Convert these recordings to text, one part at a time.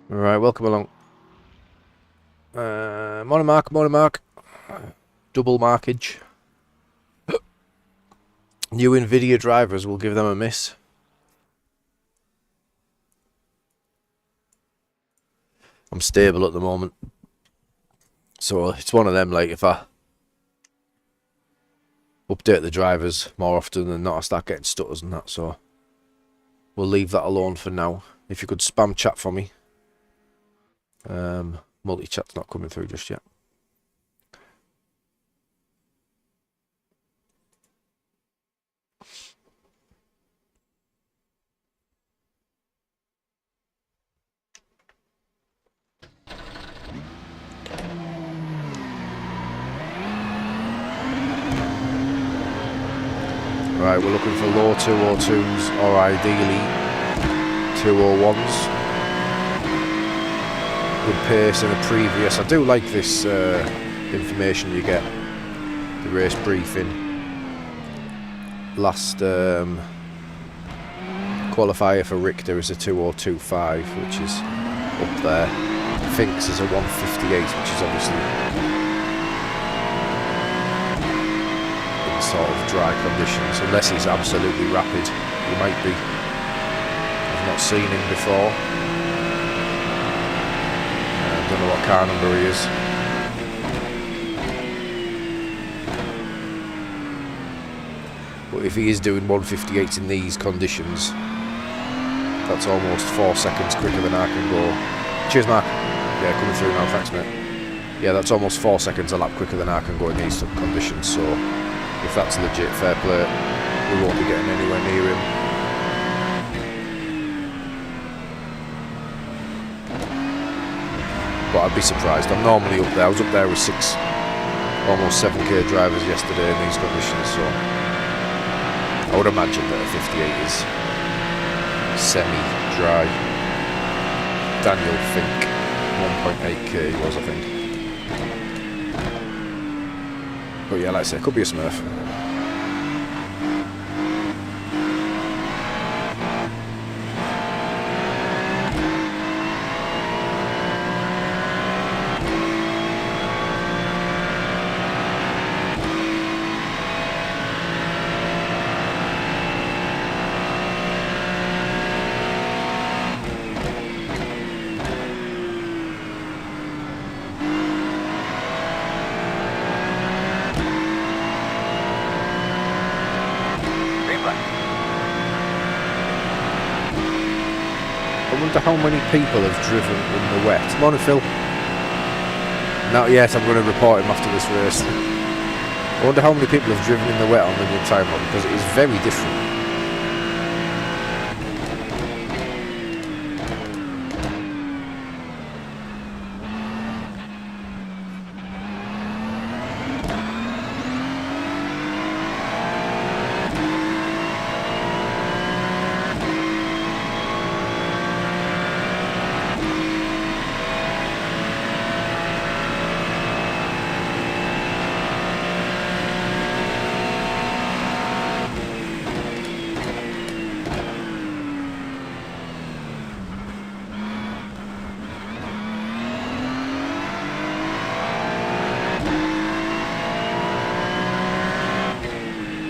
Right, welcome along. Monomark. Double markage. New Nvidia drivers will give them a miss. I'm stable at the moment. So it's one of them, like, if I update the drivers more often than not, I start getting stutters and that, so we'll leave that alone for now. If you could spam chat for me. Multi-chat's not coming through just yet. Right, we're looking for low 202s or ideally 201s. Good pace in a previous. I do like this information you get. The race briefing. Last qualifier for Richter is a 2025, which is up there. Finks is a 158, which is obviously in sort of dry conditions. Unless he's absolutely rapid, he might be. I've not seen him before. Don't know what car number he is. But if he is doing 158 in these conditions, that's almost 4 seconds quicker than I can go. Cheers, Mark. Yeah, coming through now, thanks, mate. Yeah, that's almost 4 seconds a lap quicker than I can go in these conditions, so if that's legit, fair play. We won't be getting anywhere near him. But I'd be surprised. I'm normally up there. I was up there with almost 7k drivers yesterday in these conditions, so I would imagine that a 58 is semi-dry. Daniel Fink, 1.8k he was, I think. But yeah, like I say, it could be a Smurf. I wonder how many people have driven in the wet. Morning, Phil. Not yet, I'm going to report him after this race. I wonder how many people have driven in the wet on the new time run, because it is very different.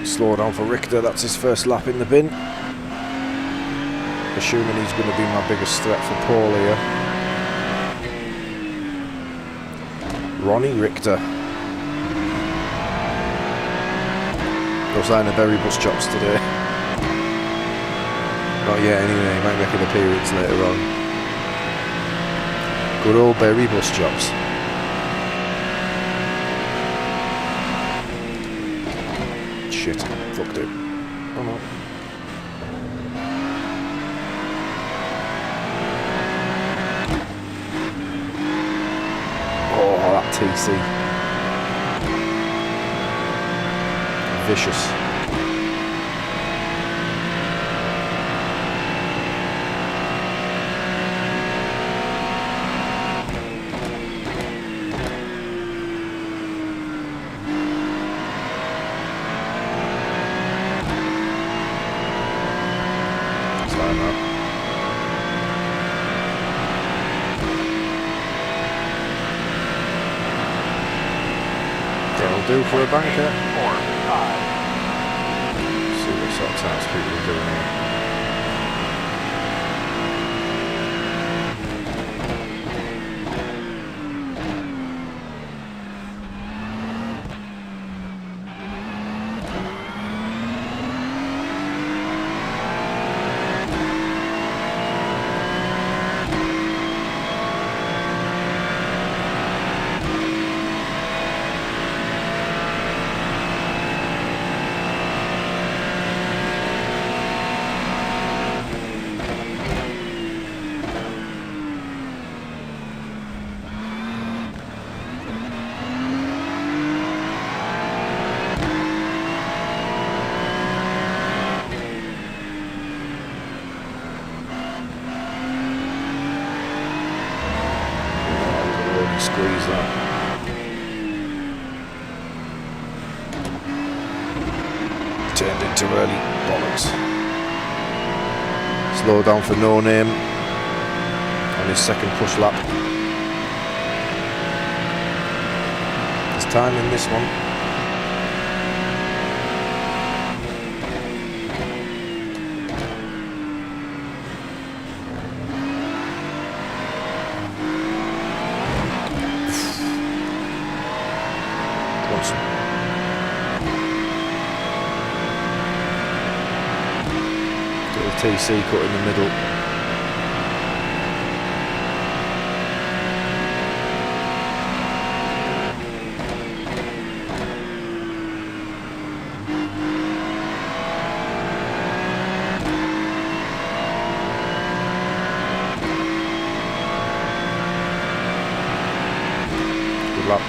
Slow down for Richter, that's his first lap in the bin. Assuming he's going to be my biggest threat for Paul here. Ronnie Richter. No sign of Berry Bus Chops today. Not yet anyway, he might make an appearance later on. Good old Berry Bus Chops. Shit, fucked it. Oh no. Oh, that TC. Vicious. through for a banker. See what sort of times people are doing here. Squeeze that. Turned it too early. Bollocks. Slow down for No Name on his second push lap. There's time in this one. TC cut in the middle. Good luck.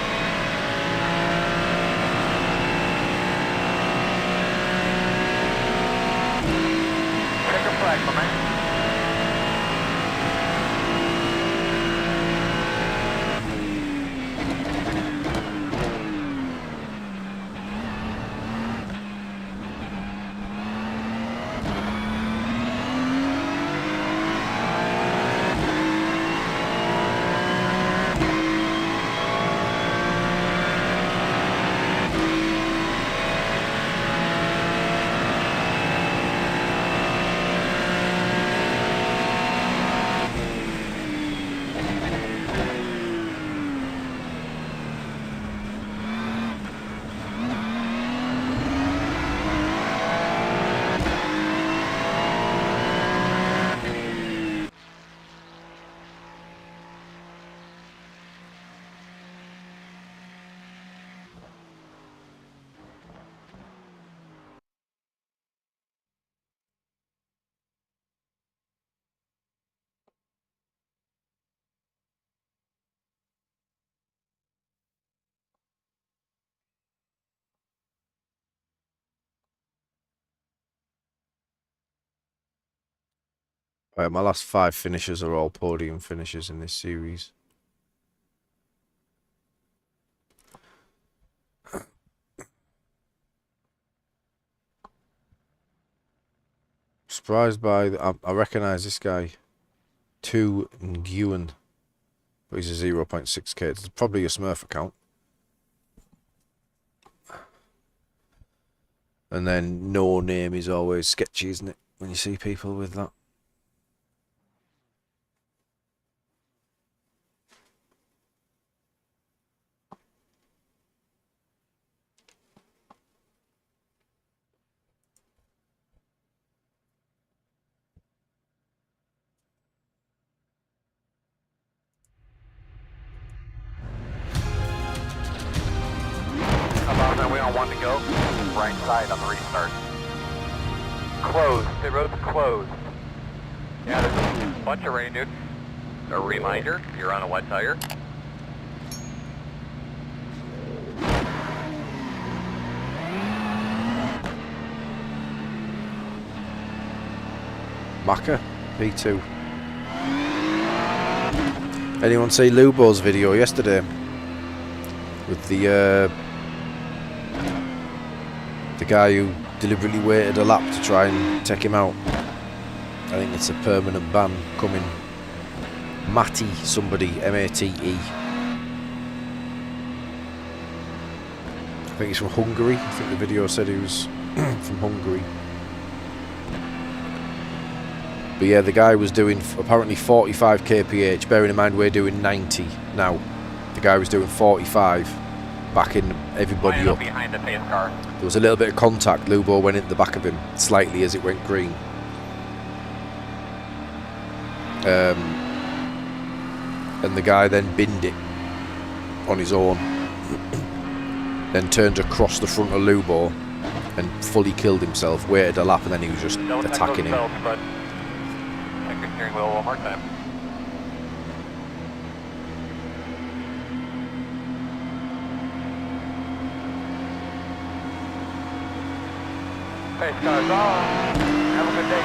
Right, my last 5 finishes are all podium finishes in this series. Surprised by I recognise this guy, Tu Nguyen, but he's a 0.6k. It's probably a Smurf account. And then No Name is always sketchy, isn't it, when you see people with that? We on 1 to go. Right side on the restart. Closed. Pit road's closed. Yeah, there's a bunch of rain, dude. A reminder, you're on a wet tire. Maka, P2. Anyone see Lubo's video yesterday? With the guy who deliberately waited a lap to try and take him out. I think it's a permanent ban coming. Matty somebody, M-A-T-E. I think he's from Hungary. I think the video said he was from Hungary. But yeah, the guy was doing apparently 45 kph, bearing in mind we're doing 90 now. The guy was doing 45, backing everybody up. Behind the pace car. There was a little bit of contact. Lubo went into the back of him slightly as it went green. And the guy then binned it on his own. Then turned across the front of Lubo and fully killed himself, waited a lap, and then he was just attacking him. But check your steering wheel one more time. Pace car's on. Have a good day.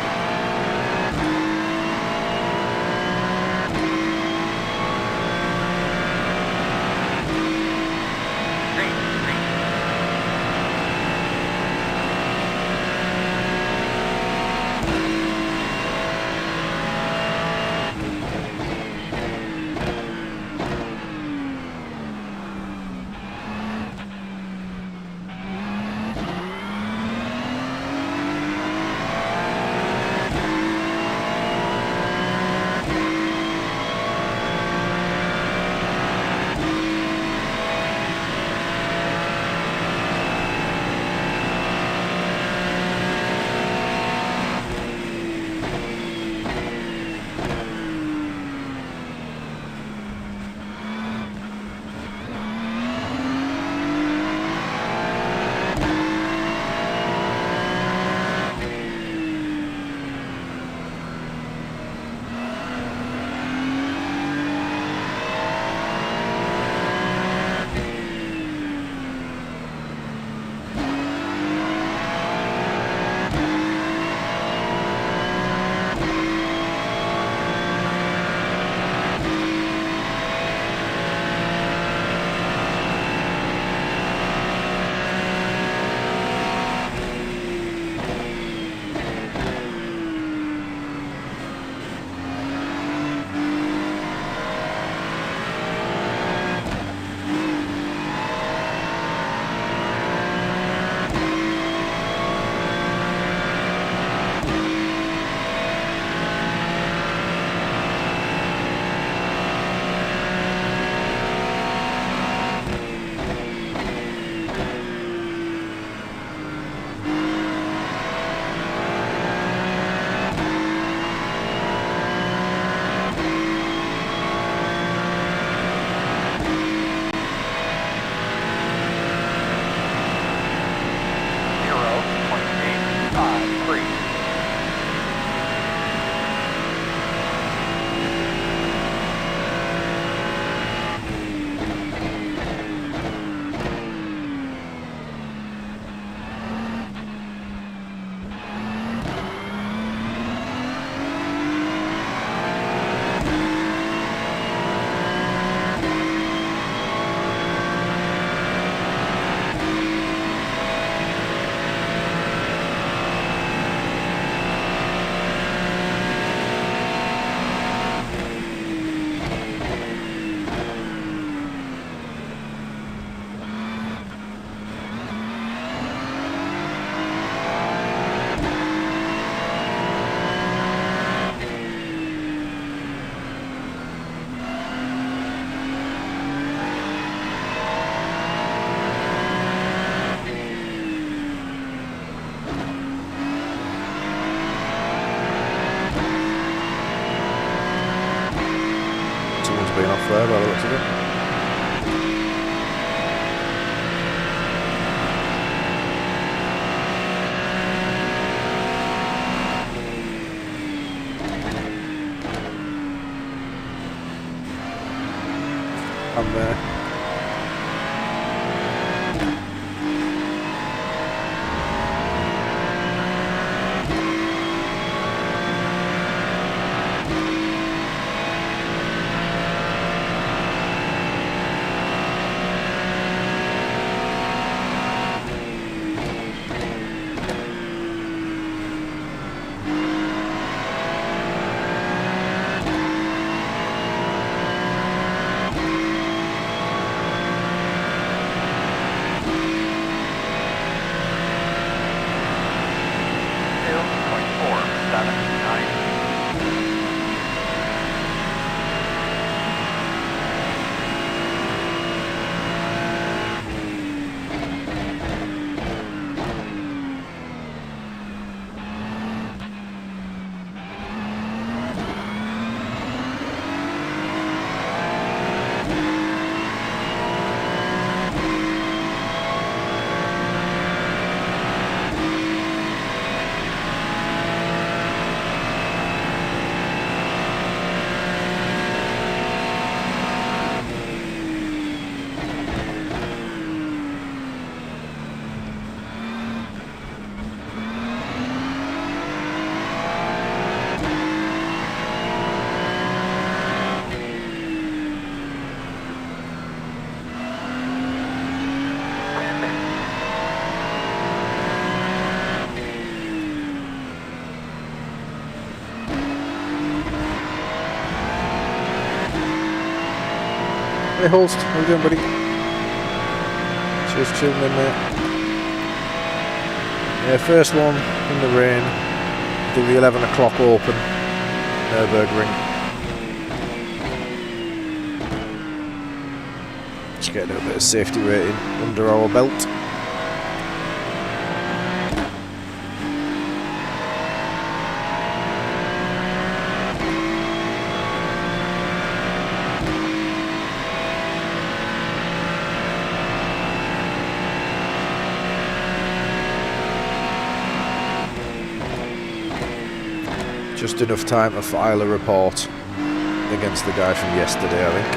Been off there by the looks of it. I'm there. Hey Holst, how you doing, buddy? Just chilling in there. Yeah, first one in the rain. Do the 11 o'clock open. Nurburgring. Just getting a bit of safety rating under our belt. Just enough time to file a report against the guy from yesterday, I think.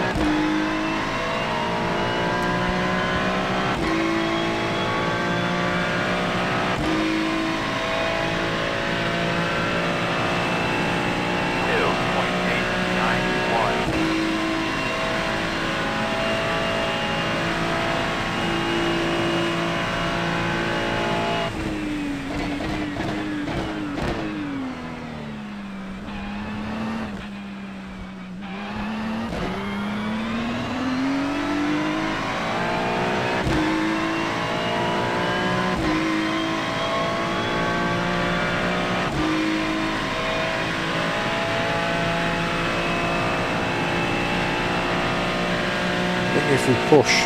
If we push,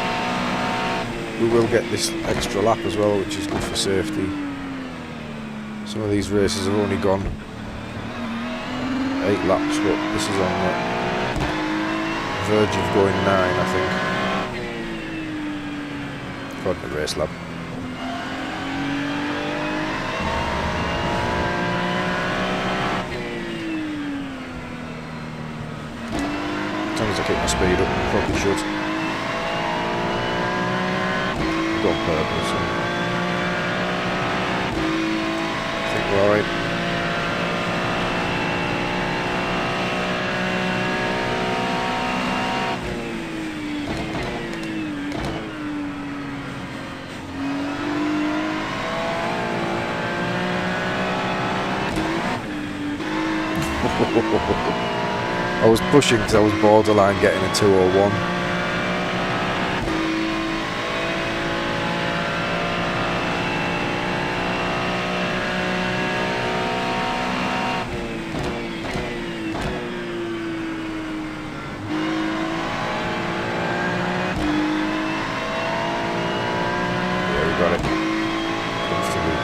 we will get this extra lap as well, which is good for safety. Some of these races have only gone 8 laps, but this is on the verge of going 9, I think, according to Race Lab. As long as I keep my speed up, I probably should. On purpose. I think we're alright. I was pushing because I was borderline getting a 201. Got it. Comfortably.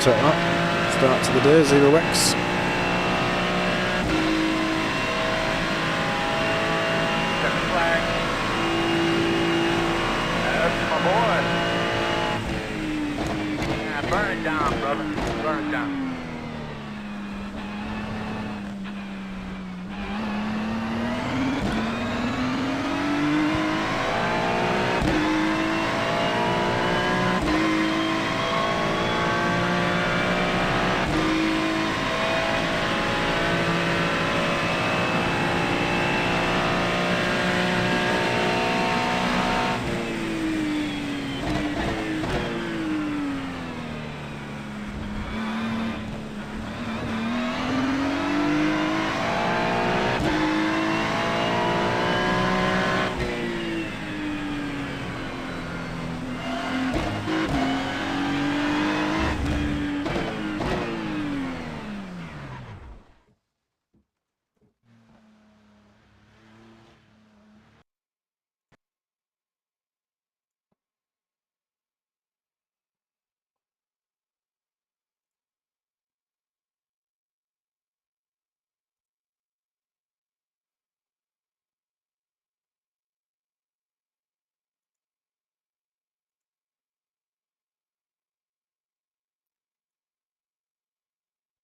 take that. Start to the day, 0x. Check the flag. That's my boy. Yeah, burn it down, brother. Burn it down.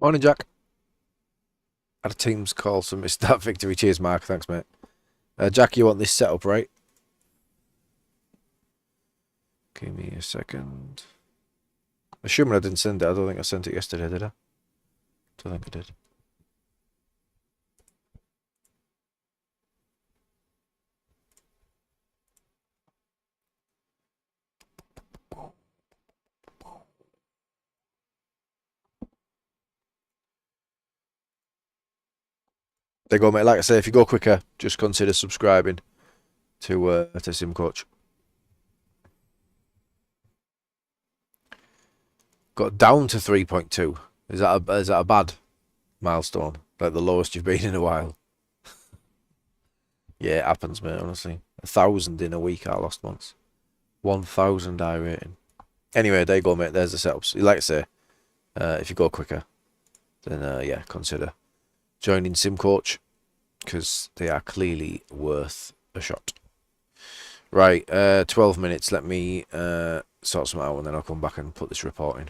Morning, Jack. Had a team's call, so missed that victory. Cheers, Mark. Thanks, mate. Jack, you want this setup, right? Give me a second. Assuming I didn't send it. I don't think I sent it yesterday, did I? Don't think I did. There you go, mate. Like I say, if you go quicker, just consider subscribing to SimCoach. Got down to 3.2. Is that a bad milestone? Like the lowest you've been in a while? Yeah, it happens, mate, honestly. 1,000 in a week I lost once. 1,000 iRating. Anyway, there you go, mate. There's the setups. Like I say, if you go quicker, then yeah, consider joining SimCoach, because they are clearly worth a shot. Right, 12 minutes. Let me sort some out, and then I'll come back and put this report in.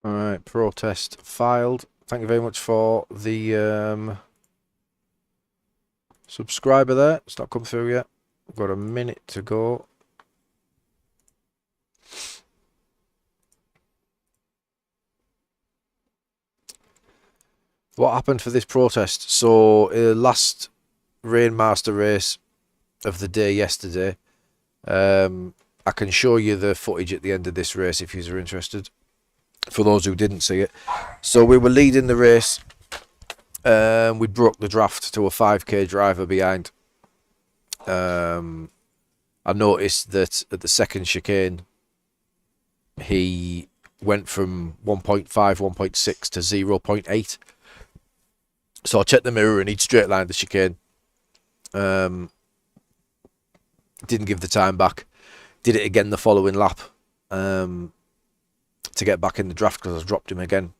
Alright, protest filed. Thank you very much for the subscriber there. It's not come through yet. We've got a minute to go. What happened for this protest? So, last Rainmaster race of the day yesterday. I can show you the footage at the end of this race if you're interested. For those who didn't see it. So we were leading the race. We broke the draft to a 5k driver behind. I noticed that at the second chicane, he went from 1.5, 1.6 to 0.8. So I checked the mirror and he'd straight lined the chicane. Didn't give the time back. Did it again the following lap to get back in the draft because I dropped him again.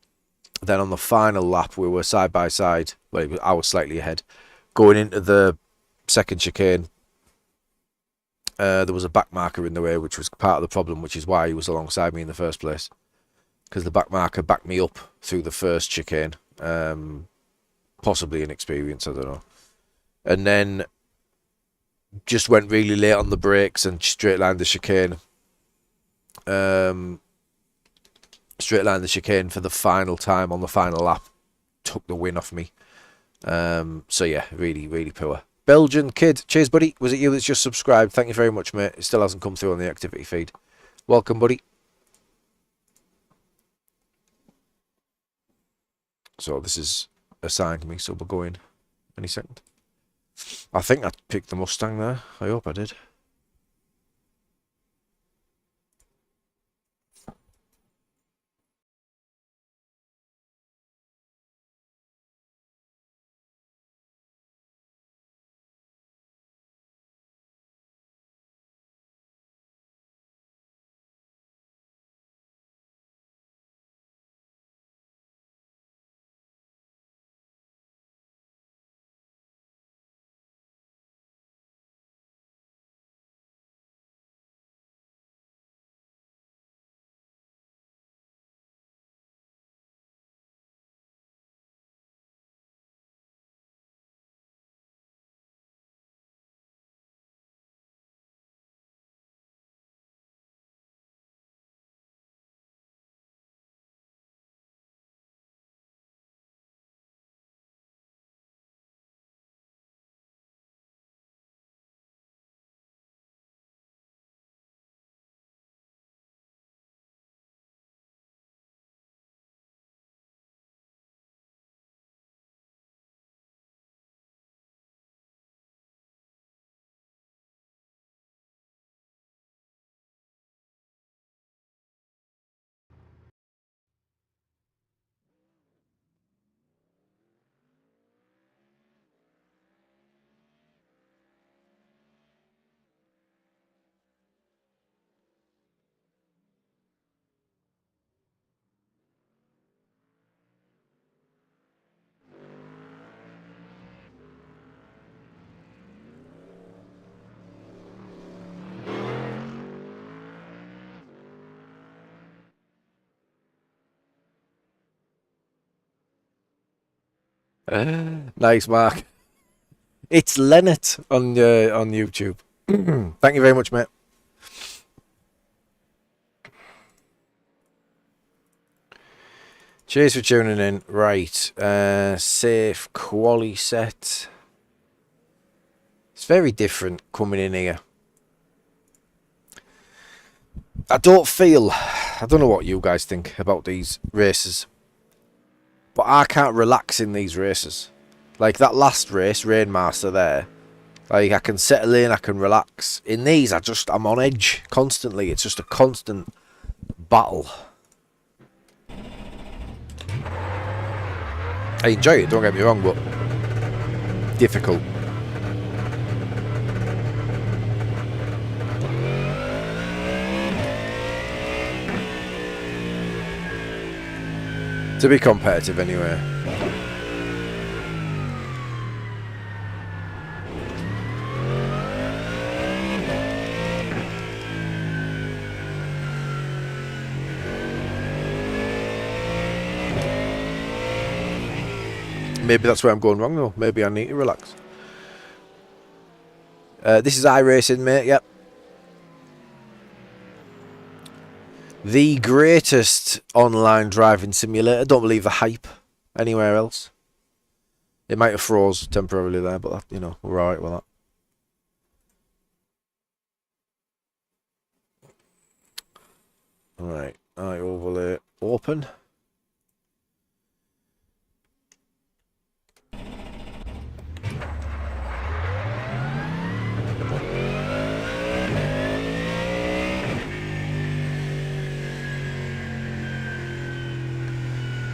Then on the final lap, we were side by side. Well, I was slightly ahead. Going into the second chicane, there was a back marker in the way, which was part of the problem, which is why he was alongside me in the first place. Because the back marker backed me up through the first chicane. Possibly inexperience, I don't know. And then just went really late on the brakes and straight lined the chicane. Straight lined the chicane for the final time on the final lap. Took the win off me. So yeah, really, really poor. Belgian kid, cheers buddy. Was it you that's just subscribed? Thank you very much, mate. It still hasn't come through on the activity feed. Welcome, buddy. So this is assigned me, so we're going any second. I think I picked the Mustang there. I hope I did. Nice, Mark. It's Leonard on YouTube. Thank you very much, mate. Cheers for tuning in. Right, safe quali set. It's very different coming in here. I don't know what you guys think about these races, but I can't relax in these races. Like that last race, Rainmaster there, like I can settle in, I can relax. In these, I'm on edge constantly. It's just a constant battle. I enjoy it, don't get me wrong, but difficult. To be competitive anyway. Maybe that's where I'm going wrong though. Maybe I need to relax. This is iRacing, mate. Yep. The greatest online driving simulator. Don't believe the hype anywhere else. It might have froze temporarily there, but that, you know, we're alright with that. Alright, I overlay open.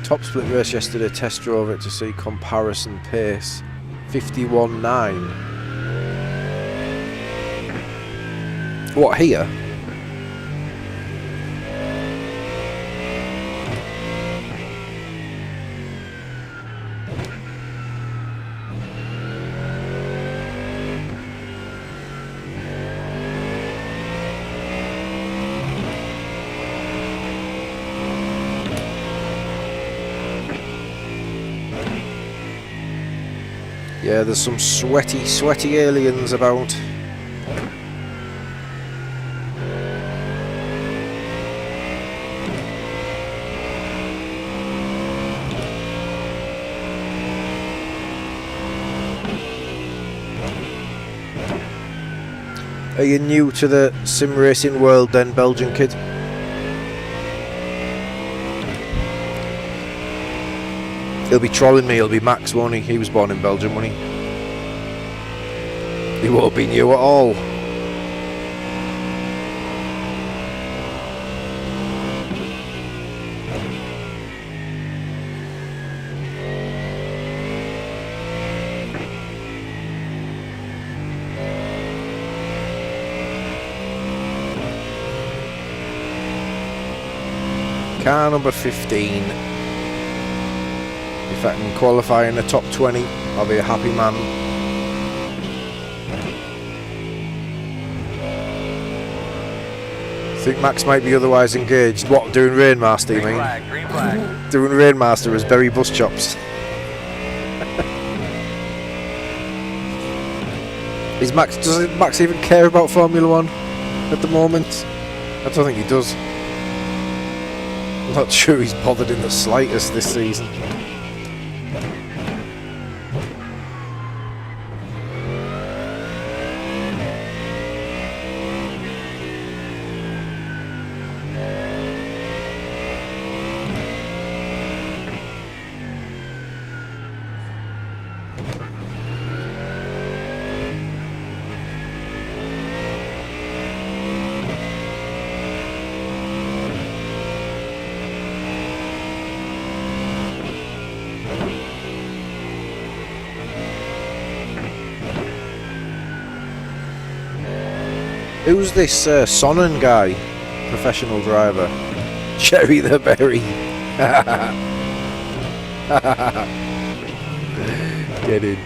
Top split race yesterday, test drove it to see comparison pace. 51.9. What, here? Yeah, there's some sweaty aliens about. Are you new to the sim racing world then, Belgian kid? He'll be trolling me, he'll be Max, won't he? He was born in Belgium, won't he? He won't be new at all. Car number 15. If I can qualify in the top 20, I'll be a happy man. I think Max might be otherwise engaged. What, doing Rainmaster, you mean? Green flag. Doing Rainmaster as Berry Bus Chops. Does Max even care about Formula 1 at the moment? I don't think he does. I'm not sure he's bothered in the slightest this season. Who's this Sonnen guy? Professional driver. Cherry the Berry. Get in.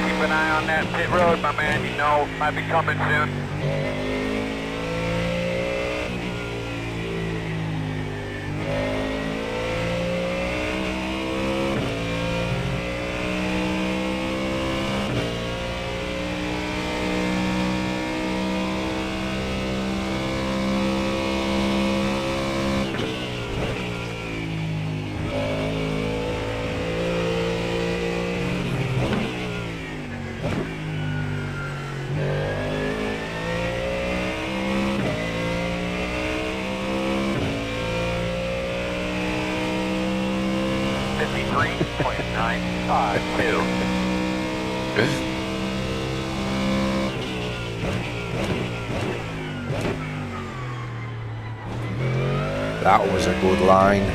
Keep an eye on that pit road, my man. You know, might be coming soon. That was a good line.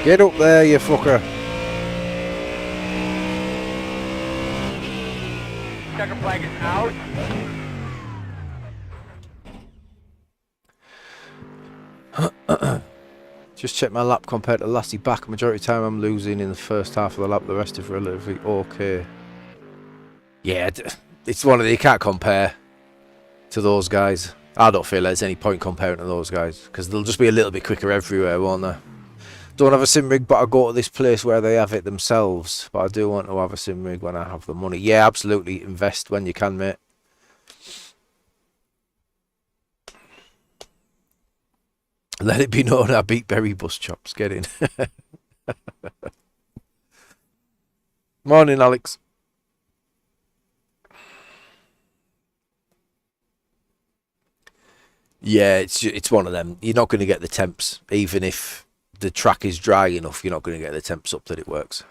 Get up there, you fucker. Checker flag is out. Just check my lap compared to lasty back. Majority of the time I'm losing in the first half of the lap. The rest is relatively okay. Yeah, it's one of the, you can't compare to those guys. I don't feel there's any point comparing to those guys because they'll just be a little bit quicker everywhere, won't they? Don't have a sim rig, but I go to this place where they have it themselves. But I do want to have a sim rig when I have the money. Yeah, absolutely. Invest when you can, mate. Let it be known I beat Berry Bus Chops. Get in. Morning, Alex. Yeah, it's one of them. You're not going to get the temps, even if the track is dry enough. You're not going to get the temps up that it works.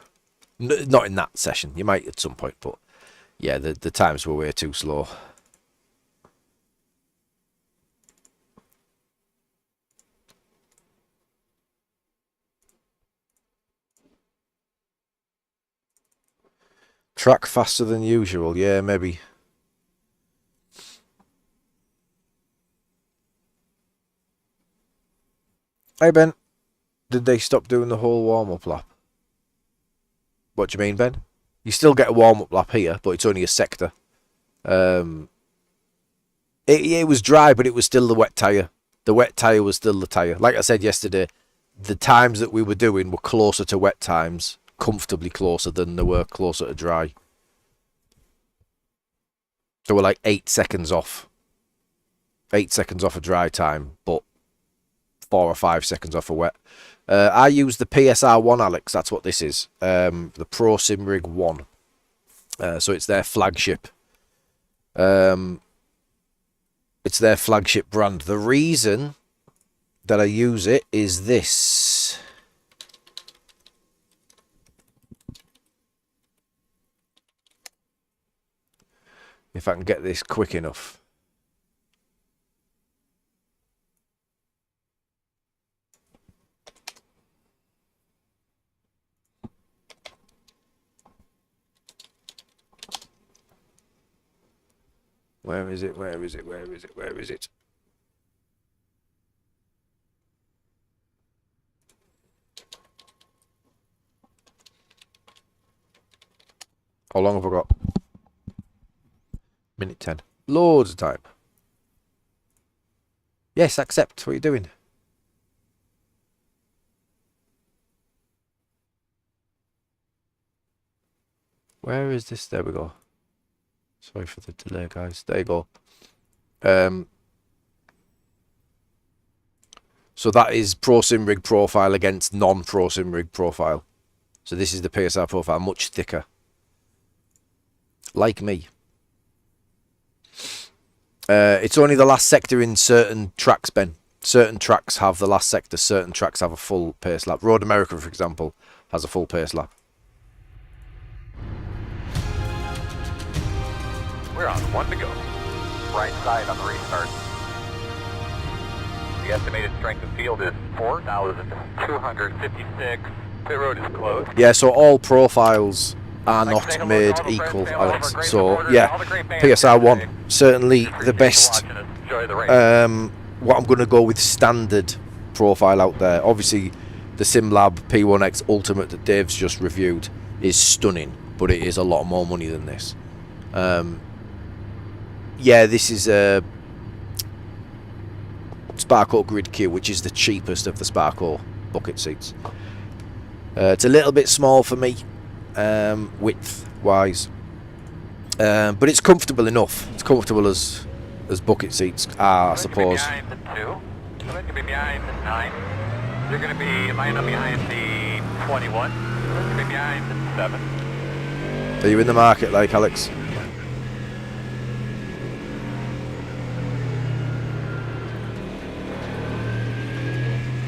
Not in that session. You might at some point, but yeah, the times were way too slow. Track faster than usual. Yeah, maybe. Hey, Ben. Did they stop doing the whole warm-up lap? What do you mean, Ben? You still get a warm-up lap here, but it's only a sector. It was dry, but it was still the wet tyre. The wet tyre was still the tyre. Like I said yesterday, the times that we were doing were closer to wet times, comfortably closer than they were closer to dry. So we're like 8 seconds off. 8 seconds off a dry time, but 4 or 5 seconds off a wet. I use the PSR1, Alex. That's what this is. The ProSimRig 1. So it's their flagship. It's their flagship brand. The reason that I use it is this. If I can get this quick enough. Where is it? Where is it? Where is it? Where is it? How long have I got? Minute 10. Loads of time. Yes, accept. What are you doing? Where is this? There we go. Sorry for the delay, guys. There you go. So that is ProSimRig profile against non-ProSimRig profile. So this is the PSR profile, much thicker. Like me. It's only the last sector in certain tracks, Ben. Certain tracks have the last sector. Certain tracks have a full pace lap. Road America, for example, has a full pace lap. We're on 1 to go. Right side on the restart. The estimated strength of field is 4,256. Pit road is closed. Yeah, so all profiles are not made equal, Alex. So, yeah, PSR1, certainly the best. What I'm going to go with standard profile out there. Obviously, the SimLab P1X Ultimate that Dave's just reviewed is stunning, but it is a lot more money than this. Yeah, this is a Sparco Grid Q, which is the cheapest of the Sparco bucket seats. It's a little bit small for me, width-wise, but it's comfortable enough. It's comfortable as bucket seats are, I suppose. Behind the 2. So that could be behind the 9. They're going to be lined up behind the 21. They're going to be behind the 7. Are you in the market, like Alex?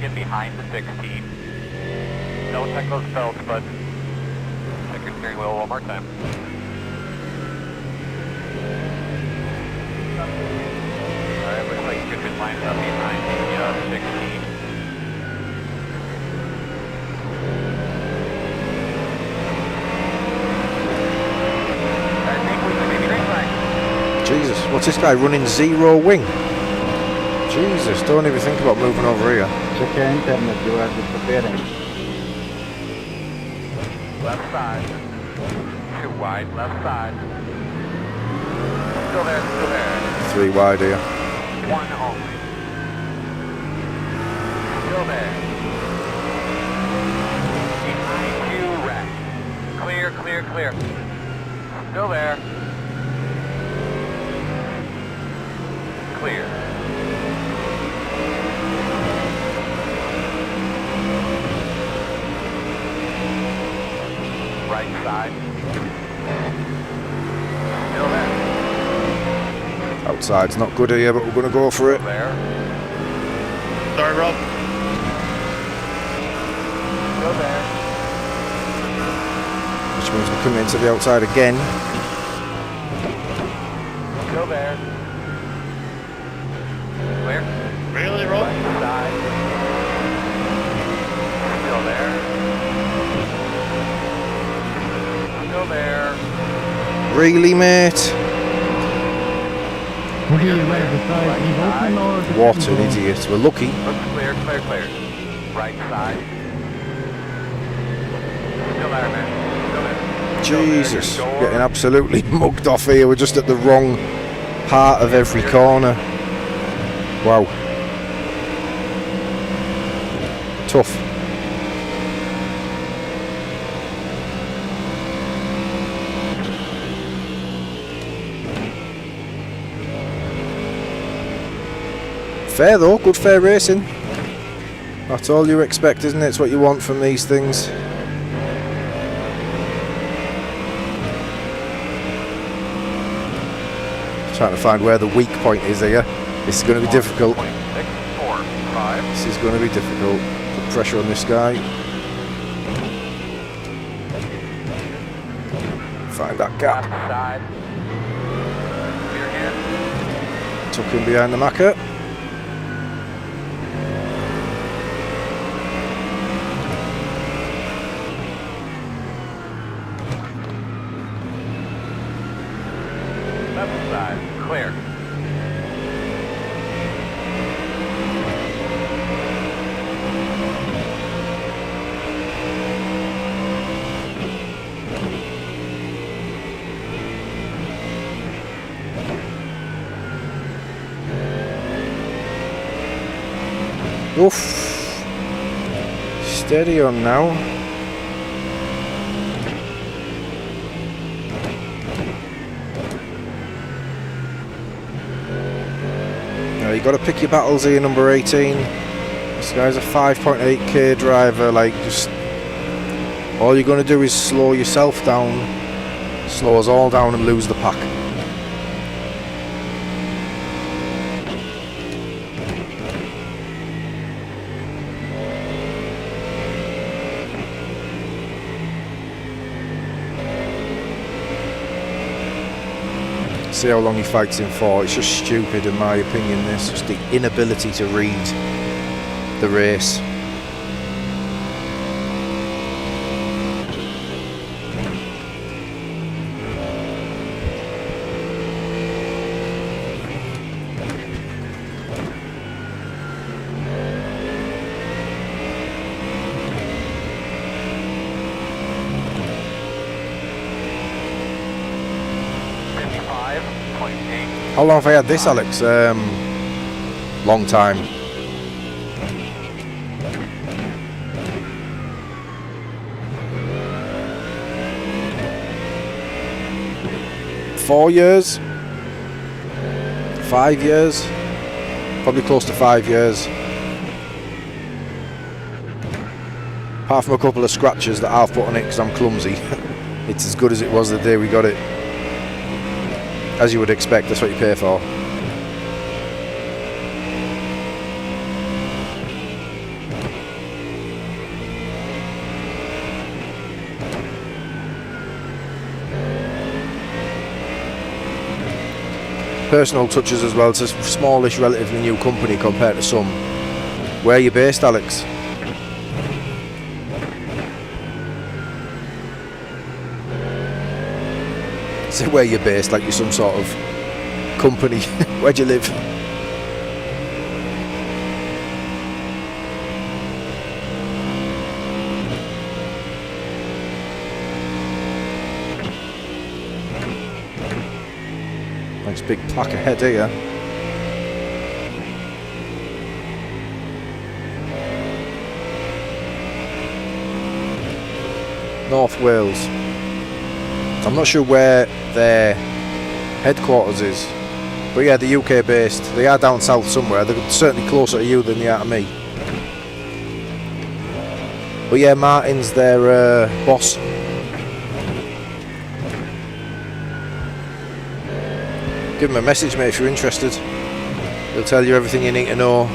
Get behind the 16. Don't check those belts, but check your steering wheel one more time. Alright, looks like you're lined up behind the 16. Jesus, what's this guy running 0 wing? Jesus, don't even think about moving over here. Checka internet, du är disappearing. Left side. Too wide, left side. Still there, still there. 3 wide here. One only. Still there. Behind you, wreck. Clear, clear, clear. Still there. Clear. Right side. Still there. Outside's not good here, but we're going to go for it. There. Sorry, Rob. Still there. Which means we're coming into the outside again. Still there. Clear. Really, Rob? Right side. Still there. Still there. Really, mate? What do you like, the side leave open or the What second an door? idiot. We're lucky. Looks clear, clear, clear. Right side. Still there, man. Still there. Jesus, Still there. Your getting door. absolutely mugged off here. We're just at the wrong part of every corner. Wow. Tough. Fair though, good fair racing. That's all you expect, isn't it? It's what you want from these things. Trying to find where the weak point is here. This is going to be difficult. 645. This is going to be difficult. Put pressure on this guy. Find that gap. Left side. Clear hand. Tuck in behind the marker. Left side. Clear. Oof. Steady on now. Now you got to pick your battles here, number 18. This guy's a 5.8k driver. Like, just all you're going to do is slow yourself down, slow us all down, and lose the pack. See how long he fights him for. It's just stupid in my opinion, this. Just the inability to read the race. How long have I had this, Alex? Long time. Four years? 5 years? Probably close to 5 years. Apart from a couple of scratches that I've put on it because I'm clumsy. It's as good as it was the day we got it. As you would expect, that's what you pay for. Personal touches as well. It's a smallish, relatively new company compared to some. Where are you based, Alex? Say where you're based, like you're some sort of company. Where'd you live? Nice big pack ahead here. North Wales. I'm not sure where their headquarters is, but yeah, the UK based. They are down south somewhere. They're certainly closer to you than they are to me. But yeah, Martin's their boss. Give him a message, mate, if you're interested. He'll tell you everything you need to know.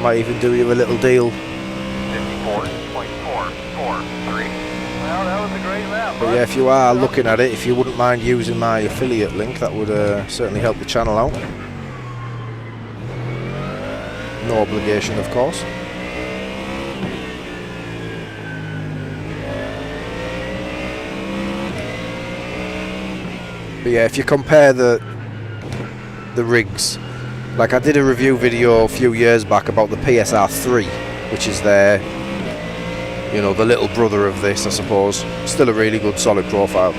Might even do you a little deal. 54.443. Well, that was a great map. But yeah, if you are looking at it, if you wouldn't mind using my affiliate link, that would certainly help the channel out. No obligation, of course. But yeah, if you compare the rigs, like I did a review video a few years back about the PSR3, which is their, you know, the little brother of this, I suppose. Still a really good solid profile.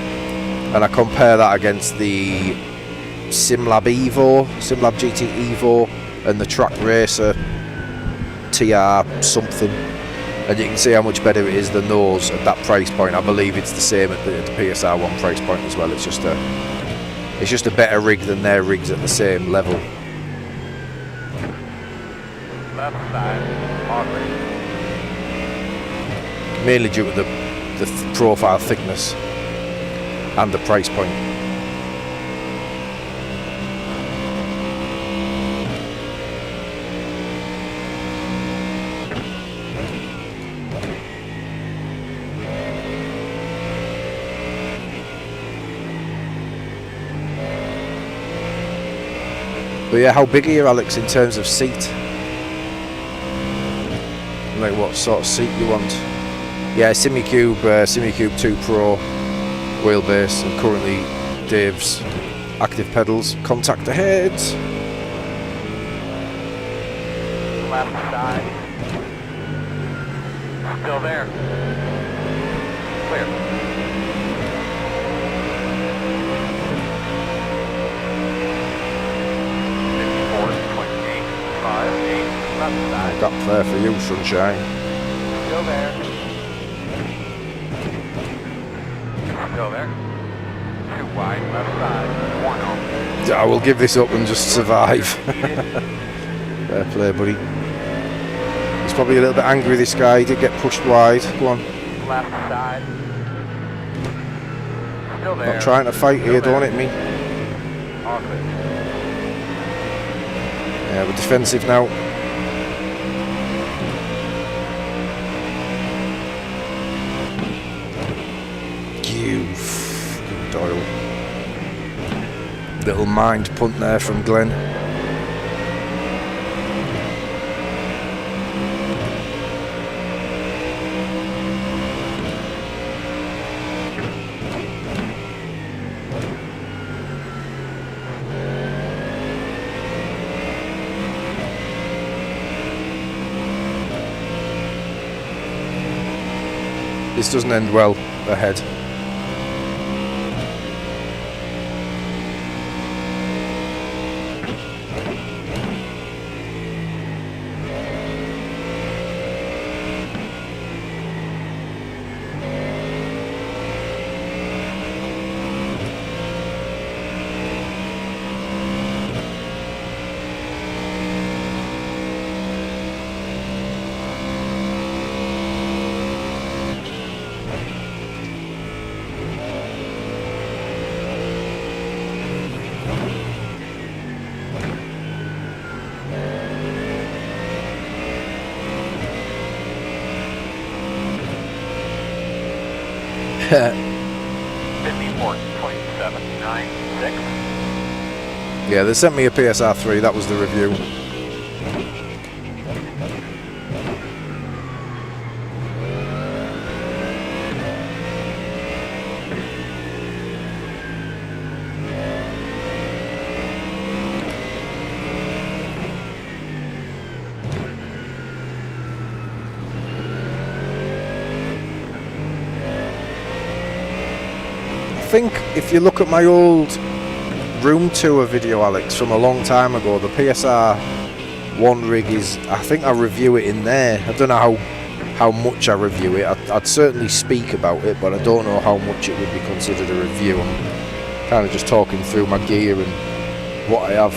And I compare that against the SimLab GT Evo and the Track Racer TR something. And you can see how much better it is than those at that price point. I believe it's the same at the PSR1 price point as well. It's just a better rig than their rigs at the same level. Left side, Aubrey. Mainly due to the profile thickness and the price point. But yeah, how big are you, Alex, in terms of seat? Like what sort of seat you want? Yeah, SimiCube 2 Pro wheelbase, and currently Dave's active pedals. Contact ahead. Left side. Still there. Clear. Left side. Gap there for you, sunshine. Still there. Still there. Too wide, left side. 1-0. I will give this up and just survive. Fair play, buddy. He's probably a little bit angry, this guy. He did get pushed wide. Go on. Left side. Still there. Not trying to fight here, don't hit me. All clear. Yeah, we're defensive now. You fucking Doyle. Little mind punt there from Glenn. This doesn't end well ahead. Yeah, they sent me a PSR3, that was the review. think if you look at my old room tour video, Alex, from a long time ago, the PSR1 rig is, I think I review it in there. I don't know how much I review it. I'd certainly speak about it, but I don't know how much it would be considered a review. I'm kind of just talking through my gear and what I have.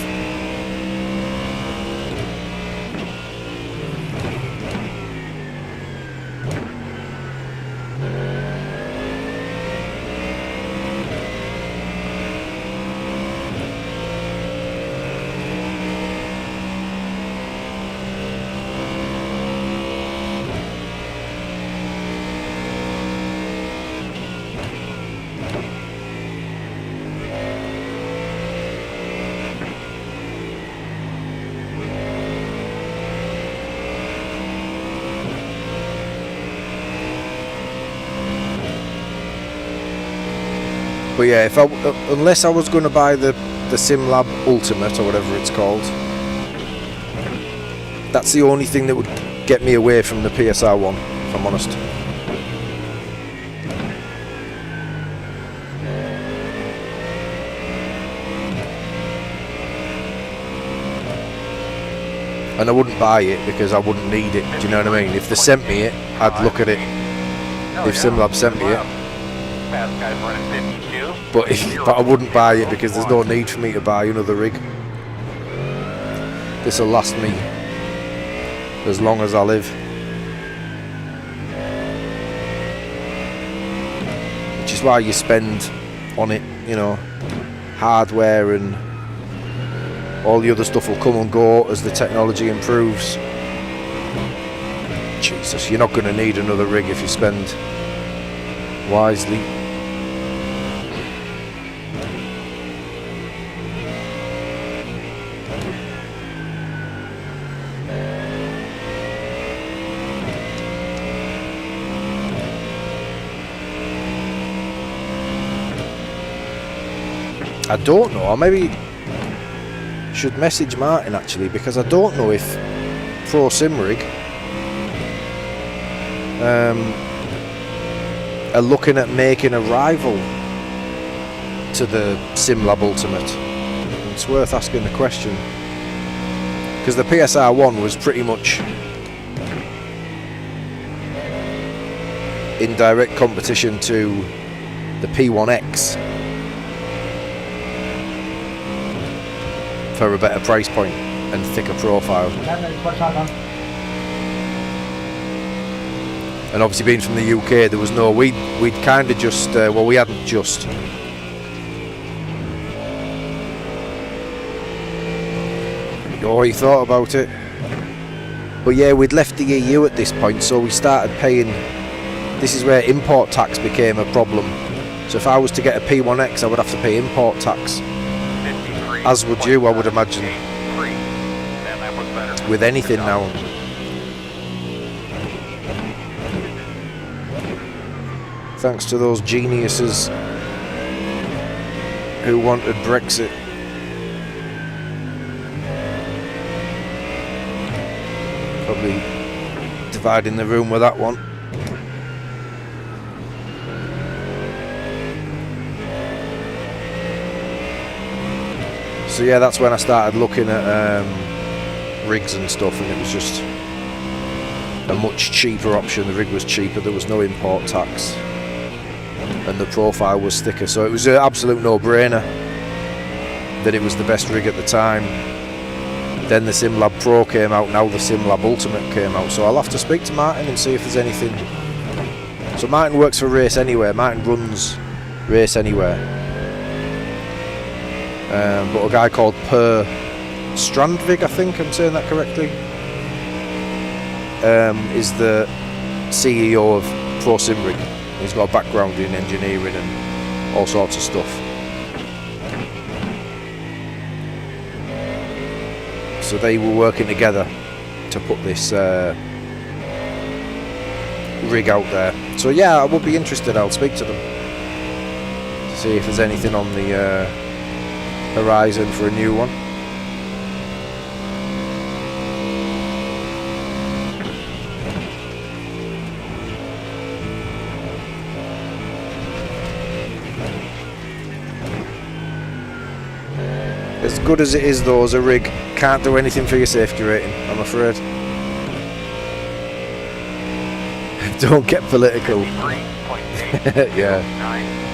But yeah, unless I was going to buy the SimLab Ultimate or whatever it's called, that's the only thing that would get me away from the PSR1, if I'm honest. And I wouldn't buy it because I wouldn't need it, do you know what I mean? If they sent me it, I'd look at it. If SimLab sent me it. But I wouldn't buy it because there's no need for me to buy another rig. This will last me as long as I live. Which is why you spend on it, you know, hardware and all the other stuff will come and go as the technology improves. Jesus, you're not going to need another rig if you spend wisely. I don't know, or maybe should message Martin actually, because I don't know if ProSimRig are looking at making a rival to the SimLab Ultimate. It's worth asking the question, because the PSR1 was pretty much in direct competition to the P1X for a better price point and thicker profile. And obviously being from the UK, there was no, we'd kind of just, well, we hadn't just. Oh, you thought about it. But yeah, we'd left the EU at this point, so we started paying, this is where import tax became a problem. So if I was to get a P1X, I would have to pay import tax. As would you, I would imagine. With anything now. Thanks to those geniuses who wanted Brexit. Probably dividing the room with that one. So yeah, that's when I started looking at rigs and stuff, and it was just a much cheaper option. The rig was cheaper, there was no import tax, and the profile was thicker, so it was an absolute no-brainer that it was the best rig at the time. Then the SimLab Pro came out, now the SimLab Ultimate came out, so I'll have to speak to Martin and see if there's anything. So Martin works for Race Anywhere, Martin runs Race Anywhere. But a guy called Per Strandvig, I think I'm saying that correctly, is the CEO of ProSimRig. He's got a background in engineering and all sorts of stuff. So they were working together to put this rig out there. So yeah, I would be interested. I'll speak to them to see if there's anything on the horizon for a new one. As good as it is though as a rig, can't do anything for your safety rating, I'm afraid. Don't get political. 53.8. Yeah. 9.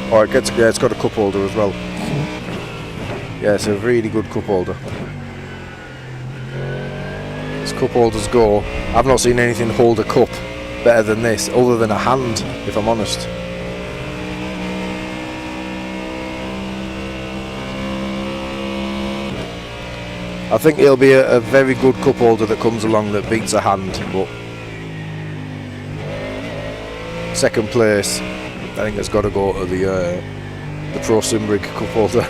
Oh, it's got a cup holder as well. Yeah, it's a really good cup holder. As cup holders go, I've not seen anything hold a cup better than this, other than a hand, if I'm honest. I think it'll be a very good cup holder that comes along that beats a hand, but second place, I think it's got to go to the ProSimRig cup holder.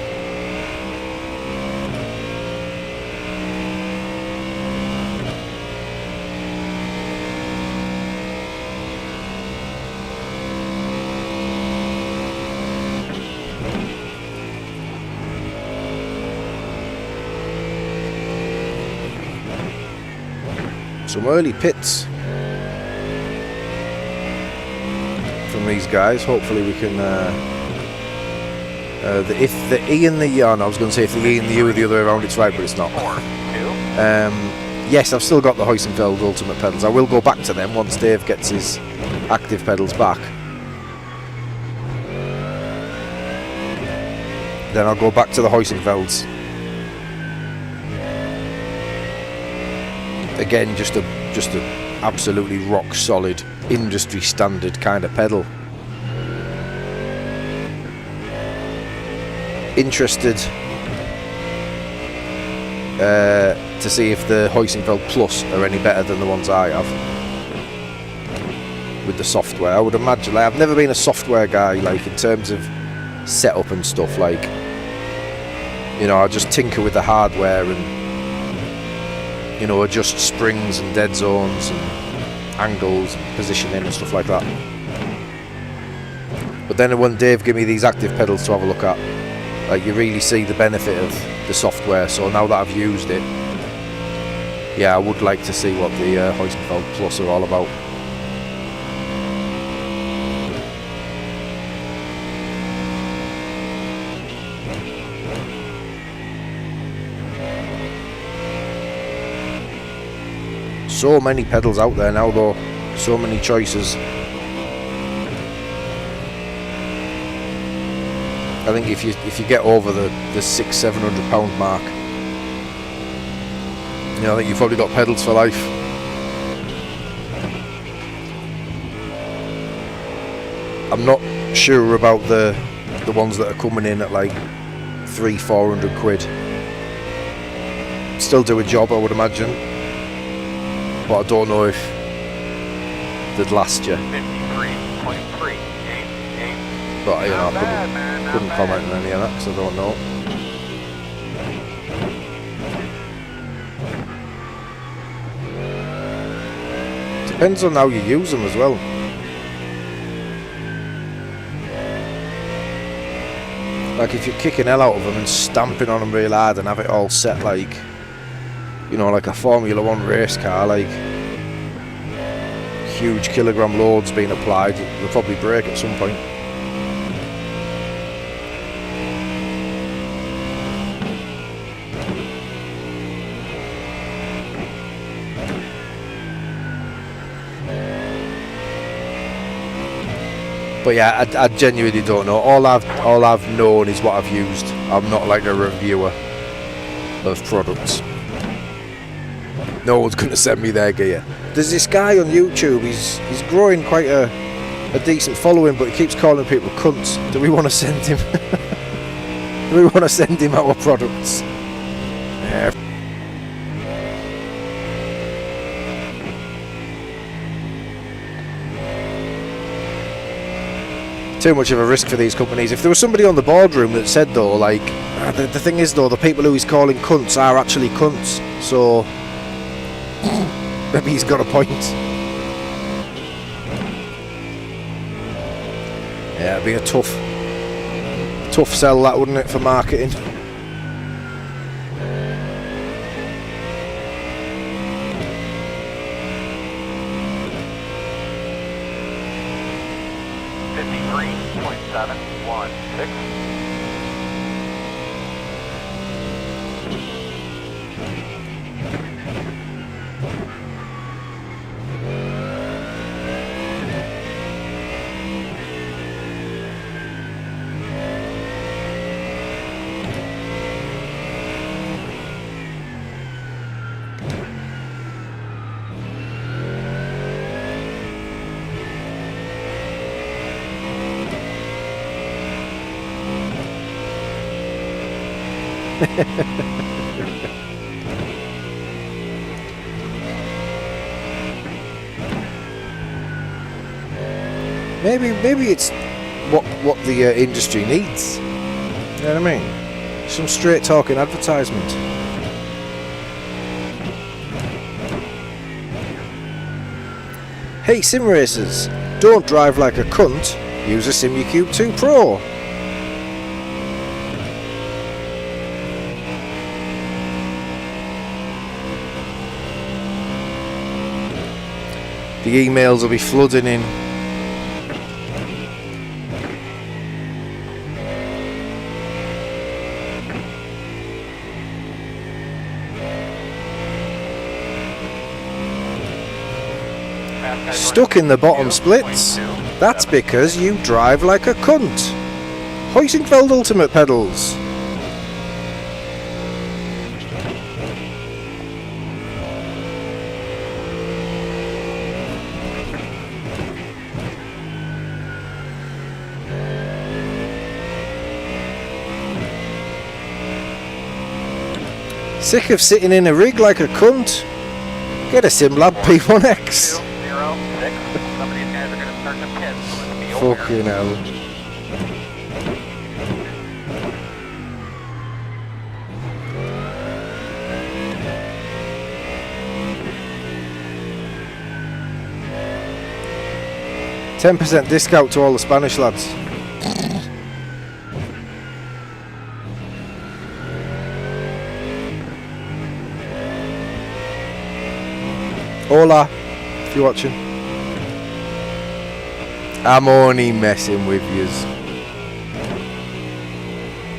Some early pits from these guys. Hopefully we can if the E and the I was going to say if the E and the U are the other way around, it's right, but it's not. 4, 2. Yes, I've still got the Heusinkveld Ultimate pedals. I will go back to them once Dave gets his active pedals back. Then I'll go back to the Heusinkvelds. Again, just a absolutely rock solid industry standard kind of pedal. Interested to see if the Heusinkveld Plus are any better than the ones I have with the software. I would imagine, like, I've never been a software guy, like in terms of setup and stuff, like, you know, I just tinker with the hardware and, you know, adjust springs and dead zones and angles and positioning and stuff like that. But then when Dave gave me these active pedals to have a look at, like, you really see the benefit of the software. So now that I've used it, yeah, I would like to see what the Heusinkveld Plus are all about. So many pedals out there now though, so many choices. I think if you get over the £600-700 mark, you know, I think you've probably got pedals for life. I'm not sure about the ones that are coming in at like 300-400 quid. Still do a job, I would imagine, but I don't know if they'd last you. 53.3. But you know, I couldn't comment on any of that because I don't know. Depends on how you use them as well. Like if you're kicking hell out of them and stamping on them real hard and have it all set like, you know, like a Formula 1 race car, like huge kilogram loads being applied, they'll probably break at some point. But yeah, I genuinely don't know. All I've known is what I've used. I'm not like a reviewer of products. No one's going to send me their gear. There's this guy on YouTube. He's growing quite a decent following, but he keeps calling people cunts. Do we want to send him? Do we want to send him our products? Yeah. Too much of a risk for these companies. If there was somebody on the boardroom that said though, like, the thing is though, the people who he's calling cunts are actually cunts, so maybe he's got a point. Yeah, it'd be a tough sell, that, wouldn't it, for marketing? Maybe it's what the industry needs. You know what I mean? Some straight talking advertisement. Hey sim racers, don't drive like a cunt. Use a SimUcube 2 Pro. The emails will be flooding in. Stuck in the bottom splits? That's because you drive like a cunt. Heusinkveld Ultimate Pedals. Sick of sitting in a rig like a cunt? Get a SimLab P1X. Some of these guys are going to start to pit, so let's be over. Fucking hell. %10 discount to all the Spanish lads. Hola, if you're watching. I'm only messing with yous.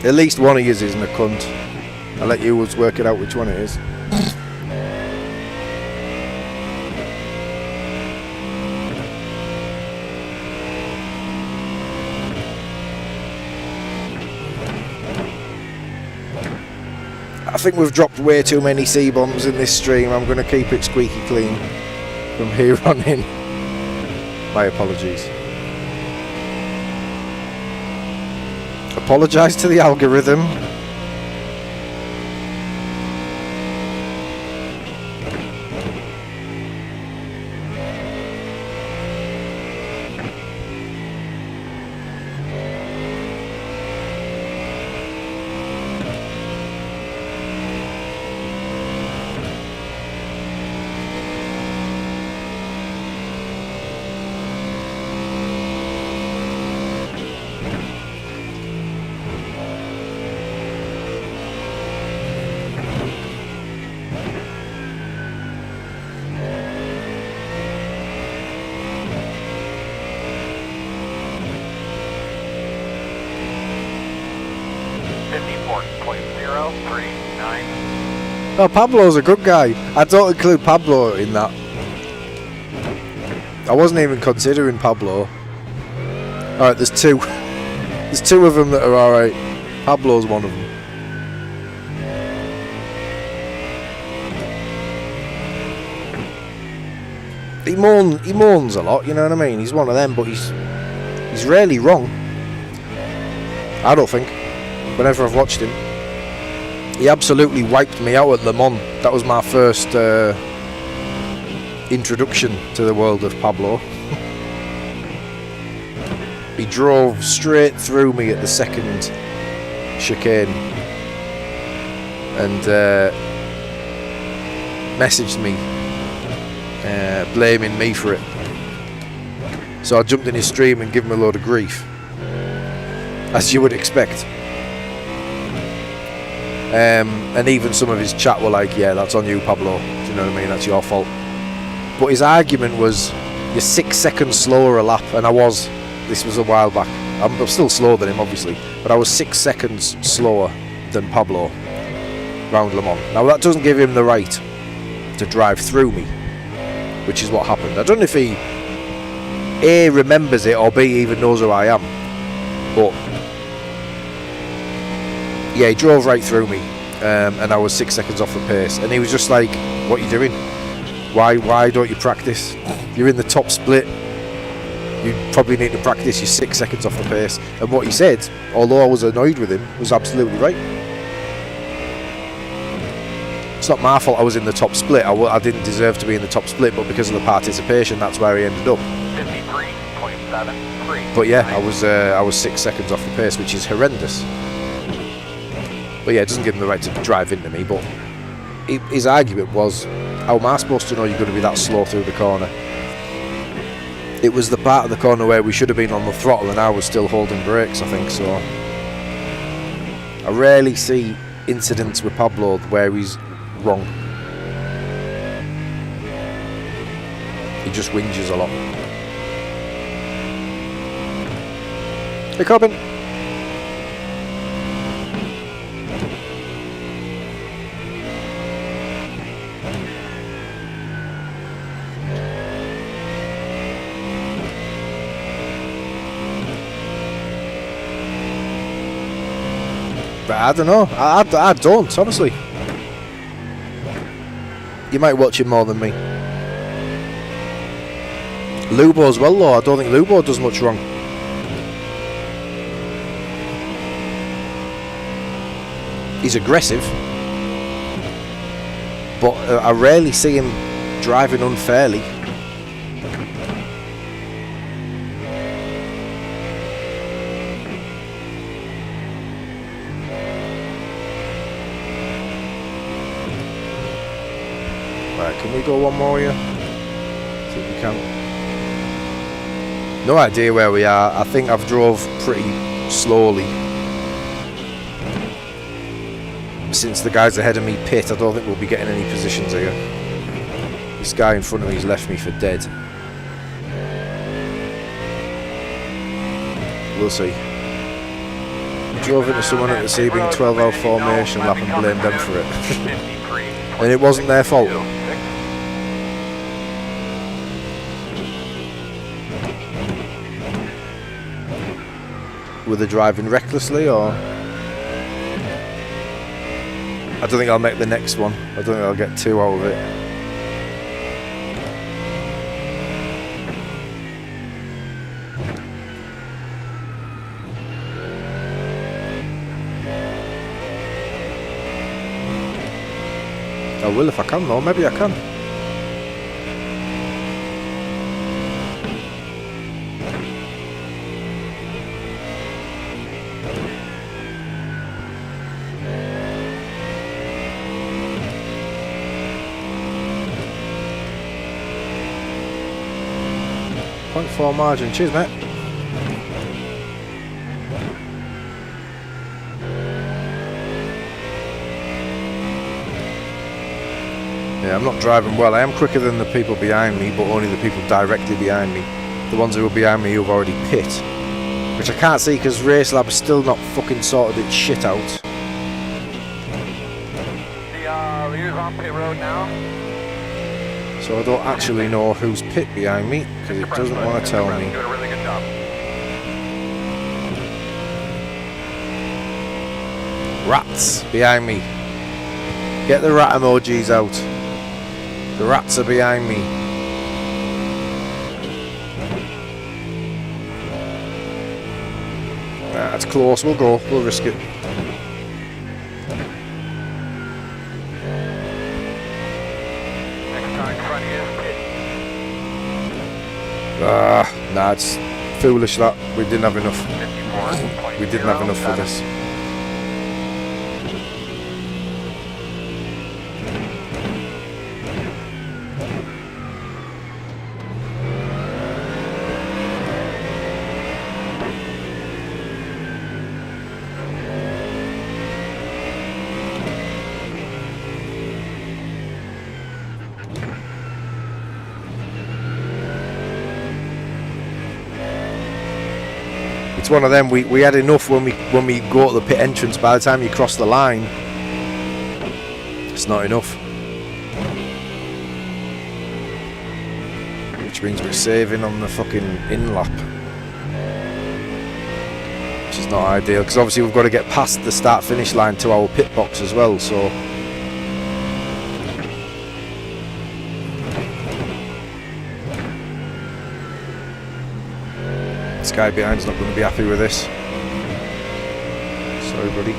At least one of yous isn't a cunt. I'll let you work it out which one it is. I think we've dropped way too many C-bombs in this stream. I'm going to keep it squeaky clean from here on in. My apologies. Apologise to the algorithm. Oh, Pablo's a good guy. I don't include Pablo in that. I wasn't even considering Pablo. Alright, there's two. There's two of them that are alright. Pablo's one of them. He moans a lot, you know what I mean? He's one of them, but he's rarely wrong. I don't think. whenever I've watched him. He absolutely wiped me out at Le Mans. That was my first introduction to the world of Pablo. He drove straight through me at the second chicane and messaged me blaming me for it. So I jumped in his stream and gave him a load of grief, as you would expect. And even some of his chat were like, yeah, that's on you, Pablo, do you know what I mean, that's your fault. But his argument was, you're 6 seconds slower a lap, and I was. This was a while back. I'm still slower than him, obviously, but I was 6 seconds slower than Pablo round Le Mans. Now that doesn't give him the right to drive through me, which is what happened. I don't know if he A, remembers it, or B, even knows who I am, but yeah, he drove right through me, and I was 6 seconds off the pace, and he was just like, what are you doing? Why don't you practice? You're in the top split, you probably need to practice. You're 6 seconds off the pace. And what he said, although I was annoyed with him, was absolutely right. It's not my fault I was in the top split. I didn't deserve to be in the top split, but because of the participation, that's where he ended up. 53.73. But yeah, I was 6 seconds off the pace, which is horrendous. But yeah, it doesn't give him the right to drive into me. But his argument was, how am I supposed to know you're going to be that slow through the corner? It was the part of the corner where we should have been on the throttle, and I was still holding brakes, I think. So I rarely see incidents with Pablo where he's wrong. He just whinges a lot. Hey, Corbin. But I don't know. I don't, honestly. You might watch him more than me. Lubo as well, though. I don't think Lubo does much wrong. He's aggressive, but I rarely see him driving unfairly. Can we go one more here? I think we can. No idea where we are. I think I've drove pretty slowly since the guys ahead of me pit. I don't think we'll be getting any positions here. This guy in front of me has left me for dead. We'll see. I drove into someone at the Sebring 12-hour formation lap and blamed them for it. And it wasn't their fault. Were they driving recklessly, or? I don't think I'll make the next one. I don't think I'll get 2 out of it. I will if I can, though. Maybe I can. .4 margin. Cheers, mate. Yeah, I'm not driving well. I am quicker than the people behind me, but only the people directly behind me. The ones who are behind me who've already pit. Which I can't see because Race Lab is still not fucking sorted its shit out. The leader's on pit road now. So I don't actually know who's pit behind me, because it doesn't want to tell me. Doing a really good job. Rats behind me. Get the rat emojis out. The rats are behind me. That's close, we'll go, we'll risk it. Nah, it's foolish that. We didn't have enough. 54.0. We didn't have enough for this. It's one of them. We had enough when we go to the pit entrance. By the time you cross the line, it's not enough. Which means we're saving on the fucking in lap, which is not ideal because obviously we've got to get past the start finish line to our pit box as well. So. Guy behind's not going to be happy with this. Sorry, buddy.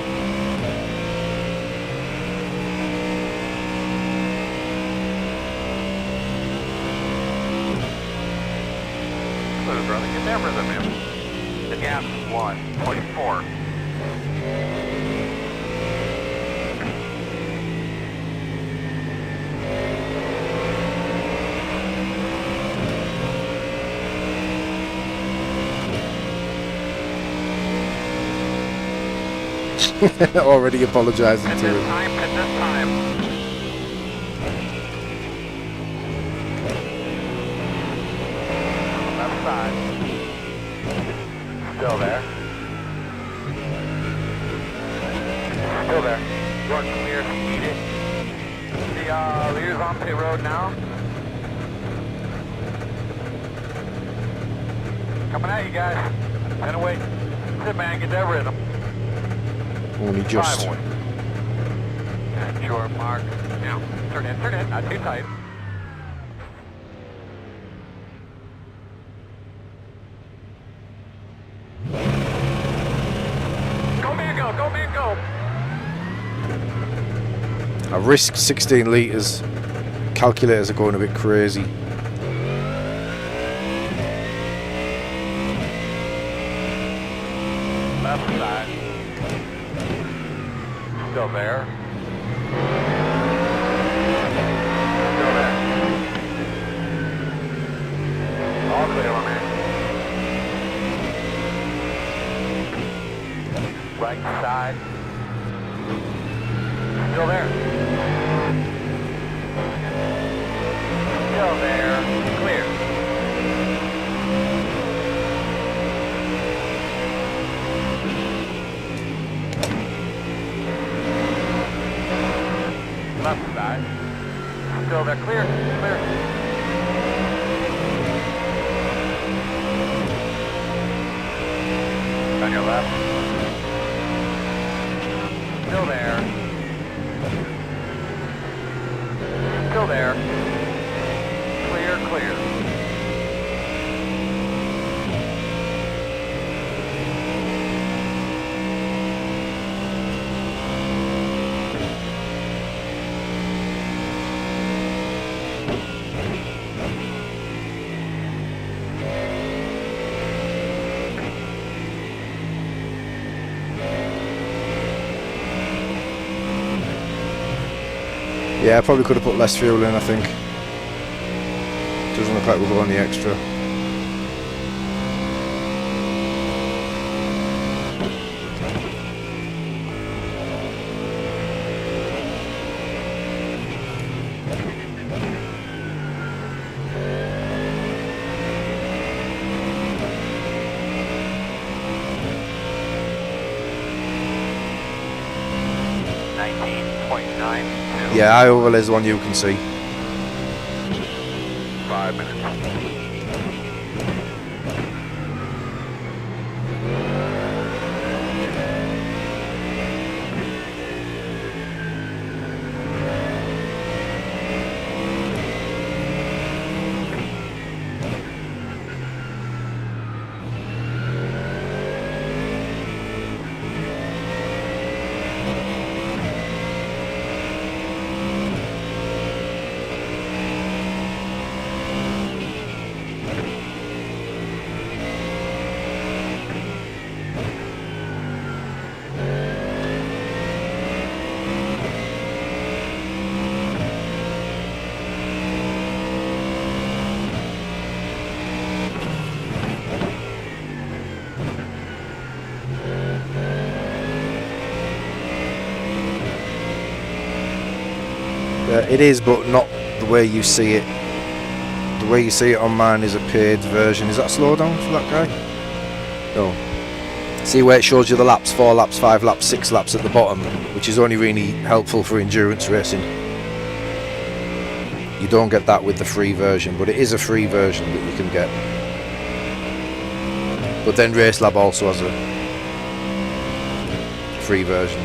Close, brother. Get that rhythm in. The gap is 1.4. Already apologising to him. At this time. Left side. Still there. Still there. You're clear if you need it. The leader's on pit road now. Coming at you guys. 10 away. Sit, man. Get that rhythm. Only just. And short mark. Now, turn in, not too tight. Go man, go! I risked 16 litres. Calculators are going a bit crazy. Left side. Still there. Still there. All clear, my man. Right side. Still there. Still there. Clear. Left side. Still there. Clear. On your left. Still there. Still there. Clear. Yeah, I probably could have put less fuel in, I think. Doesn't look like we're going the extra. Yeah, I overlay is the one you can see. 5 minutes. It is, but not the way you see it. The way you see it on mine is a paid version. Is that slowdown for that guy? No. See where it shows you the laps, 4 laps, 5 laps, 6 laps at the bottom, which is only really helpful for endurance racing. You don't get that with the free version, but it is a free version that you can get. But then RaceLab also has a free version.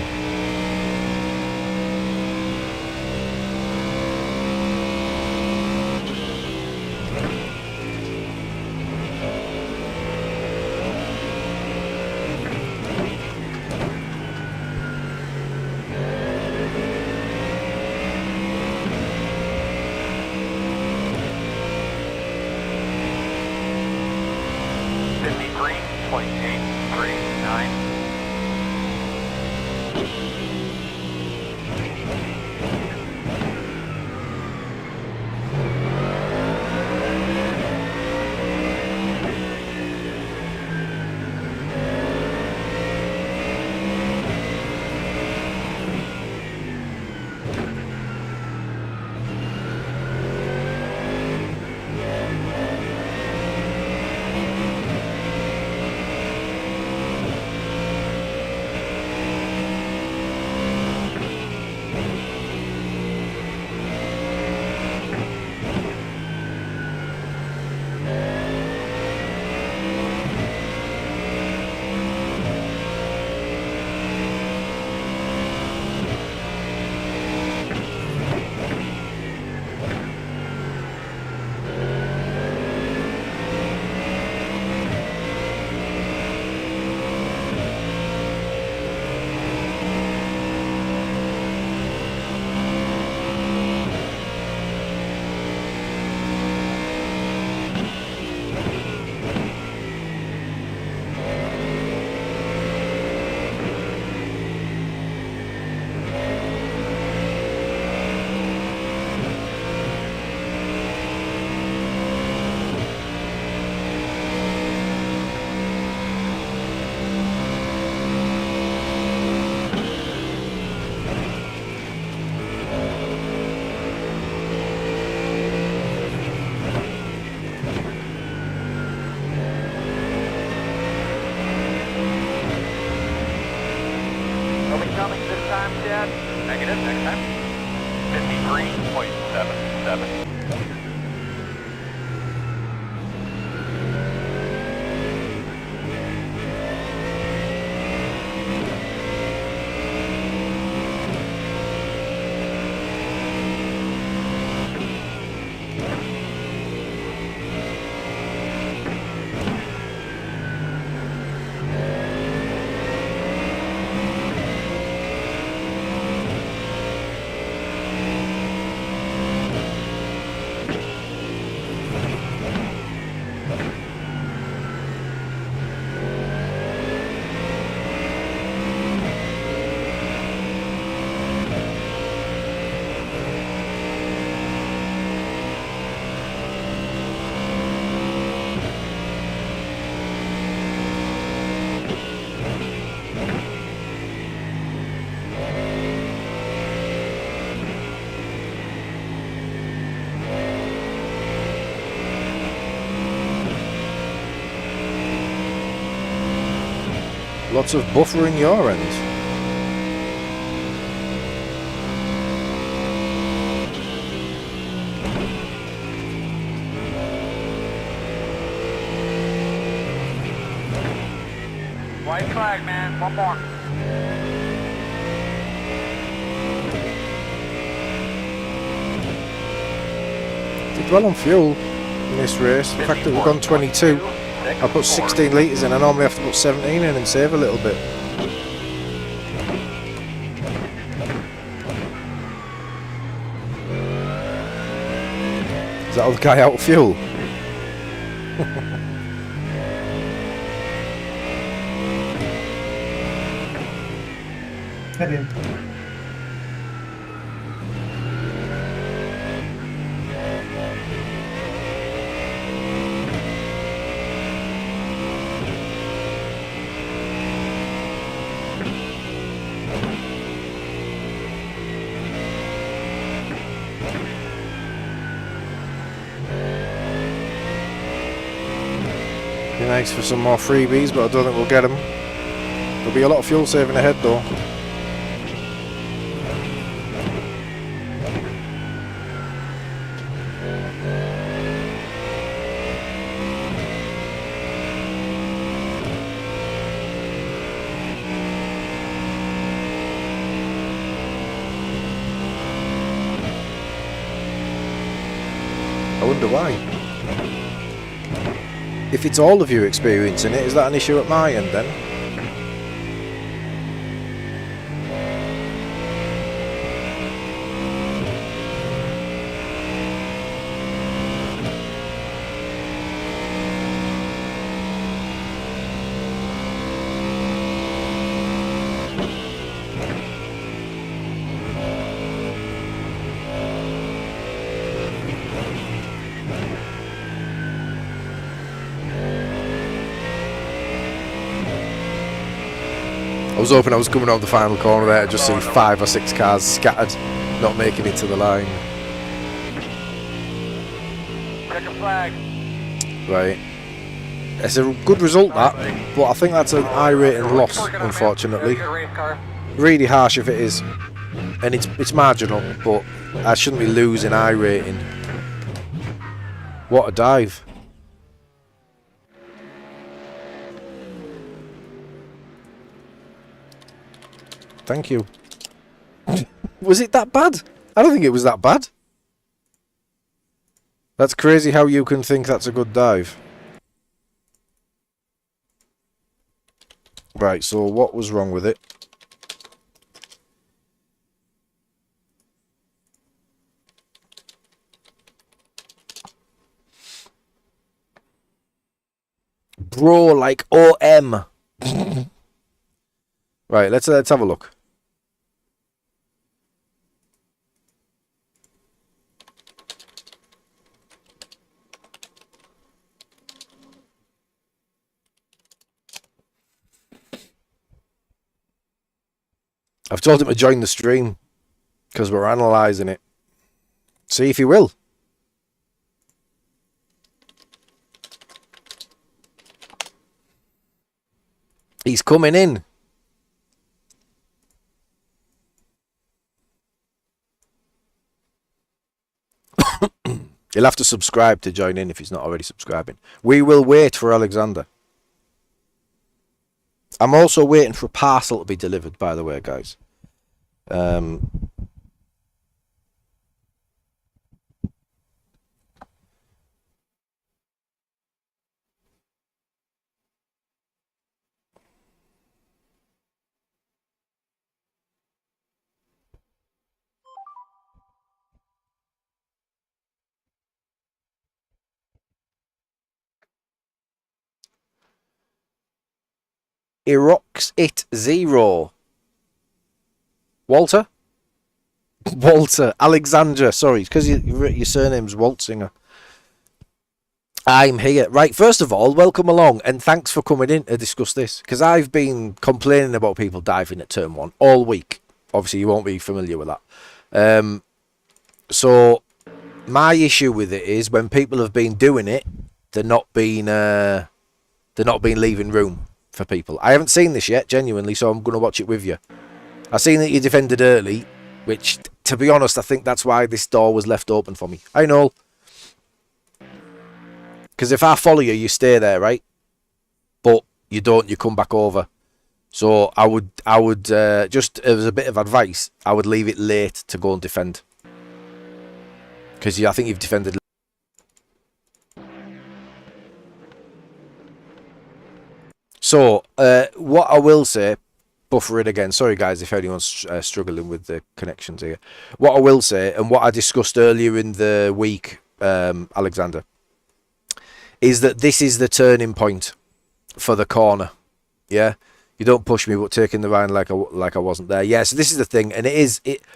Negative, next time. 53.77. Lots of buffering your end. White flag, man. One more. Did well on fuel in this race. In fact, we've gone 22. I put 16 litres in. I normally have to put 17 in and save a little bit. Is that other guy out of fuel? Head in. Be nice for some more freebies, but I don't think we'll get them. There'll be a lot of fuel saving ahead though. I wonder why. If it's all of you experiencing it, is that an issue at my end then? I was hoping I was coming around the final corner there to just see 5 or 6 cars scattered, not making it to the line. Check a flag. Right. It's a good result that, but I think that's an iRating loss, unfortunately. Really harsh if it is. And it's marginal, but I shouldn't be losing iRating. What a dive. Thank you. Was it that bad? I don't think it was that bad. That's crazy how you can think that's a good dive. Right, so what was wrong with it? Bro, like OM. Right, let's have a look. I've told him to join the stream because we're analysing it. See if he will. He's coming in. He'll have to subscribe to join in if he's not already subscribing. We will wait for Alexander. I'm also waiting for a parcel to be delivered, by the way, guys. Irox it 0. Walter? Walter. Alexandra. Sorry, because your surname's Waltzinger. I'm here. Right, first of all, welcome along and thanks for coming in to discuss this. Because I've been complaining about people diving at turn 1 all week. Obviously, you won't be familiar with that. So, my issue with it is when people have been doing it, they're not being leaving room for people. I haven't seen this yet, genuinely, so I'm going to watch it with you. I've seen that you defended early, which, to be honest, I think that's why this door was left open for me. I know. Because if I follow you, you stay there, right? But you don't, you come back over. So I would just, as a bit of advice, I would leave it late to go and defend. Because I think you've defended. So, what I will say, buffer it again. Sorry, guys, if anyone's struggling with the connections here. What I will say, and what I discussed earlier in the week, Alexander, is that this is the turning point for the corner. Yeah, you don't push me, but taking the line like I wasn't there. Yeah, so this is the thing, and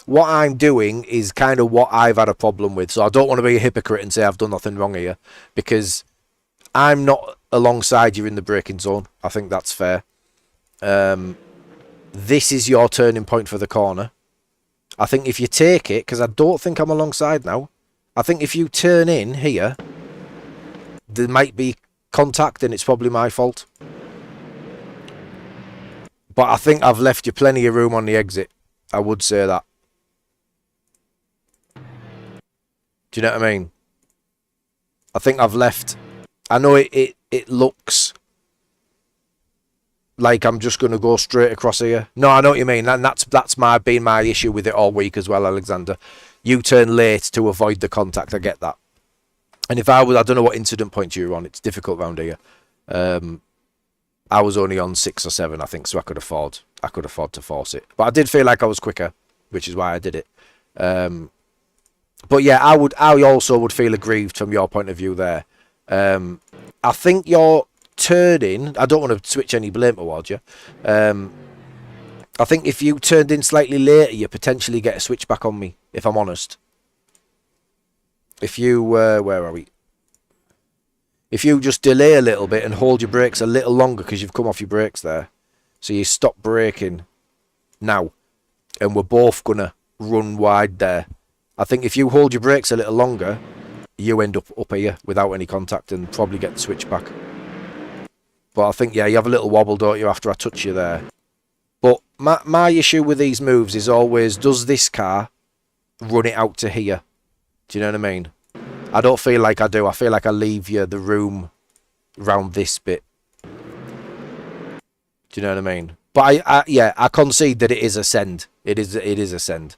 what I'm doing is kind of what I've had a problem with. So I don't want to be a hypocrite and say I've done nothing wrong here, because I'm not alongside you in the braking zone. I think that's fair. This is your turning point for the corner. I think if you take it, because I don't think I'm alongside now, I think if you turn in here, there might be contact, then it's probably my fault. But I think I've left you plenty of room on the exit. I would say that. Do you know what I mean? I think I've left... I know it looks like I'm just going to go straight across here. No, I know what you mean. And that's been my issue with it all week as well, Alexander. You turn late to avoid the contact. I get that. And if I don't know what incident point you were on. It's difficult round here. I was only on 6 or 7, I think, so I could afford to force it. But I did feel like I was quicker, which is why I did it. But yeah, I also would feel aggrieved from your point of view there. I think you're turning... I don't want to switch any blame towards you. I think if you turned in slightly later, you potentially get a switch back on me, if I'm honest. If you... where are we? If you just delay a little bit and hold your brakes a little longer because you've come off your brakes there. So you stop braking now. And we're both going to run wide there. I think if you hold your brakes a little longer, you end up here without any contact and probably get the switch back. But I think, yeah, you have a little wobble, don't you, after I touch you there. But my issue with these moves is always, does this car run it out to here? Do you know what I mean? I don't feel like I do. I feel like I leave you the room around this bit. Do you know what I mean? But I concede that it is a send. It is a send.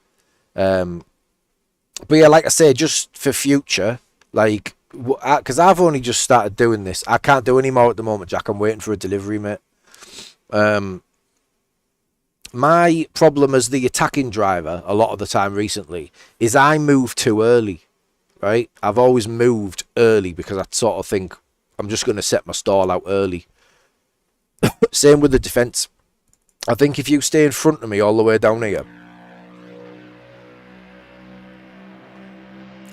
But yeah, like I say, just for future, like, because I've only just started doing this. I can't do any more at the moment, Jack. I'm waiting for a delivery, mate. My problem as the attacking driver a lot of the time recently is I move too early, right? I've always moved early because I sort of think I'm just going to set my stall out early. Same with the defence. I think if you stay in front of me all the way down here,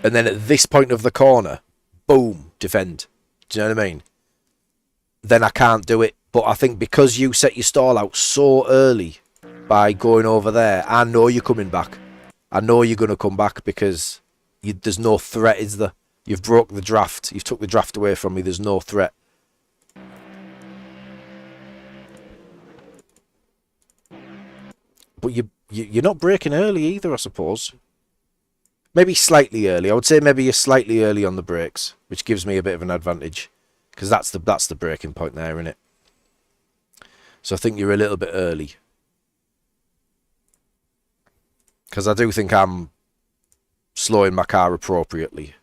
and then at this point of the corner, boom, defend. Do you know what I mean? Then I can't do it. But I think because you set your stall out so early by going over there, I know you're coming back. I know you're going to come back because there's no threat, is there? You've broke the draft. You've took the draft away from me. There's no threat. But you're not braking early either, I suppose. Maybe slightly early. I would say maybe you're slightly early on the brakes, which gives me a bit of an advantage. Because that's the braking point there, isn't it? So I think you're a little bit early. Because I do think I'm slowing my car appropriately.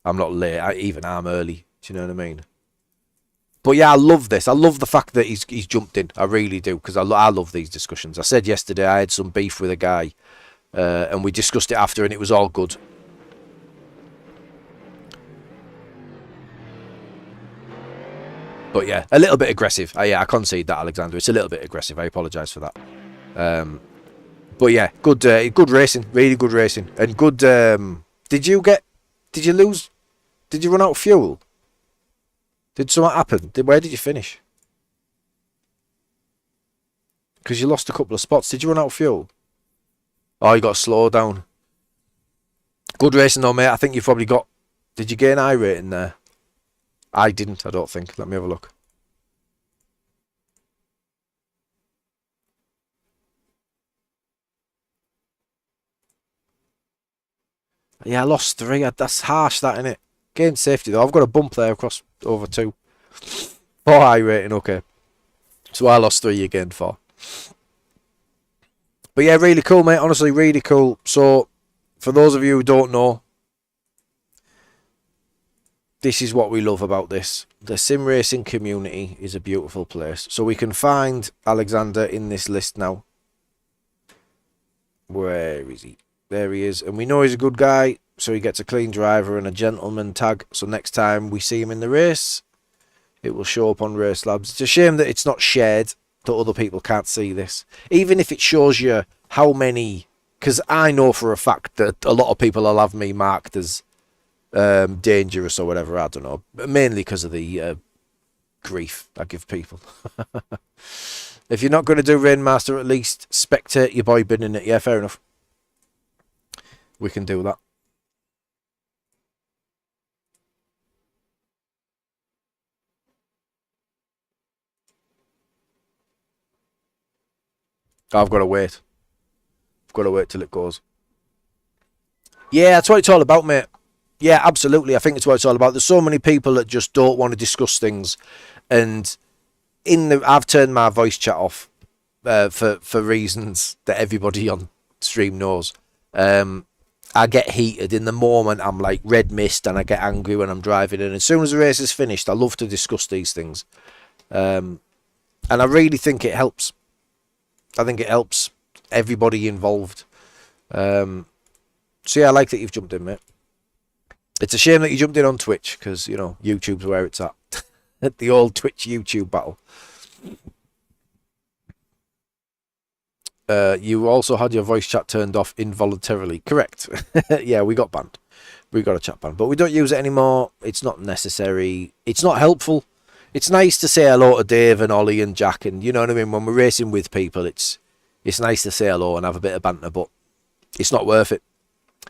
I'm not late. I'm early. Do you know what I mean? But yeah, I love this. I love the fact that he's jumped in. I really do. Because I love these discussions. I said yesterday I had some beef with a guy. And we discussed it after and it was all good. But yeah, a little bit aggressive. I concede that, Alexander. It's a little bit aggressive. I apologise for that. But yeah, good racing. Really good racing. And good... Did you lose... Did you run out of fuel? Did something happen? Where did you finish? Because you lost a couple of spots. Did you run out of fuel? Oh, you got to slow down. Good racing though, mate. I think you've probably got... Did you gain iRating there? I didn't, I don't think. Let me have a look. Yeah, I lost 3. That's harsh, that, innit? Gained safety though. I've got a bump there across over 2. 4 iRating, okay. So I lost 3, you gained 4. But yeah, really cool, mate. Honestly, really cool. So, for those of you who don't know, this is what we love about this. The sim racing community is a beautiful place. So we can find Alexander in this list now. Where is he? There he is. And we know he's a good guy. So he gets a clean driver and a gentleman tag. So next time we see him in the race, it will show up on Race Labs. It's a shame that it's not shared, that other people can't see this. Even if it shows you how many... Because I know for a fact that a lot of people will have me marked as dangerous or whatever. I don't know. Mainly because of the grief I give people. If you're not going to do Rainmaster, at least spectate your boy binning it. Yeah, fair enough. We can do that. I've got to wait. I've got to wait till it goes. Yeah, that's what it's all about, mate. Yeah, absolutely. I think it's what it's all about. There's so many people that just don't want to discuss things, and I've turned my voice chat off for reasons that everybody on stream knows. I get heated in the moment. I'm like red mist, and I get angry when I'm driving. And as soon as the race is finished, I love to discuss these things, and I really think it helps. I think it helps everybody involved. So yeah, I like that you've jumped in, mate. It's a shame that you jumped in on Twitch, because, you know, YouTube's where it's at. At the old Twitch-YouTube battle. You also had your voice chat turned off involuntarily. Correct. Yeah, we got banned. We got a chat ban. But we don't use it anymore. It's not necessary. It's not helpful. It's nice to say hello to Dave and Ollie and Jack, and you know what I mean? When we're racing with people, it's nice to say hello and have a bit of banter, but it's not worth it.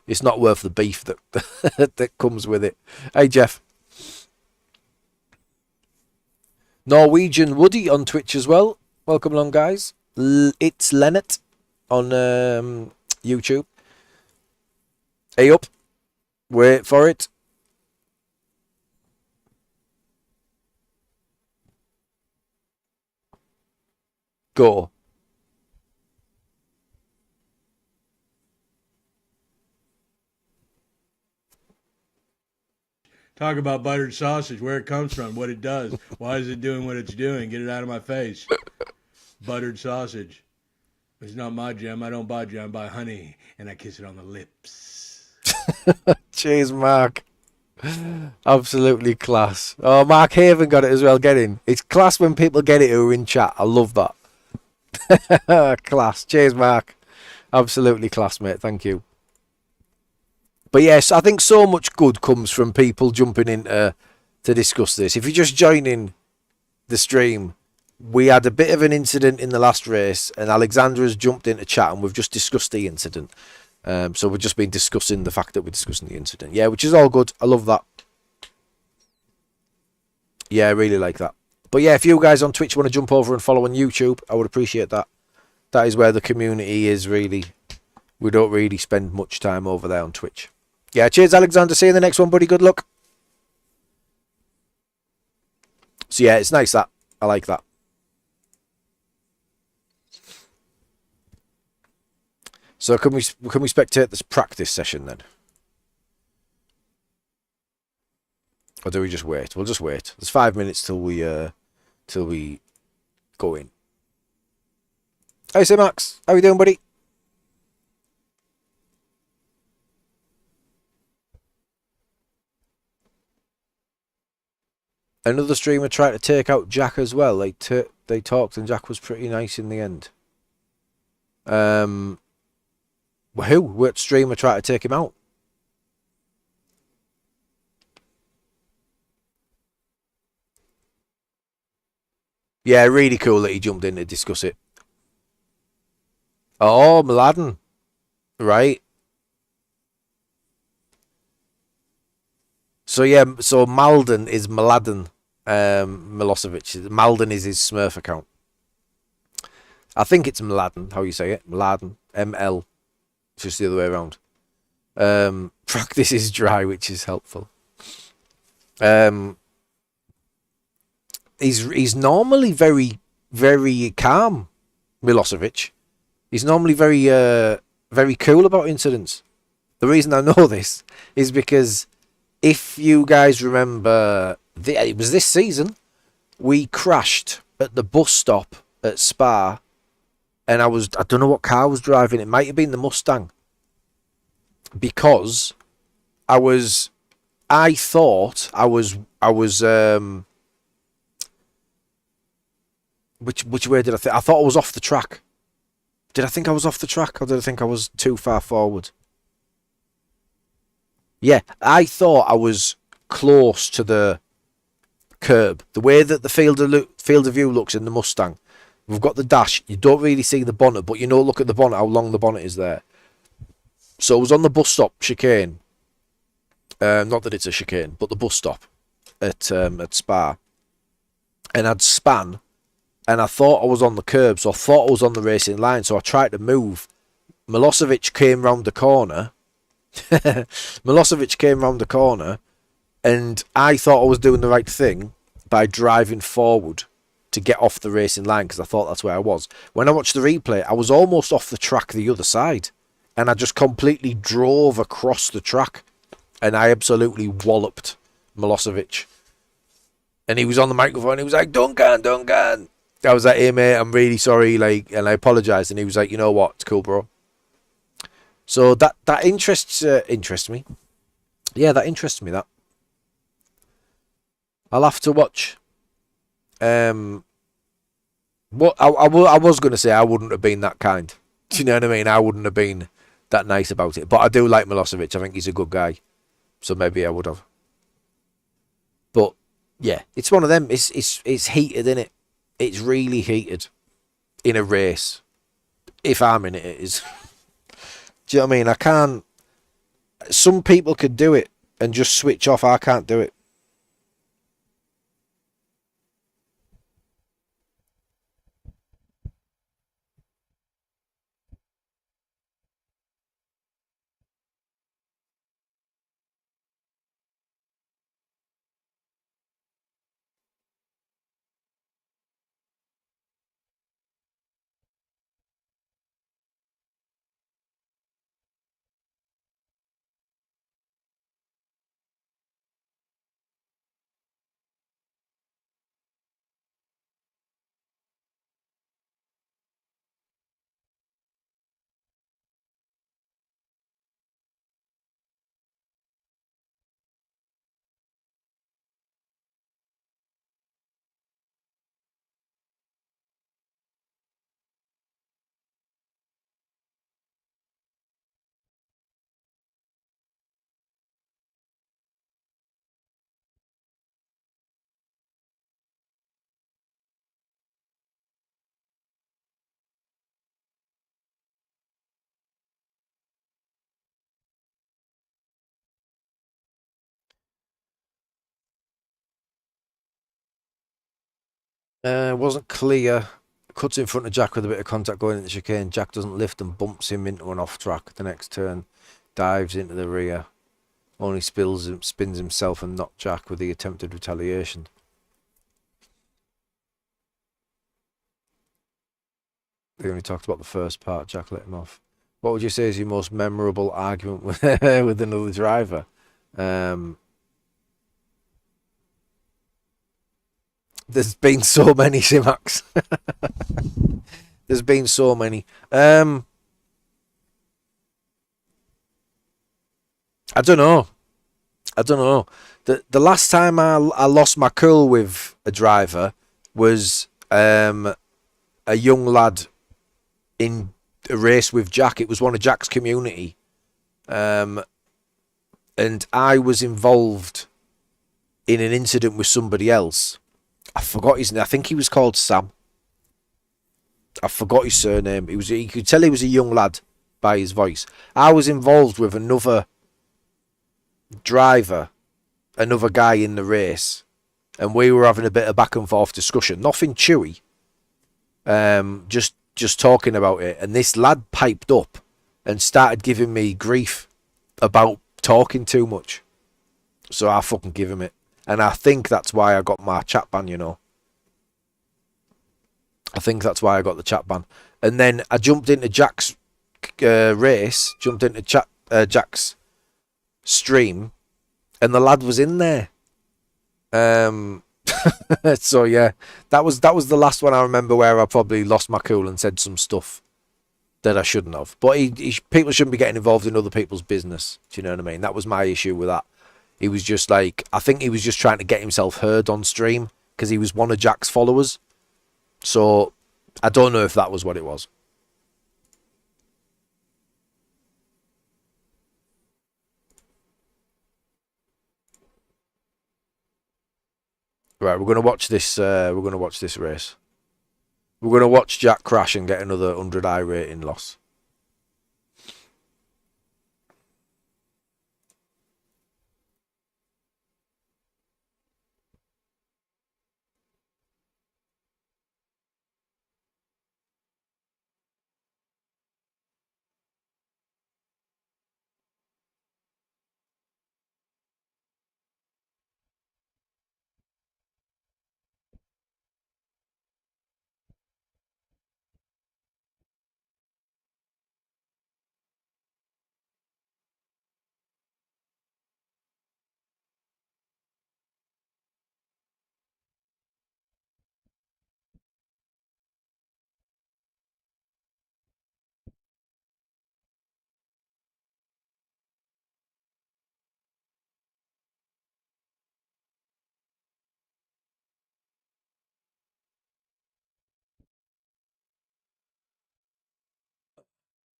It's not worth the beef that that comes with it. Hey, Jeff. Norwegian Woody on Twitch as well. Welcome along, guys. It's Lennart on YouTube. Hey up. Wait for it. Go. Talk about buttered sausage, where it comes from, what it does. Why is it doing what it's doing? Get it out of my face. Buttered sausage. It's not my jam. I don't buy jam. I buy honey, and I kiss it on the lips. Cheers, Mark. Absolutely class. Oh, Mark Haven got it as well. Get in. It's class when people get it who are in chat. I love that. Class. Cheers, Mark. Absolutely class, mate. Thank you. But yes, I think so much good comes from people jumping in to discuss this. If you're just joining the stream, we had a bit of an incident in the last race, and Alexandra has jumped into chat, and we've just discussed the incident. So we've just been discussing the fact that we're discussing the incident. Yeah, which is all good. I love that. Yeah, I really like that. But yeah, if you guys on Twitch want to jump over and follow on YouTube, I would appreciate that. That is where the community is really. We don't really spend much time over there on Twitch. Yeah, cheers, Alexander. See you in the next one, buddy. Good luck. So yeah, it's nice that. I like that. So can we spectate this practice session then? Or do we just wait? We'll just wait. There's 5 minutes till we go in. Hey, say Max, how you doing, buddy? Another streamer tried to take out Jack as well. They talked, and Jack was pretty nice in the end. What streamer tried to take him out? Yeah, really cool that he jumped in to discuss it. Oh, Mladen. Right. So yeah, so Malden is Mladen Milosevic. Malden is his Smurf account. I think it's Mladen, how you say it. Mladen. ML. It's just the other way around. Practice is dry, which is helpful. He's normally very, very calm, Milosevic. He's normally very very cool about incidents. The reason I know this is because if you guys remember, it was this season, we crashed at the bus stop at Spa, and I don't know what car I was driving. It might have been the Mustang, because I thought I was which way did I think? I thought I was off the track. Did I think I was off the track, or did I think I was too far forward? Yeah, I thought I was close to the curb. The way that the field of view looks in the Mustang, we've got the dash. You don't really see the bonnet, but you know, look at the bonnet, how long the bonnet is there. So I was on the bus stop chicane. Not that it's a chicane, but the bus stop at Spa, and I'd span and I thought I was on the curb, so I thought I was on the racing line, so I tried to move. Milosevic came round the corner. Milosevic came round the corner, and I thought I was doing the right thing by driving forward to get off the racing line, because I thought that's where I was. When I watched the replay, I was almost off the track the other side, and I just completely drove across the track, and I absolutely walloped Milosevic. And he was on the microphone, he was like, Duncan. I was like, hey mate, I'm really sorry, like, and I apologised, and he was like, you know what, it's cool, bro. So that interests me. Yeah, that interests me, that. I'll have to watch. What I was going to say, I wouldn't have been that kind. Do you know what I mean? I wouldn't have been that nice about it. But I do like Milosevic. I think he's a good guy. So maybe I would have. But yeah, it's one of them. It's heated, isn't it? It's really heated in a race. If I'm in it, it is. Do you know what I mean? I can't. Some people could do it and just switch off. I can't do it. Wasn't clear. Cuts in front of Jack with a bit of contact going into the chicane. Jack doesn't lift and bumps him into an off track. The next turn, dives into the rear. Only spins himself and not Jack with the attempted retaliation. They only talked about the first part. Jack let him off. What would you say is your most memorable argument with another driver? There's been so many, Simax. There's been so many. I don't know. The last time I lost my cool with a driver was a young lad in a race with Jack. It was one of Jack's community. And I was involved in an incident with somebody else. I forgot his name. I think he was called Sam. I forgot his surname. You could tell he was a young lad by his voice. I was involved with another driver, another guy in the race, and we were having a bit of back and forth discussion. Nothing chewy. Just talking about it. And this lad piped up and started giving me grief about talking too much. So I fucking give him it. And I think that's why I got my chat ban, you know. I think that's why I got the chat ban. And then I jumped into Jack's race, jumped into Jack's stream, and the lad was in there. So yeah, that was the last one I remember where I probably lost my cool and said some stuff that I shouldn't have. But people shouldn't be getting involved in other people's business. Do you know what I mean? That was my issue with that. He was just like, I think he was just trying to get himself heard on stream because he was one of Jack's followers. So I don't know if that was what it was. Right, we're gonna watch this. We're gonna watch this race. We're gonna watch Jack crash and get another 100 iRating loss.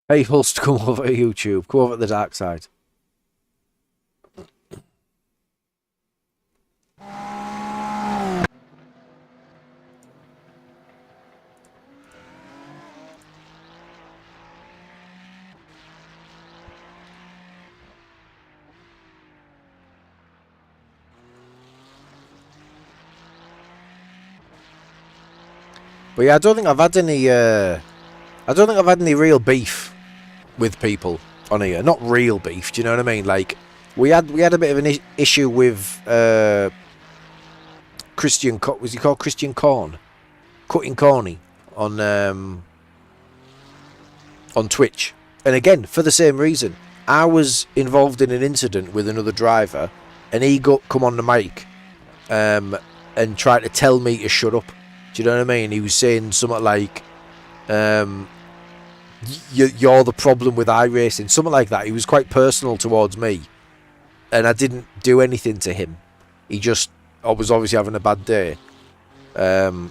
Hey, Hulst, come over to YouTube. Come over to the dark side. But yeah, I don't think I've had any. I don't think I've had any real beef with people on here. Not real beef. Do you know what I mean? Like we had a bit of an issue with Christian. Was he called Christian Corn? Cutting Corny on Twitch, and again for the same reason. I was involved in an incident with another driver, and he come on the mic, and tried to tell me to shut up. Do you know what I mean? He was saying something like, "You're the problem with iRacing," something like that. He was quite personal towards me, and I didn't do anything to him. He just, I was obviously having a bad day, and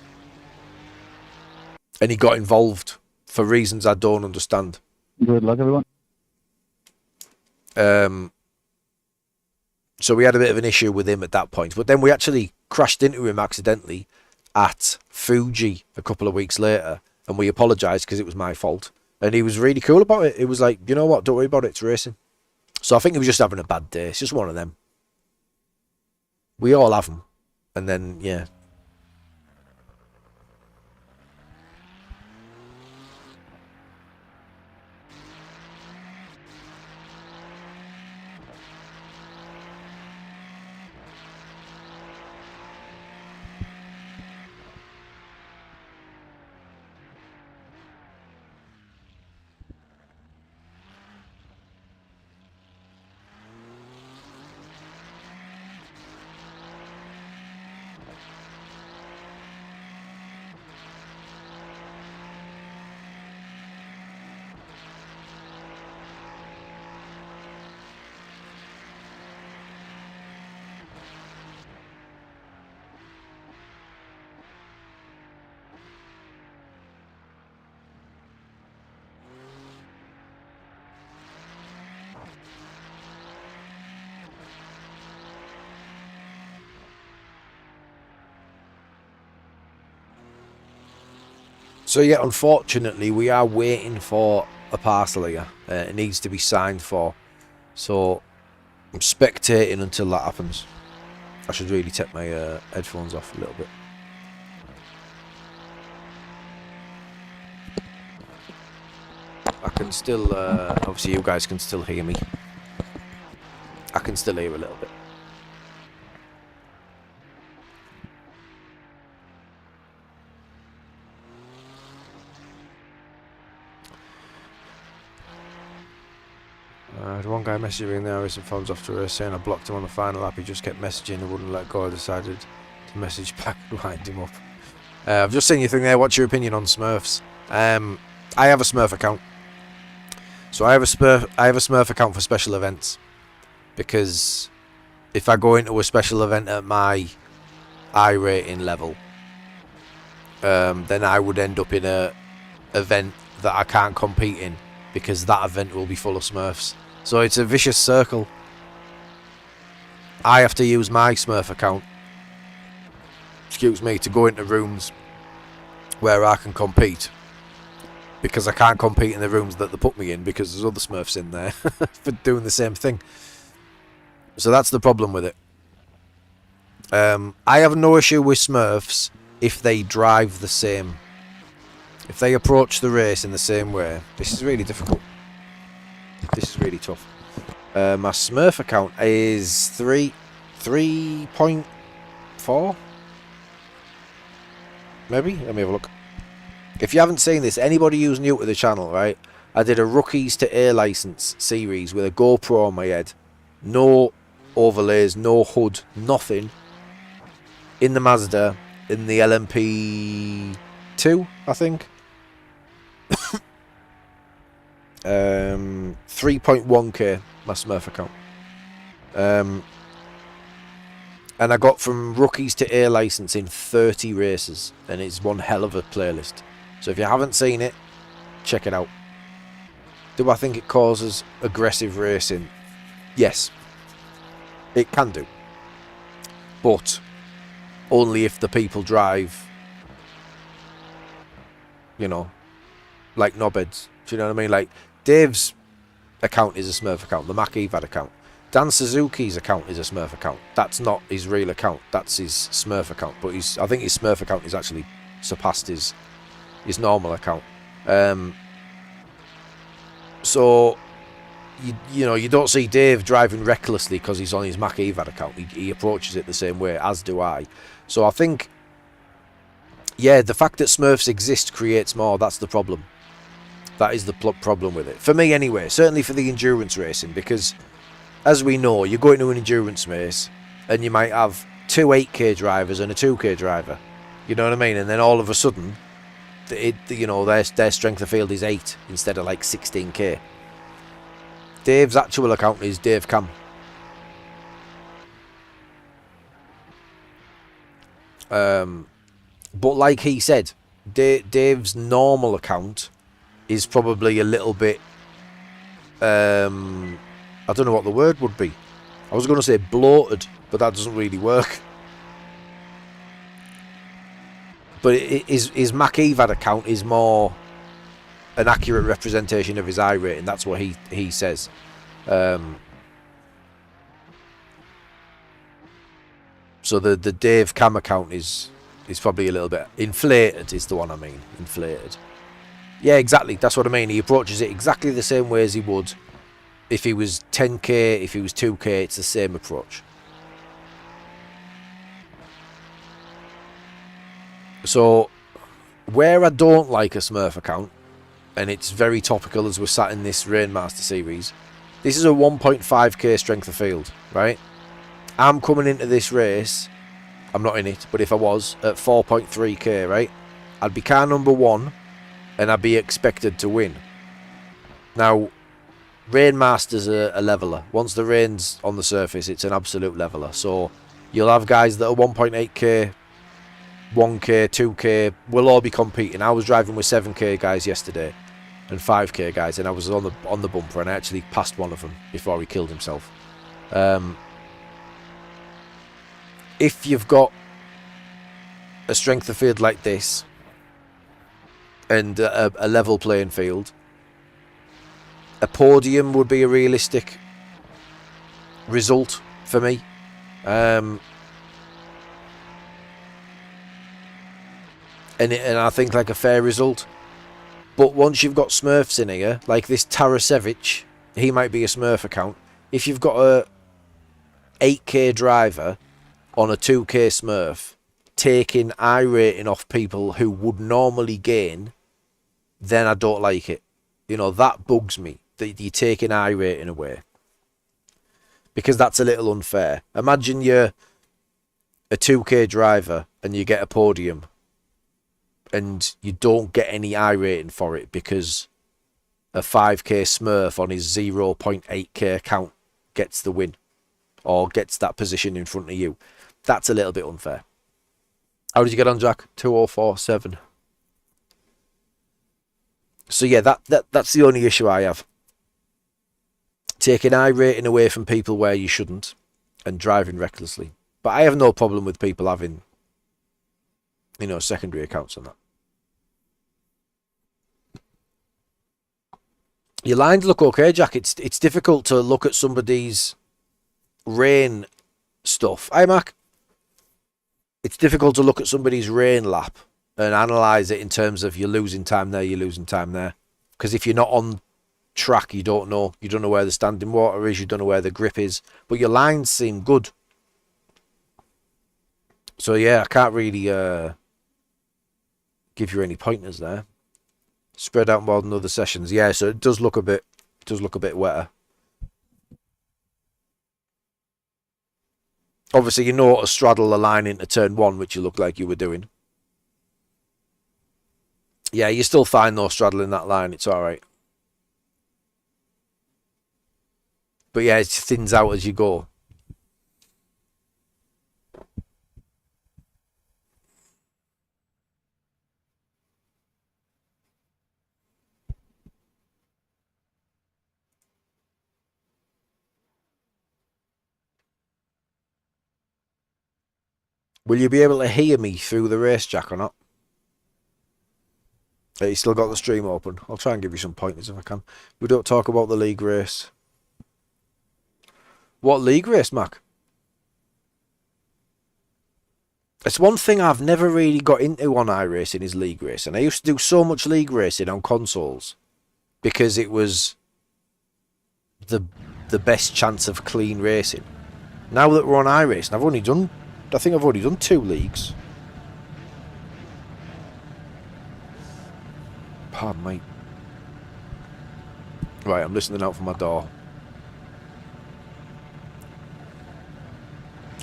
he got involved for reasons I don't understand. Good luck, everyone. So we had a bit of an issue with him at that point, but then we actually crashed into him accidentally at Fuji a couple of weeks later, and we apologised because it was my fault, and he was really cool about it. It was like, you know what, don't worry about it, it's racing. So I think he was just having a bad day. It's just one of them. We all have them, and then yeah. So yeah, unfortunately, we are waiting for a parcel here. It needs to be signed for. So I'm spectating until that happens. I should really take my headphones off a little bit. I can still, obviously you guys can still hear me. I can still hear a little bit. The one guy messaging me in the iRacing forums after a race saying I blocked him on the final lap. He just kept messaging and wouldn't let go. I decided to message back and wind him up. I've just seen your thing there. What's your opinion on Smurfs? I have a Smurf account. So I have a Smurf account for special events, because if I go into a special event at my iRating level, then I would end up in a event that I can't compete in, because that event will be full of Smurfs. So it's a vicious circle. I have to use my Smurf account, excuse me, to go into rooms where I can compete, because I can't compete in the rooms that they put me in, because there's other Smurfs in there for doing the same thing. So that's the problem with it. I have no issue with Smurfs if they drive the same. If they approach the race in the same way. This is really difficult. This is really tough. My Smurf account is 3.4? Maybe? Let me have a look. If you haven't seen this, anybody who's new to the channel, right? I did a Rookies to A license series with a GoPro on my head. No overlays, no HUD, nothing. In the Mazda, in the LMP2, I think. 3.1k my Smurf account. And I got from Rookies to A license in 30 races, and it's one hell of a playlist. So if you haven't seen it, check it out. Do I think it causes aggressive racing? Yes, it can do. But only if the people drive, you know, like knobheads. Do you know what I mean? Like, Dave's account is a Smurf account. The Mac Evad account. Dan Suzuki's account is a Smurf account. That's not his real account. That's his Smurf account. But I think his Smurf account is actually surpassed his normal account. So, you know, you don't see Dave driving recklessly because he's on his Mac Evad account. He approaches it the same way, as do I. So I think, yeah, the fact that Smurfs exist creates more. That's the problem. That is the problem with it. For me, anyway. Certainly for the endurance racing, because, as we know, you go into an endurance race and you might have 2 8K drivers and a 2K driver. You know what I mean? And then all of a sudden, you know, their strength of field is 8 instead of like 16K. Dave's actual account is Dave Cam. But like he said, Dave's normal account is probably a little bit, I don't know what the word would be. I was going to say bloated, but that doesn't really work. But his Mac Evad account is more an accurate representation of his iRating. That's what he says. So the Dave Cam account is probably a little bit inflated, is the one I mean. Inflated. Yeah, exactly. That's what I mean. He approaches it exactly the same way as he would if he was 10K, if he was 2K. It's the same approach. So, where I don't like a Smurf account, and it's very topical as we're sat in this Rainmaster series, this is a 1.5k strength of field, right? I'm coming into this race, I'm not in it, but if I was, at 4.3k, right? I'd be car number 1, and I'd be expected to win. Now, Rainmaster's a leveler. Once the rain's on the surface, it's an absolute leveler. So, you'll have guys that are 1.8k, 1k, 2k, we'll all be competing. I was driving with 7k guys yesterday and 5k guys, and I was on the bumper, and I actually passed one of them before he killed himself. If you've got a strength of field like this and a level playing field, a podium would be a realistic result for me. And I think like a fair result. But once you've got Smurfs in here, like this Tarasevic, he might be a Smurf account. If you've got a 8k driver on a 2k Smurf, taking iRating off people who would normally gain, then I don't like it. You know, that bugs me, that you're taking iRating away. Because that's a little unfair. Imagine you're a 2k driver and you get a podium, and you don't get any iRating for it because a 5k Smurf on his 0.8k account gets the win or gets that position in front of you. That's a little bit unfair. How did you get on, Jack? 2047. So yeah, that's the only issue I have. Taking iRating away from people where you shouldn't and driving recklessly. But I have no problem with people having, you know, secondary accounts on that. Your lines look okay, Jack. It's difficult to look at somebody's rain stuff. Hi, Mac. It's difficult to look at somebody's rain lap and analyse it in terms of you're losing time there, you're losing time there. Because if you're not on track, you don't know. You don't know where the standing water is, you don't know where the grip is. But your lines seem good. So yeah, I can't really give you any pointers there. Spread out more than other sessions. Yeah, so it does look a bit wetter. Obviously, you know how to straddle the line into turn 1, which you look like you were doing. Yeah, you're still fine though, straddling that line. It's alright. But yeah, it thins out as you go. Will you be able to hear me through the race, Jack, or not? You still got the stream open. I'll try and give you some pointers if I can. We don't talk about the league race. What league race, Mac? It's one thing I've never really got into on iRacing is league racing. I used to do so much league racing on consoles because it was the best chance of clean racing. Now that we're on iRacing, I think I've already done 2 leagues. Pardon me. Right, I'm listening out for my door.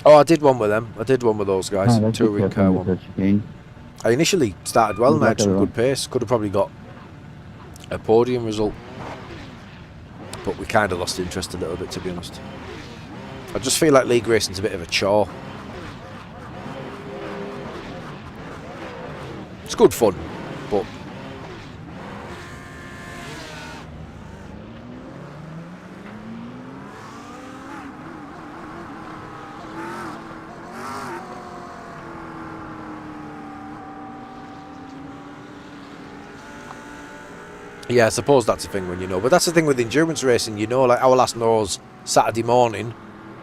Oh, I did one with them. I did one with those guys. Touring car one. I initially started well and I had some good pace. Could have probably got a podium result. But we kind of lost interest a little bit, to be honest. I just feel like league racing's a bit of a chore. It's good fun, but... Yeah, I suppose that's the thing when you know. But that's the thing with endurance racing, you know, like our last Nose Saturday morning,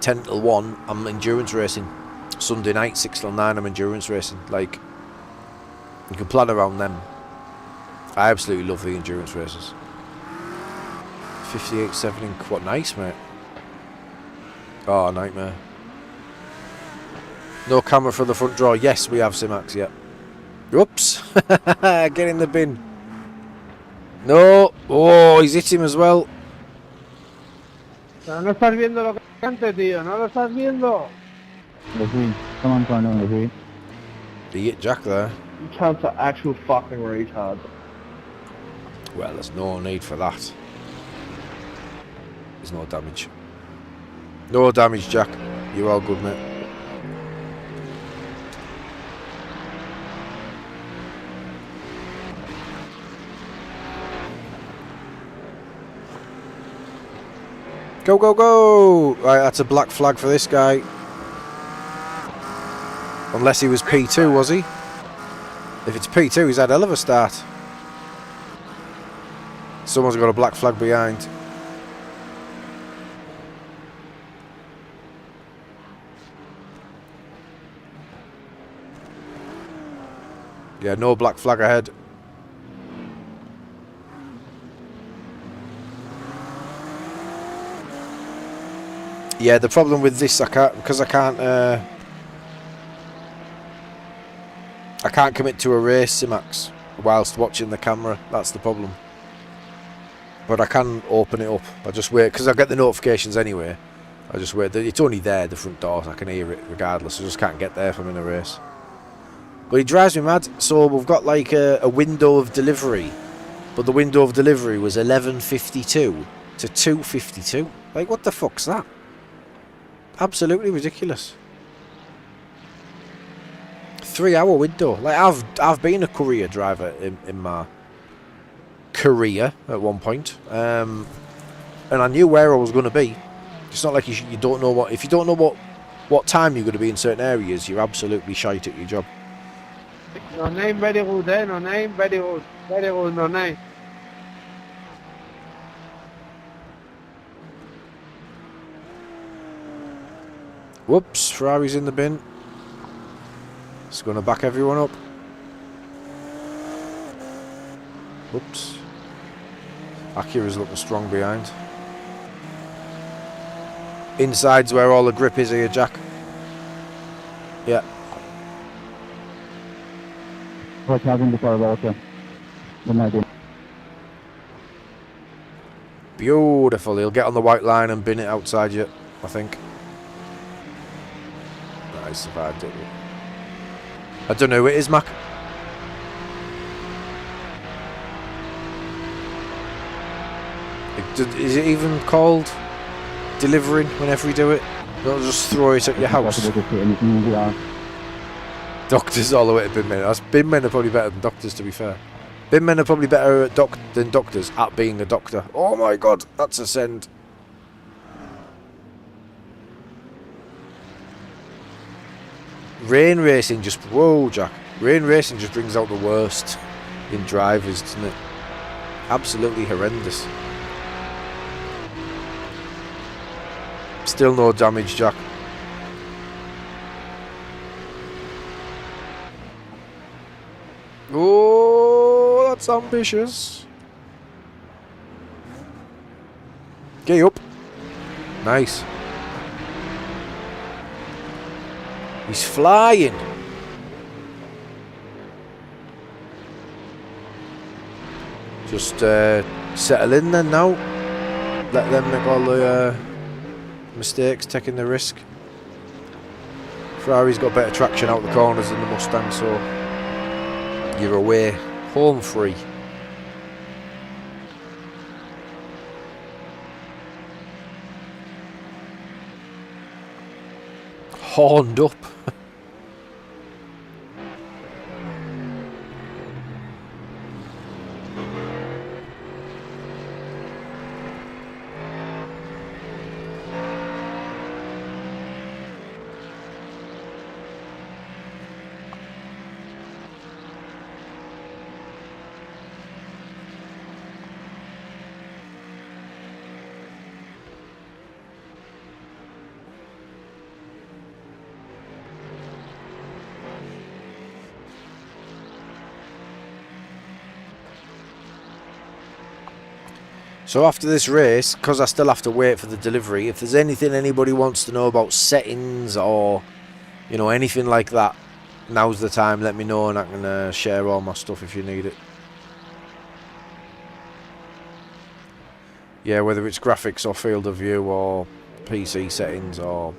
10 till 1, I'm endurance racing. Sunday night, 6 till 9, I'm endurance racing. Like, you can plan around them. I absolutely love the endurance races. 58.7 in quad. Nice, mate. Oh, nightmare. No camera for the front draw. Yes, we have Simax, yeah. Whoops. Get in the bin. No. Oh, he's hit him as well. No estás viendo lo que antes, tío. No lo estás viendo. Come on, Corno. He hit Jack there. You count to actual fucking retard. Well, there's no need for that. There's no damage. No damage, Jack. You're all good, mate. Go, go, go! Right, that's a black flag for this guy. Unless he was P2, was he? If it's P2, he's had a hell of a start. Someone's got a black flag behind. Yeah, no black flag ahead. Yeah, the problem with this, I can't commit to a race, Simax, whilst watching the camera. That's the problem. But I can open it up. I just wait, because I get the notifications anyway. I just wait. It's only there, the front door. I can hear it regardless. I just can't get there if I'm in a race. But it drives me mad. So we've got like a window of delivery. But the window of delivery was 11:52 to 2:52. Like, what the fuck's that? Absolutely ridiculous. 3-hour window. Like, I've been a courier driver in my career at one point, and I knew where I was going to be. It's not like you don't know what. If you don't know what time you're going to be in certain areas, you're absolutely shite at your job. No name very good, eh? No name very good. Very good, no name. Whoops, Ferrari's in the bin. It's going to back everyone up. Whoops. Acura's looking strong behind. Inside's where all the grip is here, Jack. Yeah. What's happening before Volta? Beautiful. He'll get on the white line and bin it outside you, I think. I survived it. I don't know who it is, Mac. Is it even called delivering whenever you do it? Don't just throw it at your house. Doctors all the way to bin men. Bin men are probably better than doctors, to be fair. Bin men are probably better than doctors at being a doctor. Oh my god, that's a send. Rain racing just... Whoa, Jack. Rain racing just brings out the worst in drivers, doesn't it? Absolutely horrendous. Still no damage, Jack. Oh, that's ambitious. Get up. Nice. He's flying. Just settle in then now. Let them make all the mistakes, taking the risk. Ferrari's got better traction out the corners than the Mustang, so you're away, home free. Horned up. So after this race, because I still have to wait for the delivery, if there's anything anybody wants to know about settings or, you know, anything like that, now's the time. Let me know and I can share all my stuff if you need it. Yeah, whether it's graphics or field of view or PC settings or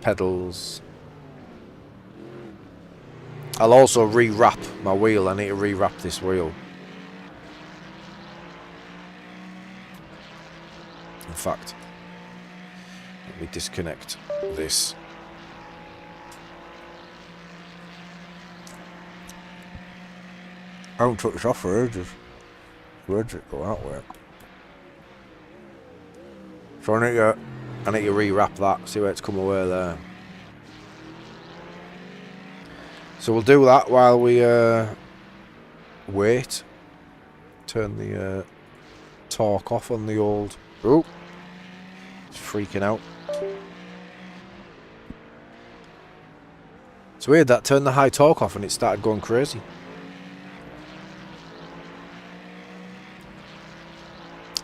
pedals. I'll also re-wrap my wheel. I need to re-wrap this wheel. In fact, let me disconnect this. I haven't took this off for ages. Where did it go out with? So I need to re-wrap that, see where it's come away there. So we'll do that while we wait. Turn the torque off on the old... Oh! It's freaking out. It's weird that turned the high torque off and it started going crazy.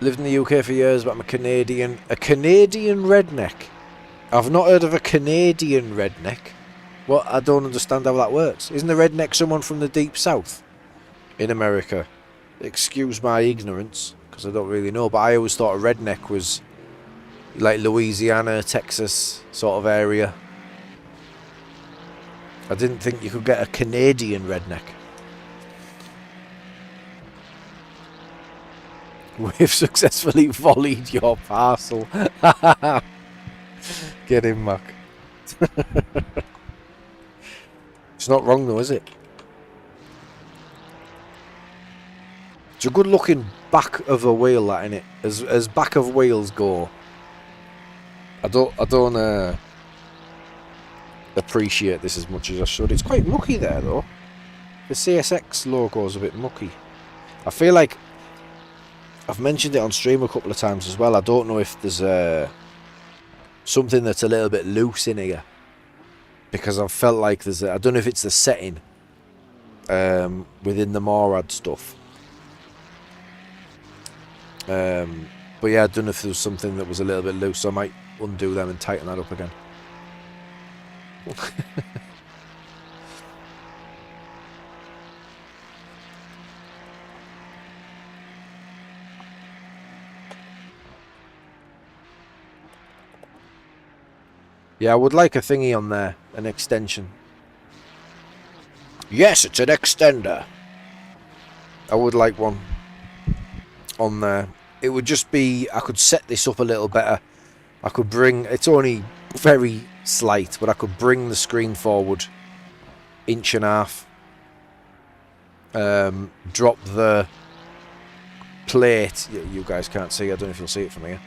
Lived in the UK for years, but I'm a Canadian redneck. I've not heard of a Canadian redneck. Well, I don't understand how that works. Isn't a redneck someone from the deep south in America? Excuse my ignorance, because I don't really know, but I always thought a redneck was like Louisiana, Texas sort of area. I didn't think you could get a Canadian redneck. We've successfully volleyed your parcel. Get in, Mac. It's not wrong though, is it? It's a good looking back of a wheel, that, innit? As back of wheels go. I don't appreciate this as much as I should. It's quite mucky there though. The CSX logo is a bit mucky. I feel like I've mentioned it on stream a couple of times as well. I don't know if there's something that's a little bit loose in here, because I've felt like there's I don't know if it's the setting within the Morad stuff. But yeah, I don't know if there was something that was a little bit loose, so I might undo them and tighten that up again. Yeah, I would like a thingy on there, an extension. Yes, it's an extender. I would like one on there. It would just be, I could set this up a little better. I could bring, it's only very slight, but I could bring the screen forward 1.5 inches. Drop the plate. You guys can't see, I don't know if you'll see it from here.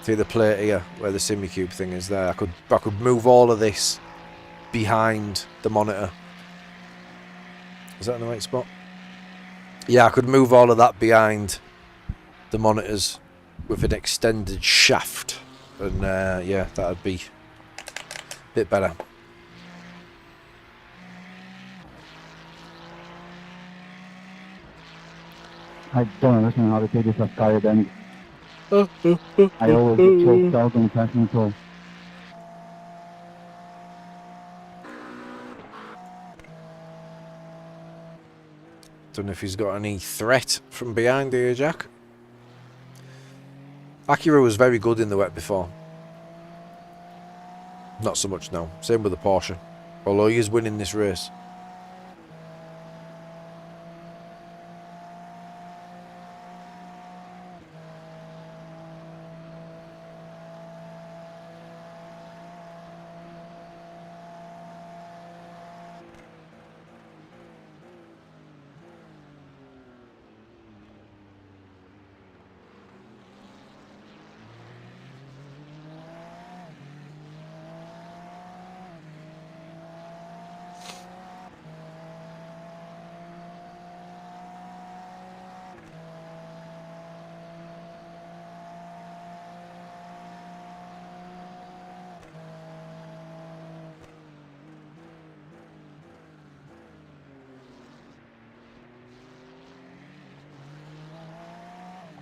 See the plate here where the SimiCube thing is there. I could move all of this behind the monitor. Is that in the right spot? Yeah, I could move all of that behind the monitors with an extended shaft, and yeah, that'd be a bit better. I don't understand how to take this off tire then. I always get choked out on traction control. Don't know if he's got any threat from behind here, Jack. Acura was very good in the wet before. Not so much now. Same with the Porsche. Although he is winning this race.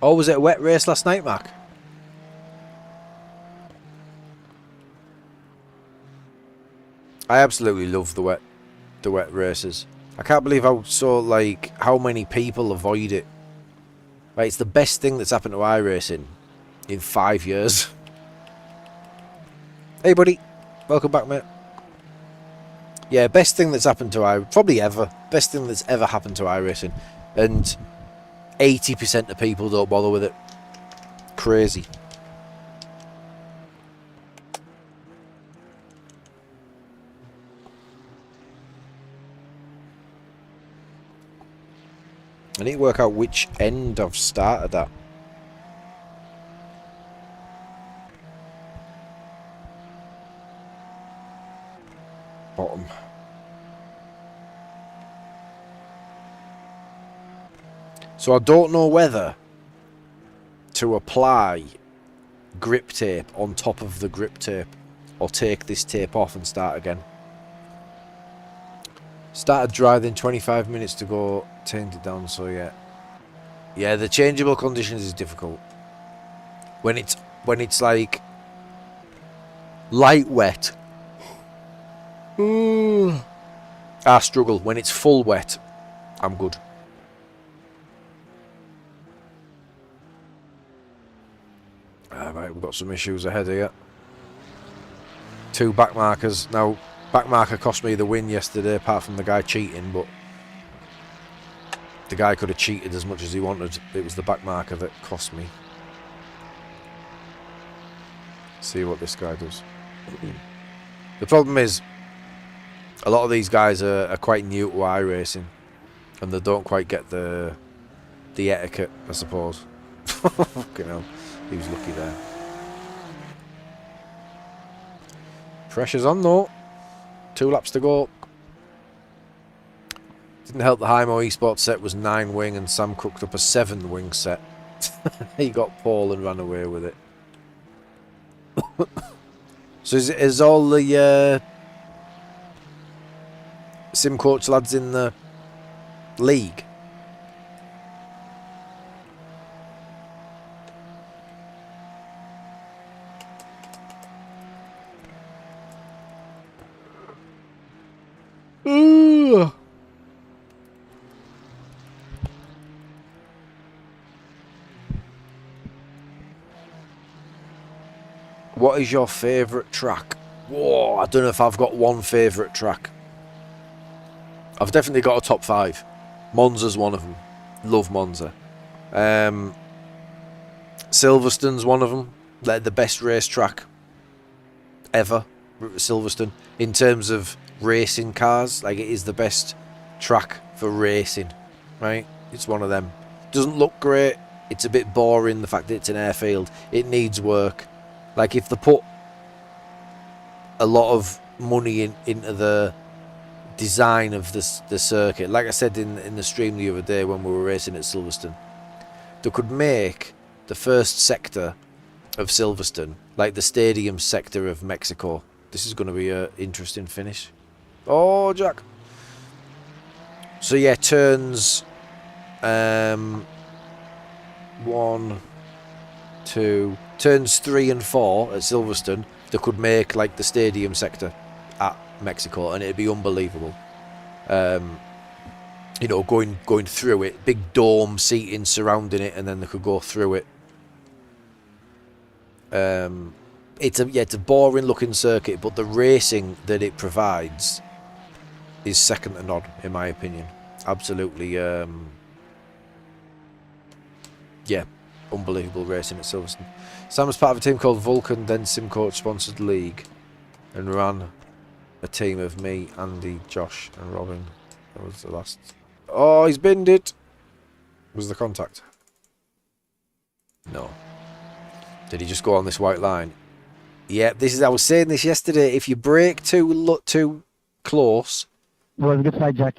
Oh, was it a wet race last night, Mark? I absolutely love the wet races. I can't believe how many people avoid it. Like, it's the best thing that's happened to iRacing in 5 years. Hey, buddy. Welcome back, mate. Yeah, best thing that's happened to probably ever. Best thing that's ever happened to iRacing. And 80% of people don't bother with it. Crazy. I need to work out which end I've started at. Bottom. So I don't know whether to apply grip tape on top of the grip tape or take this tape off and start again. Started driving 25 minutes to go, turned it down, so yeah. Yeah, the changeable conditions is difficult. When it's like light wet. I struggle. When it's full wet, I'm good. Right, we've got some issues ahead here. 2 back markers. Now, back marker cost me the win yesterday, apart from the guy cheating, but the guy could have cheated as much as he wanted. It was the back marker that cost me. See what this guy does. The problem is, a lot of these guys are quite new to iRacing, and they don't quite get the etiquette, I suppose. Fucking hell. He was lucky there. Pressure's on though. 2 laps to go. Didn't help the Hymo Esports set was 9 wing and Sam cooked up a 7 wing set. He got Paul and ran away with it. So is all the sim coach lads in the league? What is your favourite track? Whoa, I don't know if I've got one favourite track. I've definitely got a top 5. Monza's one of them. Love Monza. Silverstone's one of them. They're the best race track ever. Silverstone. In terms of racing cars, like, it is the best track for racing. Right? It's one of them. Doesn't look great. It's a bit boring, the fact that it's an airfield. It needs work. Like, if they put a lot of money into the design of the circuit. Like I said in the stream the other day when we were racing at Silverstone, they could make the first sector of Silverstone like the stadium sector of Mexico. This is going to be an interesting finish. Oh, Jack. So yeah, turns 1, 2, turns 3 and 4 at Silverstone, they could make like the stadium sector at Mexico, and it'd be unbelievable. You know, going through it, big dome seating surrounding it, and then they could go through it. It's a boring looking circuit, but the racing that it provides is second to none, in my opinion. Absolutely, yeah, unbelievable racing at Silverstone. Sam was part of a team called Vulcan, then Simcoach sponsored league, and ran a team of me, Andy, Josh, and Robin. That was the last. Oh, he's binned it. Was the contact? No. Did he just go on this white line? Yeah, this is. I was saying this yesterday. If you brake too close. It was a good fight, Jack.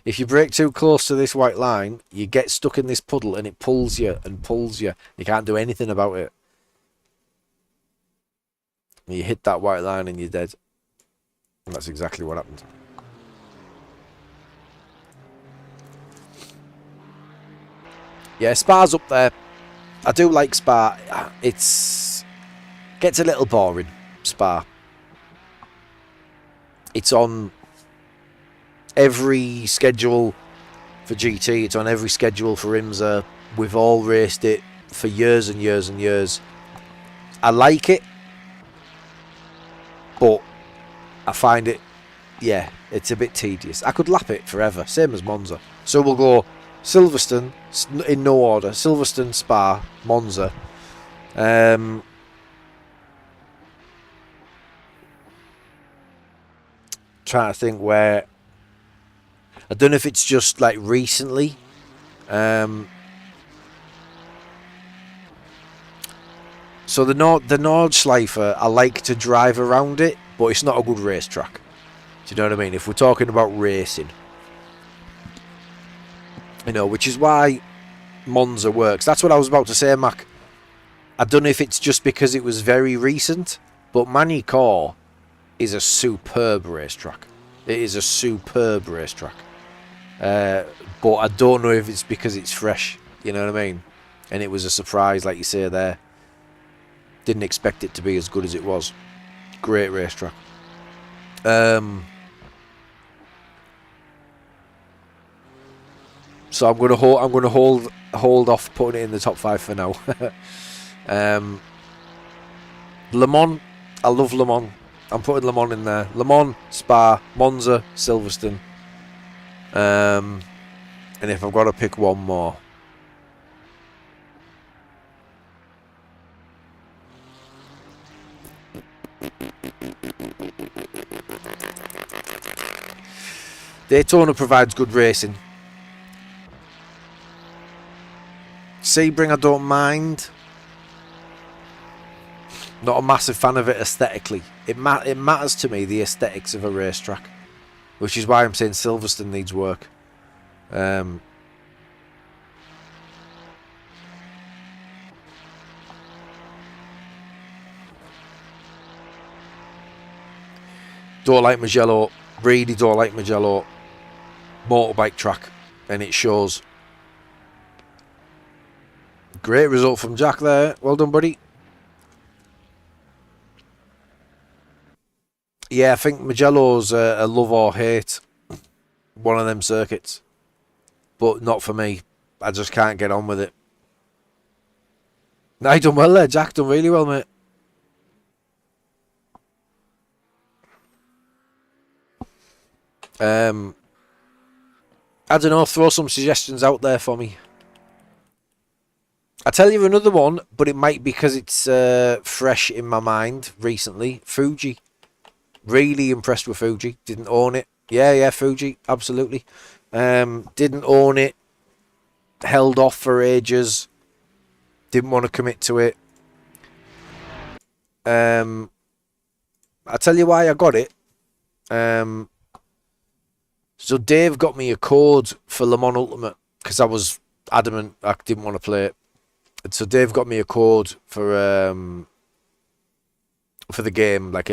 If you brake too close to this white line, you get stuck in this puddle and it pulls you and pulls you. You can't do anything about it. You hit that white line and you're dead. And that's exactly what happened. Yeah, Spa's up there. I do like Spa. It's gets a little boring, Spa. It's on every schedule for GT. It's on every schedule for IMSA. We've all raced it for years and years and years. I like it, but I find it, yeah, it's a bit tedious. I could lap it forever, same as Monza. So we'll go Silverstone, in no order, Silverstone, Spa, Monza. Trying to think where. I don't know if it's just like recently. So the Nordschleife, I like to drive around it, but it's not a good racetrack. Do you know what I mean? If we're talking about racing. You know, which is why Monza works. That's what I was about to say, Mac. I don't know if it's just because it was very recent, but Magny-Cours is a superb racetrack. It is a superb racetrack. But I don't know if it's because it's fresh. You know what I mean? And it was a surprise, like you say there. Didn't expect it to be as good as it was. Great racetrack. So I'm gonna hold off putting it in the top 5 for now. Le Mans, I love Le Mans. I'm putting Le Mans in there. Le Mans, Spa, Monza, Silverstone. And if I've got to pick one more, Daytona provides good racing. Sebring I don't mind. Not a massive fan of it aesthetically. It matters to me, the aesthetics of a racetrack, which is why I'm saying Silverstone needs work. Don't like Mugello. Really don't like Mugello. Motorbike track, and it shows. Great result from Jack there. Well done, buddy. Yeah, I think Mugello's a love or hate. One of them circuits. But not for me. I just can't get on with it. No, you done well there, Jack. Done really well, mate. I don't know, throw some suggestions out there for me. I'll tell you another one, but it might be because it's fresh in my mind recently. Fuji. Really impressed with Fuji. Didn't own it. Yeah, Fuji. Absolutely. Didn't own it. Held off for ages. Didn't want to commit to it. I'll tell you why I got it. So Dave got me a code for Le Mans Ultimate because I was adamant I didn't want to play it. And so Dave got me a code for the game, like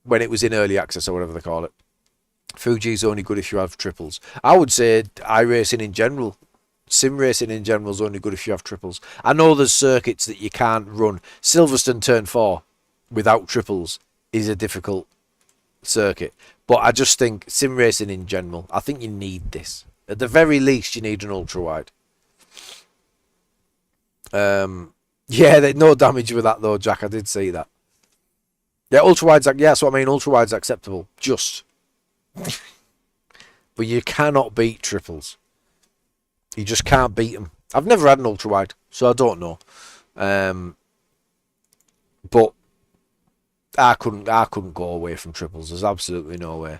when it was in early access or whatever they call it. Fuji's only good if you have triples. I would say iRacing in general, sim racing in general is only good if you have triples. I know there's circuits that you can't run. Silverstone Turn 4 without triples is a difficult circuit. But I just think sim racing in general, I think you need this. At the very least, you need an ultra wide. Yeah, there's no damage with that though, Jack. I did see that. Yeah, ultra wide's that's what I mean. Ultra wide's acceptable, just. But you cannot beat triples. You just can't beat them. I've never had an ultra wide, so I don't know. But I couldn't go away from triples. There's absolutely no way.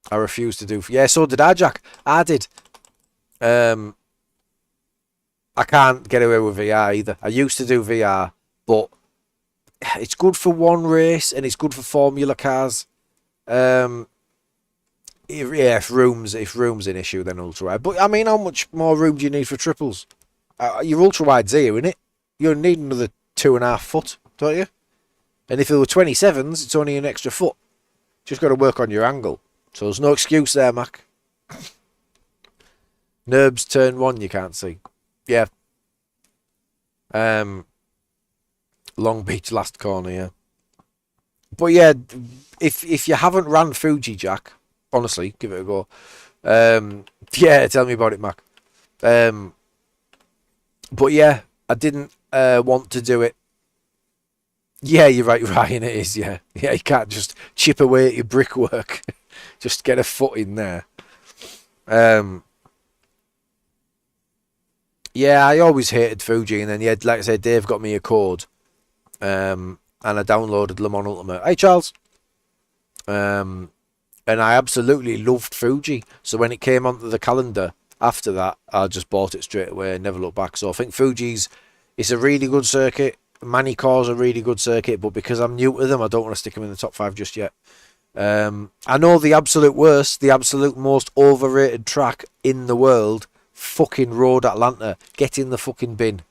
I refuse to do. Yeah, so did I, Jack. I did. I can't get away with VR either. I used to do VR, but it's good for one race and it's good for formula cars. If room's an issue, then ultra wide. But I mean, how much more room do you need for triples? Your ultra wide's here, isn't it? You need another 2.5 foot, don't you? And if there were 27s, it's only an extra foot. Just got to work on your angle. So there's no excuse there, Mac. Nurbs Turn 1 you can't see. Yeah. Long Beach last corner, yeah. But yeah, if you haven't ran Fuji, Jack, honestly, give it a go. Yeah, tell me about it, Mac. But yeah, I didn't want to do it. Yeah, you're right, Ryan, it is, yeah. Yeah, you can't just chip away at your brickwork. Just get a foot in there. Yeah, I always hated Fuji, and then yeah, like I said, Dave got me a code, and I downloaded Le Mans Ultimate. Hey, Charles. And I absolutely loved Fuji. So when it came onto the calendar after that, I just bought it straight away and never looked back. So I think it's a really good circuit. Manicor's a really good circuit, but because I'm new to them, I don't want to stick them in the top 5 just yet. I know the absolute worst, the absolute most overrated track in the world, fucking Road Atlanta. Get in the fucking bin.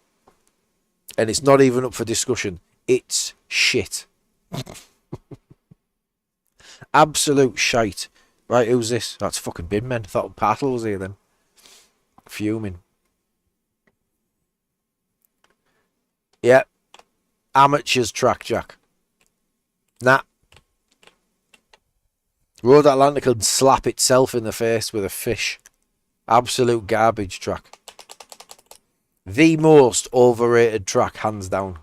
And it's not even up for discussion. It's shit. Absolute shite. Right, who's this? That's fucking bin men. Thought Patel was here then. Fuming. Yeah. Amateurs track, Jack. Nah. Road Atlanta could slap itself in the face with a fish. Absolute garbage track. The most overrated track, hands down.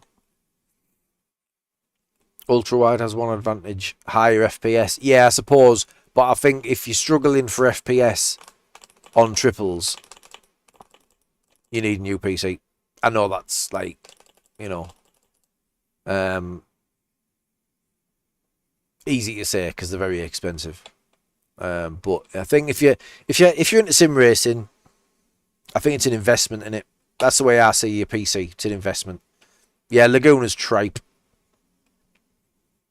Ultra wide has one advantage. Higher FPS. Yeah, I suppose. But I think if you're struggling for FPS on triples, you need a new PC. I know that's like, you know, easy to say because they're very expensive. But I think if you're into sim racing, I think it's an investment in it. That's the way I see your PC. It's an investment. Yeah, Laguna's tripe.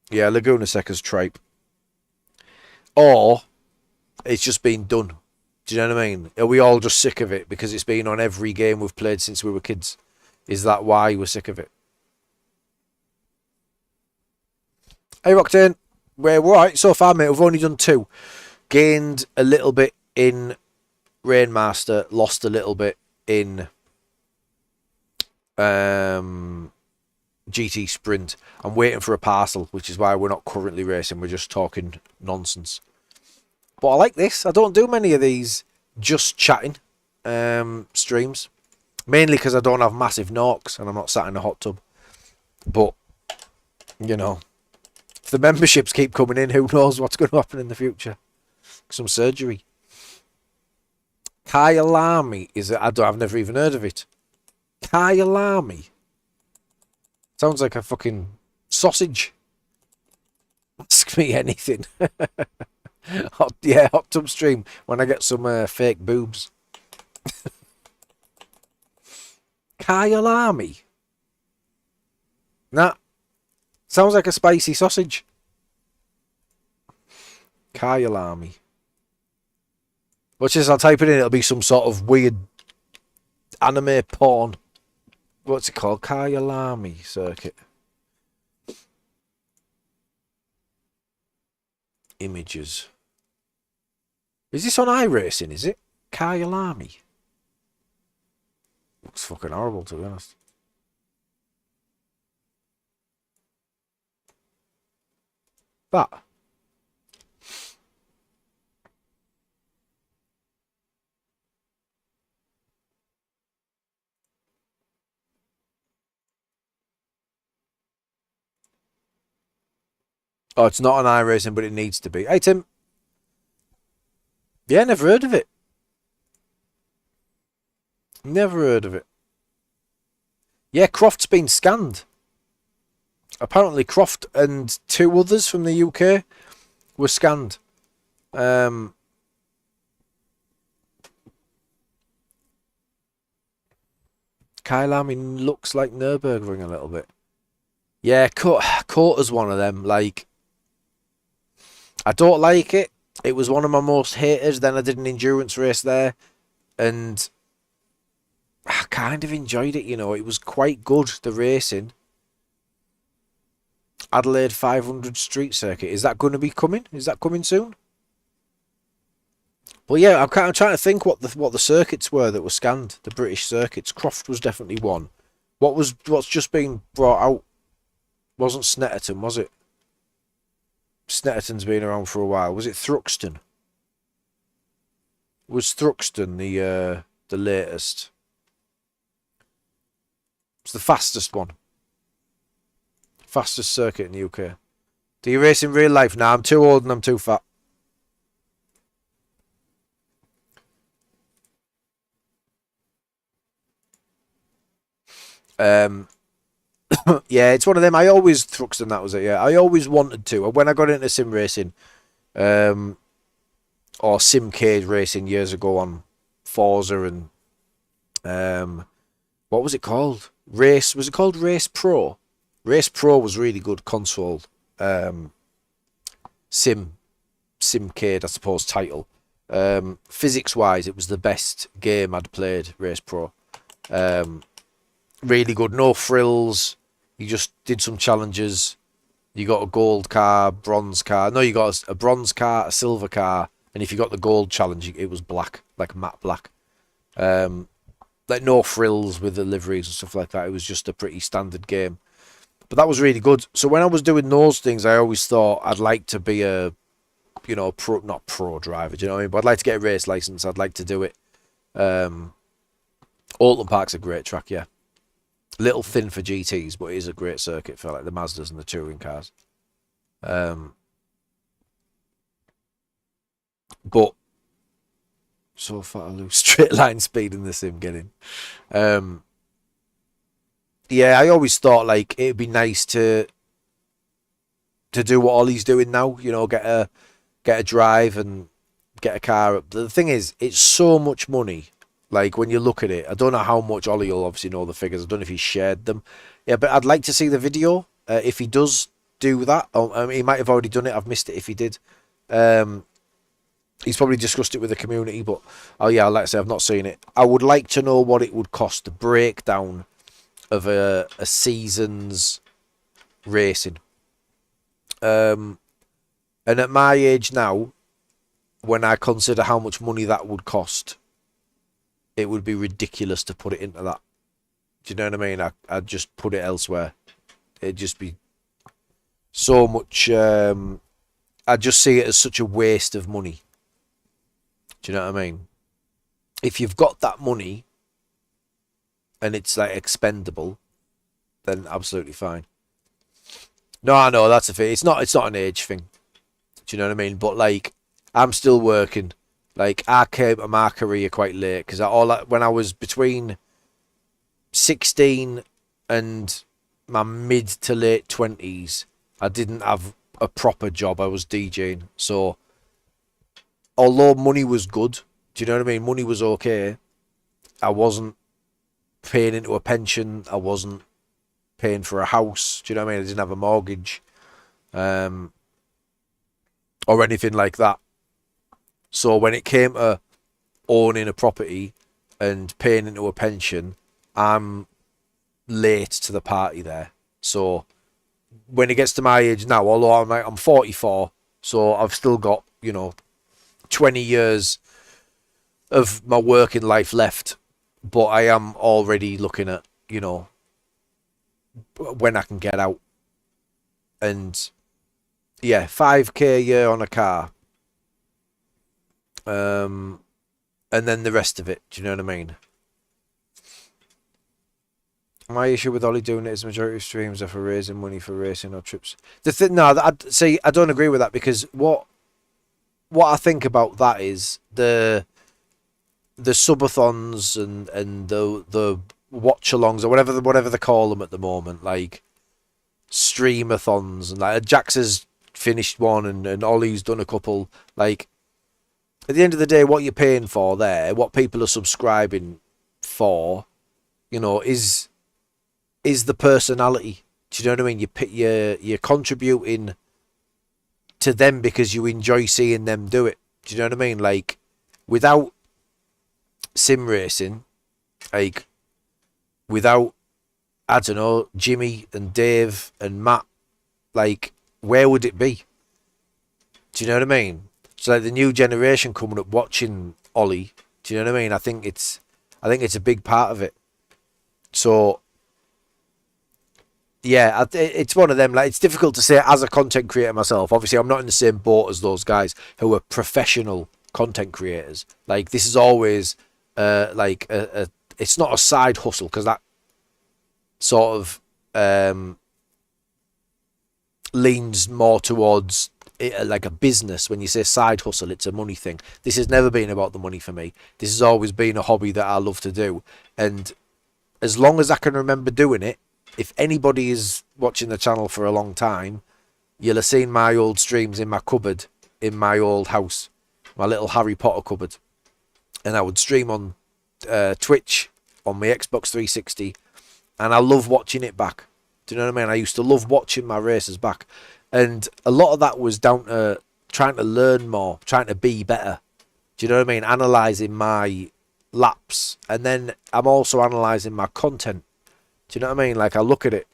Yeah, Laguna Seca's tripe. Or it's just been done. Do you know what I mean? Are we all just sick of it because it's been on every game we've played since we were kids? Is that why we're sick of it? Hey, Rockton. We're right so far, mate. We've only done 2. Gained a little bit in Rainmaster. Lost a little bit in GT Sprint. I'm waiting for a parcel, which is why we're not currently racing. We're just talking nonsense. But I like this. I don't do many of these just chatting streams. Mainly because I don't have massive knocks and I'm not sat in a hot tub. But, you know, if the memberships keep coming in, who knows what's going to happen in the future. Some surgery. Kyalami is it? I've never even heard of it. Kyalami. Sounds like a fucking sausage. Ask me anything. Hot tub stream when I get some fake boobs. Kyalami. Nah. Sounds like a spicy sausage. Kyalami. Watch this, I'll type it in, it'll be some sort of weird anime porn. What's it called? Kyalami circuit. Images. Is this on iRacing, is it? Kyalami. Looks fucking horrible, to be honest. That. Oh, it's not on iRacing, but it needs to be. Hey, Tim. Yeah, never heard of it. Never heard of it. Yeah, Croft's been scanned. Apparently Croft and 2 others from the UK were scanned. Kyalami looks like Nurburgring a little bit. Yeah, Cota's one of them. Like, I don't like it. It was one of my most hated. Then I did an endurance race there, and I kind of enjoyed it, you know. It was quite good, the racing. Adelaide 500 street circuit. Is that going to be coming? Is that coming soon? Well, yeah, I'm trying to think what the circuits were that were scanned. The British circuits. Croft was definitely one. What's just been brought out? Wasn't Snetterton, was it? Snetterton's been around for a while. Was it Thruxton? Was Thruxton the latest? It's the fastest one. Fastest circuit in the UK. Do you race in real life? Nah, I'm too old and I'm too fat. Yeah, it's one of them. I always Thruxton, that was it. Yeah, I always wanted to. When I got into sim racing, or simcade racing years ago on Forza and what was it called? Was it called Race Pro? Race Pro was really good console simcade, I suppose, title. Physics wise, it was the best game I'd played. Race Pro, really good. No frills. You just did some challenges. You got a gold car, bronze car. No, you got a bronze car, a silver car, and if you got the gold challenge, it was black, like matte black. Like no frills with the liveries and stuff like that. It was just a pretty standard game. But that was really good. So when I was doing those things, I always thought I'd like to be a, you know, not pro driver, do you know what I mean? But I'd like to get a race license. I'd like to do it. Alton Park's a great track, yeah. Little thin for GTs, but it is a great circuit for like the Mazdas and the touring cars. But so far I lose straight line speed in the sim getting. Yeah, I always thought like it'd be nice to do what Ollie's doing now, you know, get a drive and get a car. The thing is, it's so much money. Like, when you look at it, I don't know how much. Ollie will obviously know the figures. I don't know if he shared them. Yeah, but I'd like to see the video. If he does do that, he might have already done it. I've missed it if he did. He's probably discussed it with the community, but, oh yeah, like I say, I've not seen it. I would like to know what it would cost, the breakdown of a season's racing. And at my age now, when I consider how much money that would cost, it would be ridiculous to put it into that. Do you know what I mean? I'd just put it elsewhere. It'd just be so much. I just see it as such a waste of money. Do you know what I mean? If you've got that money and it's like expendable, then absolutely fine. No, I know that's a thing. It's not an age thing. Do you know what I mean? But like, I'm still working. Like, I came to my career quite late because when I was between 16 and my mid to late 20s, I didn't have a proper job. I was DJing. So, although money was good, do you know what I mean? Money was okay. I wasn't paying into a pension. I wasn't paying for a house. Do you know what I mean? I didn't have a mortgage, or anything like that. So when it came to owning a property and paying into a pension, I'm late to the party there. So when it gets to my age now, although I'm 44, so I've still got, 20 years of my working life left, but I am already looking at, when I can get out. And yeah, 5k a year on a car. And then the rest of it, do you know what I mean? My issue with Ollie doing it is majority of streams are for raising money for racing or trips. I don't agree with that, because what I think about that is the subathons and the watch-alongs, or whatever they call them at the moment, like streamathons, and like Jax has finished one and Ollie's done a couple. Like, at the end of the day, what you're paying for there, what people are subscribing for, is the personality. Do you know what I mean? You're contributing to them because you enjoy seeing them do it. Do you know what I mean? Like, without sim racing, like, without, I don't know, Jimmy and Dave and Matt, like, where would it be? Do you know what I mean? So like the new generation coming up watching Ollie, do you know what I mean? I think it's a big part of it. So yeah, it's one of them. Like, it's difficult to say as a content creator myself. Obviously, I'm not in the same boat as those guys who are professional content creators. Like, this is always like it's not a side hustle, because that sort of leans more towards like a business. When you say side hustle, it's a money thing. This has never been about the money for me. This has always been a hobby that I love to do, and as long as I can remember doing it, if anybody is watching the channel for a long time, you'll have seen my old streams in my cupboard in my old house, my little Harry Potter cupboard, and I would stream on Twitch on my Xbox 360, and I love watching it back. Do you know what I mean? I used to love watching my races back, and a lot of that was down to trying to learn more, trying to be better. Do you know what I mean? Analysing my laps, and then I'm also analysing my content. Do you know what I mean? Like, I look at it.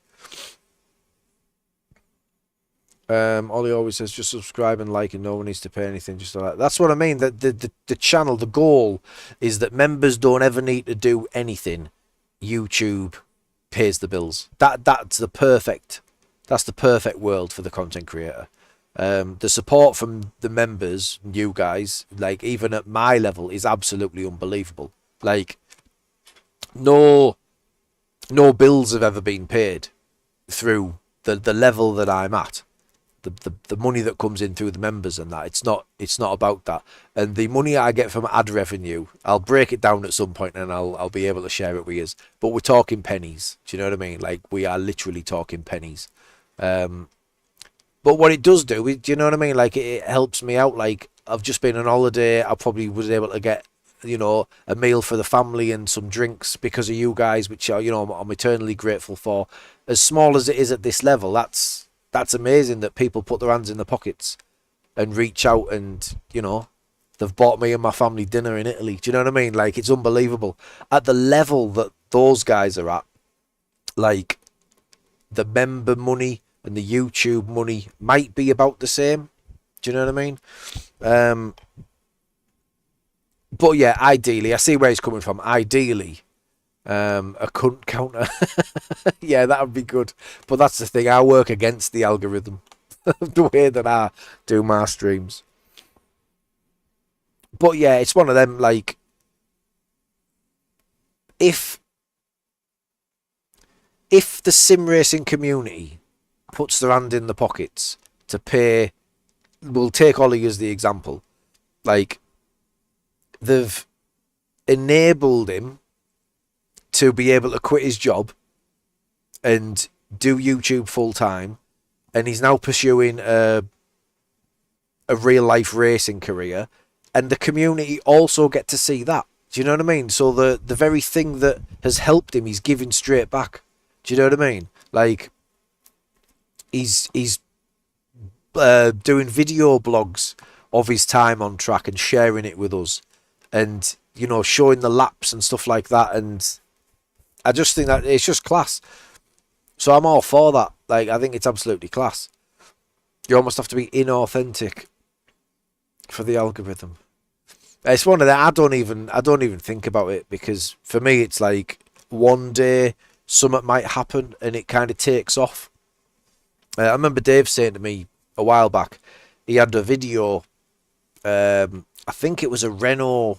Ollie always says just subscribe and like, and no one needs to pay anything. Just like that. That's what I mean. The channel, the goal is that members don't ever need to do anything. YouTube pays the bills. That's the perfect world for the content creator. The support from the members, you guys, like, even at my level, is absolutely unbelievable. Like, no bills have ever been paid through the level that I'm at. The money that comes in through the members and that, it's not about that. And the money I get from ad revenue, I'll break it down at some point and I'll be able to share it with you. But we're talking pennies. Do you know what I mean? Like, we are literally talking pennies. But what it does do, do you know what I mean? Like, it helps me out. Like, I've just been on holiday. I probably was able to get, a meal for the family and some drinks because of you guys, which I'm eternally grateful for. As small as it is at this level, that's amazing that people put their hands in their pockets and reach out, and they've bought me and my family dinner in Italy. Do you know what I mean? Like, it's unbelievable at the level that those guys are at. Like, the member money and the YouTube money might be about the same. Do you know what I mean? But yeah, ideally, I see where he's coming from. Ideally, a cunt counter. Yeah, that would be good. But that's the thing. I work against the algorithm, the way that I do my streams. But yeah, it's one of them. Like, if the sim racing community puts their hand in the pockets to pay, we'll take Ollie as the example. Like, they've enabled him to be able to quit his job and do YouTube full time, and he's now pursuing a real life racing career, and the community also get to see that. Do you know what I mean? So the very thing that has helped him, he's giving straight back. Do you know what I mean? Like, he's doing video blogs of his time on track and sharing it with us, and you know, showing the laps and stuff like that. And I just think that it's just class. So I'm all for that. Like, I think it's absolutely class. You almost have to be inauthentic for the algorithm. It's one of the I don't even think about it, because for me it's like one day something might happen and it kind of takes off. I remember Dave saying to me a while back, he had a video. I think it was a Renault.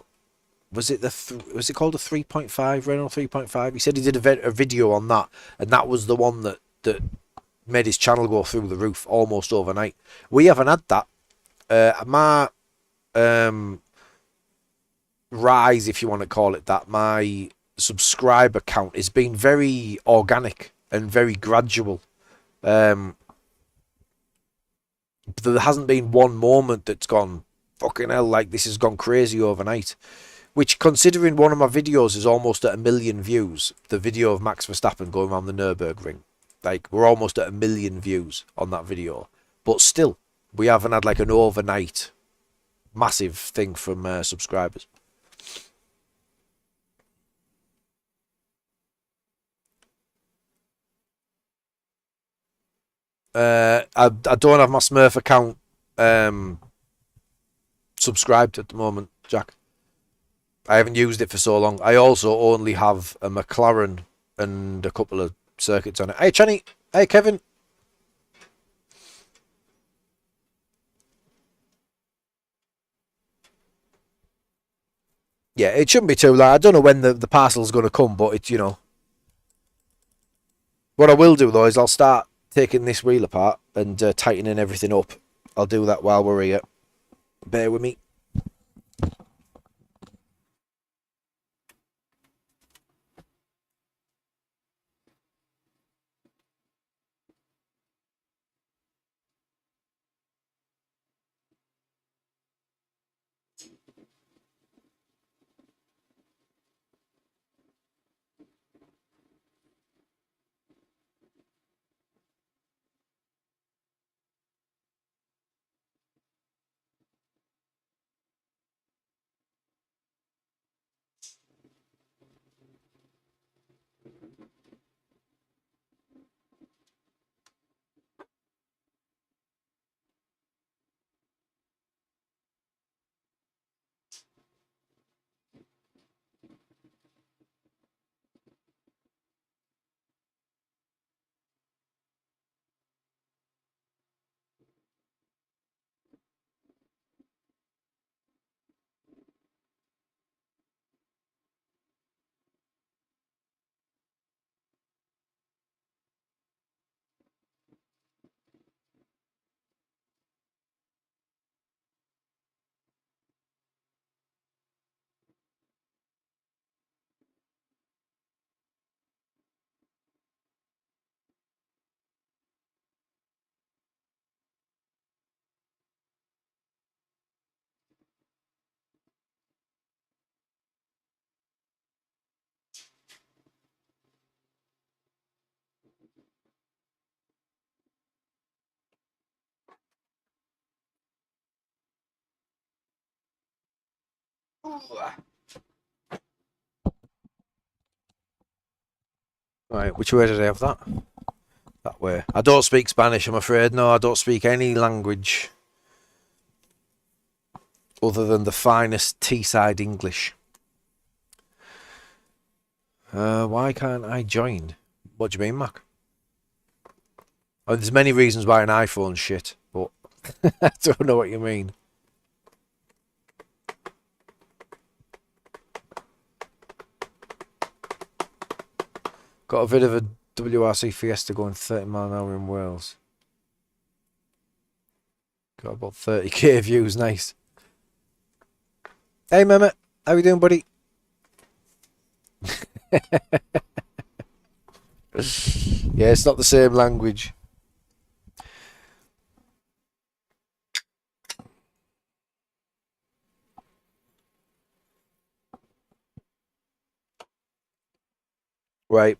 Was it was it called a 3.5 Renault 3.5? He said he did a video on that, and that was the one that made his channel go through the roof almost overnight. We haven't had that. My rise, if you want to call it that, my subscriber count has been very organic and very gradual. There hasn't been one moment that's gone, fucking hell, like this has gone crazy overnight. Which, considering one of my videos is almost at 1 million views, the video of Max Verstappen going around the Nurburgring, like, we're almost at 1 million views on that video. But still, we haven't had like an overnight massive thing from subscribers. I don't have my Smurf account subscribed at the moment, Jack. I haven't used it for so long. I also only have a McLaren and a couple of circuits on it. Hey, Channy. Hey, Kevin. Yeah, it shouldn't be too late. I don't know when the parcel's going to come, but it's, you know. What I will do, though, is I'll start taking this wheel apart and tightening everything up. I'll do that while we're here. Bear with me. Right, which way did I have that? That way. I don't speak Spanish, I'm afraid. No, I don't speak any language other than the finest Teesside English. Why can't I join? What do you mean, Mac? Oh, there's many reasons why an iPhone's shit, but I don't know what you mean. Got a bit of a WRC Fiesta going 30 mile an hour in Wales. Got about 30k views, nice. Hey, Mehmet, how you doing, buddy? Yeah, it's not the same language. Right.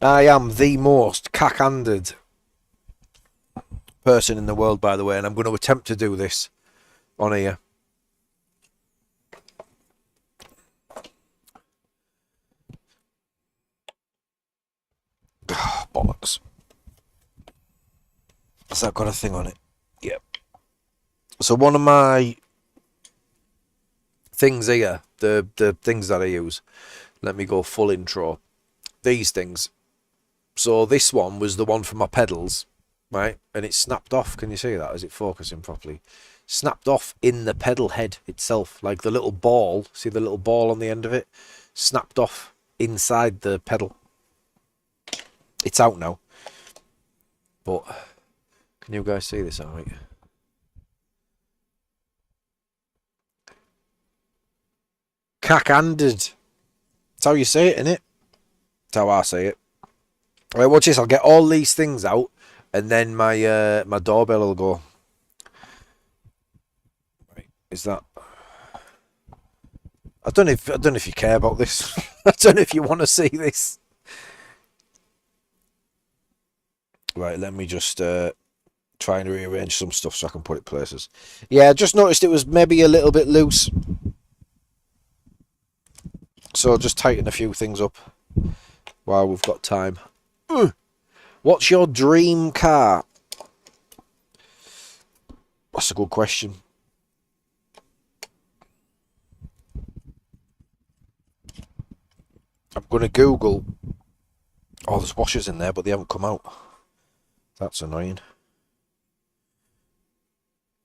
I am the most cack-handed person in the world, by the way, and I'm going to attempt to do this on here. Bollocks. Has that got a thing on it? Yep. So one of my things here, the things that I use, let me go full intro. These things. So this one was the one for my pedals, right? And it snapped off. Can you see that? Is it focusing properly? Snapped off in the pedal head itself. Like the little ball. See the little ball on the end of it? Snapped off inside the pedal. It's out now. But can you guys see this all right? Cack-handed. That's how you say it, innit? That's how I say it. Right, watch this. I'll get all these things out, and then my my doorbell will go. Right, is that? I don't know if you care about this. I don't know if you want to see this. Right, let me just try and rearrange some stuff so I can put it places. Yeah, I just noticed it was maybe a little bit loose. So I'll just tighten a few things up while we've got time. What's your dream car? That's a good question. I'm going to Google. Oh, there's washers in there, but they haven't come out. That's annoying.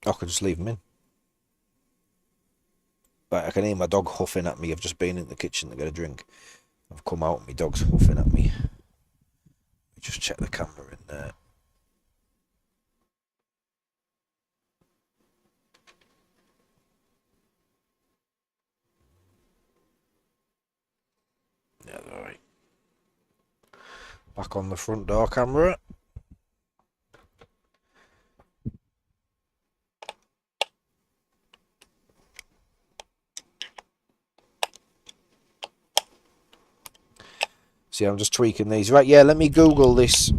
I could just leave them in. Right, I can hear my dog huffing at me. I've just been in the kitchen to get a drink. I've come out and my dog's huffing at me. Just check the camera in there. Yeah, alright. Back on the front door camera. See, I'm just tweaking these. Right, yeah, let me Google this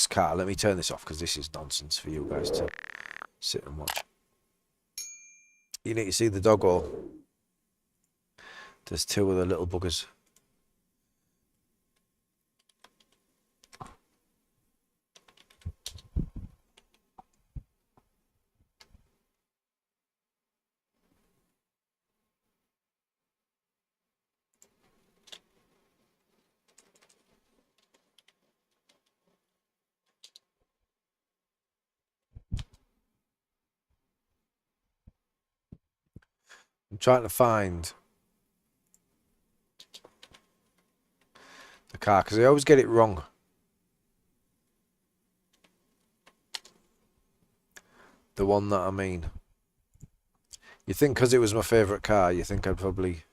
car. Let me turn this off because this is nonsense for you guys to sit and watch. You need to see the doggo. There's two of the little buggers. I'm trying to find the car because I always get it wrong. The one that I mean. You think because it was my favourite car, you think I'd probably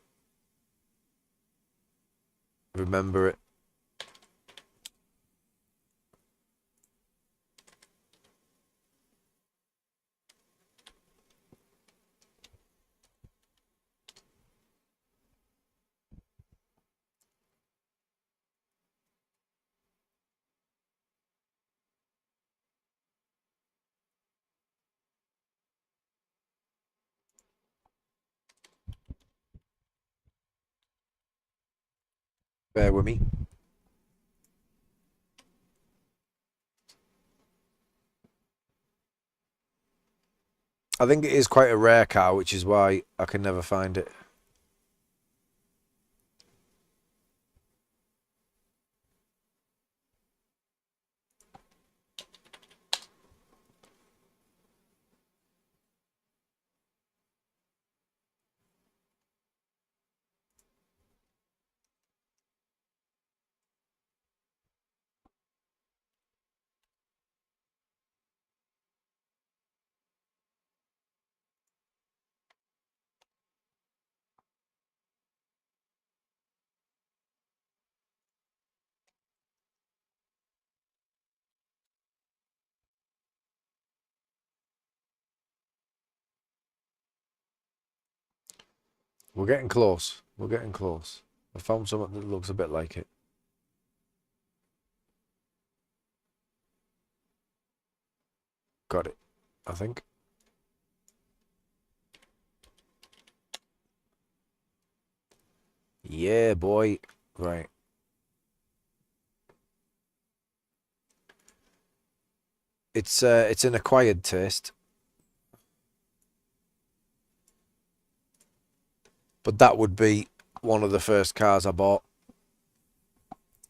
remember it. Bear with me. I think it is quite a rare car, which is why I can never find it. We're getting close. We're getting close. I found something that looks a bit like it. got it, I think. Yeah, boy. Right. It's an acquired taste. But that would be one of the first cars I bought.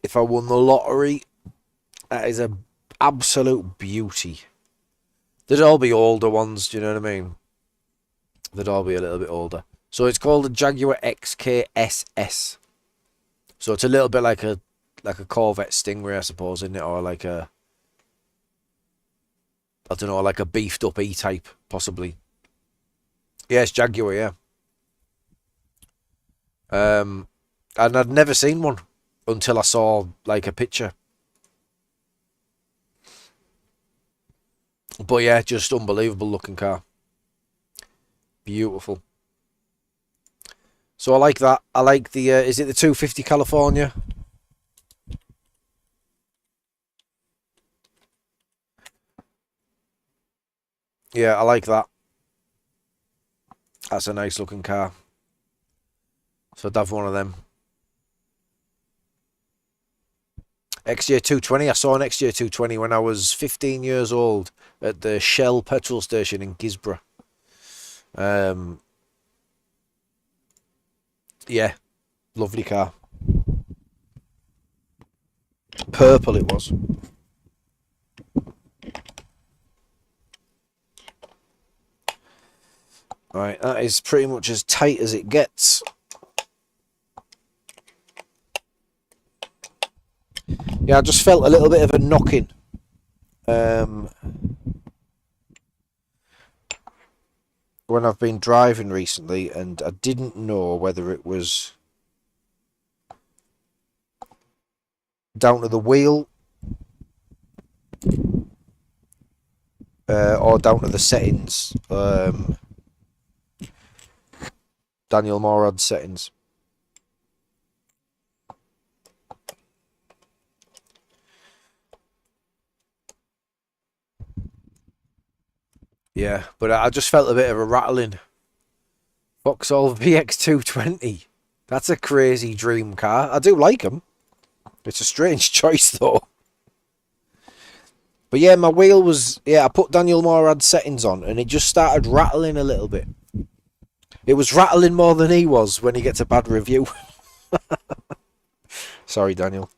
If I won the lottery, that is an absolute beauty. There'd all be older ones, do you know what I mean? They'd all be a little bit older. So it's called a Jaguar XKSS. So it's a little bit like a Corvette Stingray, I suppose, isn't it? Or like a, I don't know, like a beefed up E-Type, possibly. Yeah, it's Jaguar, yeah. And I'd never seen one until I saw like a picture. But yeah, just unbelievable looking car. Beautiful. So I like that. I like the, is it the 250 California? Yeah, I like that. That's a nice looking car. So I'd have one of them. XJ220. I saw an XJ220 when I was 15 years old at the Shell petrol station in Gisborough. Yeah, lovely car. Purple it was. Right, that is pretty much as tight as it gets. Yeah, I just felt a little bit of a knocking. When I've been driving recently, and I didn't know whether it was down to the wheel or down to the settings. Daniel Morad's settings. Yeah, but I just felt a bit of a rattling. Vauxhall VX220. That's a crazy dream car. I do like them. It's a strange choice though. But yeah, my wheel was... Yeah, I put Daniel Morad's settings on and it just started rattling a little bit. It was rattling more than he was when he gets a bad review. Sorry, Daniel.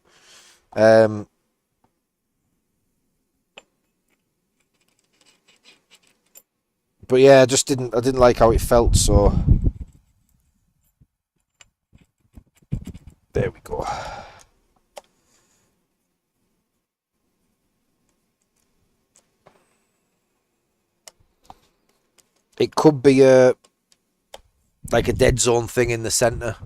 But yeah, I didn't like how it felt, so there we go. It could be like a dead zone thing in the centre,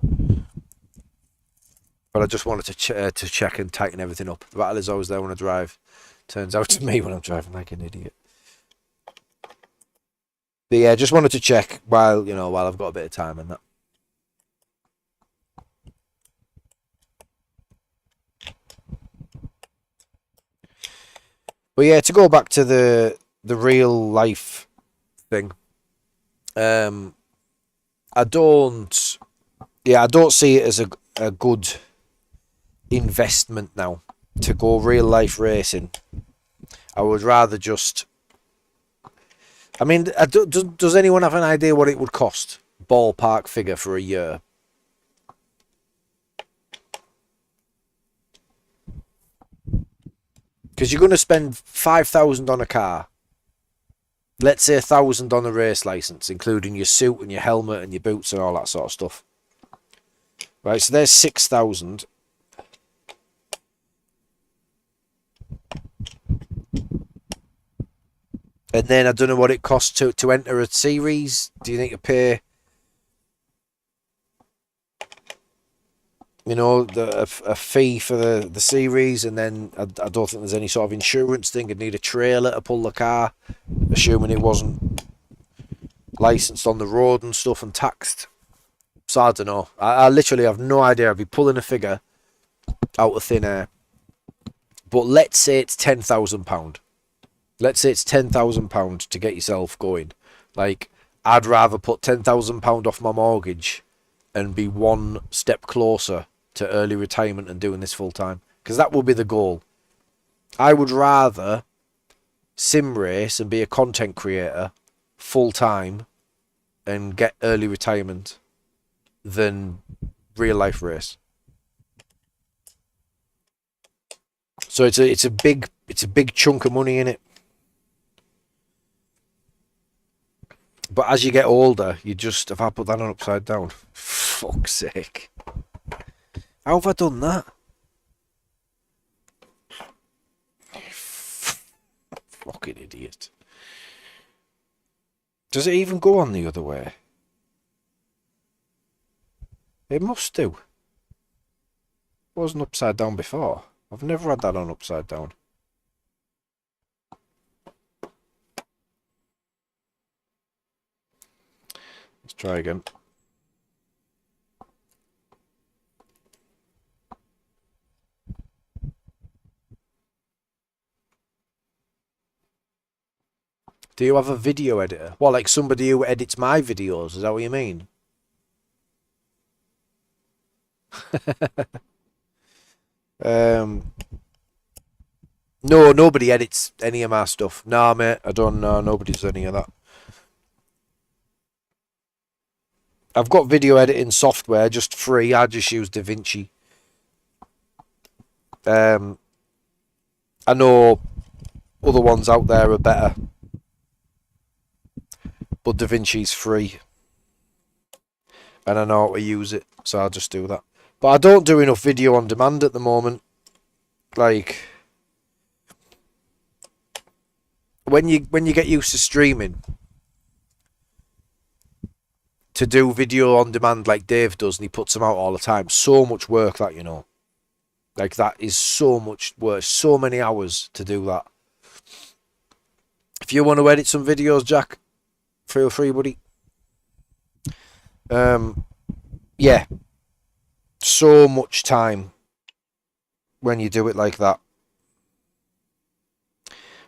but I just wanted to check and tighten everything up. The rattle is always there when I drive. Turns out to me when I'm driving like an idiot. But yeah, just wanted to check while I've got a bit of time and that. But yeah, to go back to the real life thing, I don't see it as a good investment now to go real life racing. I would rather just... I mean, does anyone have an idea what it would cost? Ballpark figure for a year. Because you're going to spend 5,000 on a car. Let's say 1,000 on a race license, including your suit and your helmet and your boots and all that sort of stuff. Right, so there's 6,000. And then I don't know what it costs to enter a series. Do you think you pay, a fee for the series, and then I don't think there's any sort of insurance thing. You'd need a trailer to pull the car, assuming it wasn't licensed on the road and stuff and taxed. So I don't know. I literally have no idea. I'd be pulling a figure out of thin air. But let's say it's £10,000. Let's say it's £10,000 to get yourself going. Like, I'd rather put £10,000 off my mortgage and be one step closer to early retirement and doing this full time. Because that would be the goal. I would rather sim race and be a content creator full time and get early retirement than real life race. So it's a big chunk of money in it. But as you get older, you just... Have I put that on upside down? Fuck's sake. How have I done that? Fucking idiot. Does it even go on the other way? It must do. It wasn't upside down before. I've never had that on upside down. Let's try again. Do you have a video editor? Well, like somebody who edits my videos, is that what you mean? No, nobody edits any of my stuff. Nah, mate, I don't know. Nobody does any of that. I've got video editing software, just free. I just use DaVinci. I know other ones out there are better, but DaVinci's free. And I know how to use it, so I'll just do that. But I don't do enough video on demand at the moment. Like, when you get used to streaming, to do video on demand like Dave does, and he puts them out all the time, so much work that, you know. Like, that is so much work, so many hours to do that. If you want to edit some videos, Jack, feel free, buddy. Yeah. So much time when you do it like that.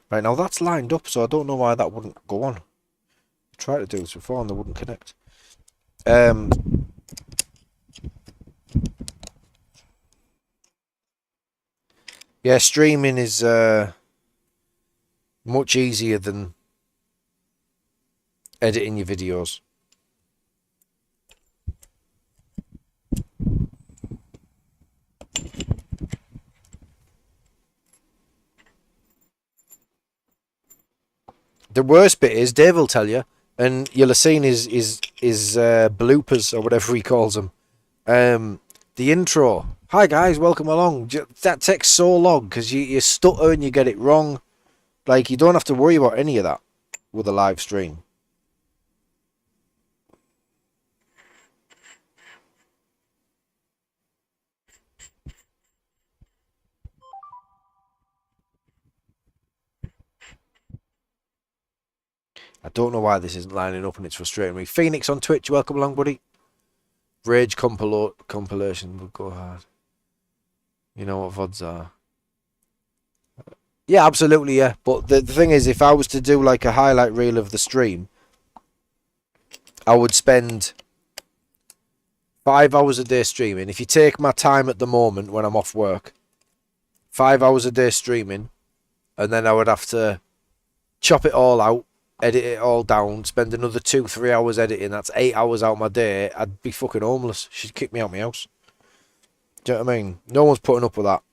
Right, now that's lined up, so I don't know why that wouldn't go on. I tried to do this before and they wouldn't connect. Yeah, streaming is much easier than editing your videos. The worst bit is, Dave will tell you, and you'll have seen his bloopers, or whatever he calls them. The intro. Hi guys, welcome along. That takes so long because you stutter and you get it wrong. Like, you don't have to worry about any of that with a live stream. I don't know why this isn't lining up and it's frustrating me. Phoenix on Twitch, welcome along, buddy. Rage compilation would go hard. You know what VODs are. Yeah, absolutely, yeah. But the thing is, if I was to do like a highlight reel of the stream, I would spend 5 hours a day streaming. If you take my time at the moment when I'm off work, 5 hours a day streaming, and then I would have to chop it all out, edit it all down, spend another 2-3 hours editing. That's 8 hours out of my day. I'd be fucking homeless. She'd kick me out of my house. Do you know what I mean? No one's putting up with that.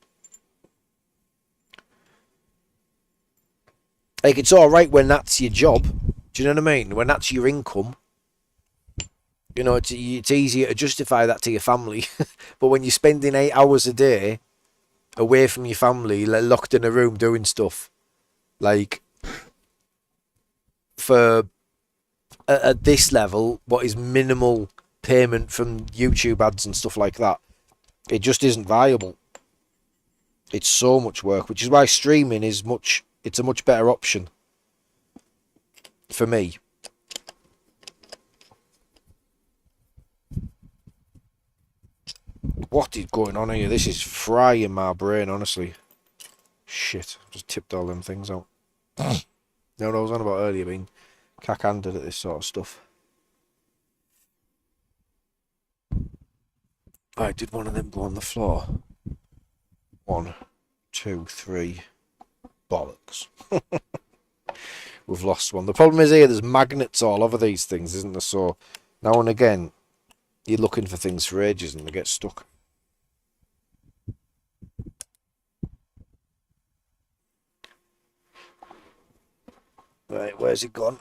Like, it's alright when that's your job. Do you know what I mean? When that's your income. You know, it's easier to justify that to your family. But when you're spending 8 hours a day away from your family, locked in a room doing stuff, like, for at this level, what is minimal payment from YouTube ads and stuff like that, it just isn't viable. It's so much work, which is why streaming is it's a much better option for me. What is going on here? This is frying my brain, honestly. Shit, just tipped all them things out. No, I was on about earlier being cack-handed at this sort of stuff. Right, did one of them go on the floor? 1, 2, 3. Bollocks. We've lost one. The problem is here, there's magnets all over these things, isn't there? So now and again, you're looking for things for ages and they get stuck. Right, where's it gone?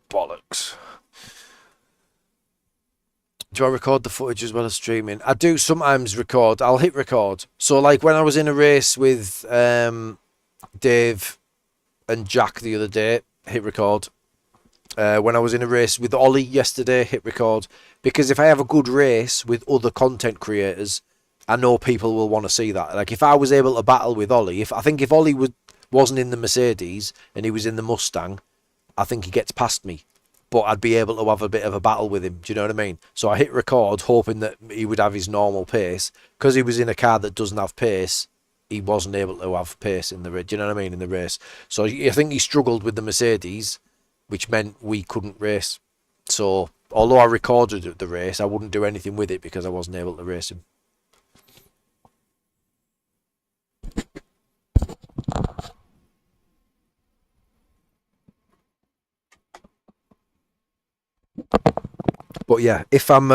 Bollocks. Do I record the footage as well as streaming? I do sometimes record. I'll hit record. So like when I was in a race with Dave and Jack the other day, hit record. When I was in a race with Ollie yesterday, hit record. Because if I have a good race with other content creators, I know people will want to see that. Like if I was able to battle with Ollie, if Ollie wasn't in the Mercedes and he was in the Mustang, I think he gets past me. But I'd be able to have a bit of a battle with him. Do you know what I mean? So I hit record hoping that he would have his normal pace. Because he was in a car that doesn't have pace, he wasn't able to have pace in the race. Do you know what I mean? In the race. So I think he struggled with the Mercedes, which meant we couldn't race. So although I recorded the race, I wouldn't do anything with it because I wasn't able to race him. But yeah, if I'm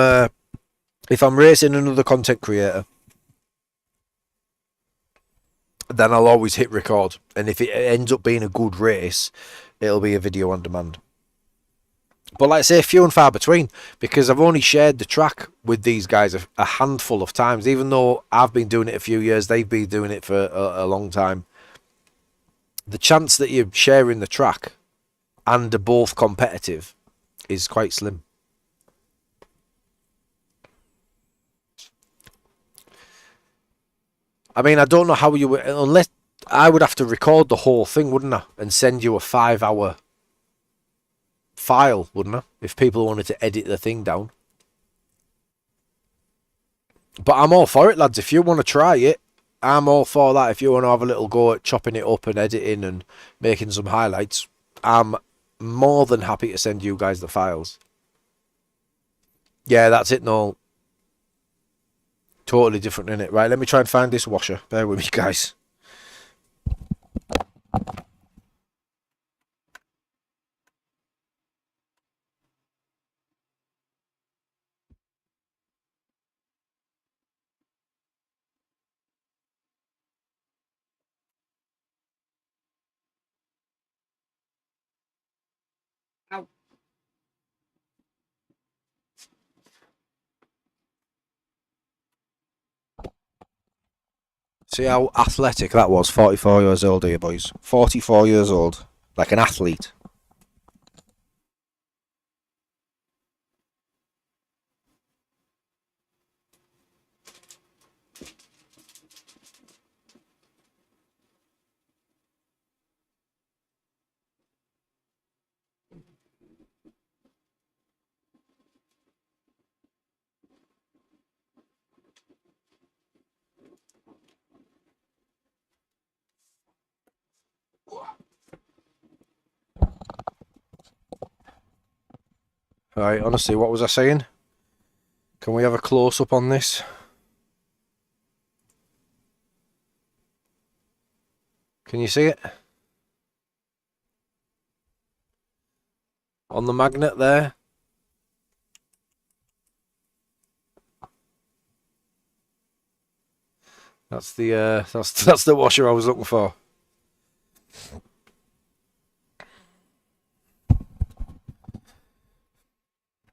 racing another content creator, then I'll always hit record. And if it ends up being a good race, it'll be a video on demand. But like I say, few and far between, because I've only shared the track with these guys a handful of times. Even though I've been doing it a few years, they've been doing it for a long time. The chance that you're sharing the track and are both competitive is quite slim. I mean, I don't know how you would, unless I would have to record the whole thing, wouldn't I? And send you a 5-hour file, wouldn't I? If people wanted to edit the thing down. But I'm all for it, lads. If you want to try it, I'm all for that. If you want to have a little go at chopping it up and editing and making some highlights, I'm more than happy to send you guys the files. Yeah, that's it, Noel. Totally different, innit? Right, let me try and find this washer. Bear with me, guys. See how athletic that was? 44 years old here, boys. 44 years old. Like an athlete. Right, honestly, what was I saying? Can we have a close-up on this? Can you see it? On the magnet there? That's the that's the washer I was looking for.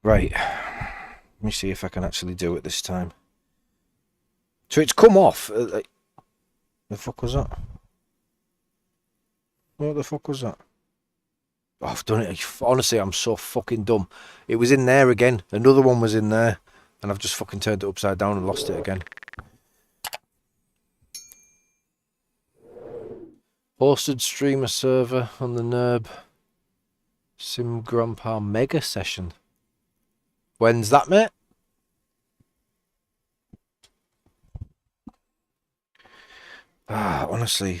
Right. Let me see if I can actually do it this time. So it's come off. The fuck was that? What the fuck was that? Oh, I've done it. Honestly, I'm so fucking dumb. It was in there again. Another one was in there. And I've just fucking turned it upside down and lost it again. Hosted streamer server on the Nurb Sim Grandpa Mega Session. When's that, mate? Honestly.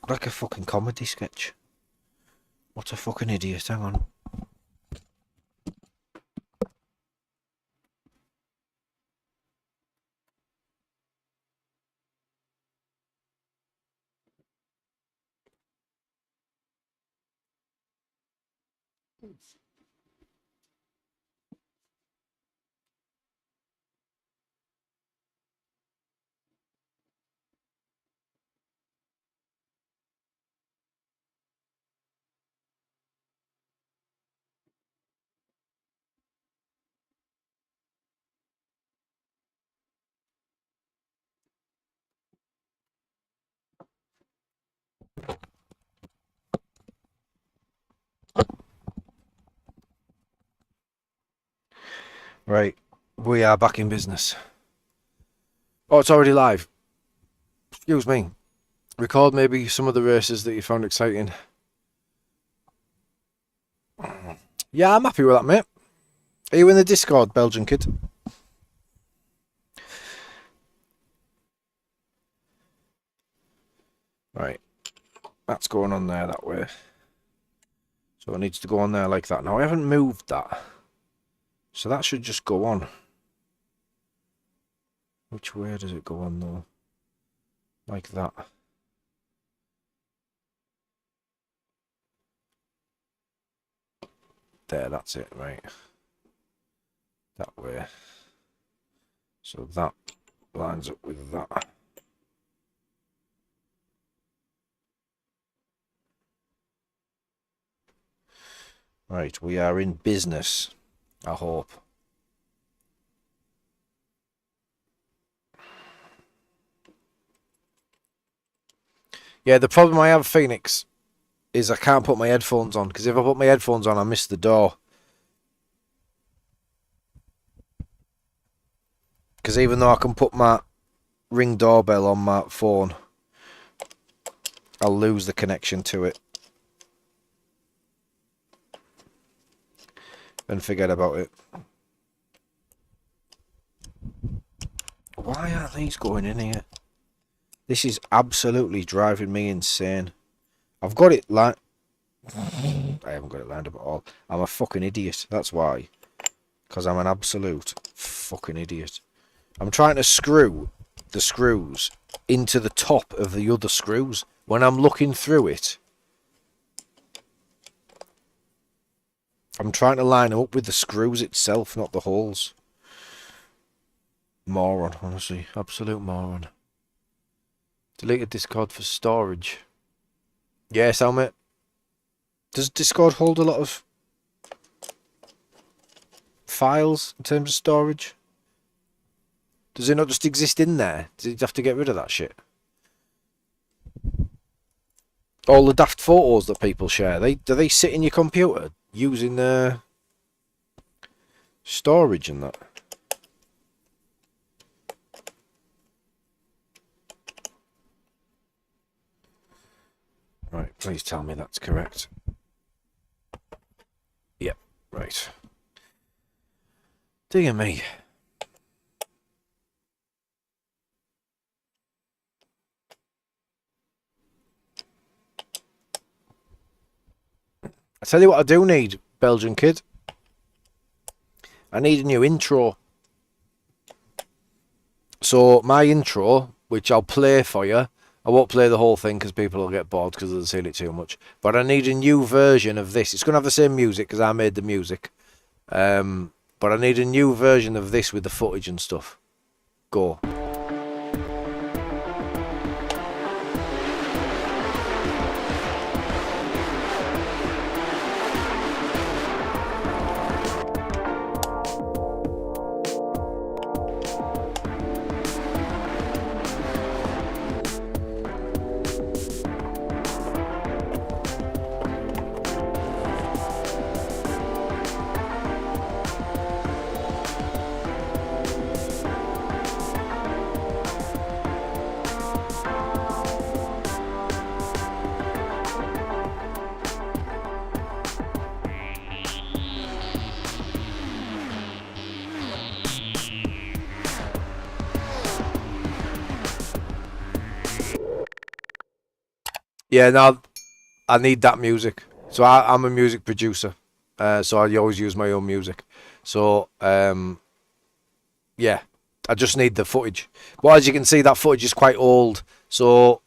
Like a fucking comedy sketch. What a fucking idiot, hang on. Right, we are back in business. Oh, it's already live. Excuse me. Record maybe some of the races that you found exciting. Yeah, I'm happy with that, mate. Are you in the Discord, Belgian kid? Right, that's going on there that way. So it needs to go on there like that. Now, I haven't moved that. So that should just go on. Which way does it go on, though? Like that. There, that's it, right. That way. So that lines up with that. Right, we are in business, I hope. Yeah, the problem I have, Phoenix, is I can't put my headphones on, because if I put my headphones on, I miss the door. Because even though I can put my Ring doorbell on my phone, I'll lose the connection to it. And forget about it. Why aren't these going in here? This is absolutely driving me insane. I've got it lined... I haven't got it lined up at all. I'm a fucking idiot. That's why. Because I'm an absolute fucking idiot. I'm trying to screw the screws into the top of the other screws. When I'm looking through it, I'm trying to line them up with the screws itself, not the holes. Moron, honestly. Absolute moron. Deleted Discord for storage. Yes, Helmet. Does Discord hold a lot of files in terms of storage? Does it not just exist in there? Does it have to get rid of that shit? All the daft photos that people share, do they sit in your computer using their storage and that? Right, please tell me that's correct. Yep, right. Dear me. I tell you what I do need, Belgian kid. I need a new intro. So my intro, which I'll play for you, I won't play the whole thing because people will get bored because they'll see it too much. But I need a new version of this. It's going to have the same music because I made the music. But I need a new version of this with the footage and stuff. Go. Yeah, now I need that music. So I'm a music producer, so I always use my own music. So yeah, I just need the footage. Well, as you can see, that footage is quite old. So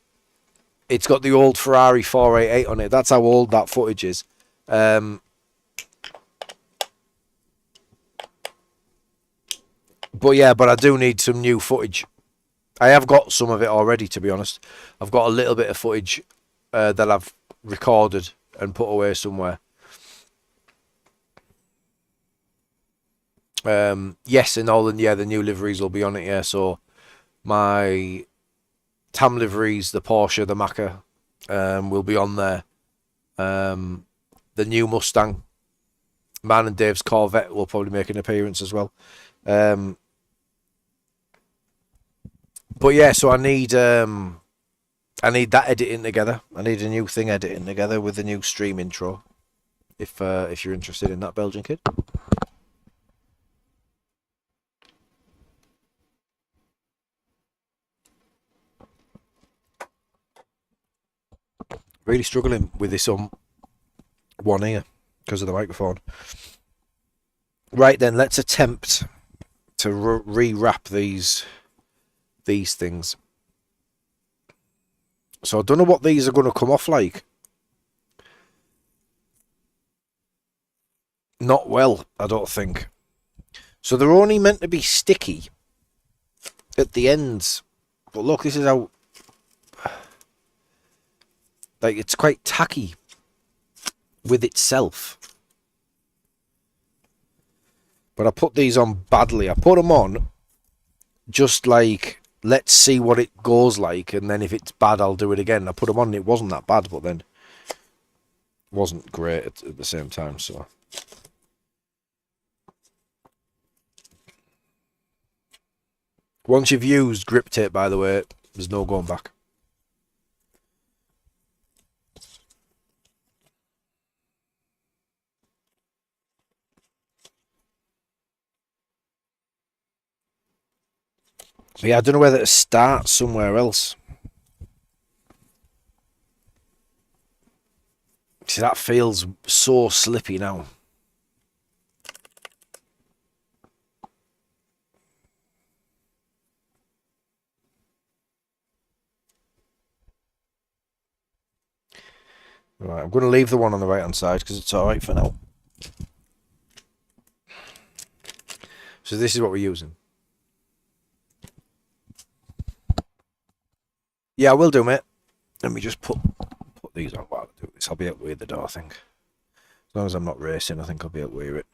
it's got the old Ferrari 488 on it. That's how old that footage is. But yeah, but I do need some new footage. I have got some of it already, to be honest. I've got a little bit of footage that I've recorded and put away somewhere. Yes, and all the new liveries will be on it. Yeah, so my TAM liveries, the Porsche, the Macca, will be on there. The new Mustang, Man and Dave's Corvette will probably make an appearance as well. But yeah, so I need that editing together. I need a new thing editing together with the new stream intro. If you're interested in that, Belgian kid. Really struggling with this one ear because of the microphone. Right then, let's attempt to rewrap these things. So I don't know what these are going to come off like. Not well, I don't think. So they're only meant to be sticky at the ends. But look, this is how... Like, it's quite tacky with itself. But I put these on badly. I put them on just like, let's see what it goes like, and then if it's bad, I'll do it again. I put them on and it wasn't that bad, but then it wasn't great at the same time, so... Once you've used grip tape, by the way, there's no going back. So yeah, I don't know whether to start somewhere else. See, that feels so slippy now. Right, I'm going to leave the one on the right hand side because it's alright for now. So this is what we're using. Yeah, I will do, mate. Let me just put these on while I do this. I'll be able to hear the door, I think. As long as I'm not racing, I think I'll be able to hear it.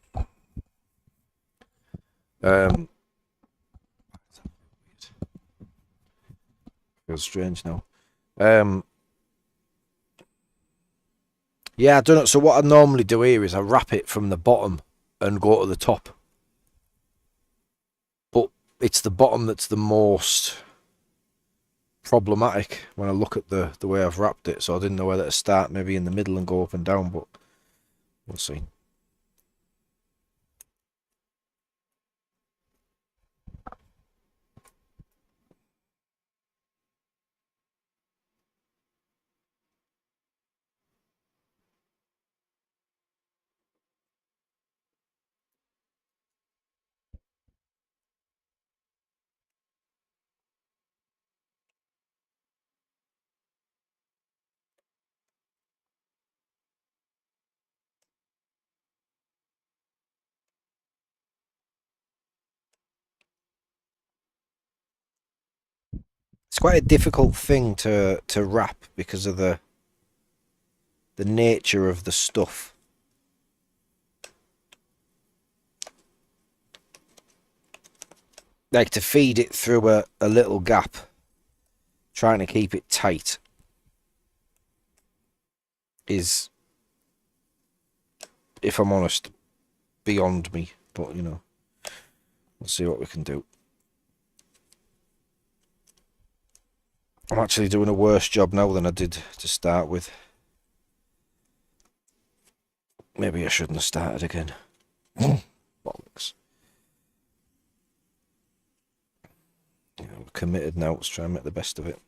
Feels strange now. Yeah, I don't know. So what I normally do here is I wrap it from the bottom and go to the top. But it's the bottom that's the most problematic when I look at the way I've wrapped it. So I didn't know whether to start maybe in the middle and go up and down, but we'll see. It's quite a difficult thing to wrap because of the nature of the stuff. Like to feed it through a little gap, trying to keep it tight is, if I'm honest, beyond me. But, you know, we'll see what we can do. I'm actually doing a worse job now than I did to start with. Maybe I shouldn't have started again. Bollocks. You know, we're committed now. Let's try and make the best of it.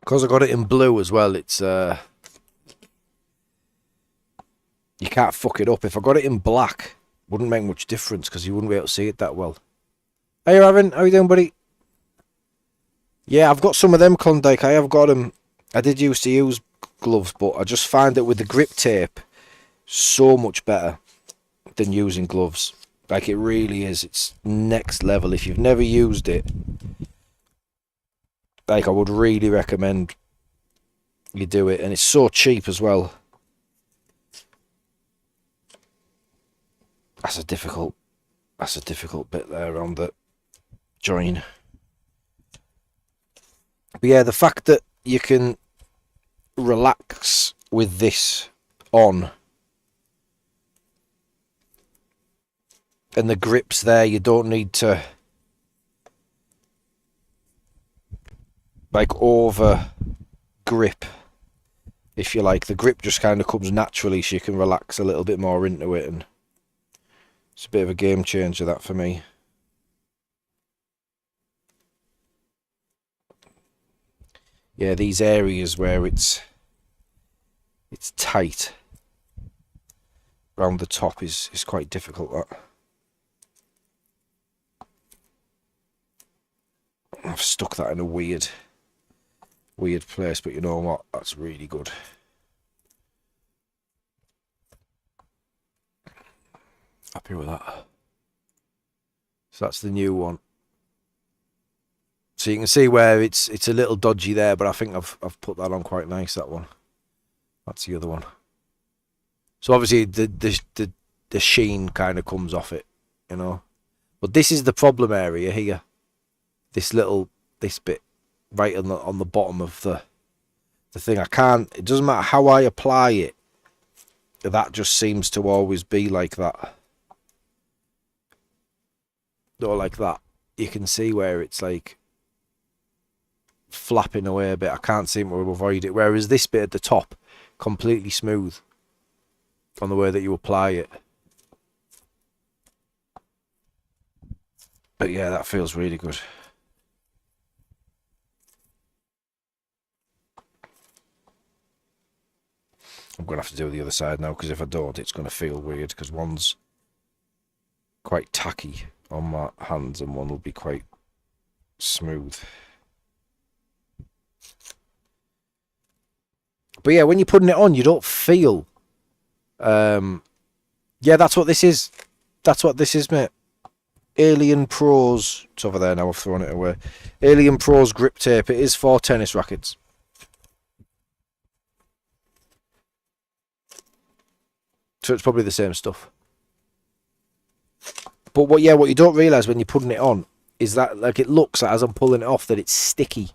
Because I got it in blue as well, it's you can't fuck it up. If I got it in black, wouldn't make much difference because you wouldn't be able to see it that well. Hey, Raven, how you doing, buddy? Yeah, I've got some of them Klondike. I have got them. I did used to use gloves, but I just find that with the grip tape, so much better than using gloves. Like, it really is. It's next level. If you've never used it, like, I would really recommend you do it. And it's so cheap as well. That's a difficult bit there around the join. But yeah, the fact that you can relax with this on and the grip's there, you don't need to like over grip, if you like. The grip just kind of comes naturally, so you can relax a little bit more into it, and it's a bit of a game changer, that, for me. Yeah, these areas where it's tight around the top is quite difficult, that. I've stuck that in a weird place, but you know what? That's really good. Happy with that. So that's the new one. So you can see where it's a little dodgy there, but I think I've put that on quite nice, that one. That's the other one. So obviously the sheen kind of comes off it, you know. But this is the problem area here. This bit right on the bottom of the thing. It doesn't matter how I apply it, that just seems to always be like that. Or like that. You can see where it's like flapping away a bit. I can't seem to avoid it. Whereas this bit at the top, completely smooth on the way that you apply it. But yeah, that feels really good. I'm going to have to do the other side now, because if I don't, it's going to feel weird, because one's quite tacky on my hands and one will be quite smooth. But yeah, when you're putting it on, you don't feel... yeah, that's what this is. That's what this is, mate. Alien Pros... It's over there now, I've thrown it away. Alien Pros grip tape. It is for tennis rackets. So it's probably the same stuff. But what you don't realise when you're putting it on is that, like, it looks like, as I'm pulling it off, that it's sticky.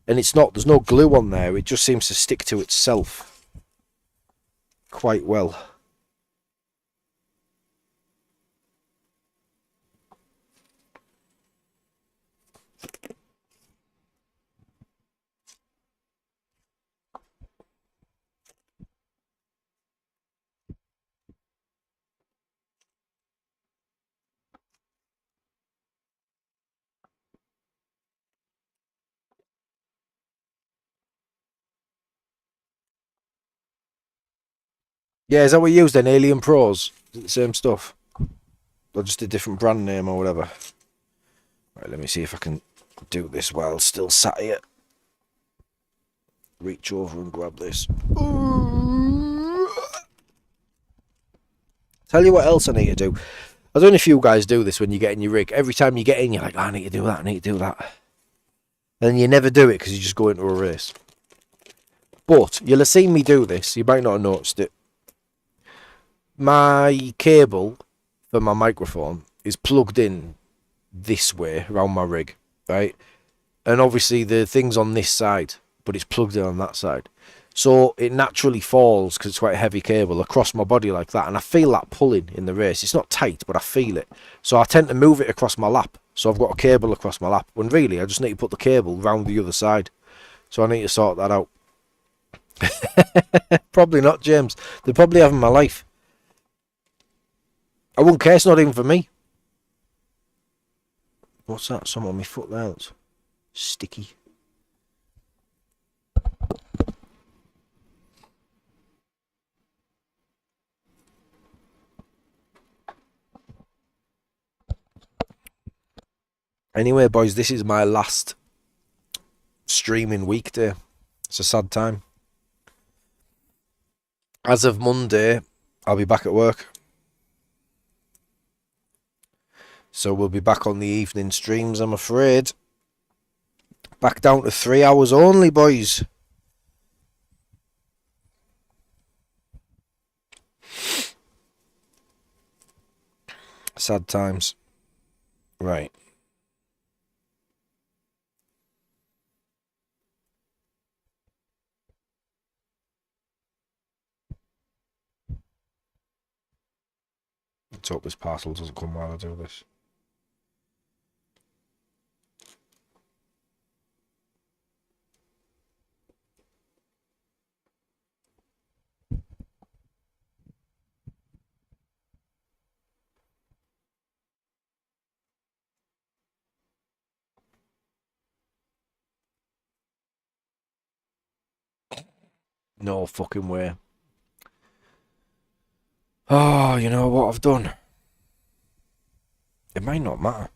And it's not. There's no glue on there. It just seems to stick to itself quite well. Yeah, is that what you used then? Alien Pros? Is it the same stuff? Or just a different brand name or whatever? Right, let me see if I can do this while still sat here. Reach over and grab this. Tell you what else I need to do. I don't know if you guys do this when you get in your rig. Every time you get in, you're like, oh, I need to do that, I need to do that. And you never do it because you just go into a race. But you'll have seen me do this. You might not have noticed it. My cable for my microphone is plugged in this way around my rig, right? And obviously the thing's on this side, but it's plugged in on that side. So it naturally falls, because it's quite a heavy cable, across my body like that. And I feel that pulling in the race. It's not tight, but I feel it. So I tend to move it across my lap. So I've got a cable across my lap. When really, I just need to put the cable round the other side. So I need to sort that out. Probably not, James. They're probably having my life. I wouldn't care. It's not even for me. What's that? Something on my foot there. It's sticky. Anyway, boys, this is my last streaming weekday. It's a sad time. As of Monday, I'll be back at work. So we'll be back on the evening streams, I'm afraid. Back down to 3 hours only, boys. Sad times. Right. Let's hope this parcel doesn't come while I do this. No fucking way. Oh, you know what I've done? It might not matter.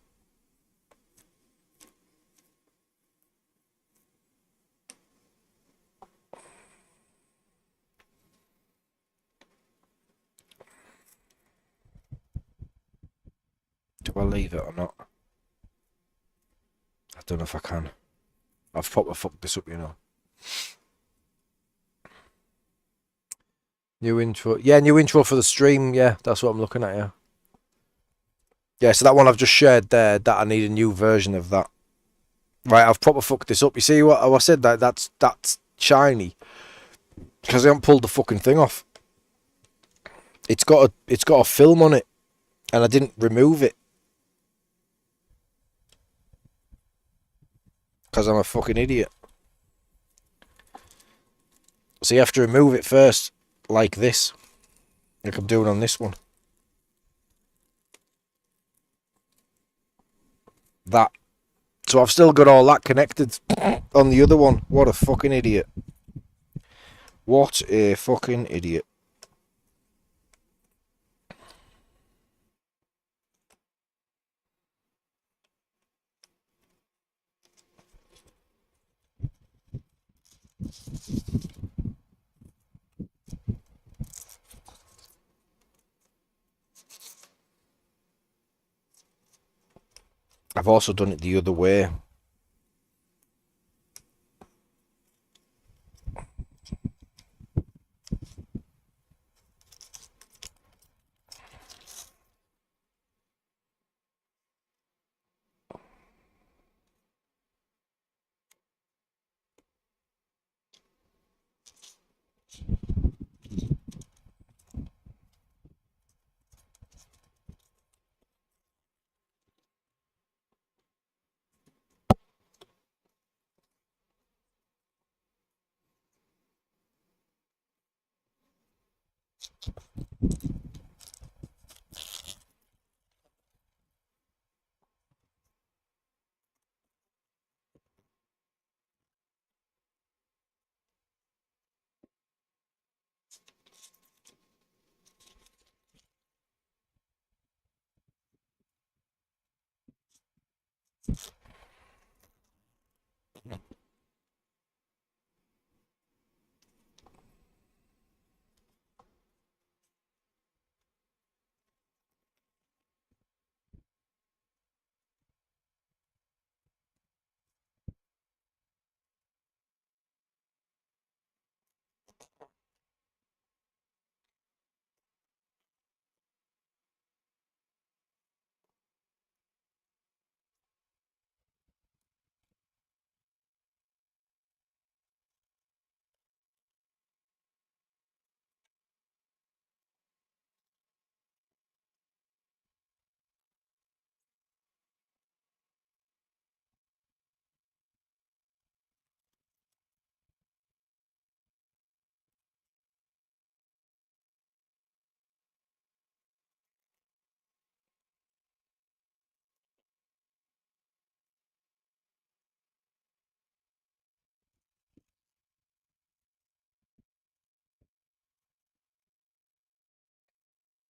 Do I leave it or not? I don't know if I can. I've proper fucked this up, you know. New intro. Yeah, new intro for the stream. Yeah, that's what I'm looking at, yeah. Yeah, so that one I've just shared there, that I need a new version of that. Right, I've proper fucked this up. You see what I said? That's shiny. Because I haven't pulled the fucking thing off. It's got a film on it. And I didn't remove it. Because I'm a fucking idiot. So you have to remove it first. Like this. Like I'm doing on this one. That. So I've still got all that connected on the other one. What a fucking idiot. What a fucking idiot. I've also done it the other way.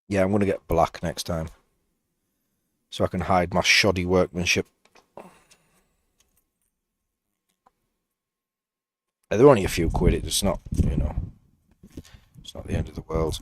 Yeah, I'm going to get black next time. So I can hide my shoddy workmanship. They're only a few quid. It's not, you know, it's not the end of the world.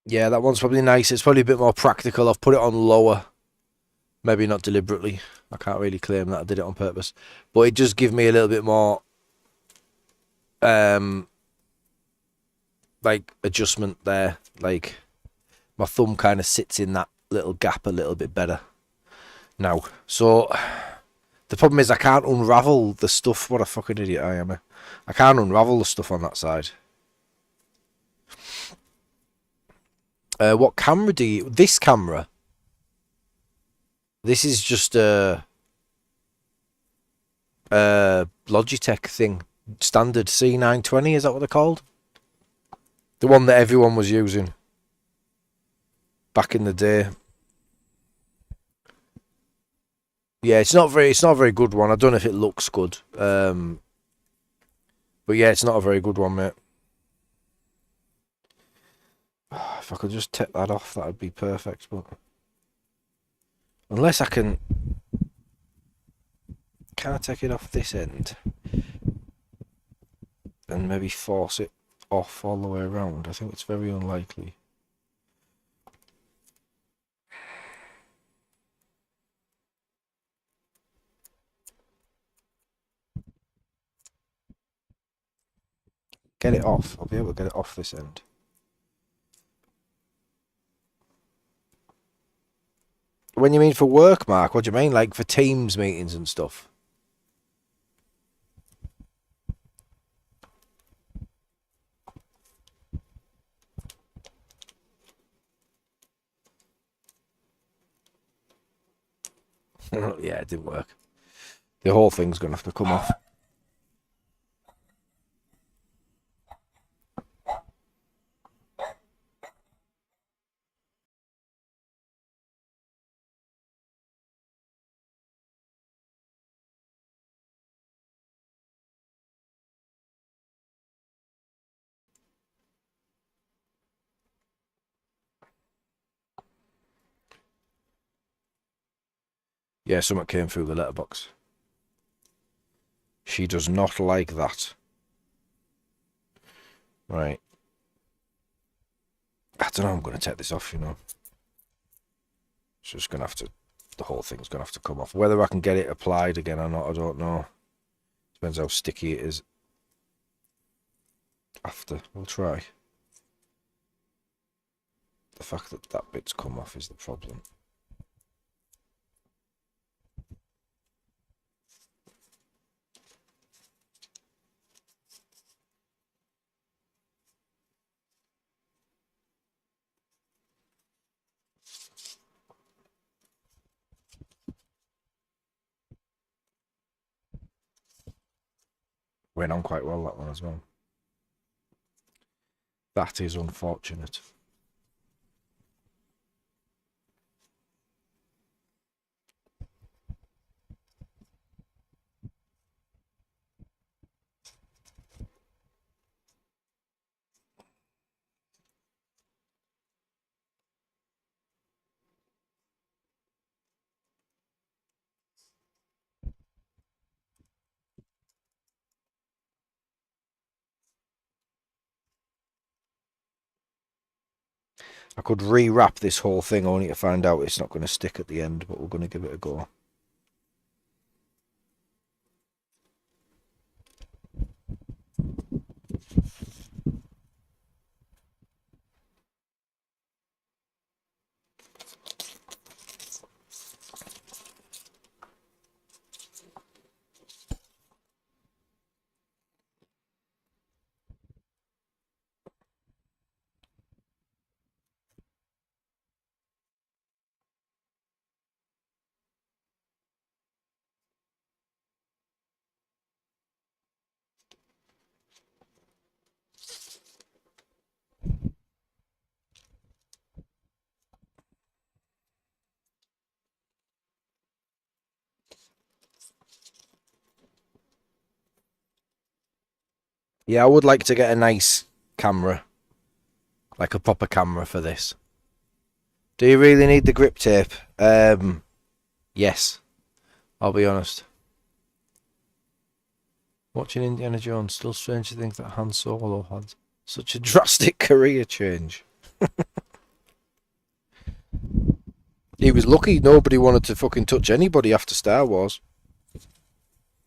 Yeah, that one's probably nice. It's probably a bit more practical. I've put it on lower. Maybe not deliberately. I can't really claim that I did it on purpose. But it does give me a little bit more like adjustment there. Like my thumb kind of sits in that little gap a little bit better now. So the problem is I can't unravel the stuff. What a fucking idiot I am. I can't unravel the stuff on that side. What camera do you... This camera. This is just a Logitech thing. Standard C920, is that what they're called? The one that everyone was using back in the day. Yeah, it's not a very good one. I don't know if it looks good. But yeah, it's not a very good one, mate. If I could just take that off, that would be perfect, but unless I can I take it off this end and maybe force it off all the way around? I think it's very unlikely. Get it off. I'll be able to get it off this end. When you mean for work, Mark, what do you mean? Like for Teams meetings and stuff? Yeah, it didn't work. The whole thing's going to have to come off. Yeah, something came through the letterbox. She does not like that. Right. I don't know, I'm going to take this off, you know. It's just going to have to... The whole thing's going to have to come off. Whether I can get it applied again or not, I don't know. Depends how sticky it is. After. We'll try. The fact that that bit's come off is the problem. Went on quite well, that one as well. That is unfortunate. I could rewrap this whole thing only to find out it's not going to stick at the end, but we're going to give it a go. Yeah, I would like to get a nice camera. Like a proper camera for this. Do you really need the grip tape? Yes. I'll be honest. Watching Indiana Jones, still strange to think that Han Solo had such a drastic career change. He was lucky nobody wanted to fucking touch anybody after Star Wars.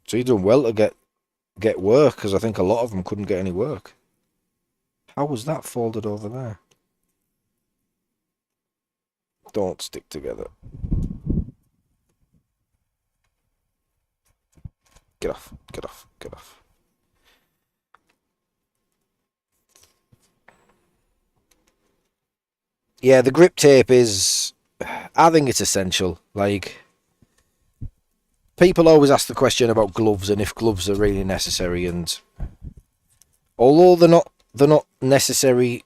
So he done well to get work, because I think a lot of them couldn't get any work. How was that folded over there? Don't stick together. Get off, get off, get off. Yeah, the grip tape is... I think it's essential. Like, people always ask the question about gloves and if gloves are really necessary, and although they're not necessary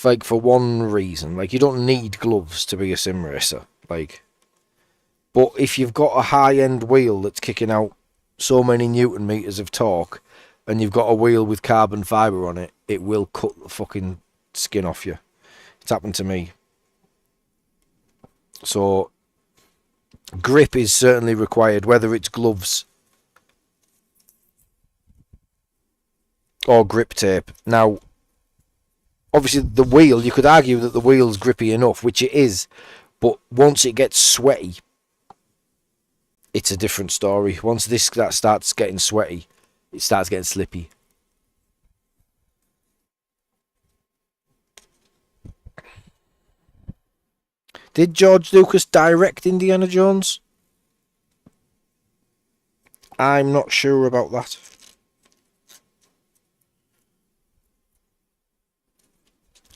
like for one reason. Like, you don't need gloves to be a sim racer. Like, but if you've got a high-end wheel that's kicking out so many Newton meters of torque, and you've got a wheel with carbon fibre on it, it will cut the fucking skin off you. It's happened to me. So, grip is certainly required, whether it's gloves or grip tape. Now, obviously the wheel, you could argue that the wheel's grippy enough, which it is, but once it gets sweaty, it's a different story. Once that starts getting sweaty, it starts getting slippy. Did George Lucas direct Indiana Jones? I'm not sure about that.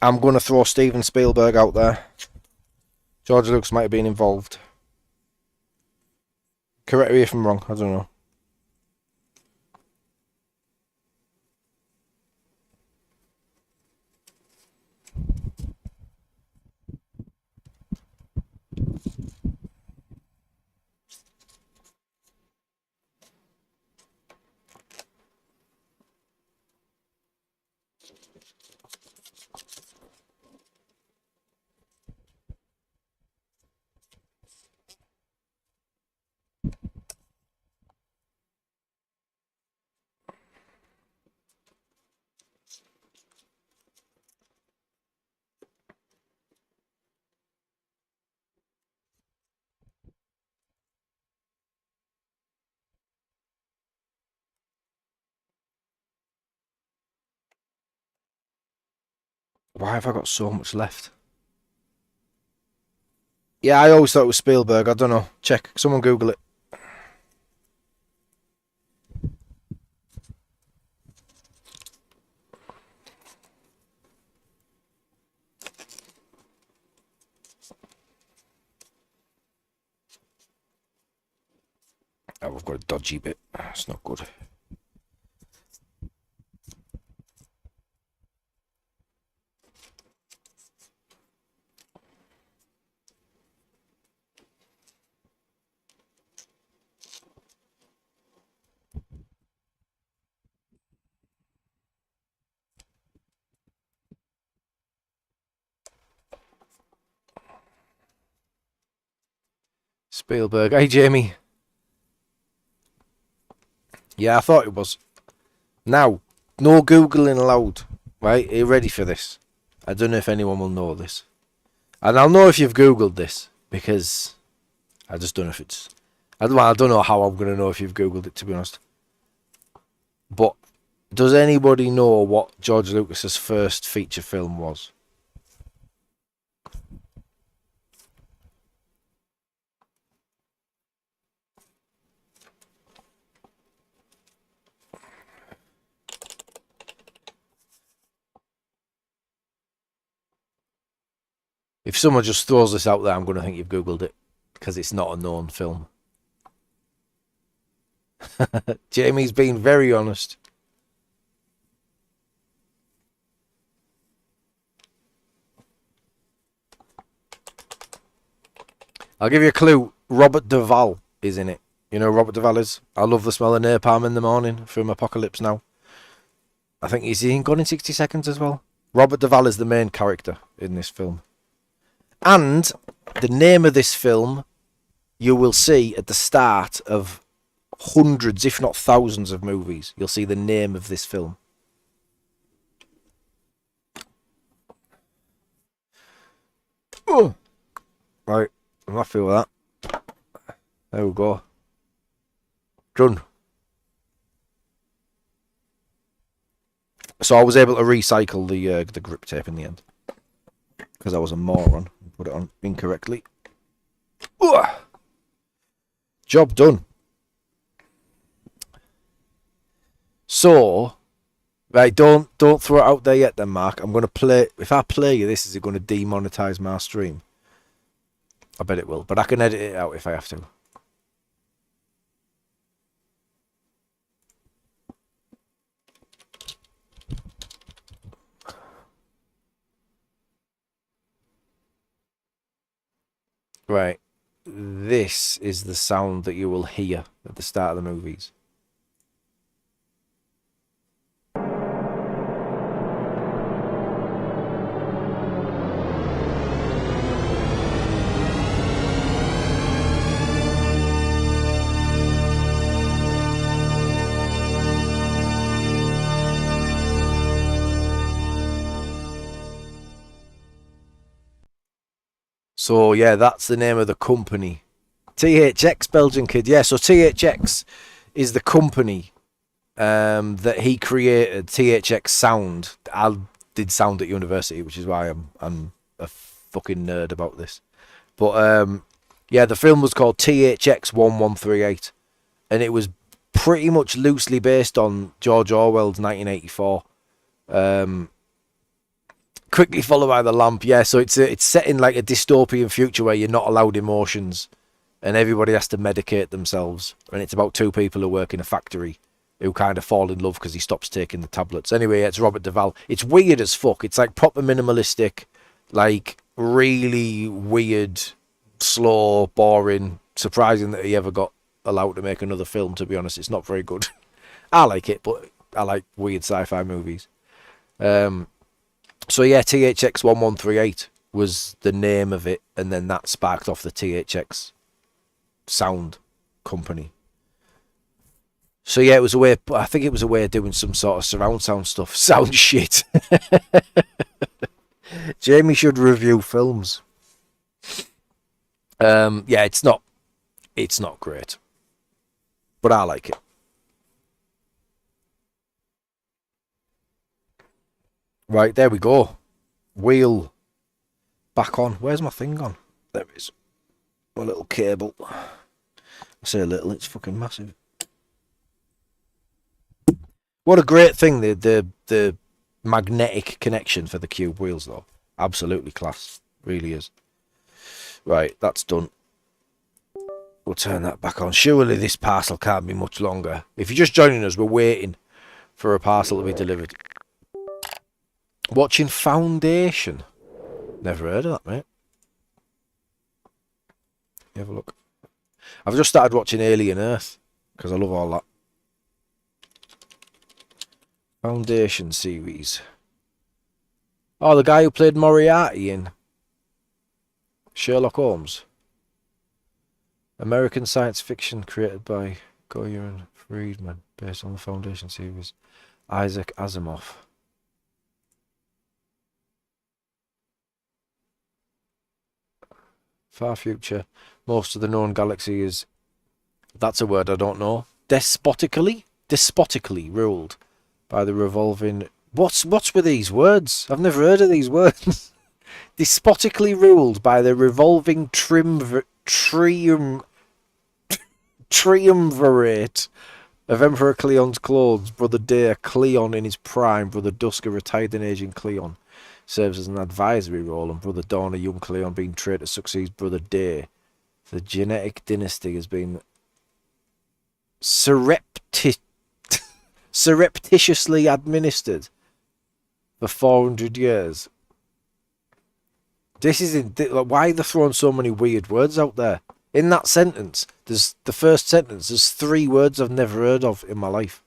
I'm going to throw Steven Spielberg out there. George Lucas might have been involved. Correct me if I'm wrong, I don't know. Why have I got so much left? Yeah, I always thought it was Spielberg. I don't know. Check. Someone Google it. Oh, we've got a dodgy bit. That's not good. Spielberg. Hey, Jamie. Yeah, I thought it was. Now, no Googling allowed. Right? Are you ready for this? I don't know if anyone will know this. And I'll know if you've Googled this, because I just don't know if it's... I don't know how I'm going to know if you've Googled it, to be honest. But does anybody know what George Lucas's first feature film was? If someone just throws this out there, I'm going to think you've Googled it, because it's not a known film. Jamie's been very honest. I'll give you a clue. Robert Duvall is in it. You know who Robert Duvall is? I love the smell of napalm in the morning from Apocalypse Now. I think he's in Gone in 60 Seconds as well. Robert Duvall is the main character in this film. And the name of this film you will see at the start of hundreds, if not thousands of movies. You'll see the name of this film. Oh. Right, I'm happy with that. There we go. Done. So I was able to recycle the grip tape in the end. Because I was a moron and put it on incorrectly. Ooh. Job done. So, right, don't throw it out there yet then, Mark. I'm going to play... If I play you this, is it going to demonetize my stream? I bet it will. But I can edit it out if I have to. Right. This is the sound that you will hear at the start of the movies. So, yeah, that's the name of the company. THX, Belgian kid. Yeah, so THX is the company that he created, THX Sound. I did sound at university, which is why I'm a fucking nerd about this. But, yeah, the film was called THX 1138. And it was pretty much loosely based on George Orwell's 1984. Quickly followed by The Lamp. Yeah, so it's set in like a dystopian future where you're not allowed emotions and everybody has to medicate themselves. And it's about two people who work in a factory who kind of fall in love because he stops taking the tablets. Anyway, it's Robert Duvall. It's weird as fuck. It's like proper minimalistic, like really weird, slow, boring. Surprising that he ever got allowed to make another film, to be honest. It's not very good. I like it, but I like weird sci-fi movies. So yeah, THX 1138 was the name of it, and then that sparked off the THX Sound company. So yeah, it was a way. I think it was a way of doing some sort of surround sound stuff. Sound shit. Jamie should review films. Yeah, it's not great, but I like it. Right, there we go. Wheel back on. Where's my thing gone? There it is. My little cable. I say a little, it's fucking massive. What a great thing, the magnetic connection for the cube wheels, though. Absolutely class. Really is. Right, that's done. We'll turn that back on. Surely this parcel can't be much longer. If you're just joining us, we're waiting for a parcel to be delivered. Watching Foundation. Never heard of that, mate. You have a look. I've just started watching Alien Earth because I love all that. Foundation series. Oh, the guy who played Moriarty in Sherlock Holmes. American science fiction created by Goyer and Friedman based on the Foundation series. Isaac Asimov. Far future. Most of the known galaxy is... That's a word I don't know. Despotically ruled by the revolving... What's with these words? I've never heard of these words. Despotically ruled by the revolving triumvirate of Emperor Cleon's clothes. Brother Day, Cleon in his prime. Brother Dusk, a retired and aging Cleon, serves as an advisory role, and Brother Dawn, a young Cleon, being trained to succeed Brother Day. The genetic dynasty has been surreptitiously administered for 400 years. This is why are they throwing so many weird words out there? In that sentence, there's the first sentence. There's 3 words I've never heard of in my life.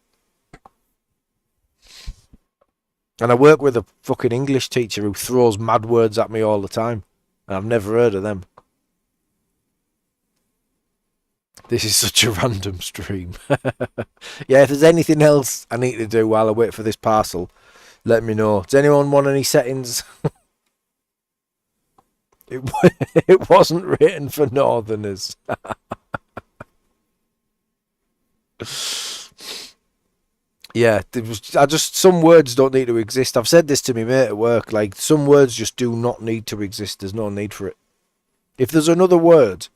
And I work with a fucking English teacher who throws mad words at me all the time. And I've never heard of them. This is such a random stream. Yeah, if there's anything else I need to do while I wait for this parcel, let me know. Does anyone want any settings? It wasn't written for Northerners. Yeah, some words don't need to exist. I've said this to my mate at work. Like, some words just do not need to exist. There's no need for it. If there's another word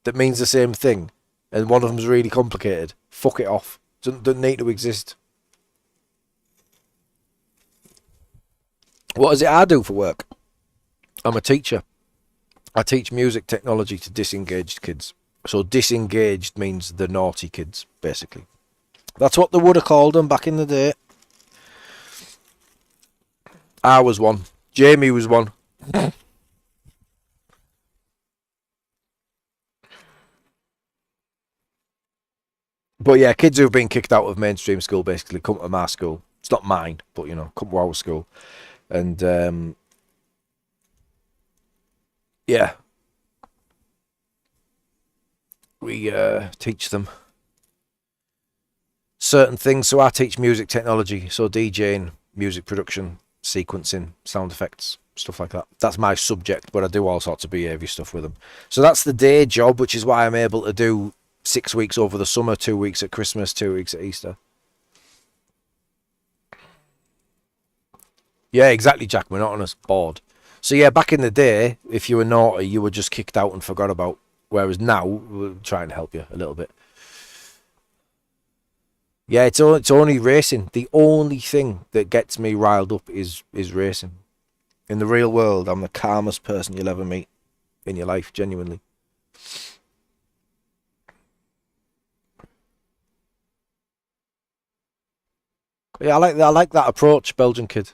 that means the same thing, and one of them's really complicated, fuck it off. Doesn't need to exist. What is it I do for work? I'm a teacher. I teach music technology to disengaged kids. So disengaged means the naughty kids, basically. That's what they would have called them back in the day. I was one. Jamie was one. But yeah, kids who've been kicked out of mainstream school basically come to my school. It's not mine, but you know, come to our school. And yeah, we teach them certain things. So I teach music technology, so DJing, music production, sequencing, sound effects, stuff like that. That's my subject, but I do all sorts of behaviour stuff with them. So that's the day job, which is why I'm able to do 6 weeks over the summer, 2 weeks at Christmas, 2 weeks at Easter. Yeah, exactly, Jack. Monotonous, bored. So yeah, back in the day, if you were naughty, you were just kicked out and forgot about. Whereas now, we're trying to help you a little bit. Yeah, it's only racing. The only thing that gets me riled up is racing. In the real world, I'm the calmest person you'll ever meet in your life, genuinely. Yeah, I like that approach, Belgian kid.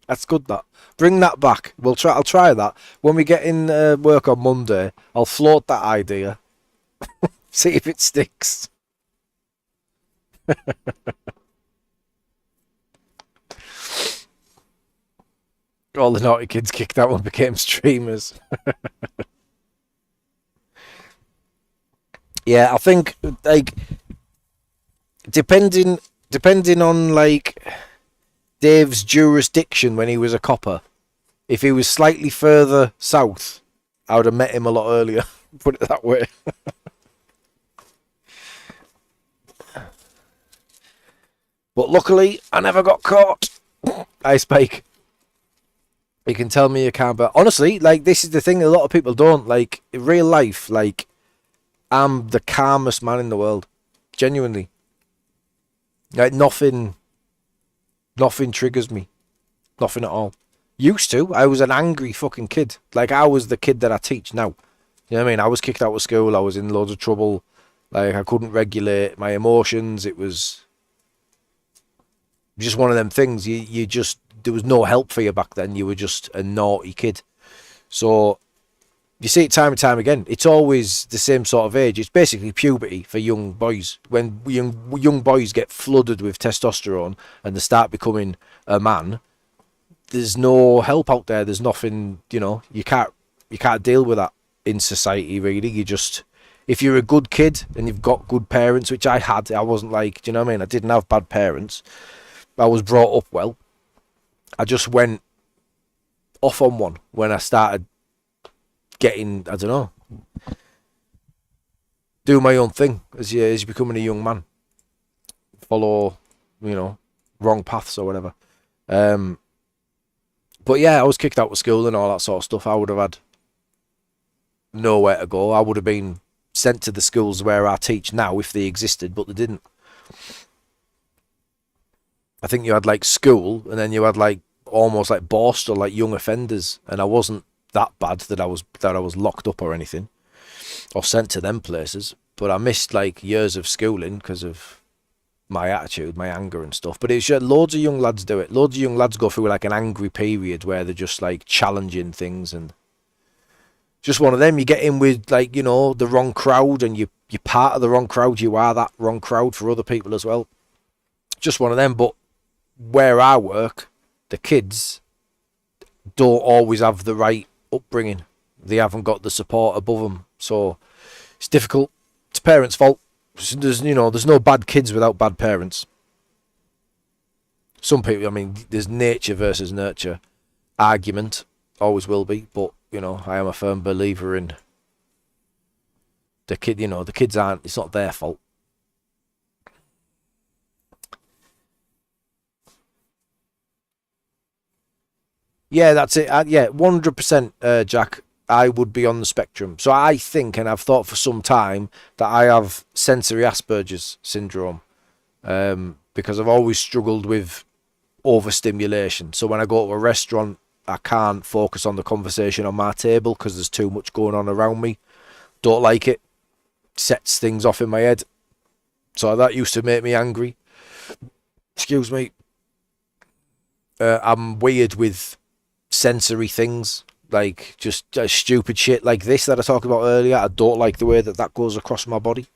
That's good. That bring that back. I'll try that when we get in work on Monday. I'll float that idea. See if it sticks. All the naughty kids kicked out and became streamers. Yeah, I think like depending on like Dave's jurisdiction when he was a copper. If he was slightly further south, I would have met him a lot earlier. Put it that way. But luckily, I never got caught. I Spike. You can tell me you can't, but honestly, like, this is the thing a lot of people don't. Like, in real life, like, I'm the calmest man in the world. Genuinely. Like, nothing triggers me. Nothing at all. Used to. I was an angry fucking kid. Like, I was the kid that I teach now. You know what I mean? I was kicked out of school. I was in loads of trouble. Like, I couldn't regulate my emotions. It was just one of them things. You just, there was no help for you back then. You were just a naughty kid. So you see it time and time again. It's always the same sort of age. It's basically puberty for young boys. When young boys get flooded with testosterone and they start becoming a man, there's no help out there. There's nothing, you know, you can't deal with that in society, really. You just, if you're a good kid and you've got good parents, which I had, I wasn't like, do you know what I mean? I didn't have bad parents. I was brought up well. I just went off on one when I started getting, I don't know, do my own thing as you're becoming a young man. Follow, you know, wrong paths or whatever. But yeah, I was kicked out of school and all that sort of stuff. I would have had nowhere to go. I would have been sent to the schools where I teach now if they existed, but they didn't. I think you had like school, and then you had like almost like Borst or like young offenders, and I wasn't that bad that I was locked up or anything, or sent to them places. But I missed like years of schooling because of my attitude, my anger and stuff. But it's just, loads of young lads do it. Loads of young lads go through like an angry period where they're just like challenging things, and just one of them. You get in with like, you know, the wrong crowd, and you're part of the wrong crowd. You are that wrong crowd for other people as well. Just one of them. But where I work, the kids don't always have the right upbringing. They haven't got the support above them, so it's difficult. It's parents' fault. There's no bad kids without bad parents. Some people, I mean, there's nature versus nurture argument, always will be, but I am a firm believer in the kid. The kids aren't. It's not their fault. Yeah, that's it. 100%, Jack. I would be on the spectrum. So I think, and I've thought for some time, that I have sensory Asperger's syndrome, because I've always struggled with overstimulation. So when I go to a restaurant, I can't focus on the conversation on my table because there's too much going on around me. Don't like it. Sets things off in my head. So that used to make me angry. Excuse me. I'm weird with sensory things, like just stupid shit like this that I talked about earlier. I don't like the way that goes across my body.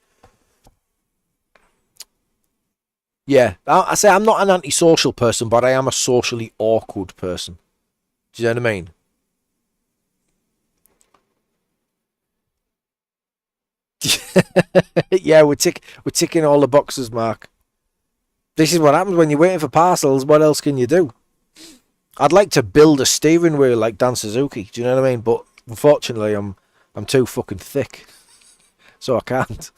Yeah, I say I'm not an antisocial person, but I am a socially awkward person. Do you know what I mean? Yeah, we're ticking all the boxes, Mark. This is what happens when you're waiting for parcels. What else can you do? I'd like to build a steering wheel like Dan Suzuki. Do you know what I mean? But unfortunately, I'm too fucking thick, so I can't.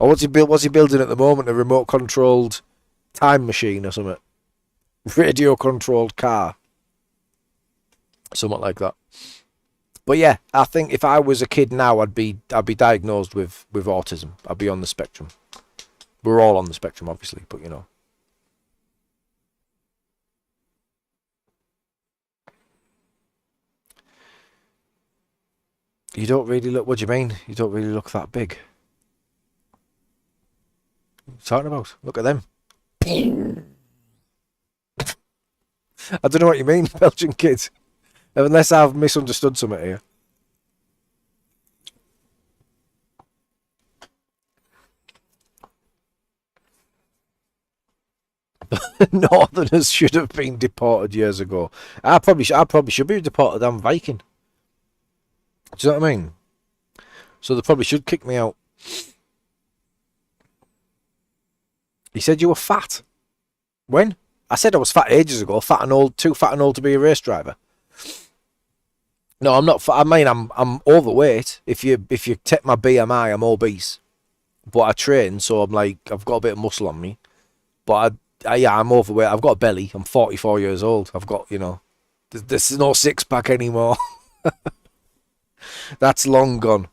Or what's he building at the moment? A remote controlled time machine or something? Radio controlled car, something like that. But yeah, I think if I was a kid now, I'd be diagnosed with autism. I'd be on the spectrum. We're all on the spectrum, obviously, but You don't really look... What do you mean? You don't really look that big. What are you talking about? Look at them. I don't know what you mean, Belgian kids. Unless I've misunderstood something here. Northerners should have been deported years ago. I probably should be deported. I'm Viking. Do you know what I mean? So they probably should kick me out. He said you were fat. When? I said I was fat ages ago. Fat and old, too fat and old to be a race driver. No, I'm not fat. I mean, I'm overweight. If you take my BMI, I'm obese. But I train, so I've got a bit of muscle on me. But I'm overweight. I've got a belly. I'm 44 years old. I've got, there's no six pack anymore. That's long gone.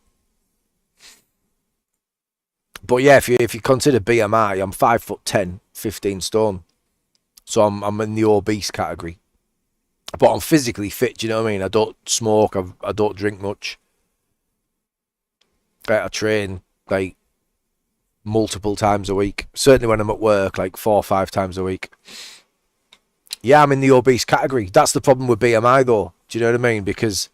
But yeah, if you consider BMI, I'm 5'10", 15 stone. So I'm in the obese category. But I'm physically fit, do you know what I mean? I don't smoke, I don't drink much. I train like multiple times a week. Certainly when I'm at work, like 4 or 5 times a week. Yeah, I'm in the obese category. That's the problem with BMI though. Do you know what I mean? Because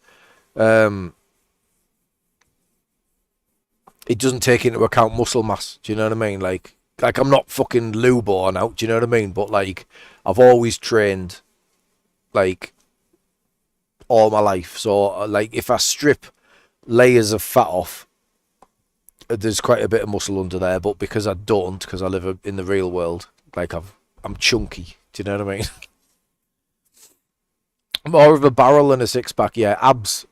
it doesn't take into account muscle mass. Do you know what I mean? Like I'm not fucking Lubo now. Do you know what I mean? But like I've always trained like all my life. So like if I strip layers of fat off, there's quite a bit of muscle under there. But because I don't, because I live in the real world, like I'm chunky. Do you know what I mean? More of a barrel than a six pack. Yeah, abs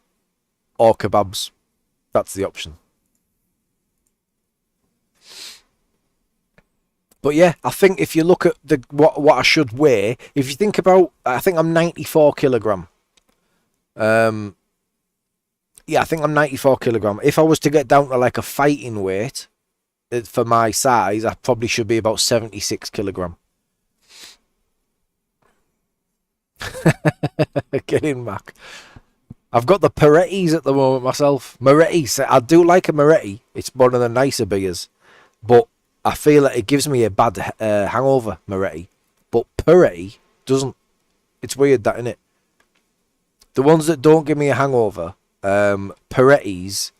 or kebabs. That's the option. But yeah, I think if you look at what I should weigh, if you think about, I think I'm 94 kilogram. Yeah, I think I'm 94 kilogram. If I was to get down to like a fighting weight for my size, I probably should be about 76 kilogram. Get in, Mac. I've got the Perettis at the moment myself. Moretti's. I do like a Moretti. It's one of the nicer beers, but I feel like it gives me a bad hangover, Moretti. But Peretti doesn't. It's weird that, innit? The ones that don't give me a hangover, Peretti's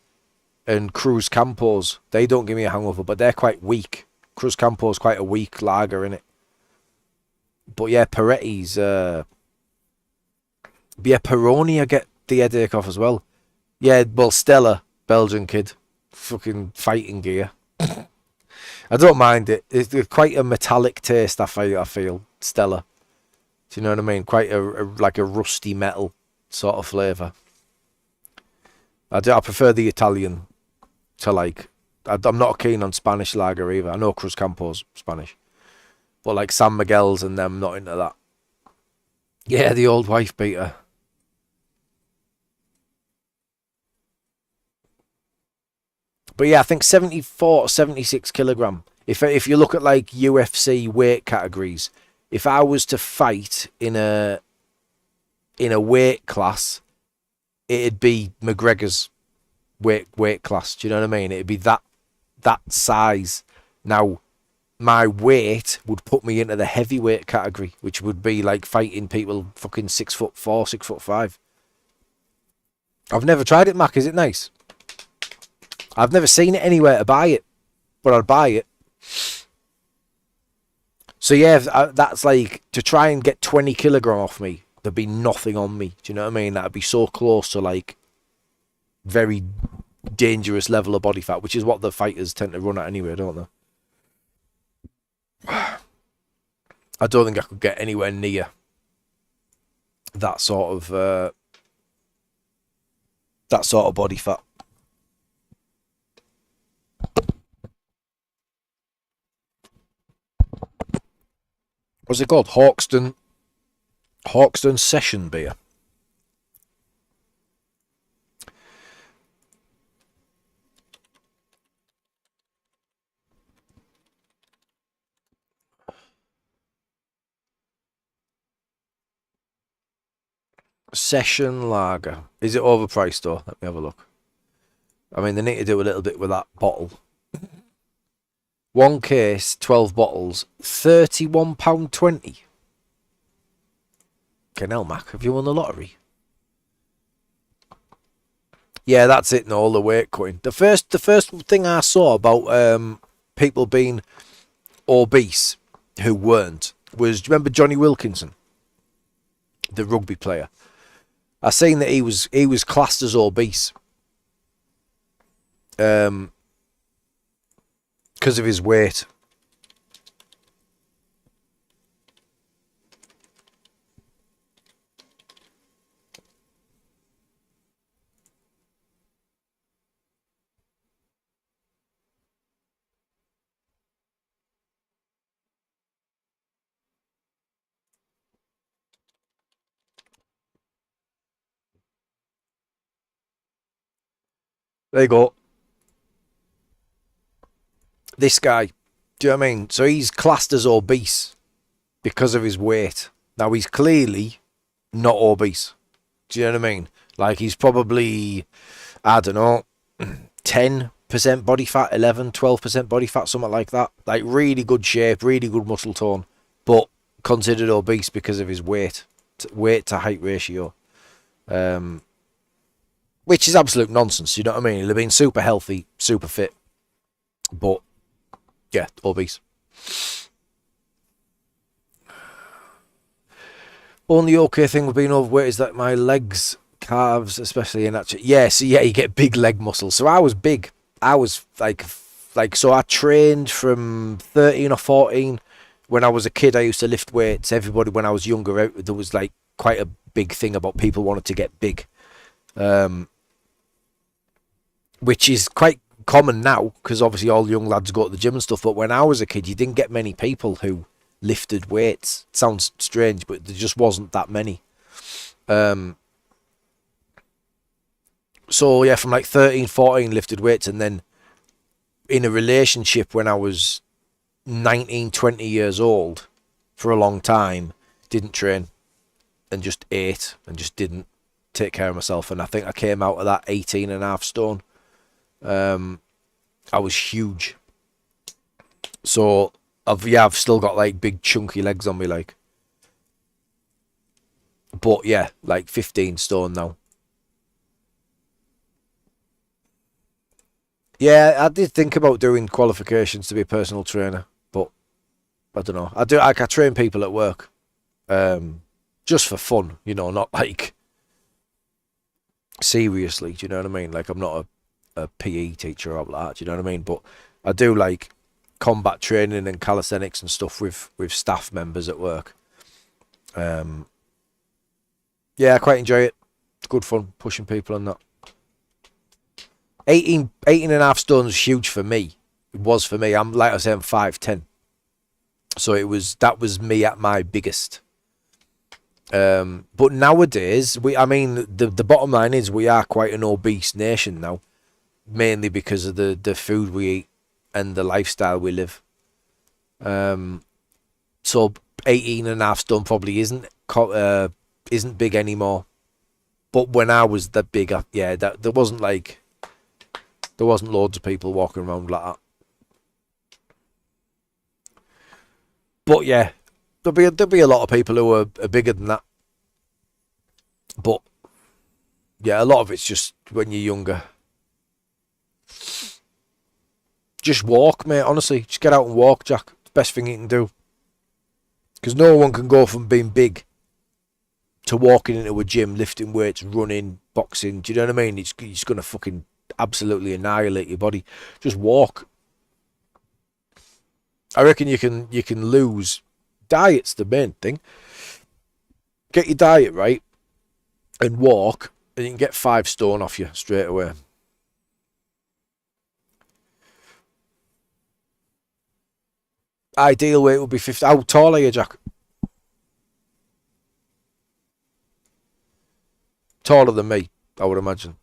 and Cruz Campos, they don't give me a hangover, but they're quite weak. Cruz Campos quite a weak lager, innit? But yeah, Peretti's, yeah, Peroni I get the headache off as well. Yeah, well, Stella, Belgian kid, fucking fighting gear. I don't mind it. It's quite a metallic taste. I feel Stella. Do you know what I mean? Quite a like a rusty metal sort of flavour. I prefer the Italian to like. I'm not keen on Spanish lager either. I know Cruz Campo's Spanish, but like San Miguel's and them, not into that. Yeah, the old wife beater. But yeah, I think 74 or 76 kilogram. If you look at like UFC weight categories, if I was to fight in a weight class, it'd be McGregor's weight class. Do you know what I mean? It'd be that size. Now, my weight would put me into the heavyweight category, which would be like fighting people fucking 6'4", 6'5". I've never tried it, Mac. Is it nice? I've never seen it anywhere to buy it, but I'd buy it. So yeah, that's like, to try and get 20 kilogram off me, there'd be nothing on me. Do you know what I mean? That'd be so close to like very dangerous level of body fat, which is what the fighters tend to run at anyway, don't they? I don't think I could get anywhere near that sort of body fat. What's it called? Hawkston Session Beer. Session lager. Is it overpriced though? Let me have a look. I mean, they need to do a little bit with that bottle. One case, 12 bottles, £31.20. Okay, now, Mac, have you won the lottery? Yeah, that's it. No, all the weight cutting. The first thing I saw about people being obese who weren't was, do you remember Johnny Wilkinson, the rugby player? I seen that he was classed as obese. Because of his weight. There you go. This guy, do you know what I mean? So he's classed as obese because of his weight. Now, he's clearly not obese. Do you know what I mean? Like, he's probably, I don't know, 10% body fat, 11, 12% body fat, something like that. Like, really good shape, really good muscle tone, but considered obese because of his weight to height ratio. Which is absolute nonsense, you know what I mean? He'll have been super healthy, super fit, but yeah, obese. Only okay thing with being overweight is that my legs, calves, especially in that. Yeah, so yeah, you get big leg muscles. So I was big. I was like, so I trained from 13 or 14. When I was a kid, I used to lift weights. Everybody, when I was younger, there was like quite a big thing about people wanting to get big. Which is quite common now, because obviously all young lads go to the gym and stuff, but when I was a kid, you didn't get many people who lifted weights. It sounds strange, but there just wasn't that many. So yeah, from like 13, 14 lifted weights, and then in a relationship when I was 19, 20 years old for a long time, didn't train and just ate and just didn't take care of myself, and I think I came out of that 18.5 stone. I was huge. So I've still got like big chunky legs on me, like. But yeah, like 15 stone now. Yeah, I did think about doing qualifications to be a personal trainer, but I don't know. I train people at work, just for fun, you know, not like seriously. Do you know what I mean? Like I'm not a PE teacher or like that. Do you know what I mean? But I do like combat training and calisthenics and stuff with staff members at work. Yeah, I quite enjoy it. It's good fun pushing people and that. 18 and a half stone is huge for me. It was for me. I'm like I say, I'm 5'10". So that was me at my biggest. But nowadays, the bottom line is we are quite an obese nation now, mainly because of the food we eat and the lifestyle we live. So 18 and a half stone probably isn't big anymore. But when I was that big, yeah, there wasn't loads of people walking around like that. But yeah, there'll be a lot of people who are bigger than that. But yeah, a lot of it's just when you're younger. Just walk, mate. Honestly, just get out and walk, Jack. It's the best thing you can do. Because no one can go from being big to walking into a gym, lifting weights, running, boxing. Do you know what I mean? It's going to fucking absolutely annihilate your body. Just walk. I reckon you can lose. Diet's the main thing. Get your diet right and walk, and you can get 5 stone off you straight away. Ideal weight would be 50. How tall are you, Jack? Taller than me, I would imagine.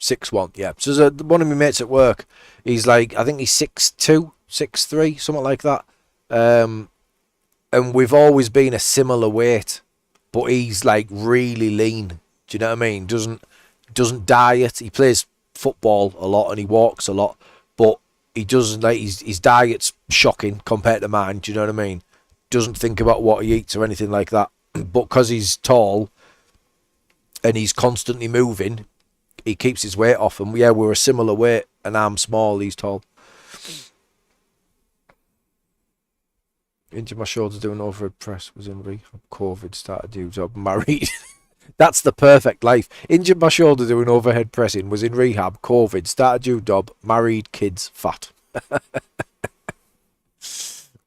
Six one, yeah. So there's one of my mates at work. He's like, I think he's 6'2", 6'3", something like that. And we've always been a similar weight, but he's like really lean. Do you know what I mean? Doesn't diet. He plays football a lot and he walks a lot, but he doesn't like his diet's shocking compared to mine. Do you know what I mean? Doesn't think about what he eats or anything like that. But because he's tall and he's constantly moving, he keeps his weight off. And yeah, we're a similar weight, and I'm small, he's tall. Injured my shoulder doing overhead press, was in rehab. COVID, started new job, married. That's the perfect life. Injured my shoulder doing overhead pressing, was in rehab, COVID, started new job, married, kids, fat.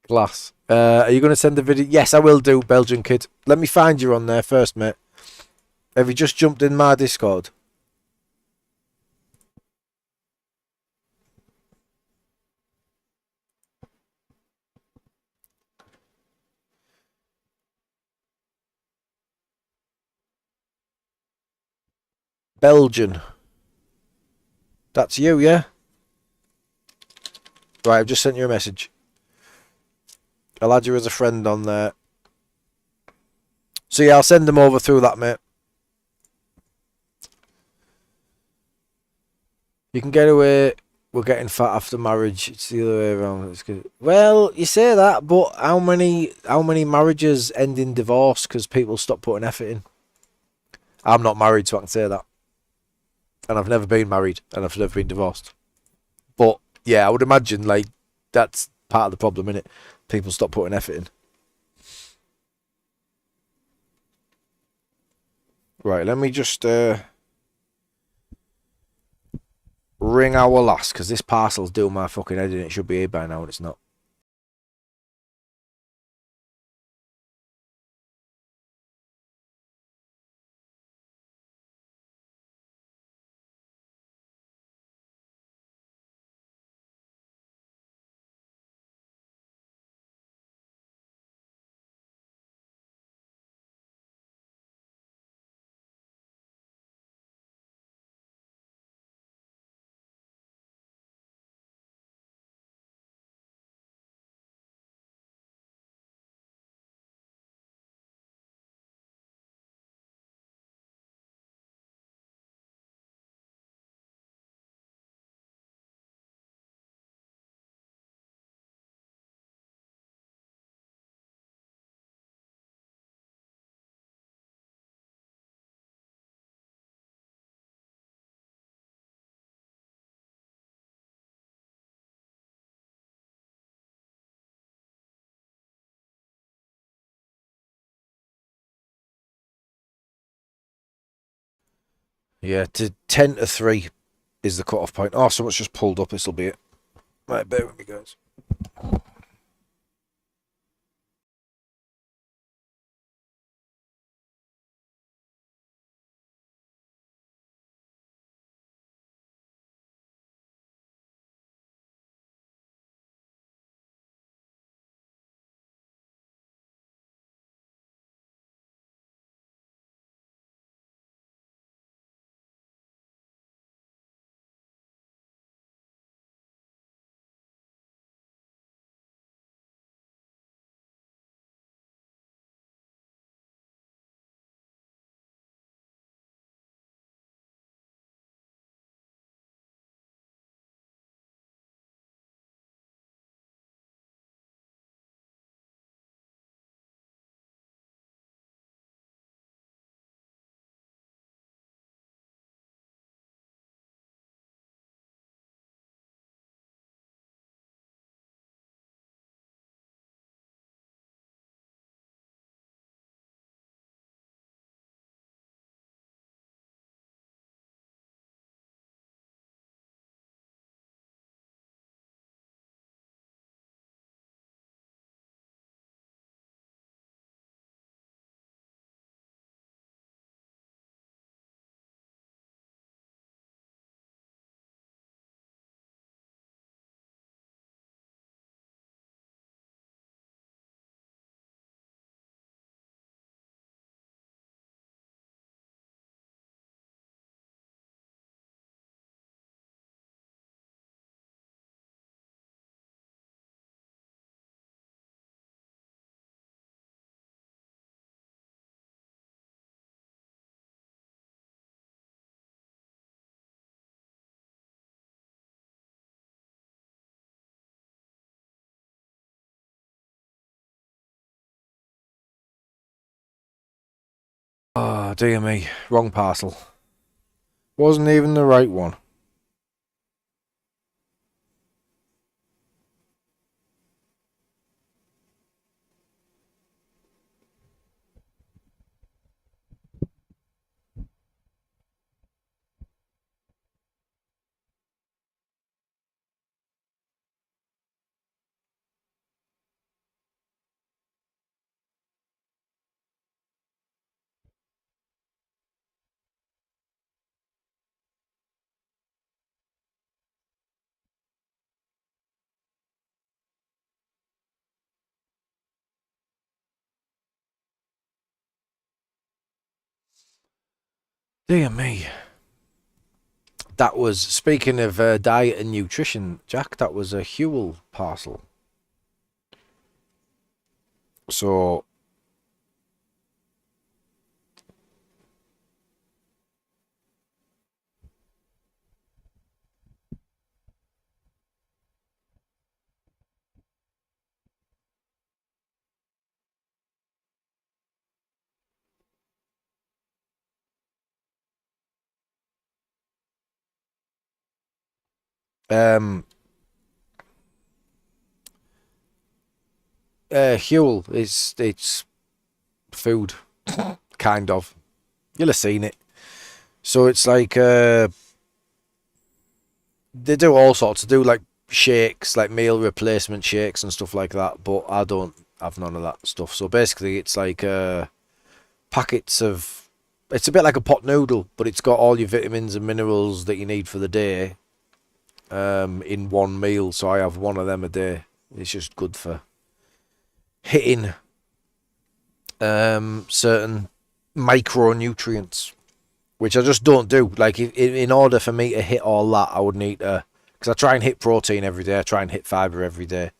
Glass. Are you going to send the video? Yes, I will do, Belgian kid. Let me find you on there first, mate. Have you just jumped in my Discord? Belgian. That's you, yeah? Right, I've just sent you a message. I'll add you as a friend on there. So yeah, I'll send them over through that, mate. You can get away. We're getting fat after marriage. It's the other way around. It's good. Well, you say that, but how many marriages end in divorce because people stop putting effort in? I'm not married, so I can say that. And I've never been married, and I've never been divorced. But yeah, I would imagine like that's part of the problem, innit? People stop putting effort in. Right, let me just ring our last, because this parcel's doing my fucking head in. It should be here by now, and it's not. Yeah, to 10 to 3 is the cut-off point. Oh, someone's just pulled up. This'll be it. Right, bear with me, guys. Oh, dear me. Wrong parcel. Wasn't even the right one. Dear me. That was, speaking of diet and nutrition, Jack, that was a Hewell parcel. So, Hewell is, it's food, kind of. You'll have seen it. So it's like, they do all sorts. They do like shakes, like meal replacement shakes and stuff like that, but I don't have none of that stuff. So basically it's like packets of, it's a bit like a pot noodle, but it's got all your vitamins and minerals that you need for the day in one meal. So I have one of them a day. It's just good for hitting certain micronutrients, which I just don't do. Like, in order for me to hit all that, I would need to, because I try and hit protein every day, I try and hit fibre every day,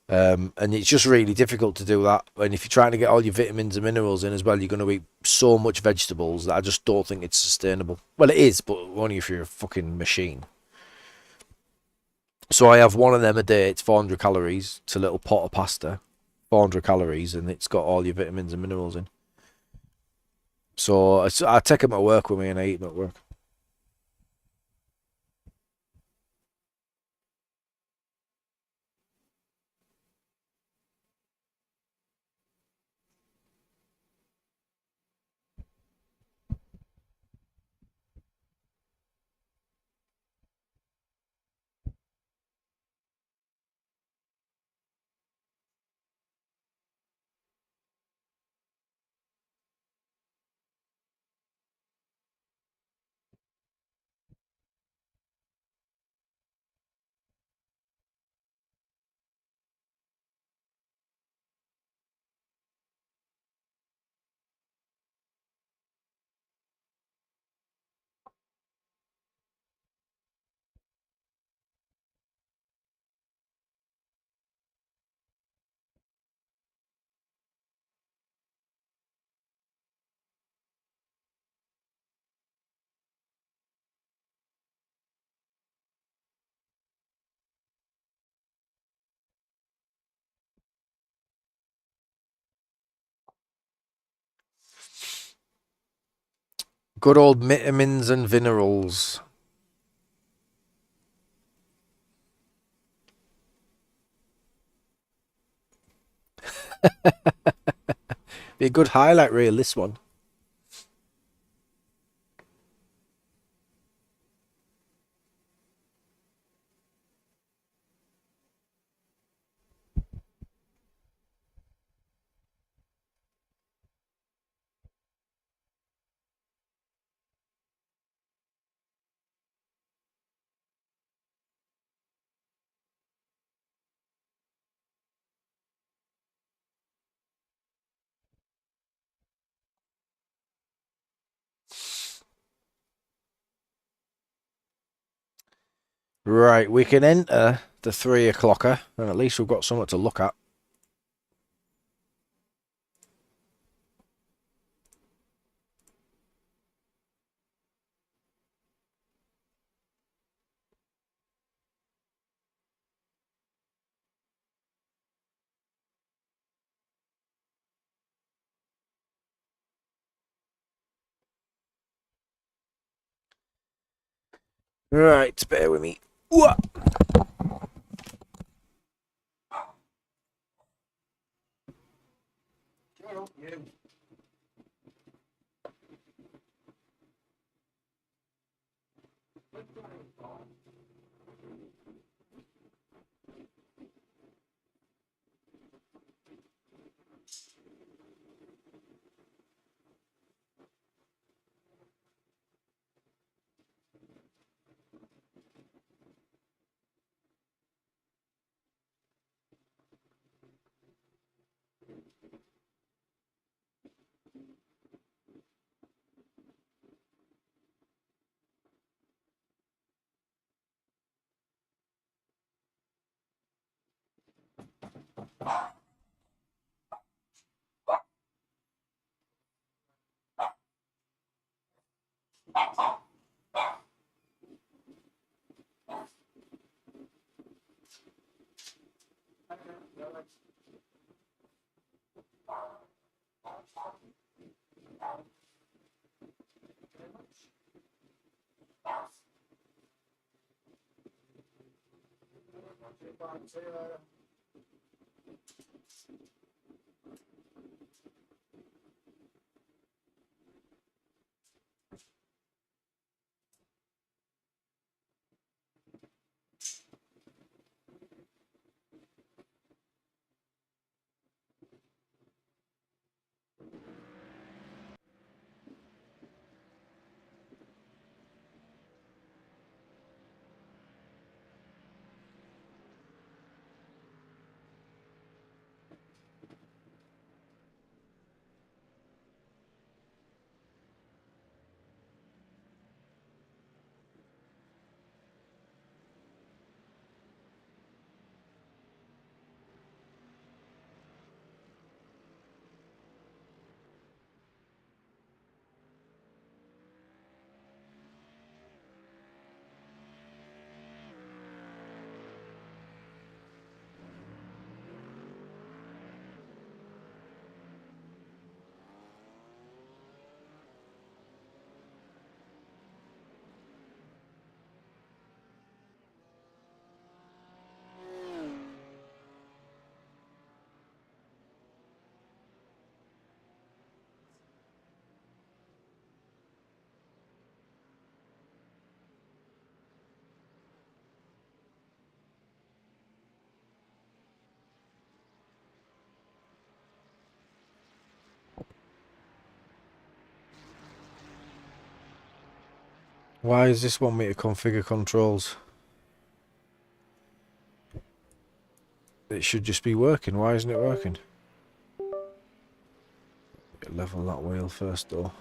and it's just really difficult to do that. And if you're trying to get all your vitamins and minerals in as well, you're going to eat so much vegetables that I just don't think it's sustainable. Well, it is, but only if you're a fucking machine. So I have one of them a day. It's 400 calories. It's a little pot of pasta, 400 calories, and it's got all your vitamins and minerals in. So I take them at work with me and I eat them at work. Good old vitamins and minerals. Be a good highlight reel, this one. Right, we can enter the 3 o'clocker, and at least we've got something to look at. Right, bear with me. Ooh. Why does this want me to configure controls? It should just be working. Why isn't it working? Level that wheel first though.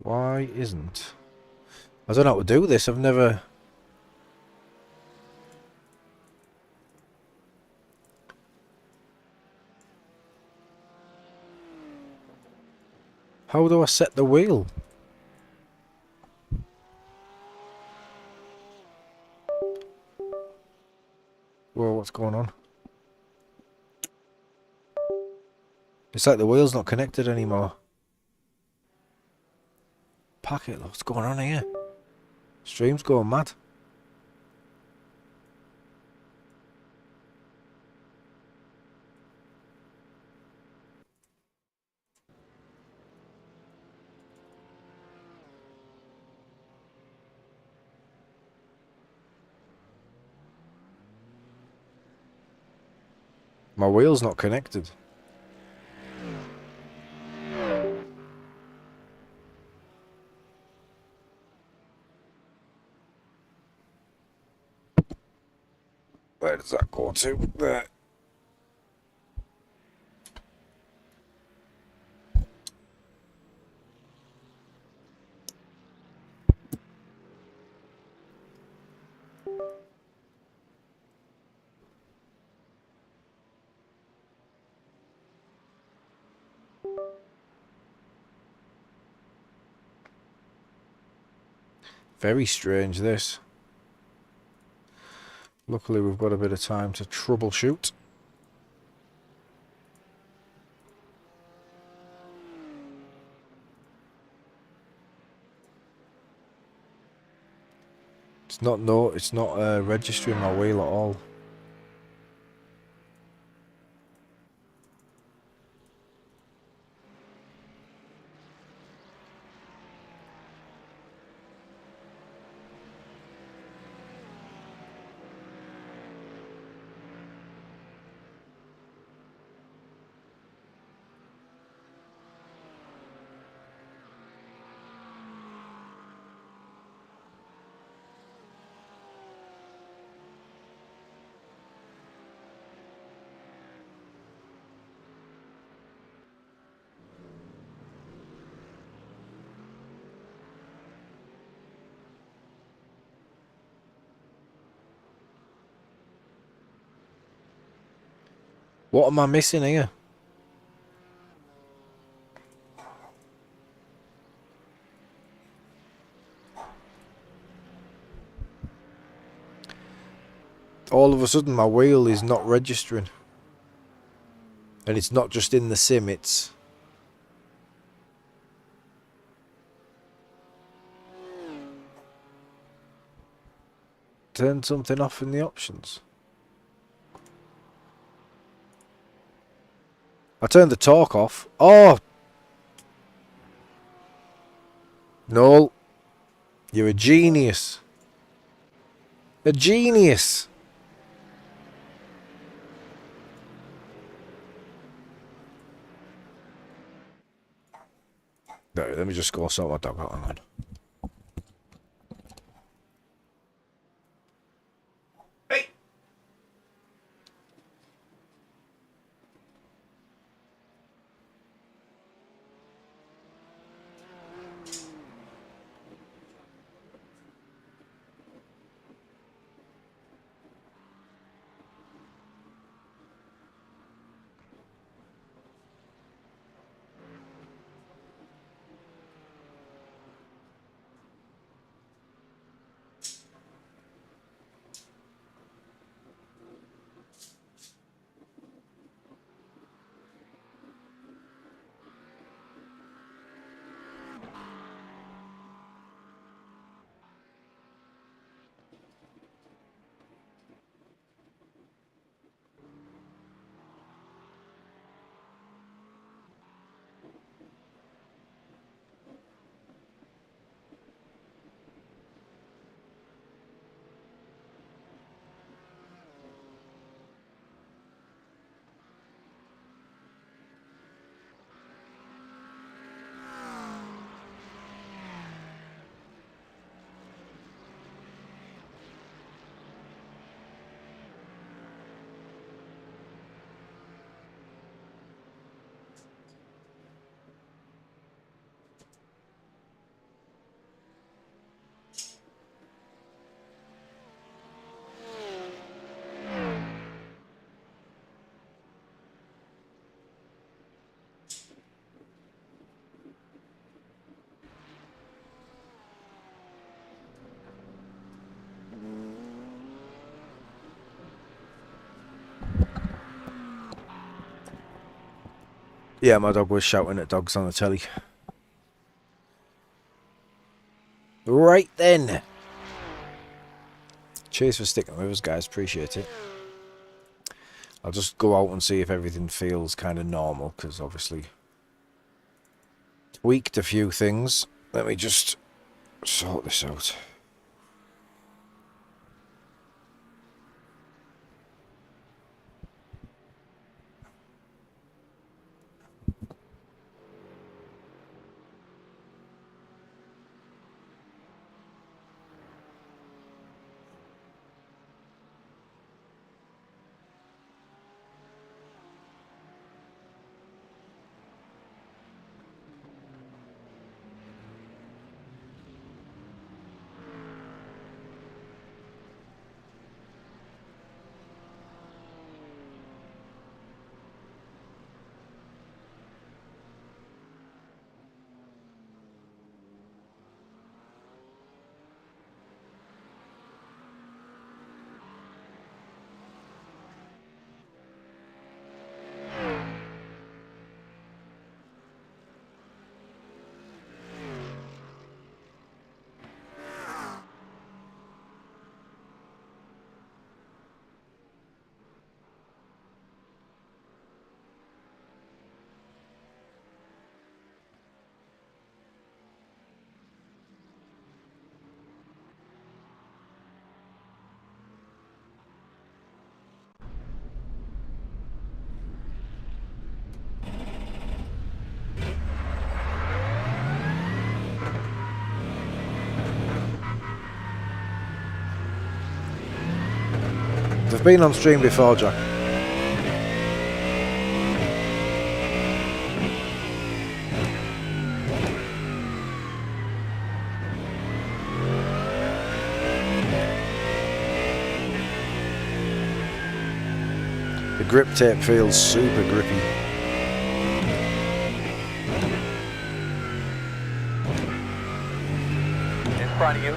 Why isn't? I don't know how to do this. I've never... How do I set the wheel? going on? It's like the wheel's not connected anymore. Packet, what's going on here? Stream's going mad. My wheel's not connected. Where does that go to? There. Very strange, this. Luckily, we've got a bit of time to troubleshoot. It's not registering my wheel at all. What am I missing here? All of a sudden my wheel is not registering. And it's not just in the sim, it's... Turn something off in the options. I turned the torque off. Oh! No. You're a genius. A genius. No, let me just go sort my dog out. Hang on. Yeah, my dog was shouting at dogs on the telly. Right then. Cheers for sticking with us, guys. Appreciate it. I'll just go out and see if everything feels kind of normal, because obviously tweaked a few things. Let me just sort this out. They've been on stream before, Jack. The grip tape feels super grippy. In front of you.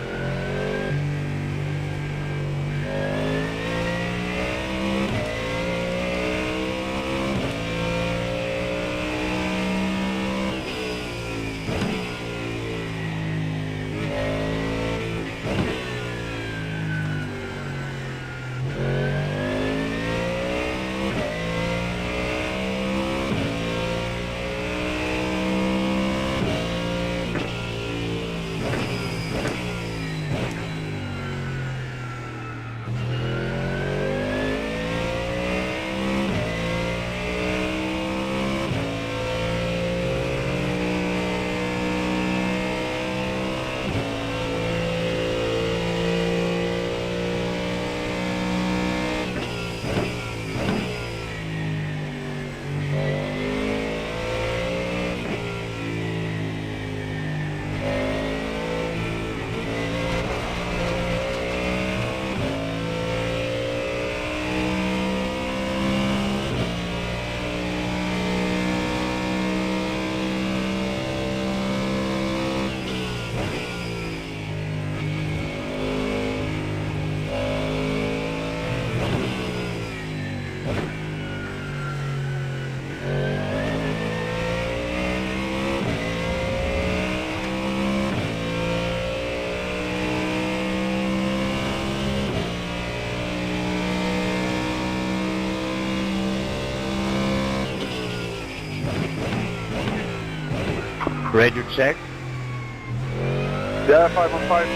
Radio check. Yeah, 515.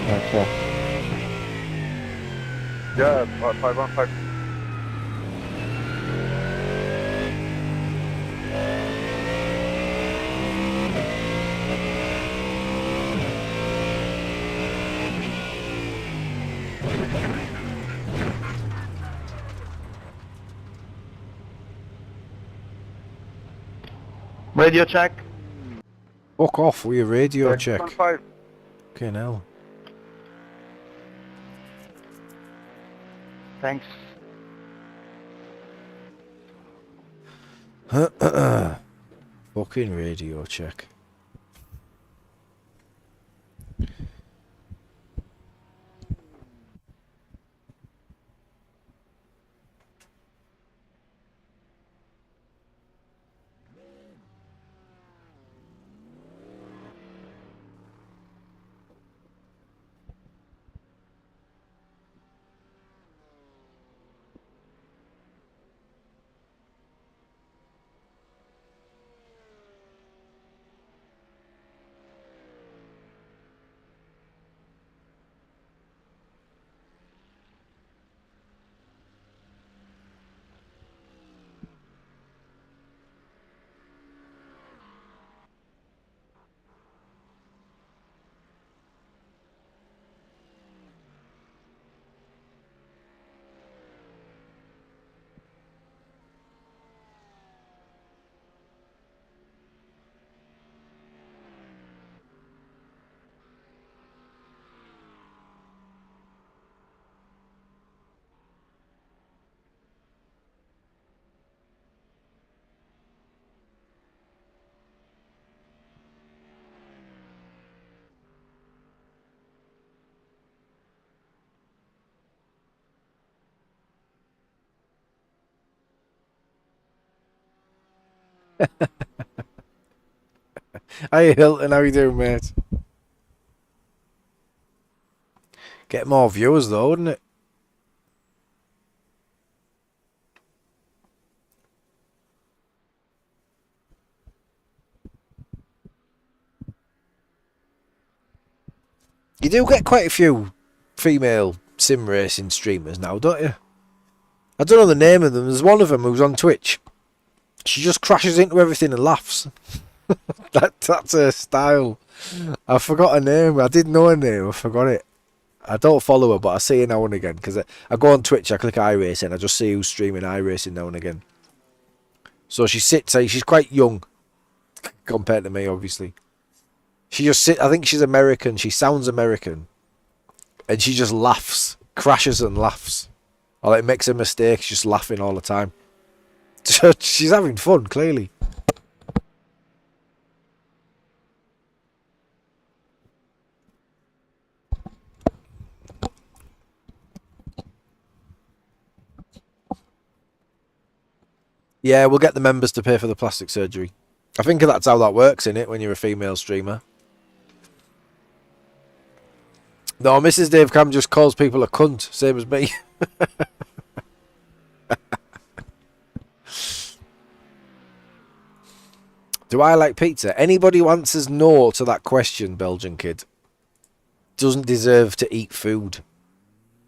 Gotcha. Yeah, 515. Radio check. Fuck off with your radio check. 15. Okay, now. Thanks. Fucking radio check. Hey Hilton, how you doing, mate? Get more viewers though, wouldn't it? You do get quite a few female sim racing streamers now, don't you? I don't know the name of them. There's one of them who's on Twitch. She just crashes into everything and laughs. That's her style. I forgot her name. I did know her name. I forgot it. I don't follow her, but I see her now and again. Because I go on Twitch, I click iRacing, I just see who's streaming iRacing now and again. So she sits, she's quite young compared to me, obviously. She just sits, I think she's American. She sounds American. And she just laughs. Crashes and laughs. Or like makes a mistake, she's just laughing all the time. So she's having fun, clearly. Yeah, we'll get the members to pay for the plastic surgery. I think that's how that works, innit, when you're a female streamer. No, Mrs. Dave Cam just calls people a cunt, same as me. Do I like pizza? Anybody who answers no to that question, Belgian kid, doesn't deserve to eat food.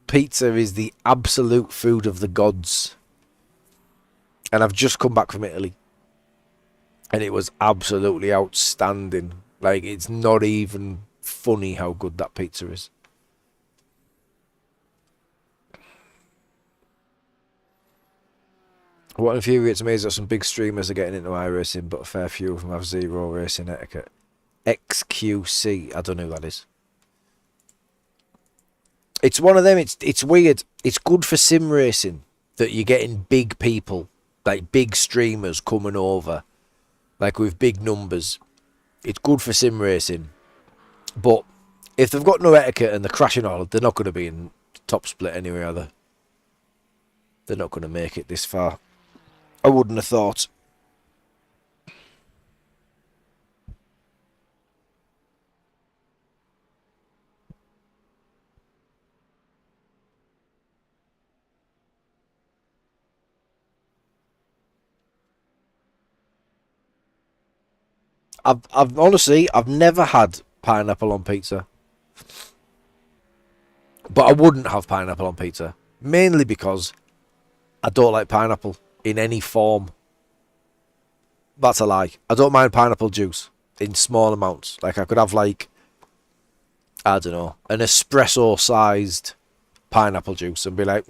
Pizza is the absolute food of the gods. And I've just come back from Italy. And it was absolutely outstanding. Like, it's not even funny how good that pizza is. What infuriates me is that some big streamers are getting into iRacing, but a fair few of them have zero racing etiquette. XQC, I don't know who that is. It's one of them, it's weird. It's good for sim racing that you're getting big people, like big streamers coming over, like with big numbers. It's good for sim racing. But if they've got no etiquette and they're crashing all, they're not going to be in top split anyway, are they? They're not going to make it this far. I wouldn't have thought. I've honestly, I've never had pineapple on pizza. But I wouldn't have pineapple on pizza. Mainly because I don't like pineapple in any form. That's a lie. I don't mind pineapple juice in small amounts. Like I could have like, I don't know, an espresso sized pineapple juice and be like,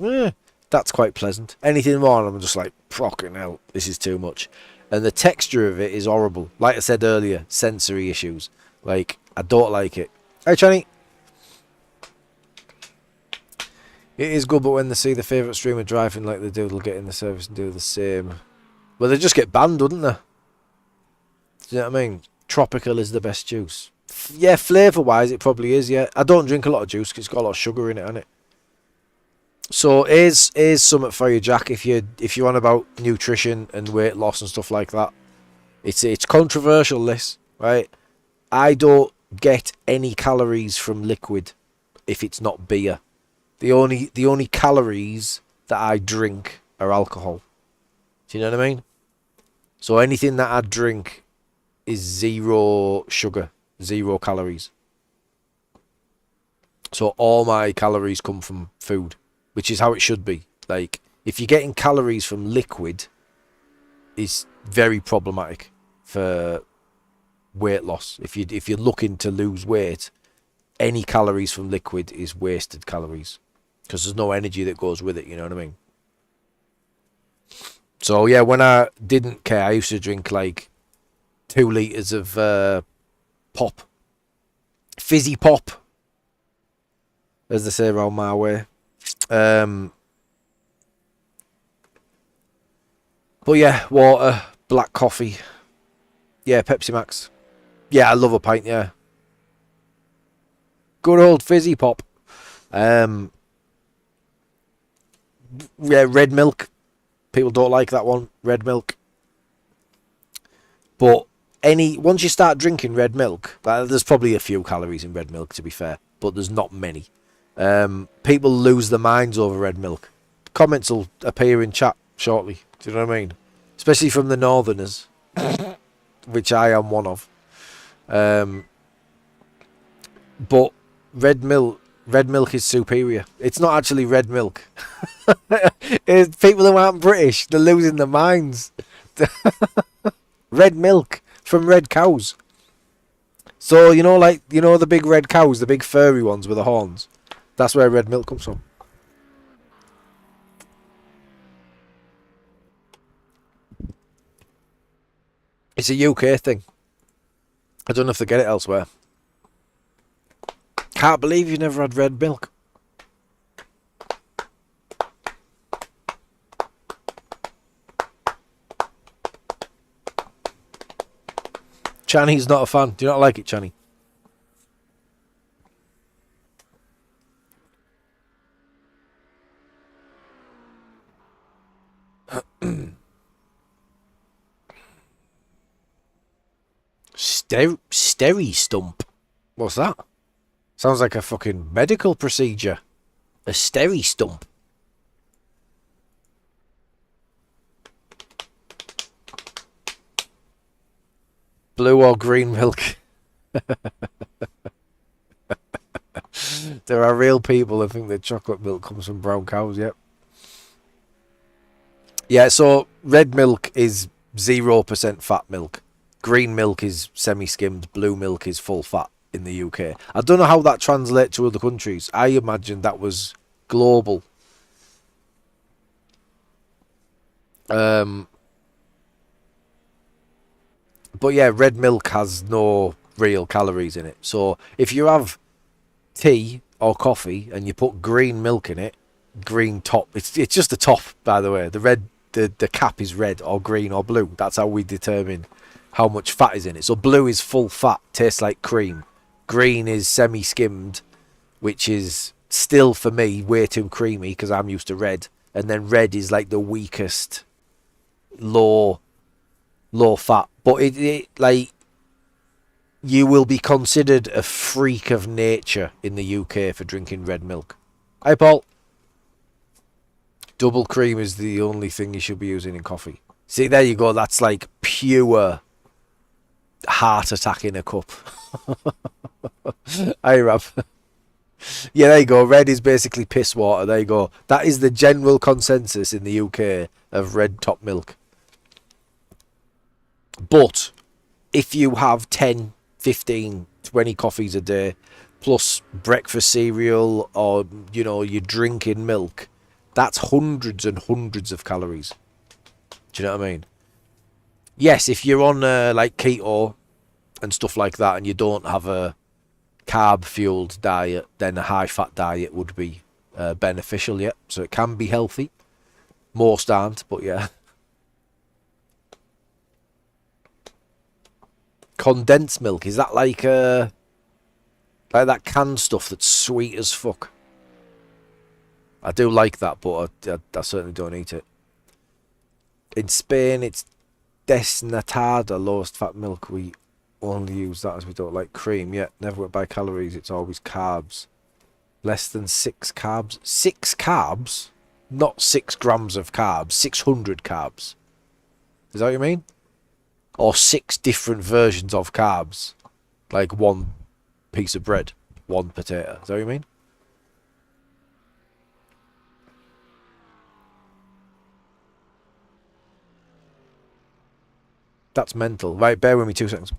that's quite pleasant. Anything more and I'm just like, fucking hell, this is too much. And the texture of it is horrible. Like I said earlier, sensory issues. Like, I don't like it. Hey, Channy. It is good, but when they see the favourite streamer driving like they do, they'll get in the service and do the same. Well, they just get banned, wouldn't they? Do you know what I mean? Tropical is the best juice. Yeah, flavour-wise, it probably is, yeah. I don't drink a lot of juice because it's got a lot of sugar in it, hasn't it? So here's something for you, Jack, if you're on about nutrition and weight loss and stuff like that. It's controversial, this, right? I don't get any calories from liquid if it's not beer. The only calories that I drink are alcohol. Do you know what I mean? So anything that I drink is zero sugar, 0 calories. So all my calories come from food, which is how it should be. Like, if you're getting calories from liquid, it's very problematic for weight loss. If you're looking to lose weight, any calories from liquid is wasted calories because there's no energy that goes with it. You know what I mean? So yeah, when I didn't care, I used to drink like 2 litres of pop, fizzy pop, as they say around my way. But yeah, water, black coffee, yeah, Pepsi Max. Yeah, I love a pint, yeah. Good old fizzy pop. Yeah, red milk. People don't like that one. Red milk. But once you start drinking red milk, there's probably a few calories in red milk, to be fair, but there's not many. People lose their minds over red milk. Comments will appear in chat shortly. Do you know what I mean? Especially from the northerners, which I am one of. But red milk is superior. It's not actually red milk. It's people who aren't British, they're losing their minds. Red milk from red cows. So the big red cows, the big furry ones with the horns. That's where red milk comes from. It's a UK thing. I don't know if they get it elsewhere. Can't believe you never had red milk. Channy's not a fan. Do you not like it, Channy? Steri stump. What's that? Sounds like a fucking medical procedure. A steri stump. Blue or green milk. There are real people who think that chocolate milk comes from brown cows, yep. Yeah, so red milk is 0% fat milk. Green milk is semi-skimmed. Blue milk is full fat in the UK. I don't know how that translates to other countries. I imagine that was global. But yeah, red milk has no real calories in it. So if you have tea or coffee and you put green milk in it, green top, it's just the top, by the way. The cap is red or green or blue. That's how we determine how much fat is in it. So blue is full fat, tastes like cream. Green is semi-skimmed, which is still for me way too creamy because I'm used to red. And then red is like the weakest, low fat. But it like, you will be considered a freak of nature in the UK for drinking red milk. Hi, Paul. Double cream is the only thing you should be using in coffee. See, there you go. That's like pure heart attack in a cup. Hi, Rob. Yeah, there you go. Red is basically piss water. There you go. That is the general consensus in the UK of red top milk. But if you have 10, 15, 20 coffees a day, plus breakfast cereal, or, you're drinking milk, that's hundreds and hundreds of calories. Do you know what I mean? Yes, if you're on like keto and stuff like that, and you don't have a carb-fueled diet, then a high-fat diet would be beneficial, yeah. So it can be healthy. Most aren't, but yeah. Condensed milk, is that like that canned stuff that's sweet as fuck? I do like that, but I certainly don't eat it. In Spain, it's desnatada, lowest fat milk. We only use that as we don't like cream. Yet never went by calories. It's always carbs. Less than 6 carbs. 6 carbs? Not 6 grams of carbs. 600 carbs. Is that what you mean? Or 6 different versions of carbs. Like 1 piece of bread. 1 potato. Is that what you mean? That's mental. Right, bear with me 2 seconds.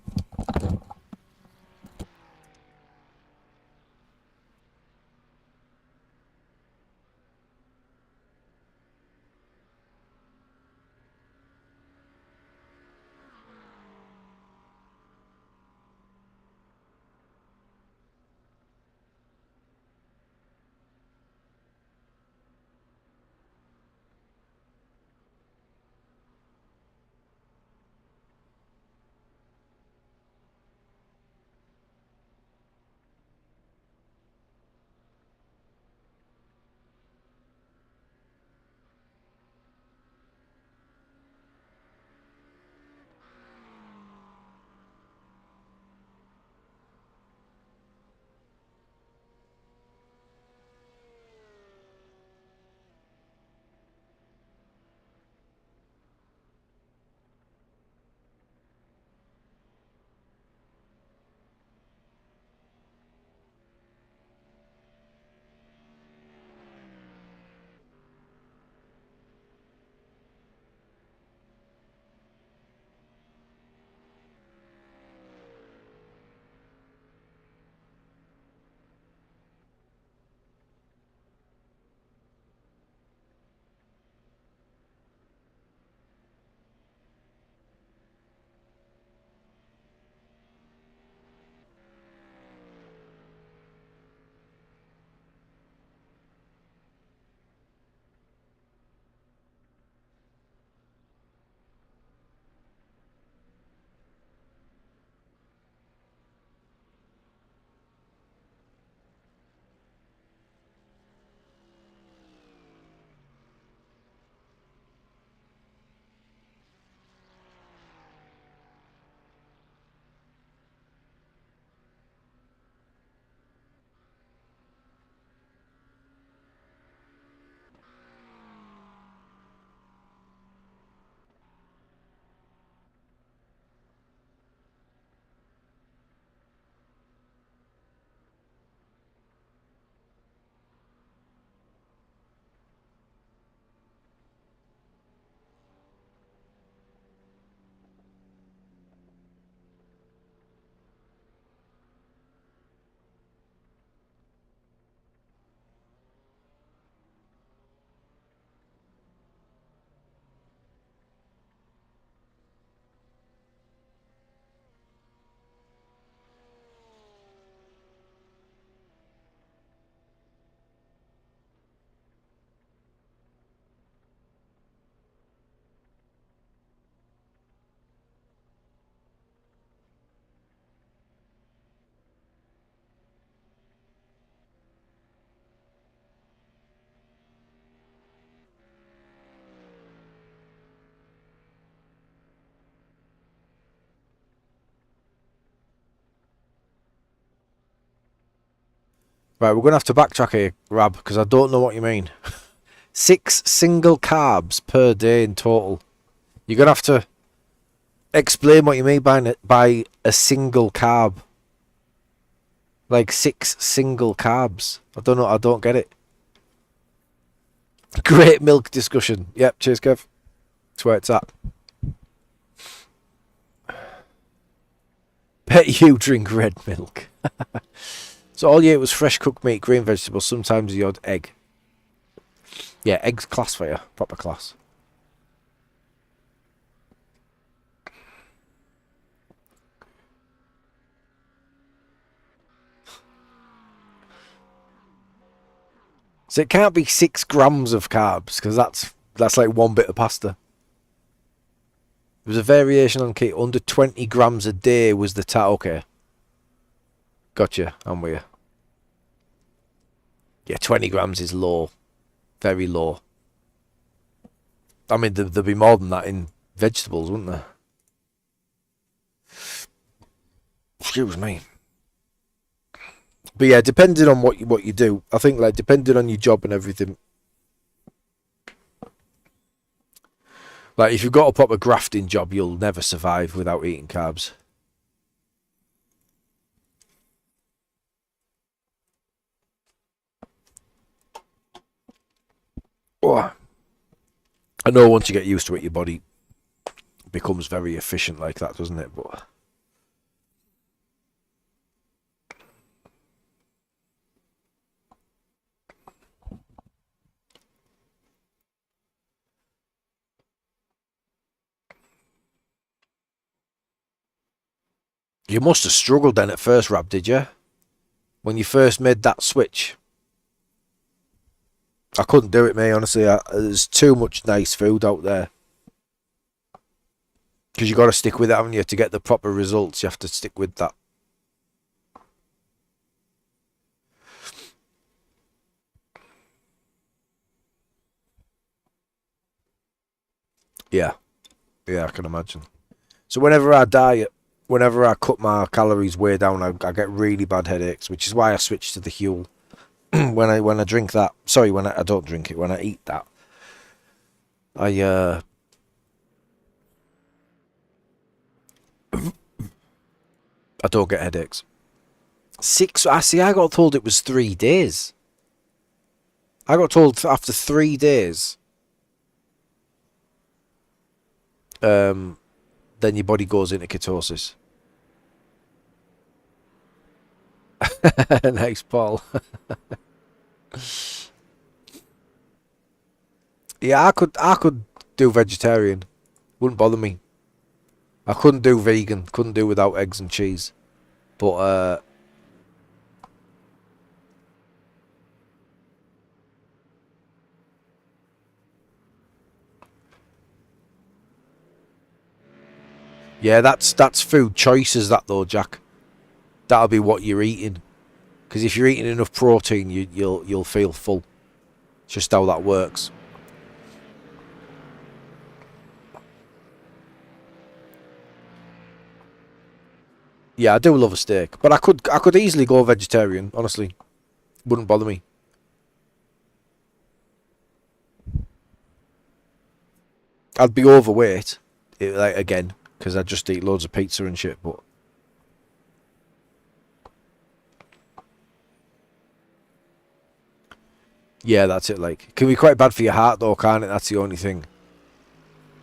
Right, we're going to have to backtrack here, Rab, because I don't know what you mean. 6 single carbs per day in total. You're going to have to explain what you mean by a single carb. Like 6 single carbs. I don't know, I don't get it. Great milk discussion. Yep, cheers, Kev. That's where it's at. Bet you drink red milk. So all you ate was fresh cooked meat, green vegetables, sometimes the odd egg. Yeah, eggs class for you. Proper class. So it can't be 6 grams of carbs, because that's like 1 bit of pasta. There was a variation on key. Under 20 grams a day was the okay. Gotcha, I'm with you. Yeah, 20 grams is low. Very low. I mean, there'd be more than that in vegetables, wouldn't there? Excuse me. But yeah, depending on what you do, I think, like, depending on your job and everything. Like, if you've got a proper grafting job, you'll never survive without eating carbs. Oh. I know once you get used to it, your body becomes very efficient like that, doesn't it? But you must have struggled then at first, Rab, did you? When you first made that switch. I couldn't do it, mate, honestly. There's too much nice food out there. Because you got to stick with it, haven't you? To get the proper results, you have to stick with that. Yeah. Yeah, I can imagine. So whenever I diet, whenever I cut my calories way down, I get really bad headaches, which is why I switched to the Huel. when I drink that, sorry, when I don't drink it, when I eat that, I don't get headaches. 6, I see, I got told it was 3 days. I got told after 3 days, then your body goes into ketosis. Nice, Paul. Yeah, I could do vegetarian. Wouldn't bother me. I couldn't do vegan. Couldn't do without eggs and cheese. But yeah, that's food choices, that though, Jack. That'll be what you're eating. Because if you're eating enough protein, you'll feel full. It's just how that works. Yeah, I do love a steak, but I could easily go vegetarian. Honestly, wouldn't bother me. I'd be overweight, like, again, because I just eat loads of pizza and shit. But yeah, that's it. Like, it can be quite bad for your heart, though, can't it? That's the only thing.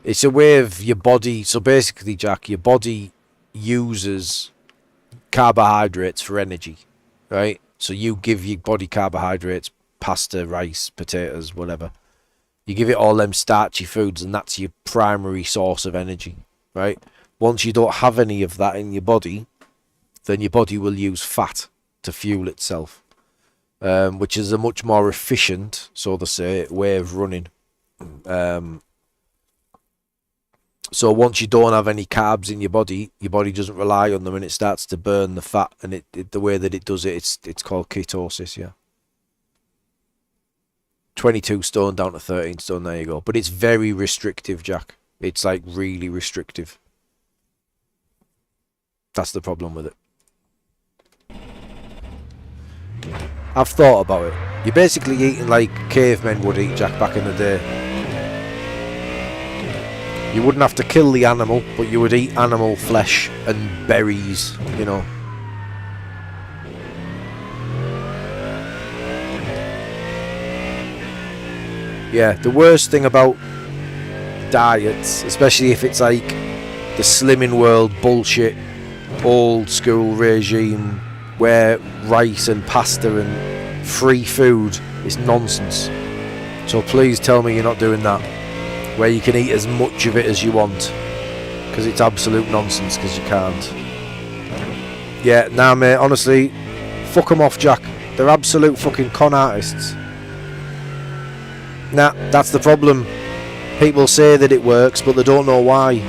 It's a way of your body. So basically, Jack, your body uses carbohydrates for energy, right? So you give your body carbohydrates, pasta, rice, potatoes, whatever. You give it all them starchy foods, and that's your primary source of energy, right? Once you don't have any of that in your body, then your body will use fat to fuel itself, which is a much more efficient, so to say, way of running. So once you don't have any carbs in your body doesn't rely on them, and it starts to burn the fat. And the way that it does it, it's called ketosis. Yeah. 22 stone down to 13 stone. There you go. But it's very restrictive, Jack. It's like really restrictive. That's the problem with it. I've thought about it. You're basically eating like cavemen would eat, Jack, back in the day. You wouldn't have to kill the animal, but you would eat animal flesh and berries, you know. Yeah, the worst thing about diets, especially if it's like the Slimming World bullshit, old school regime where rice and pasta and free food is nonsense. So please tell me you're not doing that, where you can eat as much of it as you want, because it's absolute nonsense, because you can't. Yeah, nah mate, honestly, fuck them off, Jack. They're absolute fucking con artists. Nah, that's the problem. People say that it works, but they don't know why.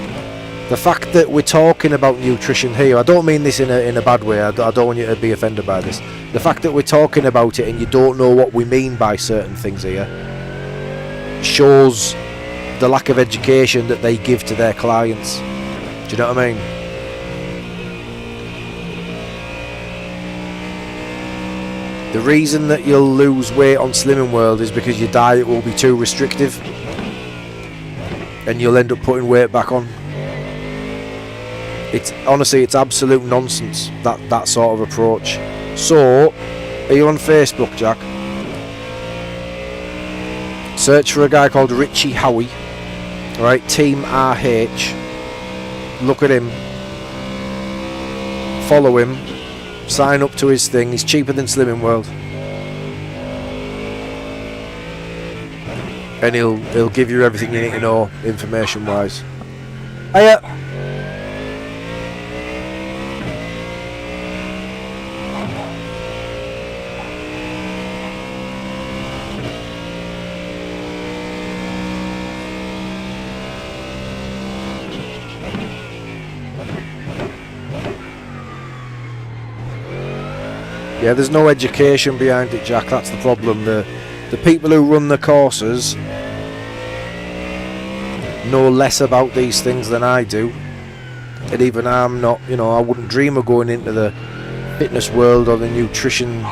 The fact that we're talking about nutrition here, I don't mean this in a bad way, I don't want you to be offended by this. The fact that we're talking about it and you don't know what we mean by certain things here shows the lack of education that they give to their clients. Do you know what I mean? The reason that you'll lose weight on Slimming World is because your diet will be too restrictive and you'll end up putting weight back on. It's honestly, it's absolute nonsense, that sort of approach. So, are you on Facebook, Jack? Search for a guy called Richie Howie. Alright, Team RH. Look at him. Follow him. Sign up to his thing. He's cheaper than Slimming World. And he'll give you everything you need to know, information wise. Hiya! Yeah, there's no education behind it, Jack, that's the problem. The people who run the courses know less about these things than I do. And even I'm not, you know, I wouldn't dream of going into the fitness world or the nutrition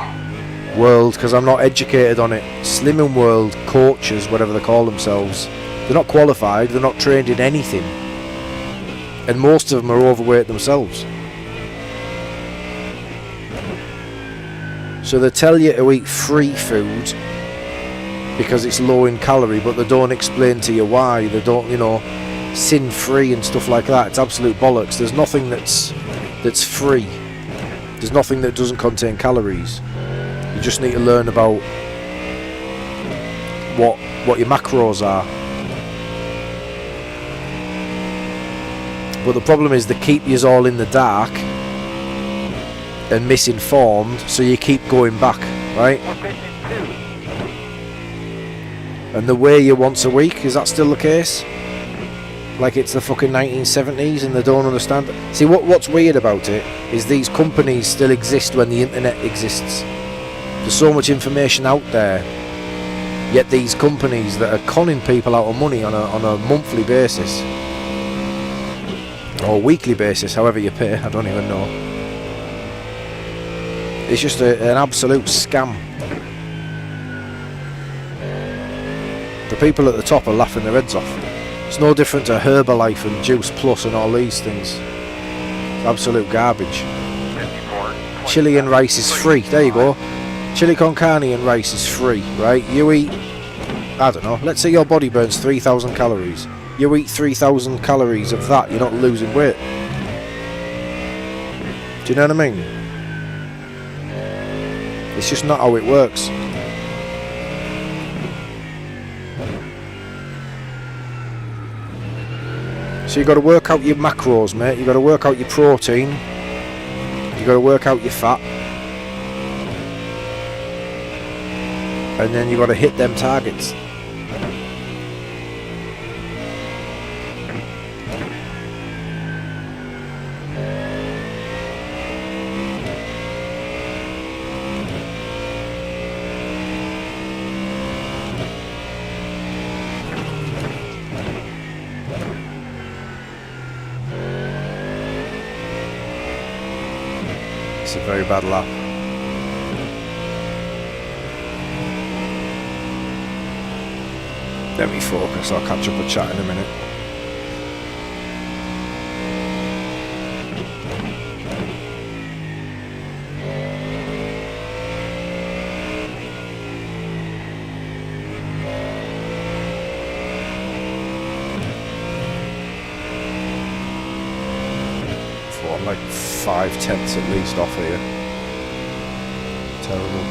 world because I'm not educated on it. Slimming World coaches, whatever they call themselves, they're not qualified, they're not trained in anything. And most of them are overweight themselves. So they tell you to eat free food because it's low in calorie, but they don't explain to you why. They don't, you know, sin free and stuff like that. It's absolute bollocks. There's nothing that's free. There's nothing that doesn't contain calories. You just need to learn about what your macros are. But the problem is they keep you all in the dark and misinformed, so you keep going back, right? And the weigh you once a week, is that still the case? Like it's the fucking 1970s and they don't understand. See, what's weird about it is these companies still exist when the internet exists. There's so much information out there, yet these companies that are conning people out of money on a monthly basis or weekly basis, however you pay, I don't even know. It's just an absolute scam. The people at the top are laughing their heads off. It's no different to Herbalife and Juice Plus and all these things. It's absolute garbage. Chili and rice is free. There you go. Chili con carne and rice is free, right? You eat, I don't know, let's say your body burns 3,000 calories. You eat 3,000 calories of that, you're not losing weight. Do you know what I mean? It's just not how it works. So you've got to work out your macros, mate. You've got to work out your protein. You've got to work out your fat. And then you've got to hit them targets. It's a very bad lap. Let me focus, I'll catch up with chat in a minute. So I'm like 5/10 at least off here. Terrible.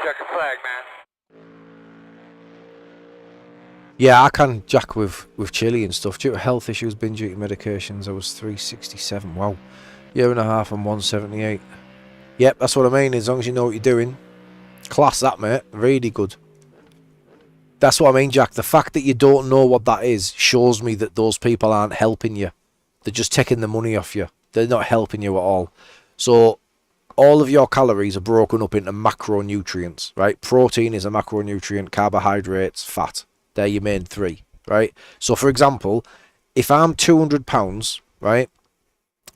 Check your flag, man. Yeah, I can jack with chili and stuff. Due to health issues, binge eating medications, I was 367. Wow. Year and a half and 178. Yep, that's what I mean. As long as you know what you're doing. Class that, mate. Really good. That's what I mean, Jack. The fact that you don't know what that is shows me that those people aren't helping you. They're just taking the money off you. They're not helping you at all. So all of your calories are broken up into macronutrients, right? Protein is a macronutrient, carbohydrates, fat. They're your main three, right? So, for example, if I'm 200 pounds, right,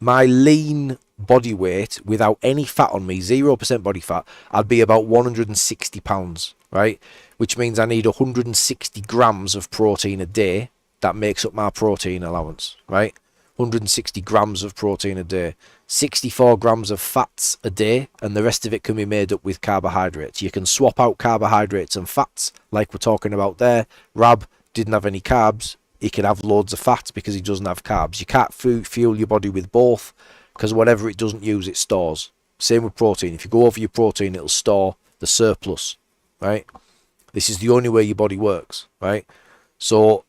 my lean body weight without any fat on me, 0% body fat, I'd be about 160 pounds, right? Which means I need 160 grams of protein a day. That makes up my protein allowance, right? 160 grams of protein a day, 64 grams of fats a day, and the rest of it can be made up with carbohydrates. You can swap out carbohydrates and fats, like we're talking about there. Rab didn't have any carbs. He can have loads of fats because he doesn't have carbs. You can't fuel your body with both, because whatever it doesn't use, it stores. Same with protein. If you go over your protein, it'll store the surplus, right? This is the only way your body works, right? So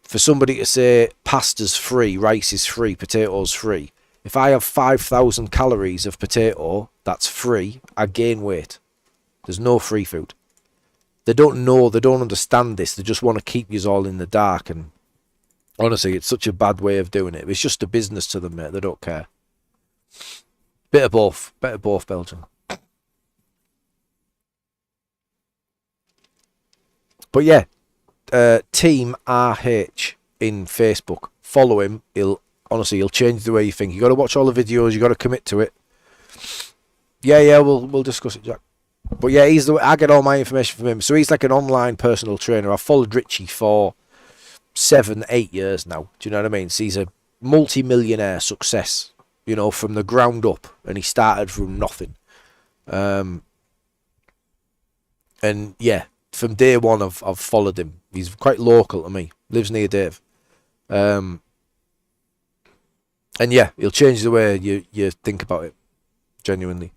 for somebody to say pasta's free, rice is free, potatoes free, if I have 5,000 calories of potato that's free, I gain weight. There's no free food. They don't know, they don't understand this. They just want to keep you all in the dark. And honestly, it's such a bad way of doing it. It's just a business to them, mate. They don't care. Bit of both. Bit of both, Belgium. But yeah, Team RH in Facebook. Follow him. He'll change the way you think. You got to watch all the videos. You got to commit to it. Yeah, we'll discuss it, Jack. But yeah, I get all my information from him. So he's like an online personal trainer. I've followed Richie for 7-8 years now. Do you know what I mean? So he's a multi-millionaire success, you know, from the ground up, and he started from nothing. And yeah, from day one, I've followed him. He's quite local to me. Lives near Dave. And yeah, he'll change the way you think about it. Genuinely.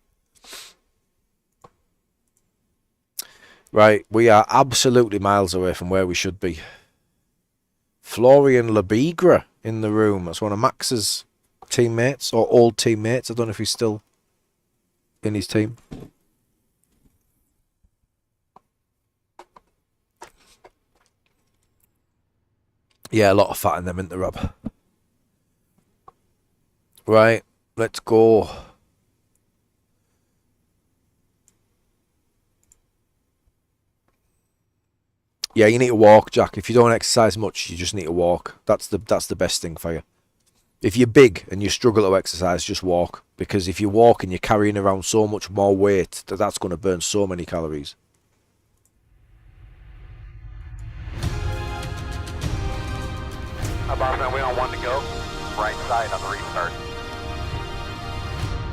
Right, we are absolutely miles away from where we should be. Florian Labigra in the room. That's one of Max's teammates, or old teammates. I don't know if he's still in his team. Yeah, a lot of fat in them, isn't there, Rob? Right, let's go. Yeah, you need to walk, Jack. If you don't exercise much, you just need to walk. That's the best thing for you. If you're big and you struggle to exercise, just walk. Because if you walk and you're carrying around so much more weight, that's going to burn so many calories. Bossman, we on 1 to go. Right side on the restart.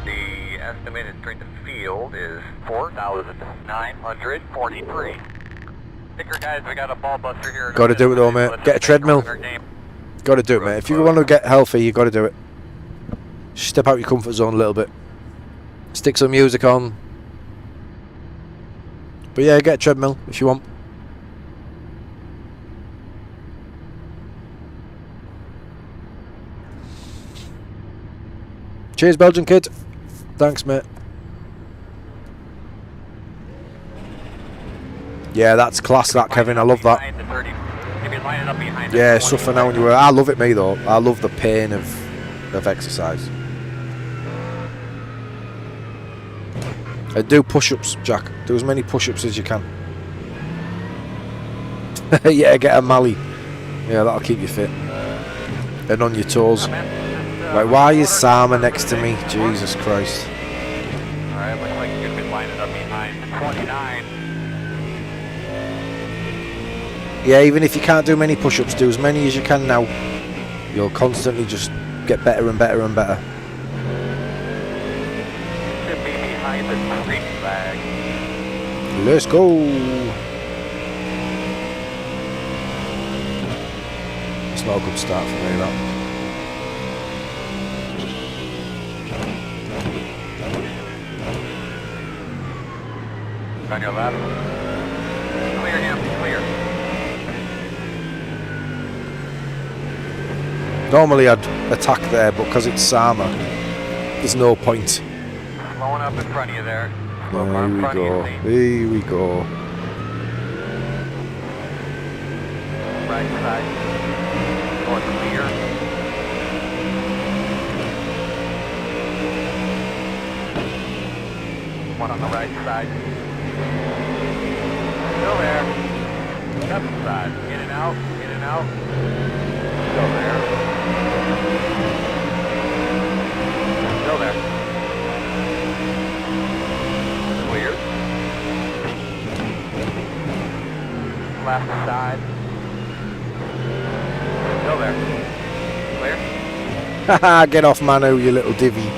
The estimated strength of field is 4,943. Sticker guys, we got a ball buster here. Got to do it though, mate. Get a treadmill. Got to do it, mate. If you want to get healthy, you got to do it. Step out your comfort zone a little bit. Stick some music on. But yeah, get a treadmill if you want. Cheers, Belgian kid. Thanks, mate. Yeah, that's class, that, Kevin. I love that. Yeah, suffer now when you were. I love it, me though. I love the pain of of exercise. Do push-ups, Jack. Do as many push-ups as you can. Yeah, get a Mally. Yeah, that'll keep you fit. And on your toes. Right, why is Sama next to me? Jesus Christ. Alright, looks like you're been lining up behind 29. Yeah, even if you can't do many push-ups, do as many as you can now. You'll constantly just get better and better and better. Should be behind the green flag. Let's go. It's not a good start for me, that. On your left. Clear him, clear. Normally I'd attack there, but because it's Sama, there's no point. Slowing up in front of you there. Slow car Here in we front of go. you, see? Here we go. Right side. Going clear. One on the right side. Still there. Left side. In and out. In and out. Still there. Still there. Clear. Left side. Still there. Clear. Haha, get off Manu, you little divvy.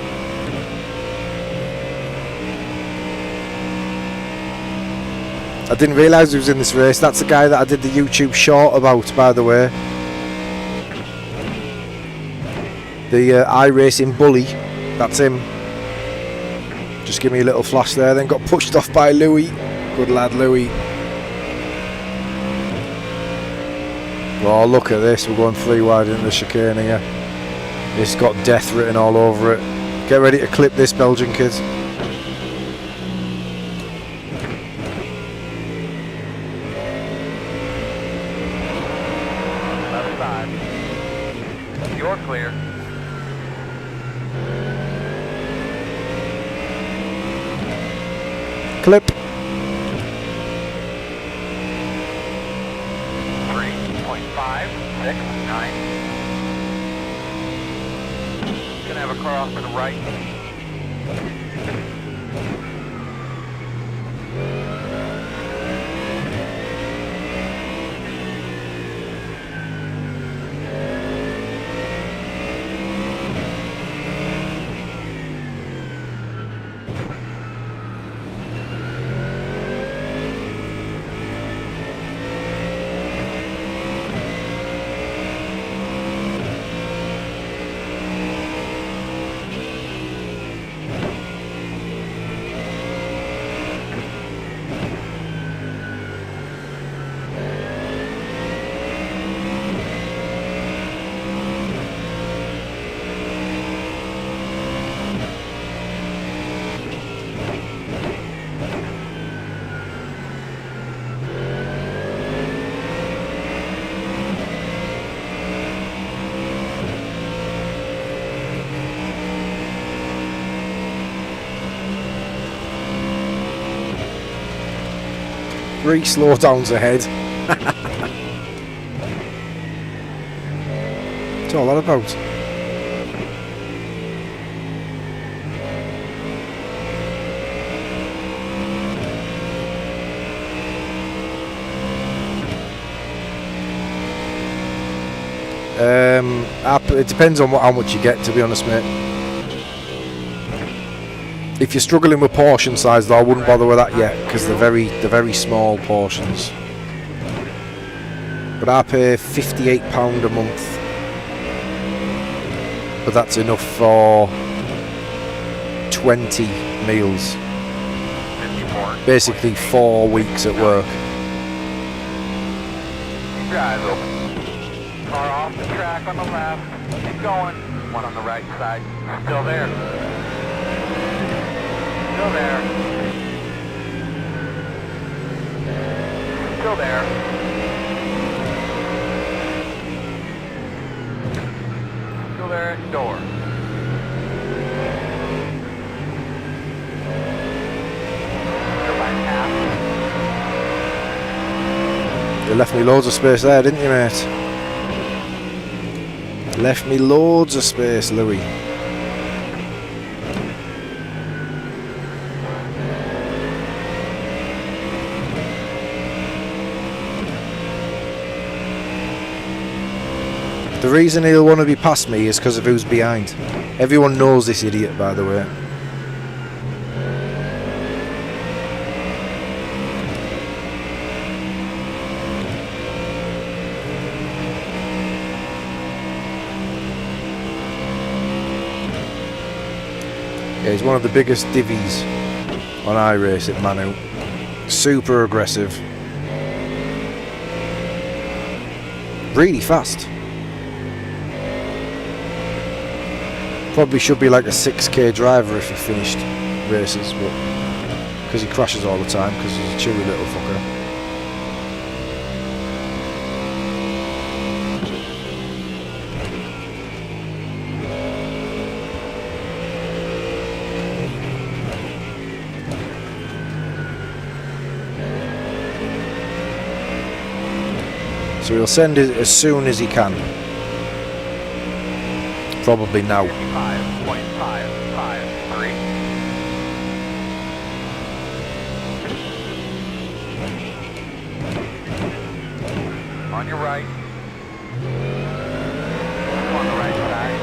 I didn't realise he was in this race. That's the guy that I did the YouTube short about, by the way. The iRacing bully. That's him. Just give me a little flash there, then got pushed off by Louis. Good lad, Louis. Oh, look at this. We're going 3 wide into the chicane here. It's got death written all over it. Get ready to clip this, Belgian kids. Left side. You're clear. Clip. 3.569. Gonna have a car off to the right. Three slowdowns ahead. What's all that about? It depends on how much you get, to be honest, mate. If you're struggling with portion size, though, I wouldn't bother with that yet, because they're very small portions. But I pay £58 a month, but that's enough for 20 meals. 54. Basically 4 weeks at work. Keep your eyes open. Car off the track on the left. Keep going. One on the right side. Still there. Still there. Still there. Still clear door. Your left half. You left me loads of space there, didn't you, mate? Left me loads of space, Louis. The reason he'll want to be past me is because of who's behind. Everyone knows this idiot, by the way. Yeah, he's one of the biggest divvies on iRacing, Manu. Super aggressive. Really fast. Probably should be like a 6k driver if he finished races, but because he crashes all the time because he's a chewy little fucker. So he'll send it as soon as he can. Probably now. 55.553. On your right. On the right side.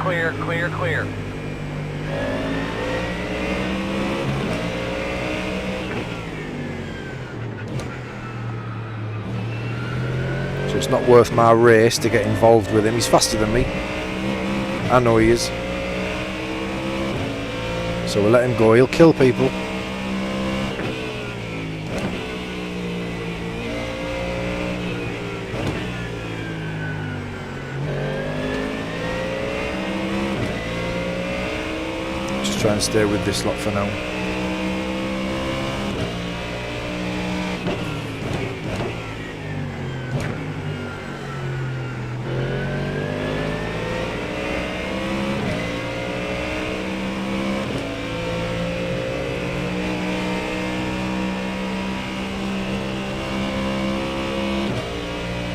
Clear, clear, clear. So it's not worth my race to get involved with him. He's faster than me. I know he is. So we'll let him go. He'll kill people. Just try and stay with this lot for now.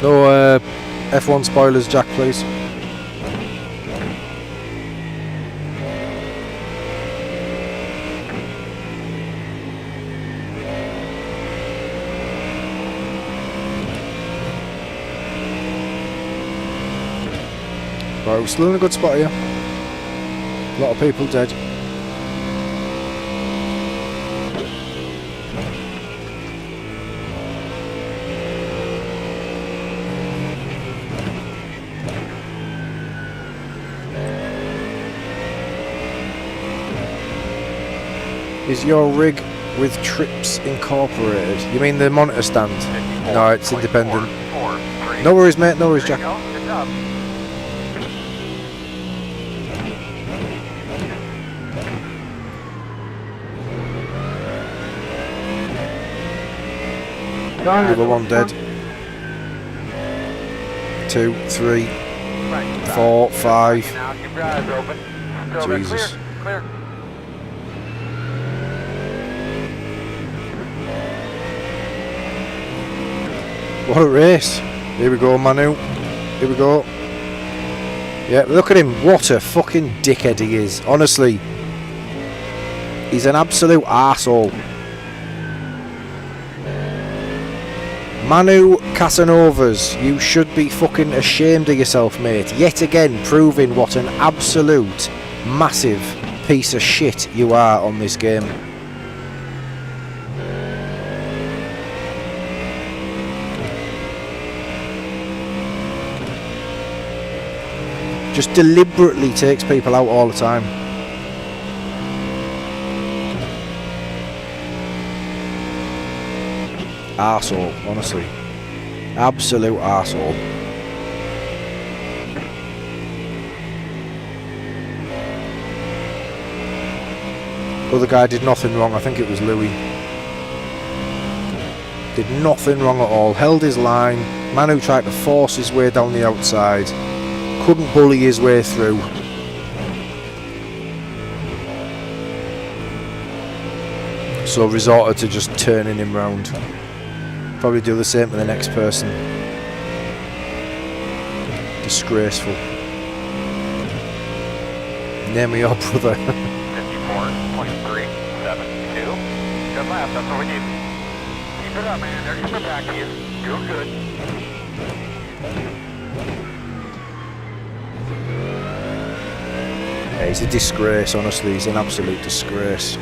No F1 spoilers, Jack, please. Right, we're still in a good spot here. A lot of people dead. Is your rig with trips incorporated? You mean the monitor stand? No, it's independent. No worries, mate. No worries, Jack. Good job. Number one dead. 2, 3, 4, 5. Now keep your eyes open. Still there. Jesus. Clear, clear. What a race. Here we go, Manu. Here we go. Yeah, look at him. What a fucking dickhead he is. Honestly. He's an absolute arsehole. Manu Casanovas, you should be fucking ashamed of yourself, mate. Yet again, proving what an absolute massive piece of shit you are on this game. Just deliberately takes people out all the time. Arsehole, honestly. Absolute arsehole. Other guy did nothing wrong. I think it was Louis. Did nothing wrong at all. Held his line. Manu tried to force his way down the outside. Couldn't bully his way through. So resorted to just turning him round. Probably do the same to the next person. Disgraceful. Name of your brother. 54.372. Good lap, that's what we need. Keep it up, man. They're coming back to you. Doing good. Yeah, he's a disgrace, honestly. He's an absolute disgrace.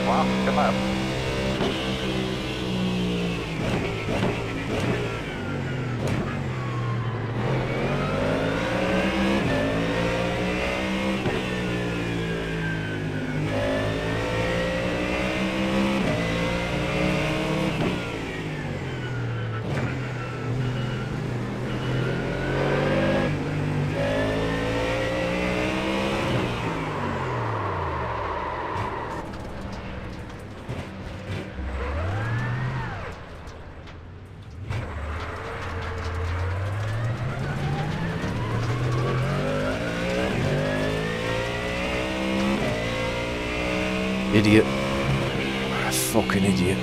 Wow, good lap. Idiot. Fucking idiot.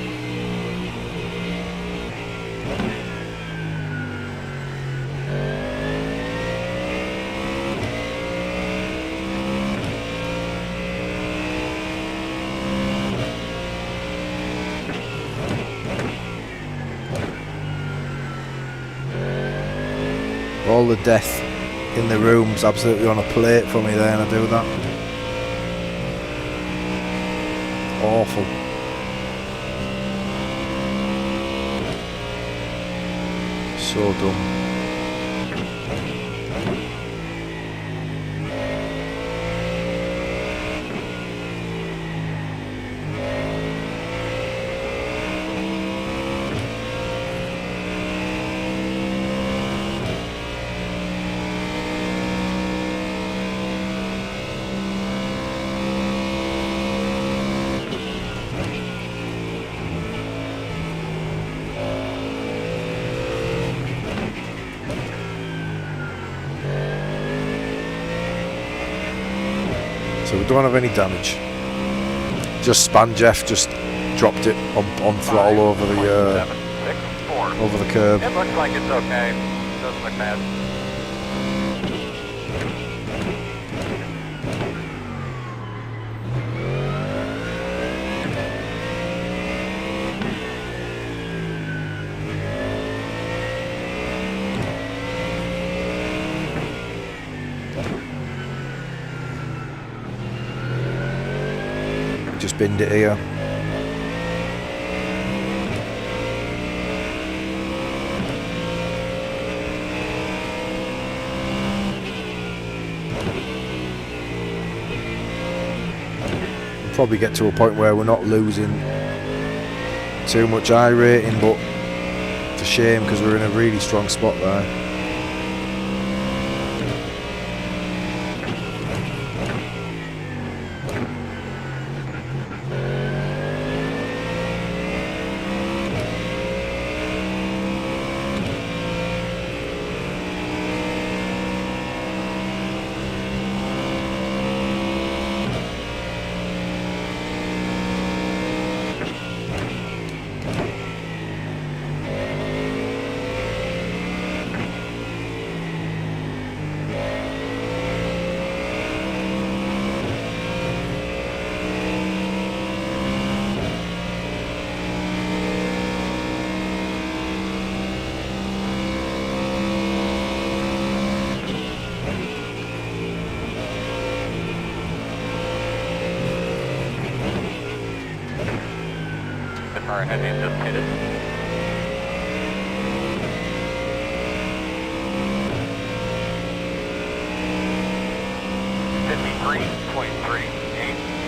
All the death in the room's absolutely on a plate for me there, and I do that. Awful. So dumb. So we don't have any damage. Just Span Jeff just dropped it on throttle over the curb. It looks like it's okay. Doesn't look bad. Just binned it here. Probably get to a point where we're not losing too much iRating, but it's a shame because we're in a really strong spot there. Our heading just hit it.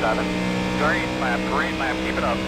.387. Green lap, keep it up.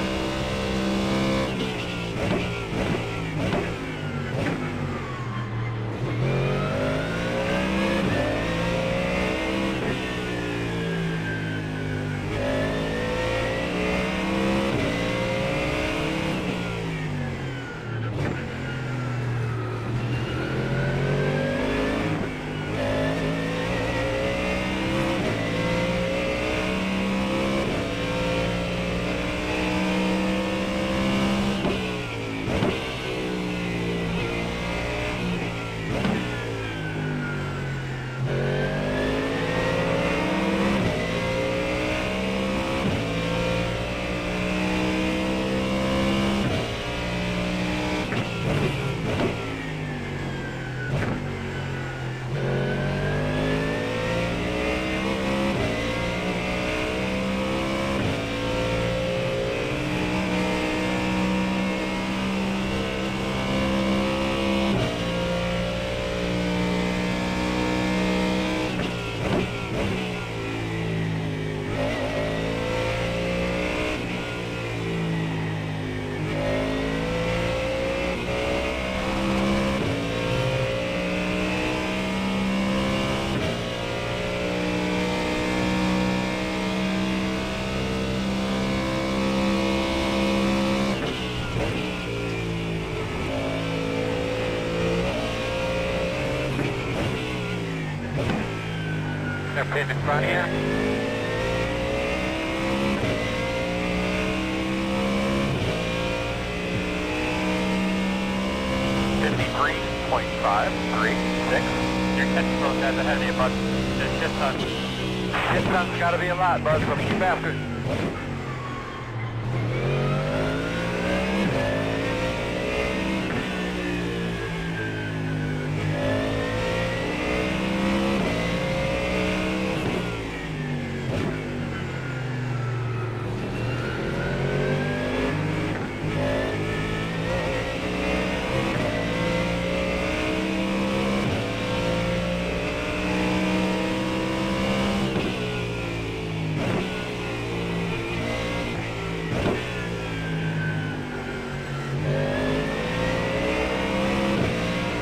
They're pinned in front here. .536. You're catching those guys ahead of you, bud. Just shit ton. Shit ton's gotta be a lot, bud, from you bastards.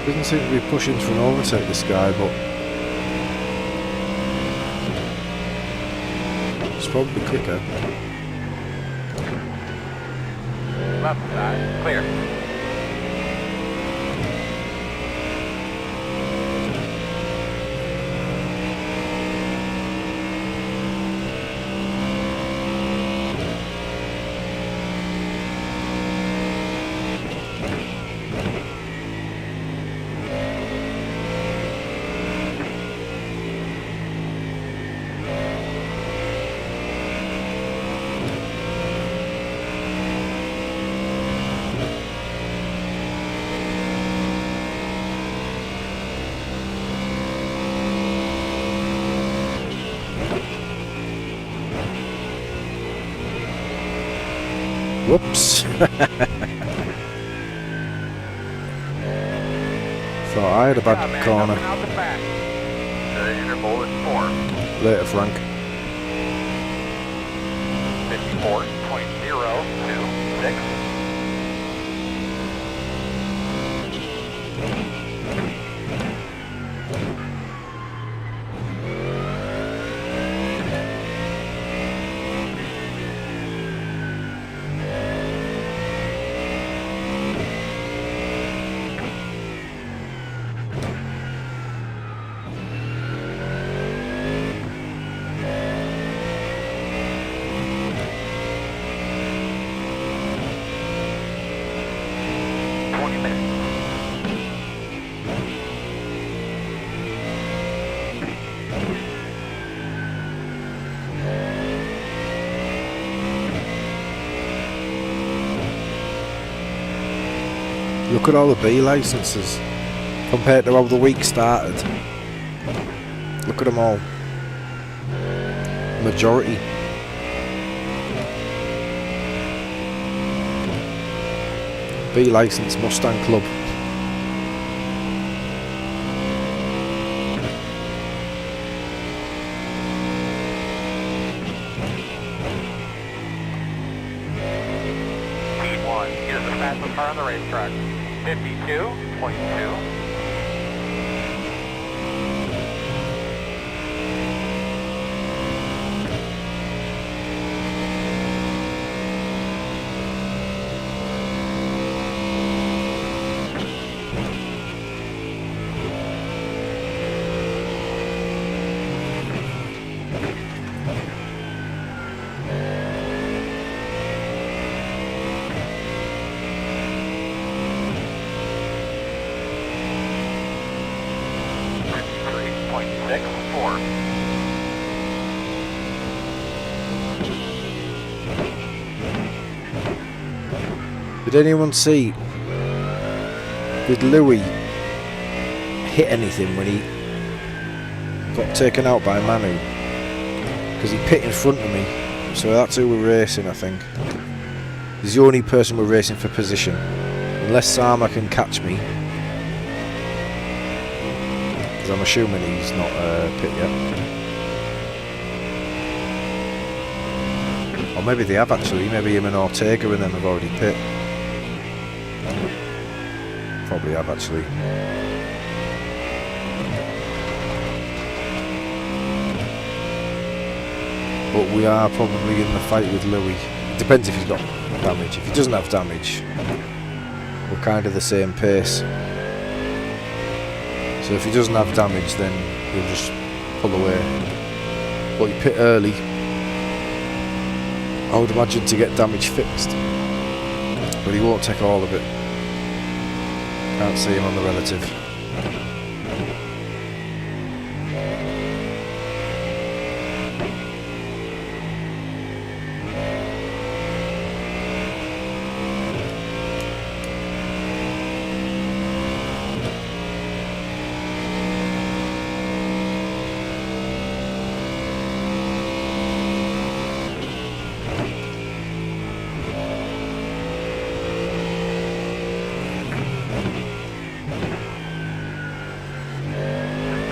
Doesn't seem to be pushing for an overtake, this guy, but it's probably quicker. Left side, clear. Whoops. Thought I had a bad corner. The interval is 4. Later, Frank. 4.026. Look at all the B licenses compared to how the week started. Look at them all. Majority. B license Mustang Club. P1 is the fastest car on the racetrack. 52.2. Did anyone see, did Louis hit anything when he got taken out by Manu? Because he pit in front of me, so that's who we're racing, I think. He's the only person we're racing for position, unless Sama can catch me, because I'm assuming he's not pit yet. Or maybe they have actually, maybe him and Ortega and them have already pit. Probably have actually. But we are probably in the fight with Louis. It depends if he's got damage. If he doesn't have damage, we're kind of the same pace. So if he doesn't have damage, then he'll just pull away. But he pit early, I would imagine, to get damage fixed. But he won't take all of it. Can't see him on the relative.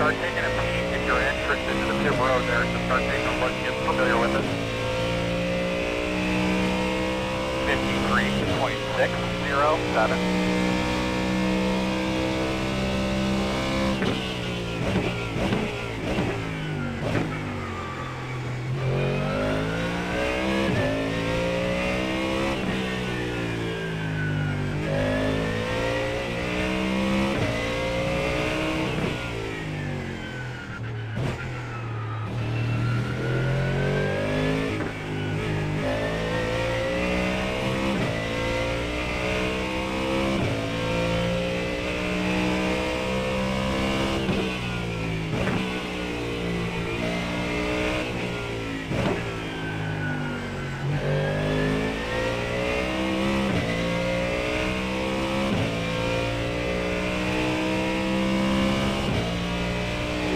Start taking a peek at your entrance into the pit road there. So start taking a look, get familiar with it. 53.607.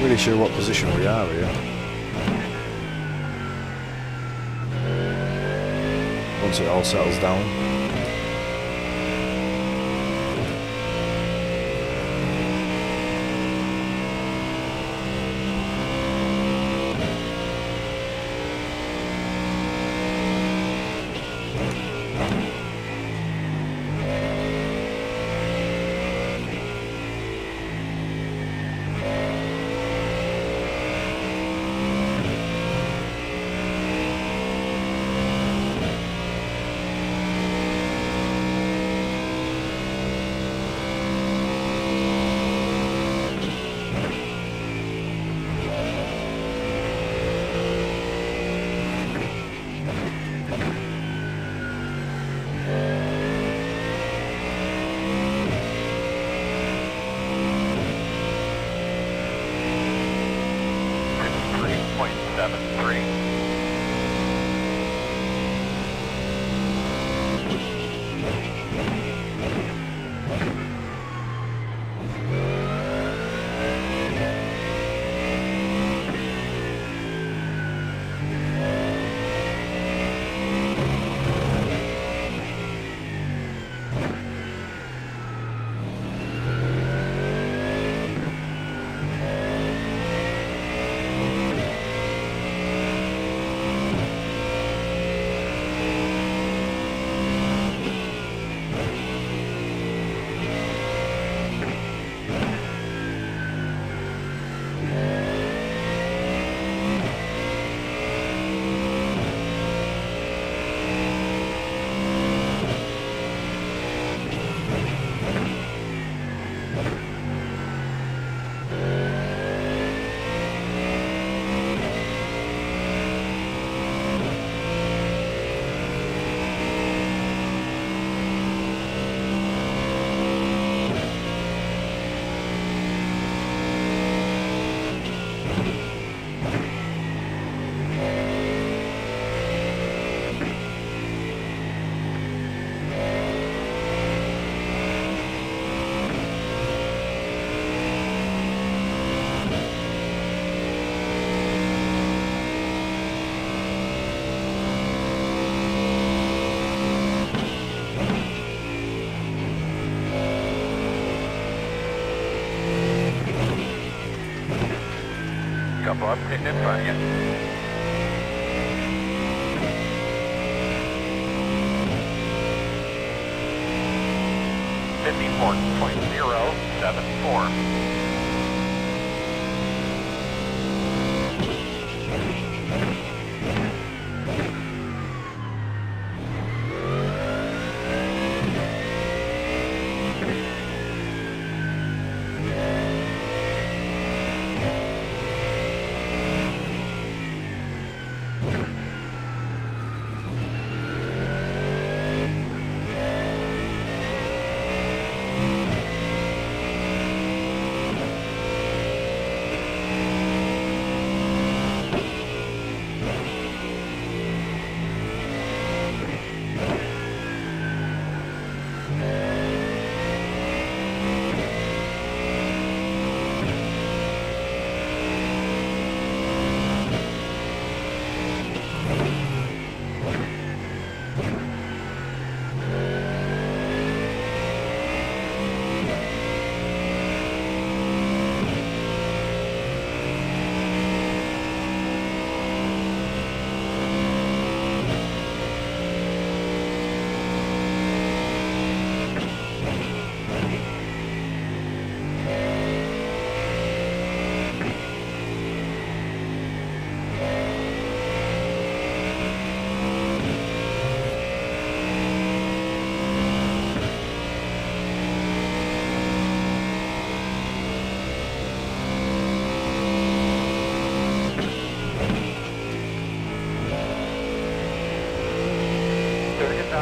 Really sure what position we are here. Once it all settles down. up, hitting in front of you. .074.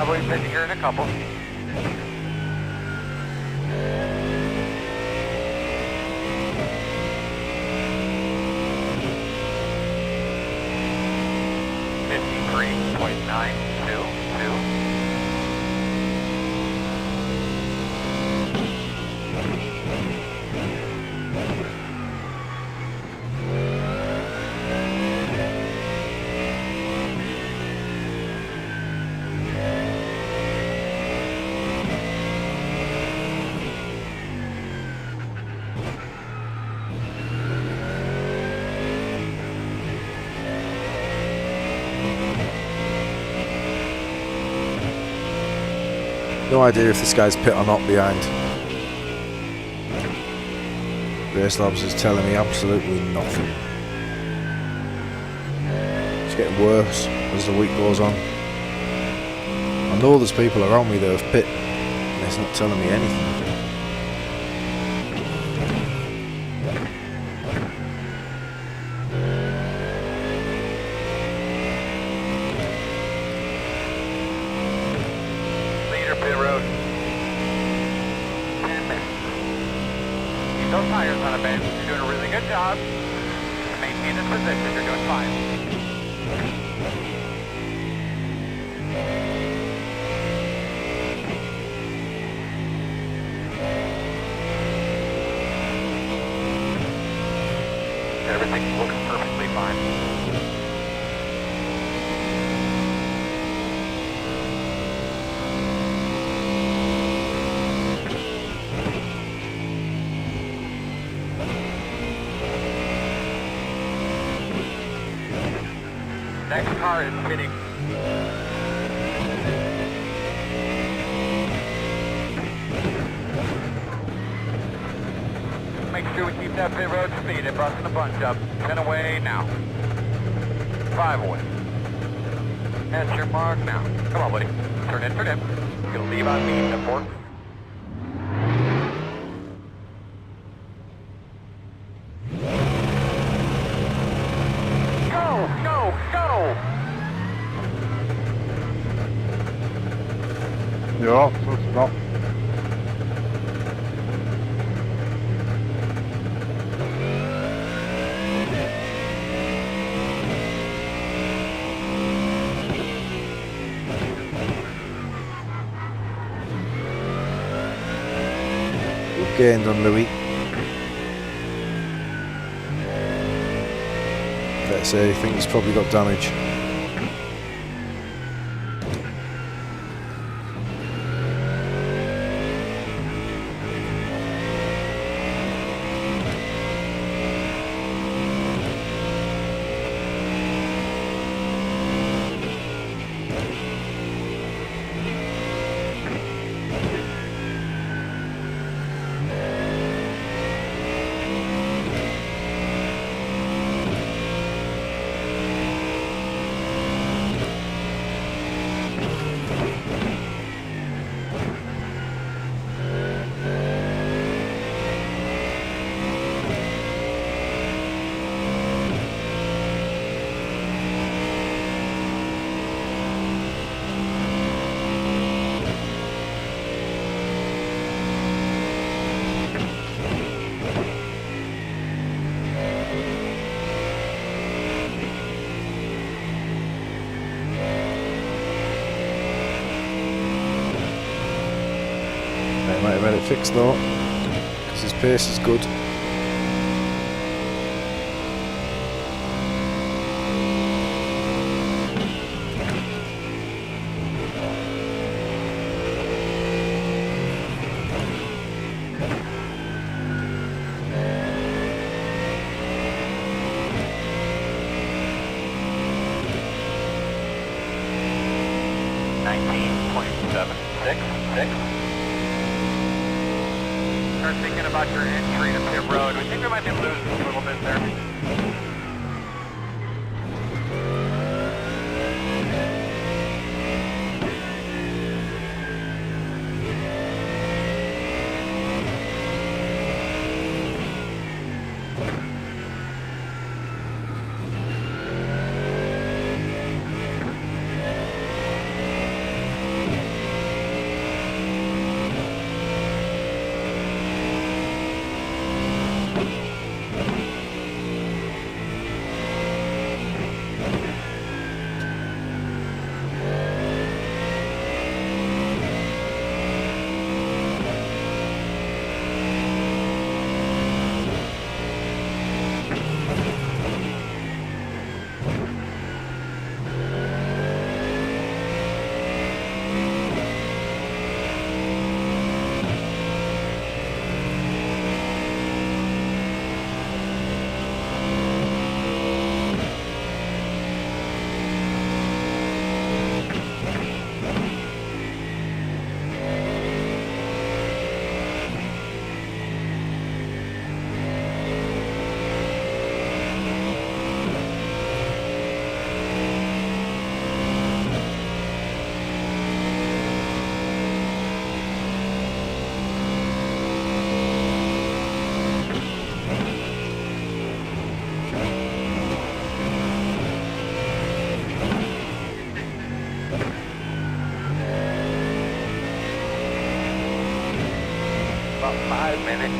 Probably pitching here in a couple. .922. No idea if this guy's pit or not behind. Race Labs is telling me absolutely nothing. It's getting worse as the week goes on. I know there's people around me that have pit and it's not telling me anything. Pit road. 10 minutes. Keep those tires on a bed. You're doing a really good job. Maintain this position. You're doing fine. Everything looks perfectly fine. Next car is pitting. Make sure we keep that pit road speed. They're busting the bunch up. 10 away now. 5 away. That's your mark now. Come on, buddy. Turn in, turn in. You'll leave on me, the fork. Ja, så bra. Gained on Louis. Let's say I think he's probably got damage. get it fixed though, because his pace is good. Start thinking about your entry to pit road. We think we might be losing a little bit there. About 5 minutes.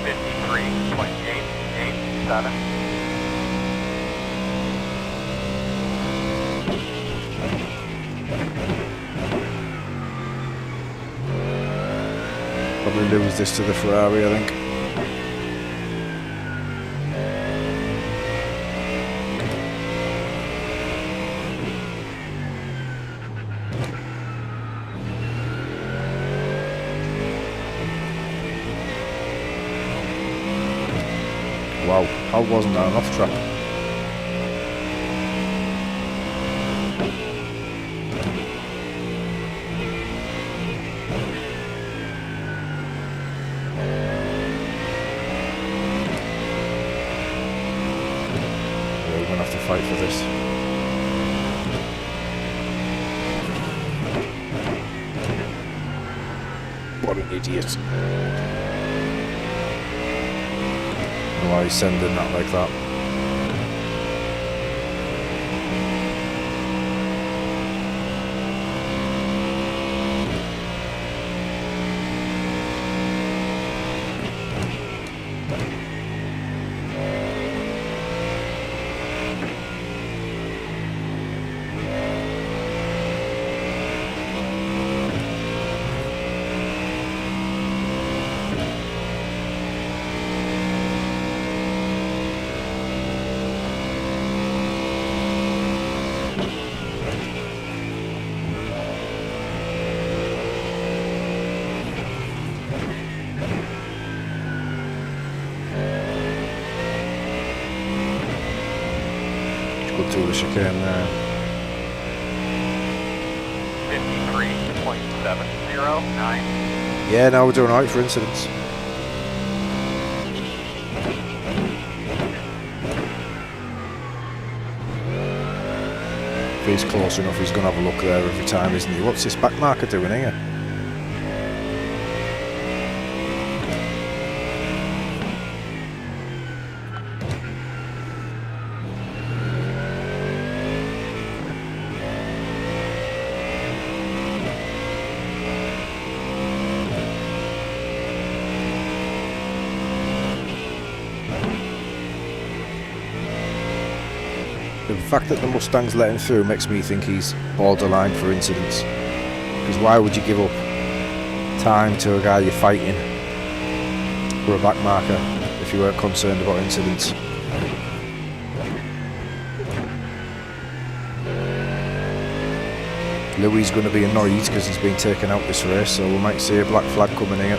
53.887. Probably lose this to the Ferrari, I think. Wow, how wasn't that an off track? We're gonna have to fight for this. What an idiot. Why he's sending that like that. To the chicane there. 53.709. Yeah, now we're doing alright for incidents. If he's close enough, he's going to have a look there every time, isn't he? What's this back marker doing here? The fact that the Mustang's letting through makes me think he's borderline for incidents. Because why would you give up time to a guy you're fighting for a back marker if you weren't concerned about incidents? Louis is going to be annoyed because he's been taken out this race, so we might see a black flag coming here.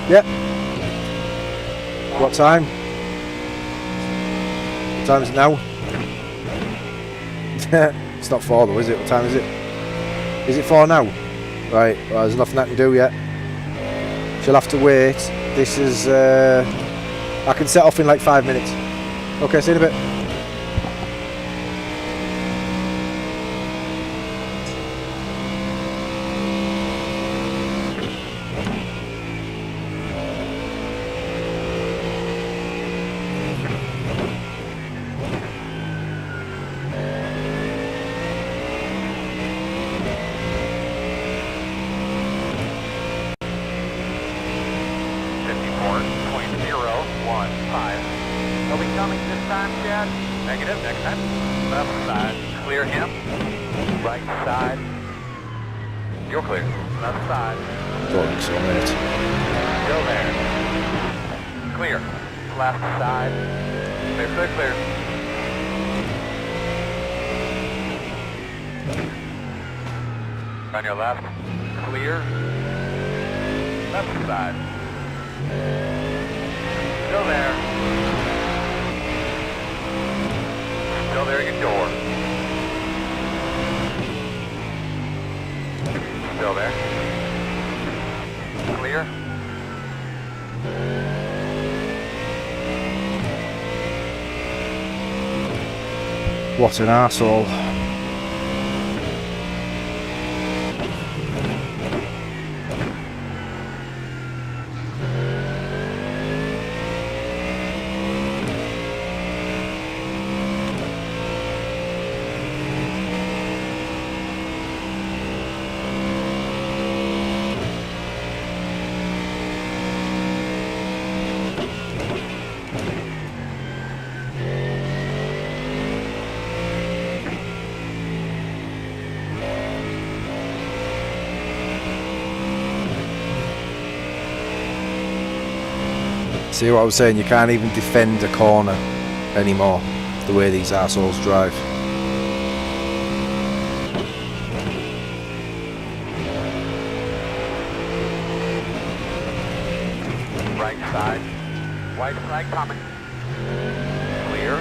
Yep. What time? What time is it now? It's not 4 though, is it? What time is it? Is it 4 now? Right, well, there's nothing I can do yet. She'll have to wait. This is... I can set off in like 5 minutes. Okay, see you in a bit. Negative, next time. Left side, clear him. Right side. You're clear. Left side. Don't think so, mate. Go there. Clear. Left side. Clear, clear, clear. On your left. Clear. Left side. Still there. Still there, your door. Still there. Clear. What an arsehole. See what I was saying, you can't even defend a corner anymore, the way these arseholes drive. Right side. White flag coming. Clear.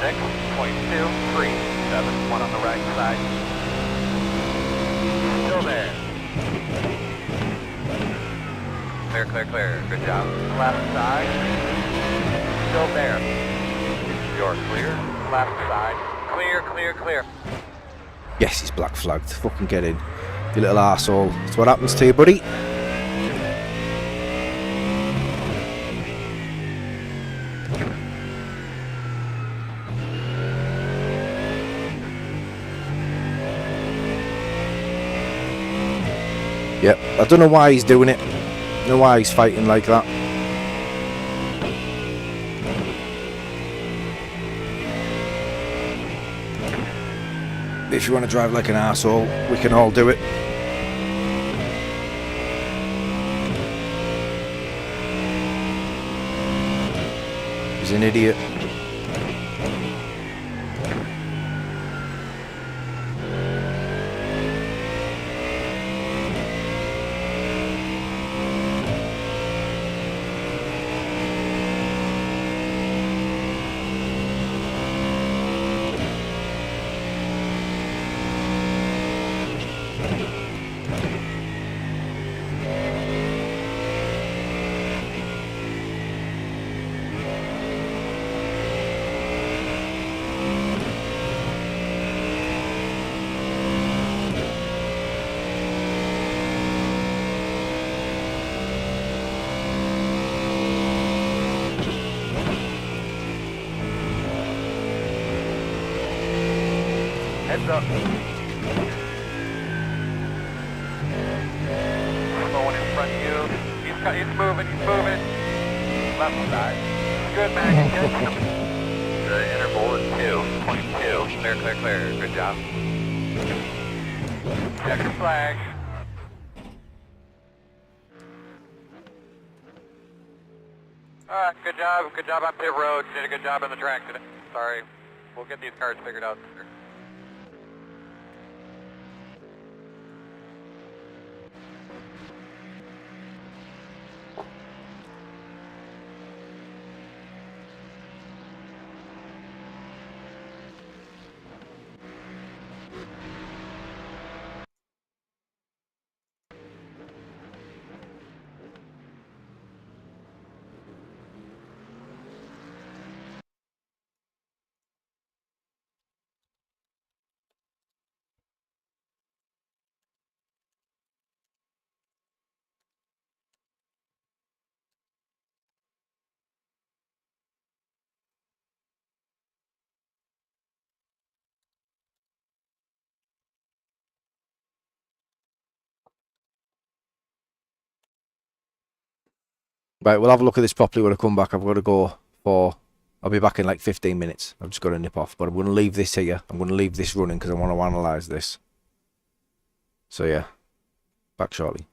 .237, one on the right side. Still there. Clear, clear, clear. Good job. Left side. Still there. You're clear. Left side. Clear, clear, clear. Yes, he's black flagged. Fucking get in, you little arsehole. That's what happens to you, buddy. Yep, I don't know why he's doing it. I don't know why he's fighting like that. If you want to drive like an arsehole, we can all do it. He's an idiot. Heads up. Slow one in front of you. He's He's moving, he's moving. Left side. Good, man. You catch him. The interval is 2.2. Clear, clear, clear. Good job. Check your flag. Alright, good job. Good job on pit road. You did a good job on the track today. Sorry. We'll get these cars figured out. Right, we'll have a look at this properly when I come back. I've got to go for... I'll be back in like 15 minutes. I've just got to nip off. But I'm going to leave this here. I'm going to leave this running because I want to analyse this. So yeah, back shortly.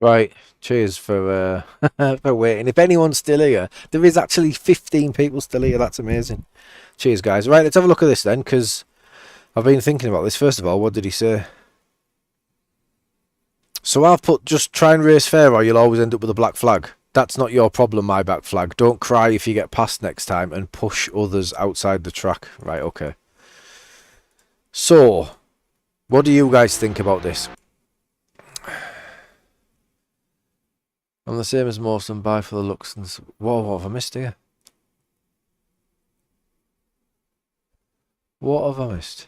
Right, cheers for for waiting. If anyone's still here, there is actually 15 people still here. That's amazing. Cheers, guys. Right, let's have a look at this then, because I've been thinking about this. First of all, what did he say? So I've put, just try and race fair or you'll always end up with a black flag. That's not your problem, my black flag. Don't cry if you get passed next time and push others outside the track. Right, okay. So, what do you guys think about this? I'm the same as most and buy for the looks and... Whoa, what have I missed here? What have I missed?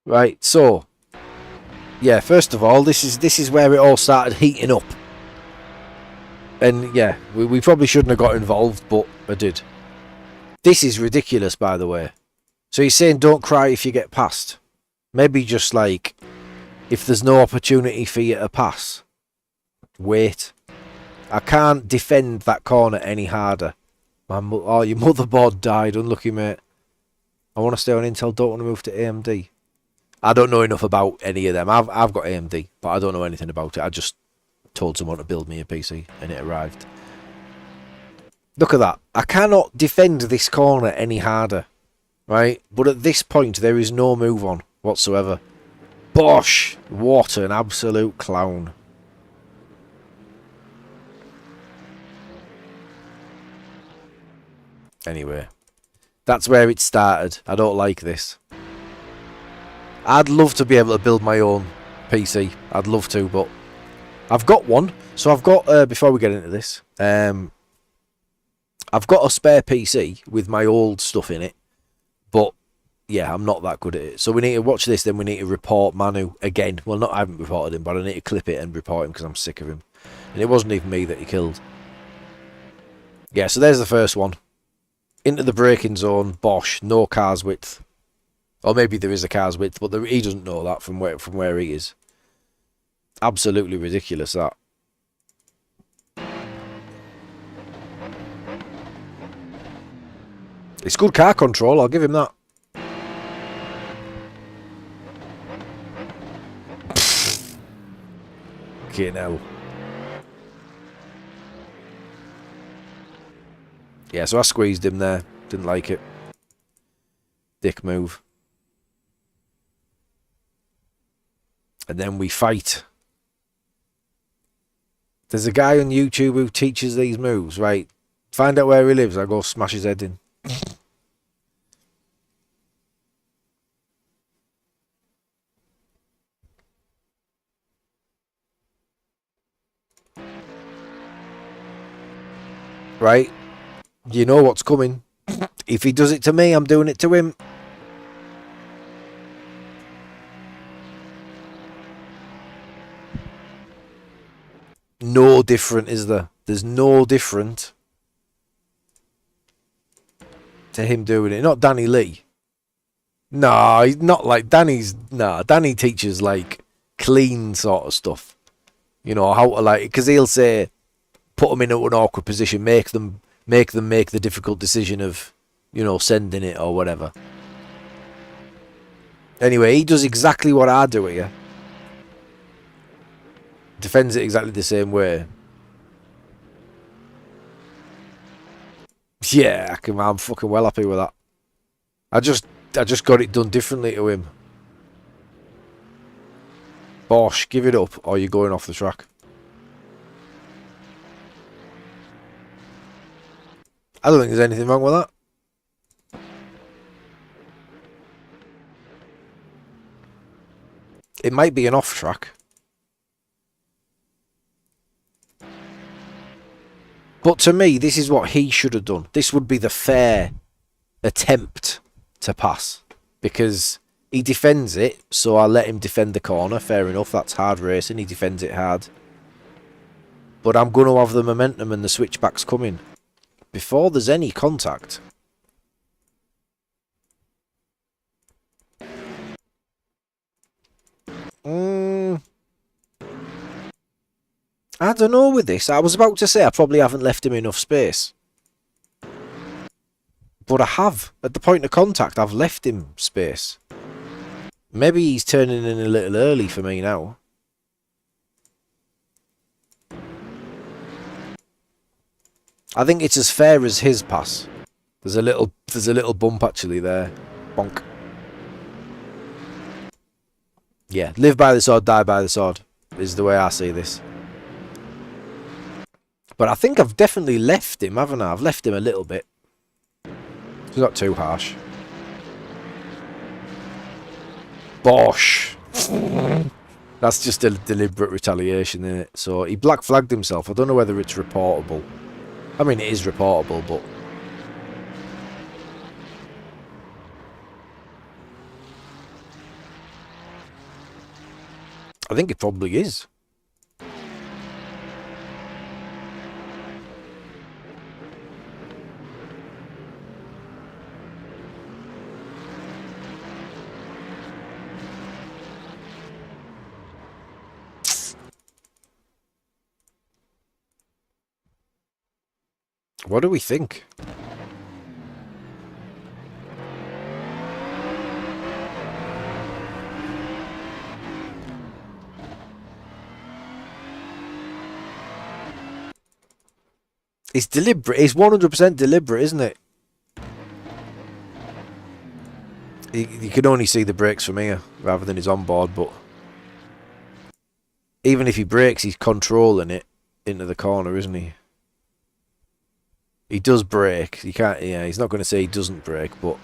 Right, so... Yeah, first of all, this is where it all started heating up. And yeah, we probably shouldn't have got involved, but I did. This is ridiculous, by the way. So he's saying don't cry if you get passed. Maybe just like, if there's no opportunity for you to pass, wait. I can't defend that corner any harder. Oh, your motherboard died, unlucky mate. I want to stay on Intel, don't want to move to AMD. I don't know enough about any of them. I've got AMD, but I don't know anything about it. I just told someone to build me a PC and it arrived. Look at that. I cannot defend this corner any harder, right? But at this point there is no move on whatsoever. Bosh! What an absolute clown. Anyway, that's where it started. I don't like this. I'd love to be able to build my own PC. I'd love to, but I've got one. So I've got, before we get into this, I've got a spare PC with my old stuff in it. But, yeah, I'm not that good at it. So we need to watch this, then we need to report Manu again. Well, I haven't reported him, but I need to clip it and report him because I'm sick of him. And it wasn't even me that he killed. Yeah, so there's the first one. Into the braking zone, Bosch, no car's width. Or maybe there is a car's width, but he doesn't know that from where he is. Absolutely ridiculous, that. It's good car control, I'll give him that. Fucking hell. Yeah, so I squeezed him there. Didn't like it. Dick move. And then we fight. There's a guy on YouTube who teaches these moves, right? Find out where he lives, I go smash his head in. Right? You know what's coming. If he does it to me, I'm doing it to him. No different, is there? There's no different to him doing it. Not Danny Lee. No, he's not like Danny's. No, Danny teaches like clean sort of stuff. You know how to like, because he'll say, put them in an awkward position, make them make the difficult decision of, you know, sending it or whatever. Anyway, he does exactly what I do here. Defends it exactly the same way. Yeah, I'm fucking well happy with that. I just got it done differently to him. Bosh, give it up or you're going off the track. I don't think there's anything wrong with that. It might be an off track. But to me, this is what he should have done. This would be the fair attempt to pass. Because he defends it, so I let him defend the corner. Fair enough, that's hard racing. He defends it hard. But I'm going to have the momentum and the switchbacks coming before there's any contact. I don't know with this. I was about to say I probably haven't left him enough space. But I have. At the point of contact, I've left him space. Maybe he's turning in a little early for me now. I think it's as fair as his pass. There's a little bump actually there. Bonk. Yeah, live by the sword, die by the sword is the way I see this. But I think I've definitely left him, haven't I? I've left him a little bit. It's not too harsh. Bosh. That's just a deliberate retaliation, isn't it? So he black flagged himself. I don't know whether it's reportable. I mean, it is reportable, but... I think it probably is. What do we think? It's deliberate. It's 100% deliberate, isn't it? You can only see the brakes from here rather than his onboard, but even if he brakes, he's controlling it into the corner, isn't he? He does brake. You can't. Yeah, he's not going to say he doesn't brake, but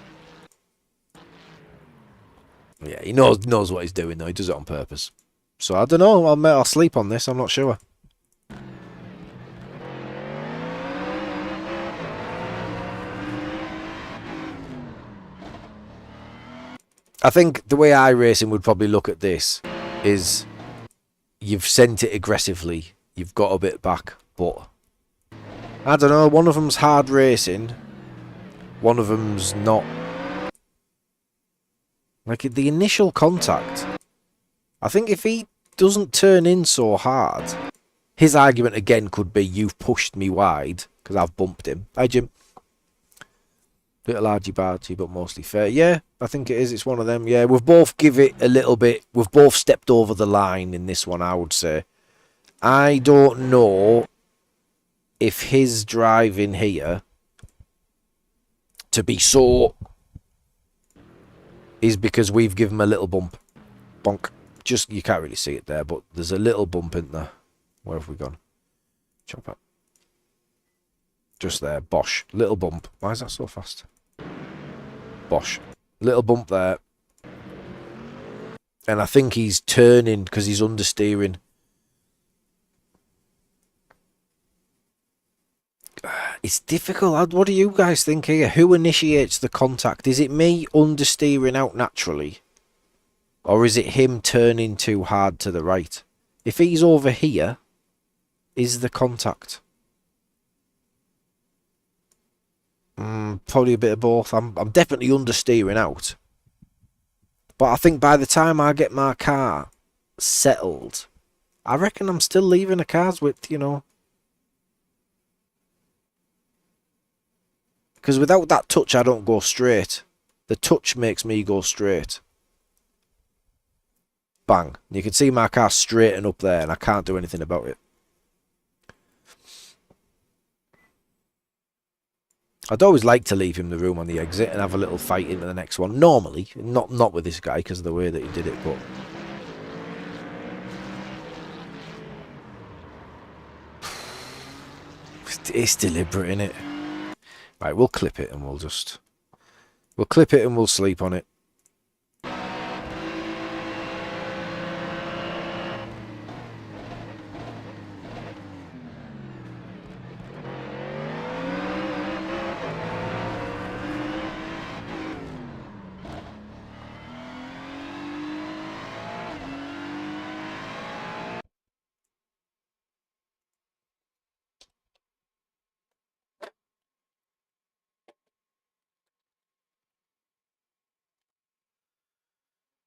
yeah, he knows what he's doing though. He does it on purpose. So I don't know. I'll sleep on this. I'm not sure. I think the way iRacing would probably look at this is you've sent it aggressively. You've got a bit back, but I don't know. One of them's hard racing. One of them's not. Like the initial contact. I think if he doesn't turn in so hard, his argument again could be you've pushed me wide because I've bumped him. Hi, Jim. Little argy-bargy, but mostly fair. Yeah, I think it is. It's one of them. Yeah, we've both give it a little bit. We've both stepped over the line in this one, I would say. I don't know if his driving here to be so is because we've given him a little bump. Bonk. Just, you can't really see it there, but there's a little bump in there. Where have we gone? Chop up. Just there. Bosh. Little bump. Why is that so fast? Bosh. Little bump there. And I think he's turning because he's understeering. It's difficult. What do you guys think here? Who initiates the contact? Is it me understeering out naturally? Or is it him turning too hard to the right? If he's over here, is the contact? Probably a bit of both. I'm definitely understeering out. But I think by the time I get my car settled, I reckon I'm still leaving a car's width, you know. Because without that touch, I don't go straight. The touch makes me go straight. Bang. You can see my car straighten up there, and I can't do anything about it. I'd always like to leave him the room on the exit and have a little fight into the next one. Normally. Not with this guy, because of the way that he did it, but... It's deliberate, innit? Right, we'll clip it and we'll just... We'll clip it and we'll sleep on it.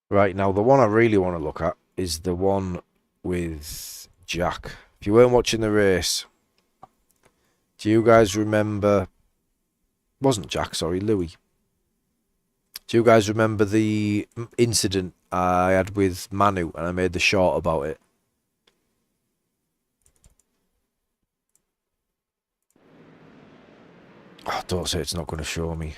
Right, now the one I really want to look at is the one with Jack. If you weren't watching the race, do you guys remember... Wasn't Jack, sorry, Louis. Do you guys remember the incident I had with Manu and I made the short about it? Oh, don't say it's not going to show me.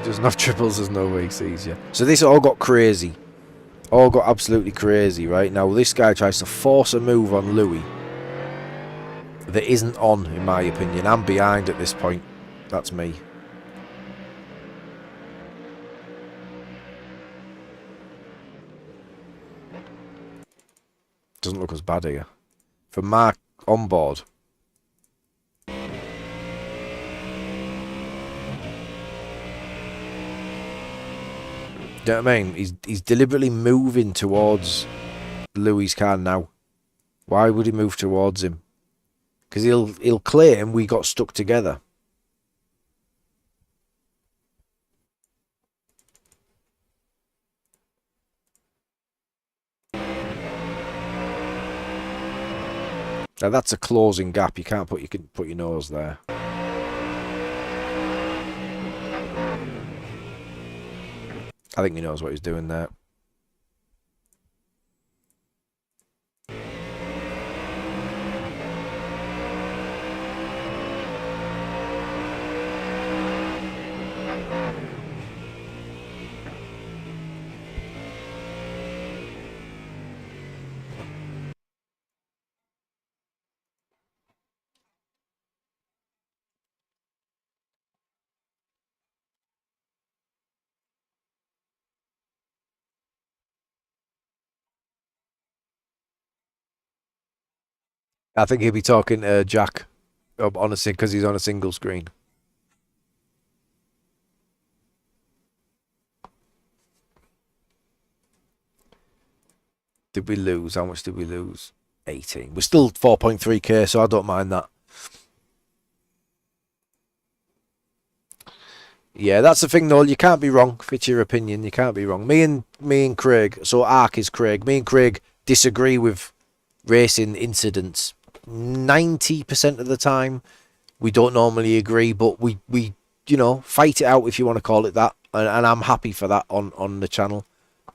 Doesn't have triples, there's no way he sees you. So this all got crazy. All got absolutely crazy, right? Now this guy tries to force a move on Louis that isn't on, in my opinion. I'm behind at this point. That's me. Doesn't look as bad here. For Mark on board. Do you know what I mean? He's deliberately moving towards Louis' car now. Why would he move towards him? Because he'll claim we got stuck together. Now that's a closing gap. You can't put your nose there. I think he knows what he's doing there. I think he'll be talking to Jack honestly, because he's on a single screen. Did we lose? How much did we lose? 18. We're still 4.3k, so I don't mind that. Yeah, that's the thing, Noel. You can't be wrong. If it's your opinion, you can't be wrong. Me and Craig. So Ark is Craig. Me and Craig disagree with racing incidents 90% of the time. We don't normally agree, but we you know, fight it out, if you want to call it that. And I'm happy for that on the channel.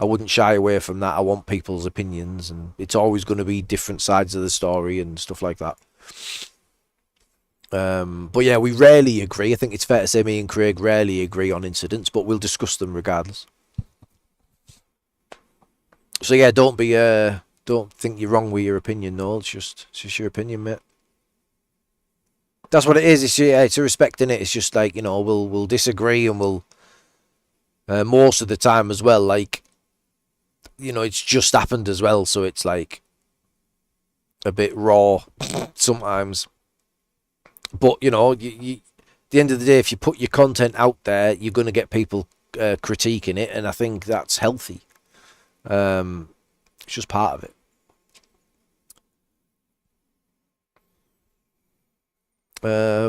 I wouldn't shy away from that. I want people's opinions, and it's always going to be different sides of the story and stuff like that. But yeah, we rarely agree. I think it's fair to say me and Craig rarely agree on incidents, but we'll discuss them regardless. So yeah, don't think you're wrong with your opinion, Noel. It's just your opinion, mate. That's what it is. It's a respect in it. It's just like, you know, we'll disagree, and we'll most of the time as well, like, you know, it's just happened as well, so it's like a bit raw sometimes. But, you know, at the end of the day, if you put your content out there, you're going to get people critiquing it, and I think that's healthy. It's just part of it.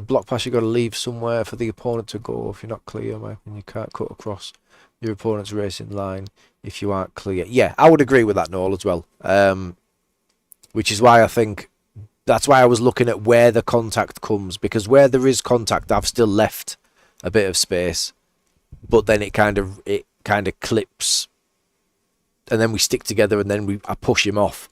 Block pass, you got to leave somewhere for the opponent to go. If you're not clear, man, and you can't cut across your opponent's racing line if you aren't clear. Yeah, I would agree with that, Noel, as well. Which is why I think that's why I was looking at where the contact comes, because where there is contact, I've still left a bit of space, but then it kind of clips, and then we stick together, and then I push him off.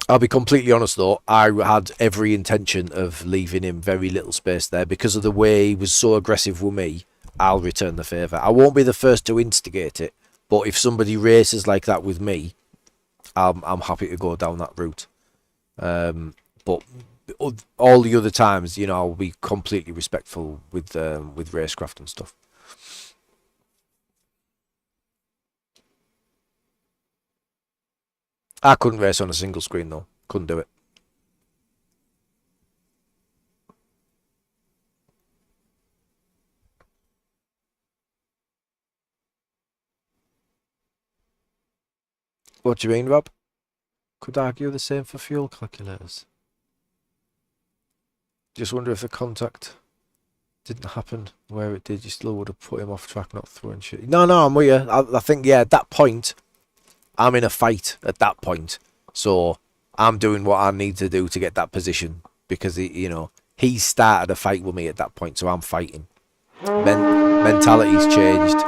I'll be completely honest though, I had every intention of leaving him very little space there because of the way he was so aggressive with me. I'll return the favour. I won't be the first to instigate it, but if somebody races like that with me, I'm happy to go down that route. But all the other times, you know, I'll be completely respectful with racecraft and stuff. I couldn't race on a single screen though. Couldn't do it. What do you mean, Rob? Could argue the same for fuel calculators. Just wonder if the contact didn't happen where it did. You still would have put him off track, not throwing shit. No, I'm with you. I think, yeah, at that point, I'm in a fight at that point. So I'm doing what I need to do to get that position because, he started a fight with me at that point. So I'm fighting. Mentality's changed.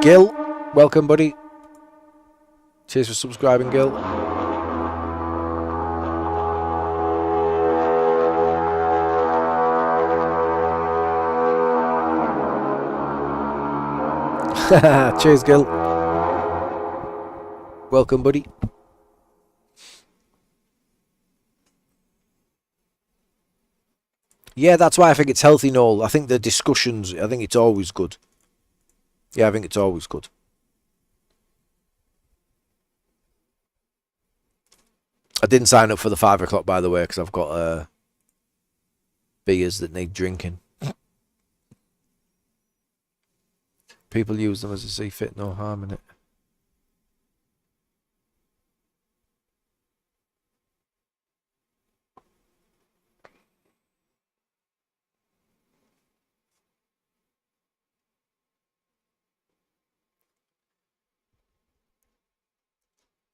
Gil, welcome, buddy. Cheers for subscribing, Gil. Cheers, Gil. Welcome, buddy. Yeah, that's why I think it's healthy, Noel. I think the discussions, I think it's always good. Yeah, I think it's always good. I didn't sign up for the 5 o'clock, by the way, because I've got beers that need drinking. People use them as they see fit, no harm in it.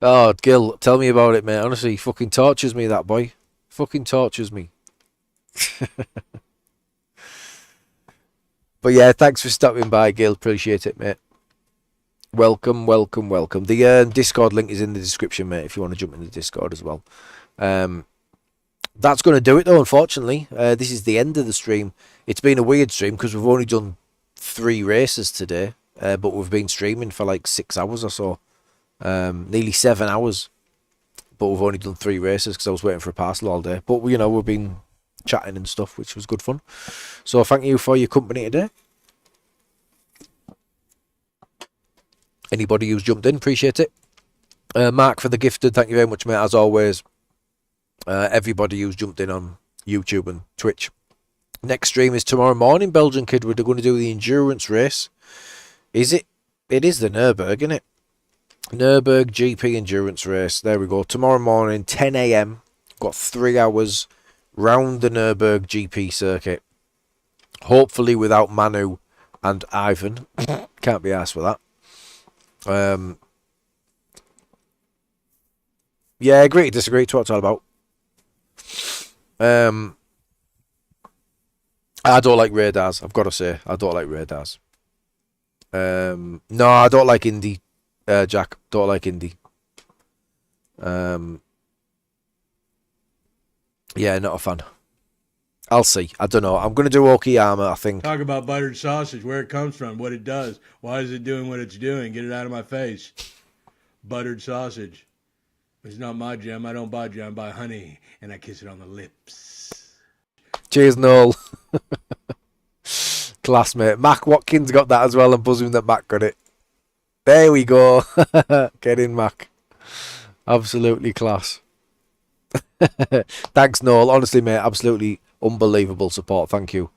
Oh, Gil, tell me about it, mate. Honestly, he fucking tortures me, that boy. Fucking tortures me. But yeah, thanks for stopping by, Gil. Appreciate it, mate. Welcome, welcome, welcome. The Discord link is in the description, mate, if you want to jump in the Discord as well. That's going to do it, though, unfortunately. This is the end of the stream. It's been a weird stream because we've only done 3 races today, but we've been streaming for like 6 hours or so. Nearly 7 hours. But we've only done 3 races because I was waiting for a parcel all day. But, we've been chatting and stuff, which was good fun. So thank you for your company today. Anybody who's jumped in, appreciate it. Mark for the gifted, thank you very much, mate, as always. Everybody who's jumped in on YouTube and Twitch. Next stream is tomorrow morning, Belgian Kid. We're going to do the endurance race. Is it? It is the Nurburgring, isn't it? Nurburgring GP endurance race. There we go. Tomorrow morning, 10 a.m. Got 3 hours round the Nurburgring GP circuit. Hopefully without Manu and Ivan. Can't be asked for that. Yeah, agree to disagree to what it's all about. I don't like radars, I've got to say. I don't like radars. No, I don't like Indy, Jack. Don't like Indy. Yeah, not a fan. I'll see. I don't know. I'm going to do Okayama, I think. Talk about buttered sausage, where it comes from, what it does. Why is it doing what it's doing? Get it out of my face. Buttered sausage. It's not my jam. I don't buy jam. I buy honey, and I kiss it on the lips. Cheers, Noel. Classmate. Mac Watkins got that as well. I'm buzzing that Mac got it. There we go. Get in, Mac. Absolutely class. Thanks, Noel. Honestly, mate, absolutely unbelievable support. Thank you.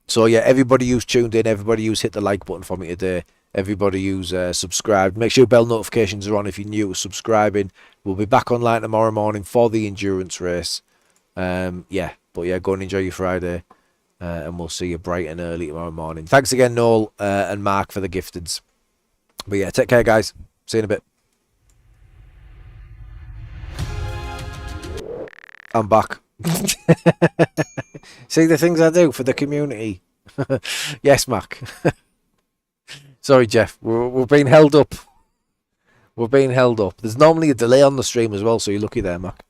So, yeah, everybody who's tuned in, everybody who's hit the like button for me today, everybody who's subscribed, make sure bell notifications are on if you're new to subscribing. We'll be back online tomorrow morning for the endurance race. Yeah, but yeah, go and enjoy your Friday, and we'll see you bright and early tomorrow morning. Thanks again, Noel and Mark, for the gifteds. But yeah, take care, guys. See you in a bit. I'm back. See the things I do for the community. Yes, Mac. Sorry, Jeff. We're being held up. We're being held up. There's normally a delay on the stream as well, so you're lucky there, Mac.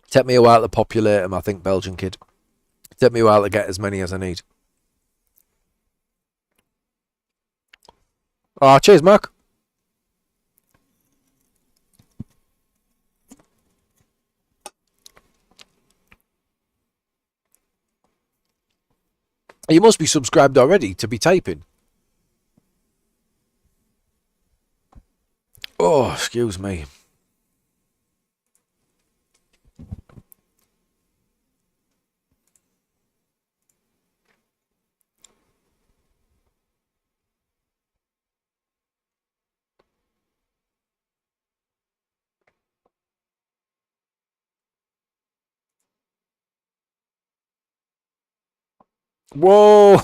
Take me a while to populate them, I think, Belgian Kid. Take me a while to get as many as I need. Oh, cheers, Mark. You must be subscribed already to be typing. Oh, excuse me. Whoa!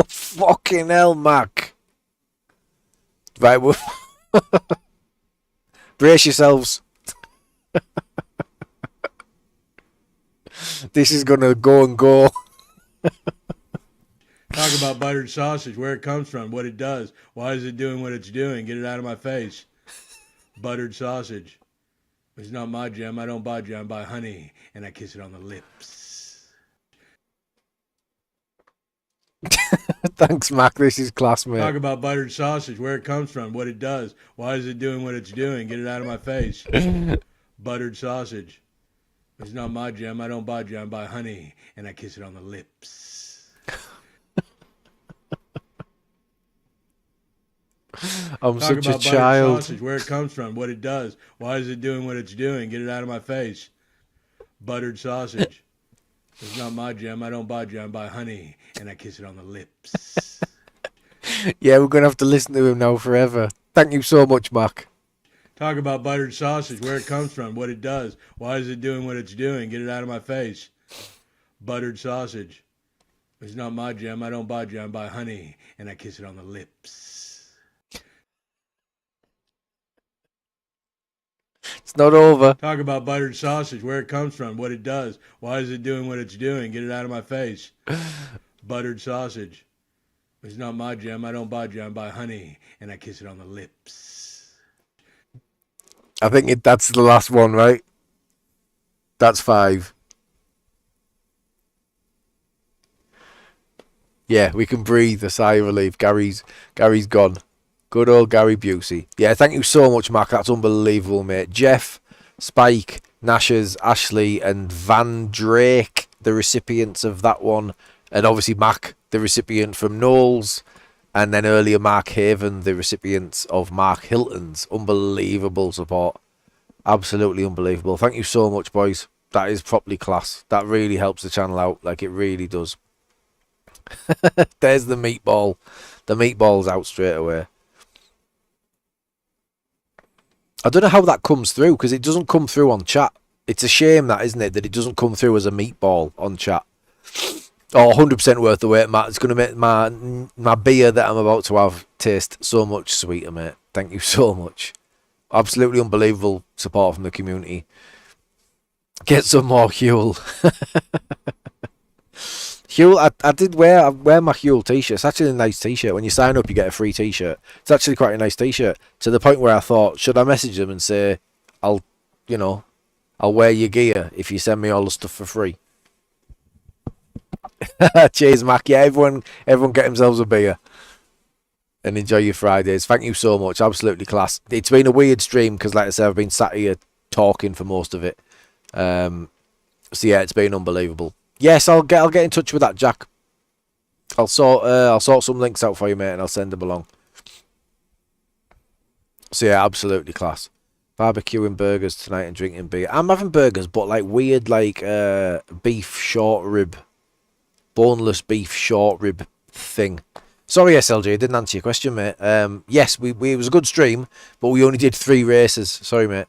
Fucking hell, Mac. Right, well, brace yourselves. This is gonna go and go. Talk about buttered sausage, where it comes from, what it does. Why is it doing what it's doing? Get it out of my face. Buttered sausage. It's not my jam. I don't buy jam. I buy honey, and I kiss it on the lips. Thanks, Mac. This is class, mate. Talk about buttered sausage, where it comes from, what it does. Why is it doing what it's doing? Get it out of my face. Buttered sausage. It's not my jam. I don't buy jam. I buy honey, and I kiss it on the lips. I'm Talk such a about buttered child. sausage, where it comes from, what it does. Why is it doing what it's doing? Get it out of my face. Buttered sausage. It's not my jam. I don't buy jam. I buy honey, and I kiss it on the lips. Yeah, we're gonna have to listen to him now forever. Thank you so much, Mac. Talk about buttered sausage, where it comes from, what it does. Why is it doing what it's doing? Get it out of my face. Buttered sausage. It's not my jam. I don't buy jam. I buy honey, and I kiss it on the lips. It's not over. Talk about buttered sausage, where it comes from, what it does. Why is it doing what it's doing? Get it out of my face. Buttered sausage. It's not my jam. I don't buy jam. I buy honey, and I kiss it on the lips. I think that's the last one, right? That's 5. Yeah, we can breathe a sigh of relief. Gary's gone. Good old Gary Busey. Yeah, thank you so much, Mac. That's unbelievable, mate. Jeff, Spike, Nashers, Ashley, and Van Drake, the recipients of that one. And obviously Mac, the recipient from Knowles. And then earlier Mark Haven, the recipients of Mark Hilton's. Unbelievable support. Absolutely unbelievable. Thank you so much, boys. That is properly class. That really helps the channel out. Like, it really does. There's the meatball. The meatball's out straight away. I don't know how that comes through, because it doesn't come through on chat. It's a shame, that, isn't it, that it doesn't come through as a meatball on chat. Oh, 100% worth the wait, Matt. It's going to make my beer that I'm about to have taste so much sweeter, mate. Thank you so much. Absolutely unbelievable support from the community. Get some more Huel. Huel, I did wear my Huel t-shirt. It's actually a nice t-shirt. When you sign up, you get a free t-shirt. It's actually quite a nice t-shirt. To the point where I thought, should I message them and say, I'll wear your gear if you send me all the stuff for free. Cheers, Mac. Yeah, everyone get themselves a beer. And enjoy your Fridays. Thank you so much. Absolutely class. It's been a weird stream because, like I said, I've been sat here talking for most of it. So yeah, it's been unbelievable. Yes, I'll get in touch with that, Jack. I'll sort some links out for you, mate, and I'll send them along. So yeah, absolutely class. Barbecuing burgers tonight and drinking beer. I'm having burgers, but like weird, like beef short rib, boneless beef short rib thing. Sorry, SLG, I didn't answer your question, mate. Yes, it was a good stream, but we only did 3 races. Sorry, mate.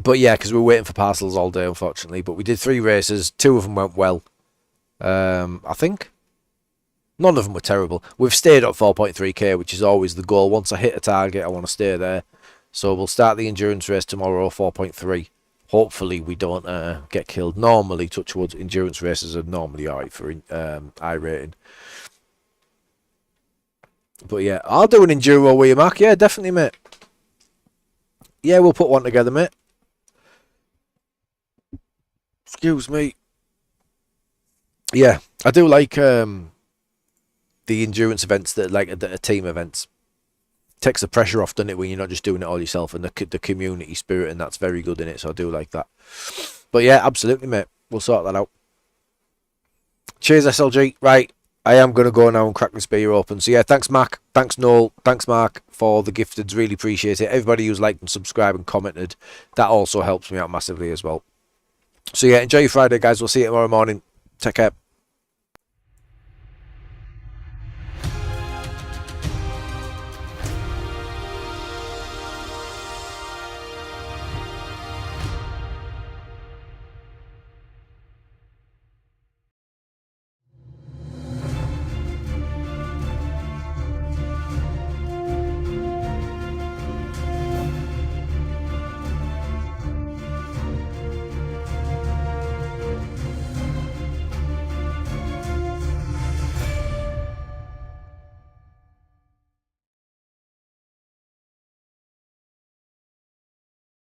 But yeah, because we were waiting for parcels all day, unfortunately. But we did 3 races. 2 of them went well. I think. None of them were terrible. We've stayed at 4.3k, which is always the goal. Once I hit a target, I want to stay there. So we'll start the endurance race tomorrow, 4.3. Hopefully we don't get killed. Normally, touch wood, endurance races are normally alright for iRacing. But yeah, I'll do an enduro with you, Mark. Yeah, definitely, mate. Yeah, we'll put one together, mate. Excuse me. Yeah, I do like the endurance events that are team events. Takes the pressure off, doesn't it, when you're not just doing it all yourself, and the community spirit, and that's very good in it, so I do like that. But yeah, absolutely, mate. We'll sort that out. Cheers, SLG. Right, I am going to go now and crack this beer open. So yeah, thanks Mac, thanks Noel, thanks Mark for the gifteds. Really appreciate it. Everybody who's liked and subscribed and commented, that also helps me out massively as well. So yeah, enjoy your Friday, guys. We'll see you tomorrow morning. Take care.